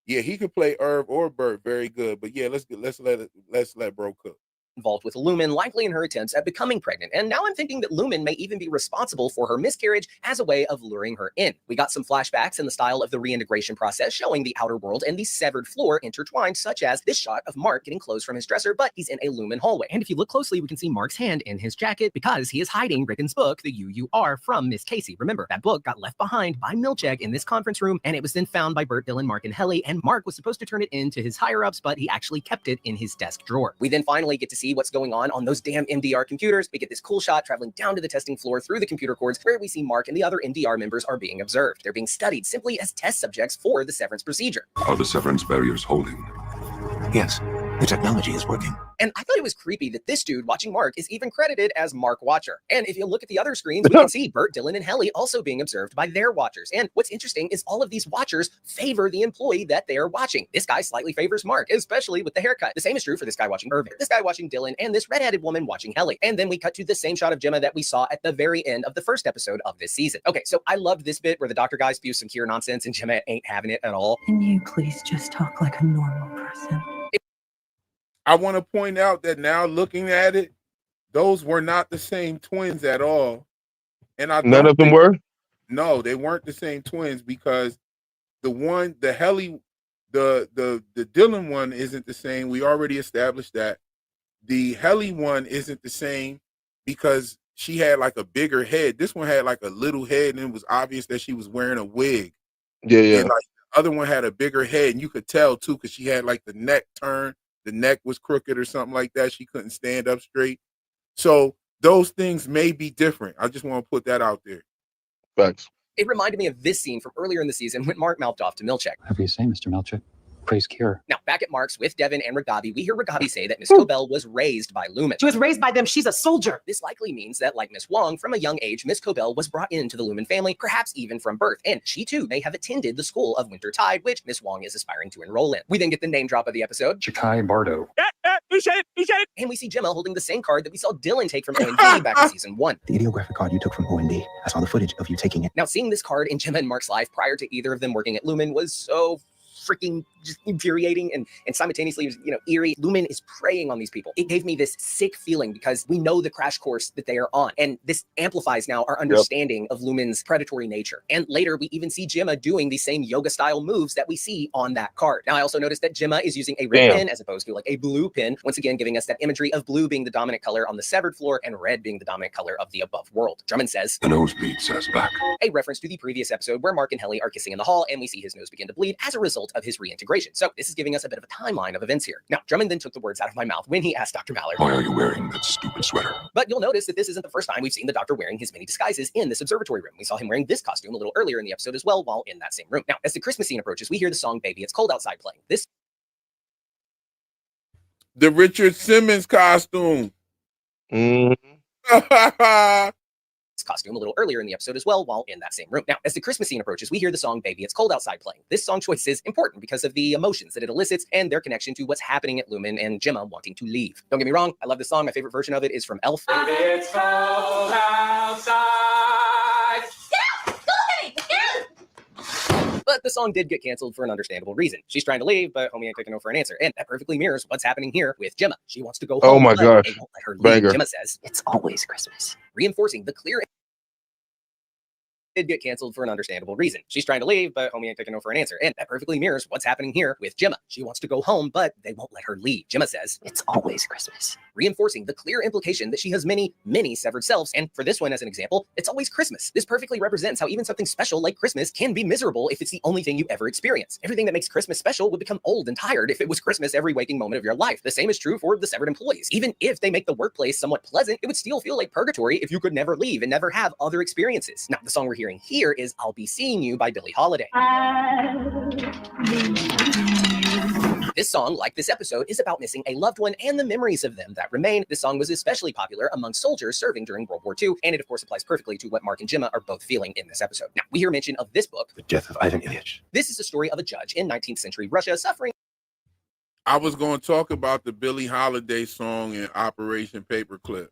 Yeah, he could play Irv or Bert very good. But yeah, let's let bro cook. involved with Lumen, likely in her attempts at becoming pregnant. And now I'm thinking that Lumen may even be responsible for her miscarriage as a way of luring her in. We got some flashbacks in the style of the reintegration process, showing the outer world and the severed floor intertwined, such as this shot of Mark getting clothes from his dresser, but he's in a Lumen hallway. And if you look closely, we can see Mark's hand in his jacket because he is hiding Rickon's book, The You Are, from Miss Casey. Remember, that book got left behind by Milchek in this conference room, and it was then found by Bert, Dylan, Mark, and Helly, and Mark was supposed to turn it in to his higher-ups, but he actually kept it in his desk drawer. We then finally get to see what's going on those damn MDR computers. We get this cool shot traveling down to the testing floor through the computer cords, where we see Mark and the other MDR members are being observed. They're being studied simply as test subjects for the severance procedure. Are the severance barriers holding? Yes, the technology is working. And I thought it was creepy that this dude watching Mark is even credited as Mark Watcher. And if you look at the other screens, we can see Bert, Dylan, and Helly also being observed by their watchers. And what's interesting is all of these watchers favor the employee that they are watching. This guy slightly favors Mark, especially with the haircut. The same is true for this guy watching Irving, this guy watching Dylan, and this redheaded woman watching Helly. And then we cut to the same shot of Gemma that we saw at the very end of the first episode of this season. Okay, so I loved this bit where the doctor guy spews some cure nonsense and Gemma ain't having it at all. Can you please just talk like a normal person? I want to point out that now looking at it, those were not the same twins at all. And None of them were? No, they weren't the same twins, because the Helly, the Dylan one isn't the same. We already established that. The Helly one isn't the same because she had like a bigger head. This one had like a little head, and it was obvious that she was wearing a wig. Yeah. And like the other one had a bigger head, and you could tell too, because she had like the neck turned. The neck was crooked or something like that. She couldn't stand up straight. So those things may be different. I just want to put that out there. Facts. It reminded me of this scene from earlier in the season when Mark mouthed off to Milchek. Whatever you say, Mr. Milchek. Praise cure. Now, back at Mark's with Devin and Ragabi, we hear Ragabi say that Miss Cobell was raised by Lumen. She was raised by them. She's a soldier. This likely means that, like Miss Wong, from a young age, Miss Cobell was brought into the Lumen family, perhaps even from birth, and she too may have attended the school of Winter Tide, which Miss Wong is aspiring to enroll in. We then get the name drop of the episode. Chikai Bardo. And we see Gemma holding the same card that we saw Dylan take from OND back in season 1. The ideographic card you took from OND. I saw the footage of you taking it. Now, seeing this card in Gemma and Mark's life prior to either of them working at Lumen was so freaking just infuriating and simultaneously, eerie. Lumen is preying on these people. It gave me this sick feeling because we know the crash course that they are on, and this amplifies now our understanding of Lumen's predatory nature. And later, we even see Gemma doing the same yoga-style moves that we see on that card. Now, I also noticed that Gemma is using a red pin as opposed to like a blue pin, once again giving us that imagery of blue being the dominant color on the severed floor and red being the dominant color of the above world. Drummond says, "The nosebleed says back." A reference to the previous episode where Mark and Helly are kissing in the hall, and we see his nose begin to bleed as a result of his reintegration. So this is giving us a bit of a timeline of events here. Now, Drummond then took the words out of my mouth when he asked Dr. Mallard, "Why are you wearing that stupid sweater?" But you'll notice that this isn't the first time we've seen the doctor wearing his many disguises in this observatory room. We saw him wearing this costume a little earlier in the episode as well while in that same room. Now, as the Christmas scene approaches, we hear the song Baby It's Cold Outside playing. The Richard Simmons costume. Costume a little earlier in the episode as well while in that same room. Now, as the Christmas scene approaches, we hear the song Baby It's Cold Outside playing. This song choice is important because of the emotions that it elicits and their connection to what's happening at Lumen and Gemma wanting to leave. Don't get me wrong, I love this song. My favorite version of it is from Elf. Baby, it's cold outside. But the song did get canceled for an understandable reason. She's trying to leave, but homie ain't taking no for an answer. And that perfectly mirrors what's happening here with Gemma. She wants to go home. Oh my gosh. They won't let her leave. Banger. Gemma says, "It's always Christmas," reinforcing the clear did get canceled for an understandable reason. She's trying to leave, but homie ain't taking no for an answer. And that perfectly mirrors what's happening here with Gemma. She wants to go home, but they won't let her leave. Gemma says, "It's always Christmas," reinforcing the clear implication that she has many, many severed selves. And for this one, as an example, it's always Christmas. This perfectly represents how even something special like Christmas can be miserable if it's the only thing you ever experience. Everything that makes Christmas special would become old and tired if it was Christmas every waking moment of your life. The same is true for the severed employees. Even if they make the workplace somewhat pleasant, it would still feel like purgatory if you could never leave and never have other experiences. Now, the song we're hearing here is I'll Be Seeing You by Billie Holiday. This song, like this episode, is about missing a loved one and the memories of them that remain. This song was especially popular among soldiers serving during World War II, and it of course applies perfectly to what Mark and Gemma are both feeling in this episode. Now, we hear mention of this book, The Death of Ivan Ilyich. This is the story of a judge in 19th century Russia suffering. I was going to talk about the Billie Holiday song in Operation Paperclip.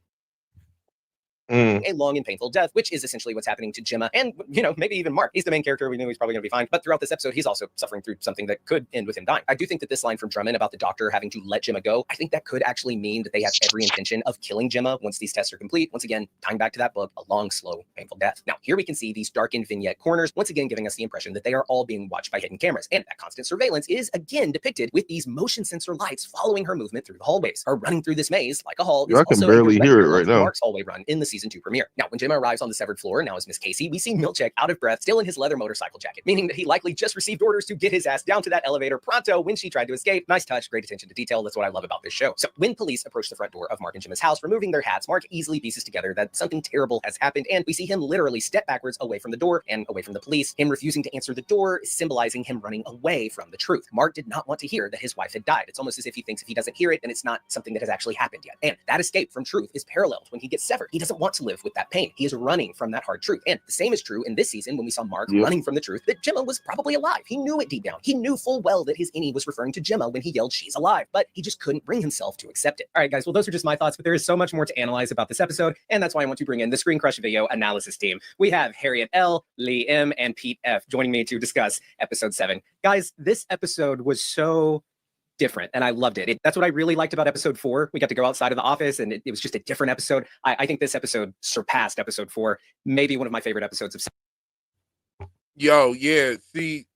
a long and painful death, which is essentially what's happening to Gemma and, maybe even Mark. He's the main character. We knew he's probably going to be fine. But throughout this episode, he's also suffering through something that could end with him dying. I do think that this line from Drummond about the doctor having to let Gemma go, I think that could actually mean that they have every intention of killing Gemma once these tests are complete. Once again, tying back to that book, a long, slow, painful death. Now, here we can see these darkened vignette corners, once again giving us the impression that they are all being watched by hidden cameras. And that constant surveillance is again depicted with these motion sensor lights following her movement through the hallways. Her running through this maze like a hall is I can also barely a direct hear it parallel right to now. Mark's hallway run in the season 2 premiere. Now, when Gemma arrives on the severed floor, now as Miss Casey, we see Milchek out of breath, still in his leather motorcycle jacket, meaning that he likely just received orders to get his ass down to that elevator pronto when she tried to escape. Nice touch, great attention to detail. That's what I love about this show. So when police approach the front door of Mark and Gemma's house, removing their hats, Mark easily pieces together that something terrible has happened, and we see him literally step backwards away from the door and away from the police. Him refusing to answer the door, symbolizing him running away from the truth. Mark did not want to hear that his wife had died. It's almost as if he thinks if he doesn't hear it, then it's not something that has actually happened yet. And that escape from truth is paralleled when he gets severed. He doesn't want to live with that pain. He is running from that hard truth. And the same is true in this season when we saw Mark running from the truth that Gemma was probably alive. He knew it deep down. He knew full well that his innie was referring to Gemma when he yelled, "She's alive," but he just couldn't bring himself to accept it. All right, guys, well, those are just my thoughts, but there is so much more to analyze about this episode, and that's why I want to bring in the Screen Crush video analysis team. We have Harriet L, Lee M, and Pete F joining me to discuss episode 7. Guys, this episode was so different and I loved it. That's what I really liked about episode 4. We got to go outside of the office and it was just a different episode. I think this episode surpassed episode 4, maybe one of my favorite episodes of. Yo, yeah, see,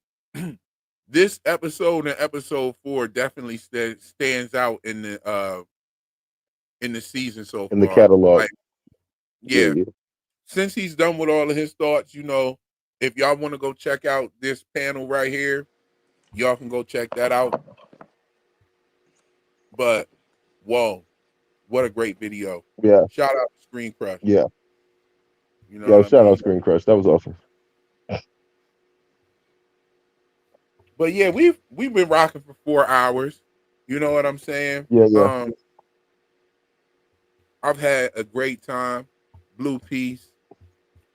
this episode and episode 4 definitely stands out in the season so far. In the catalog. Like, yeah. Since he's done with all of his thoughts, if y'all want to go check out this panel right here, y'all can go check that out. But whoa, what a great video. Yeah. Shout out to Screen Crush. Yeah. Shout out Screen Crush. That was awesome. But yeah, we've been rocking for 4 hours. You know what I'm saying? Yeah. I've had a great time. Blue Piece,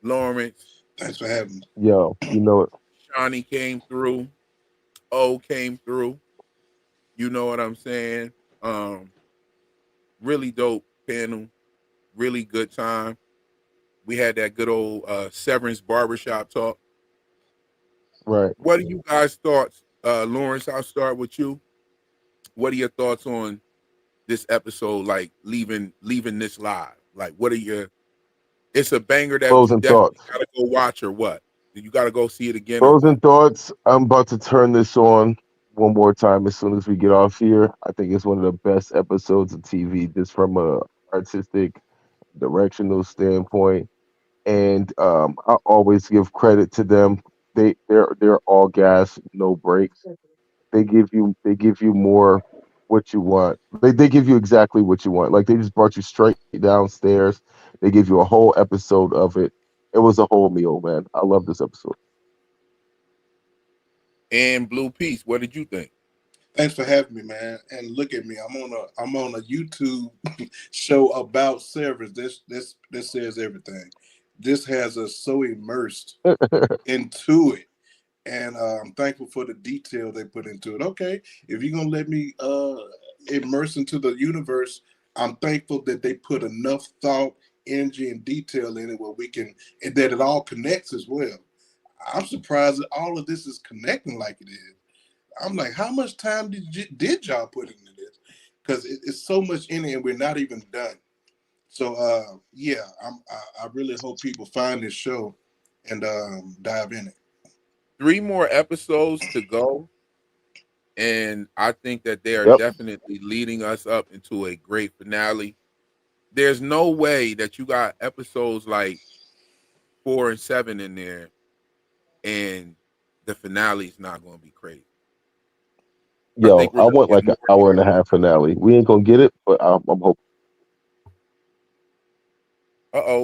Lawrence. Thanks for having me. Yo, you know it. Shawnee came through. O came through. You know what I'm saying? Really dope panel. Really good time. We had that good old Severance barbershop talk. Right. What are you guys' thoughts? Lawrence, I'll start with you. What are your thoughts on this episode, like leaving this live? Like, what are your... It's a banger that Closing you definitely thoughts. gotta go watch, or what? You gotta go see it again. Closing thoughts. I'm about to turn this on one more time as soon as we get off here. I think it's one of the best episodes of TV, just from a artistic, directional standpoint. And I always give credit to them. They're all gas, no breaks. They give you more what you want. They give you exactly what you want. Like, they just brought you straight downstairs. They give you a whole episode of it. It was a whole meal, man. I love this episode. And Blue Piece, what did you think? Thanks for having me, man. And look at me, I'm on a YouTube show about Severance. This says everything. This has us so immersed into it, and I'm thankful for the detail they put into it. Okay, if you're gonna let me immerse into the universe, I'm thankful that they put enough thought, energy, and detail in it where we can, and that it all connects as well. I'm surprised that all of this is connecting like it is. I'm like, how much time did y'all put into this? Because it's so much in it, and we're not even done. So yeah, I really hope people find this show and dive in it. 3 more episodes to go, and I think that they are definitely leading us up into a great finale. There's no way that you got episodes like 4 and 7 in there, and the finale is not going to be crazy. Yo, I want like an hour and a half finale. We ain't gonna get it, but I'm hoping.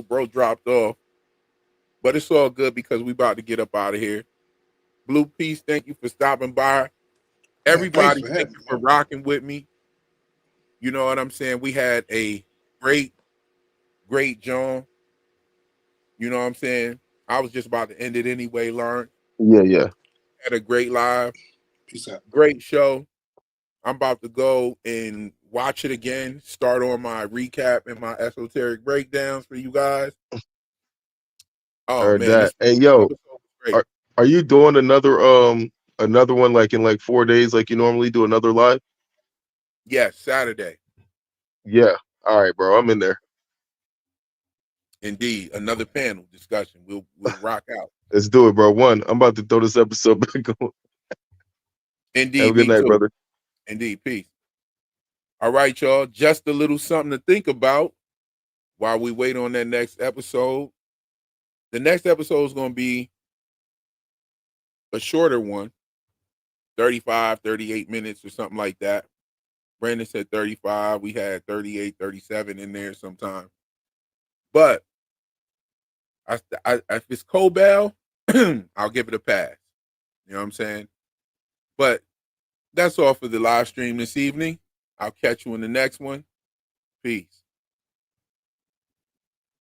Bro dropped off. But it's all good because we about to get up out of here. Blue Piece, thank you for stopping by. Everybody, thank you for rocking with me. You know what I'm saying? We had a great John. You know what I'm saying? I was just about to end it anyway, Lauren. Yeah. Had a great live. Peace out. Great show. I'm about to go and watch it again, start on my recap and my esoteric breakdowns for you guys. Oh Heard man, that. this Hey, yo, episode was great. are you doing another one like in like 4 days, like you normally do another live? Yes, Saturday. Yeah. All right, bro. I'm in there. Indeed, another panel discussion. We'll rock out. Let's do it, bro. I'm about to throw this episode back on. Indeed, Have a good me night, too. brother. Indeed, peace. All right, y'all. Just a little something to think about while we wait on that next episode. The next episode is going to be a shorter one, 35, 38 minutes or something like that. Brandon said 35. We had 38, 37 in there sometime. But if it's Cobell, I'll give it a pass. You know what I'm saying? But that's all for the live stream this evening. I'll catch you in the next one. Peace.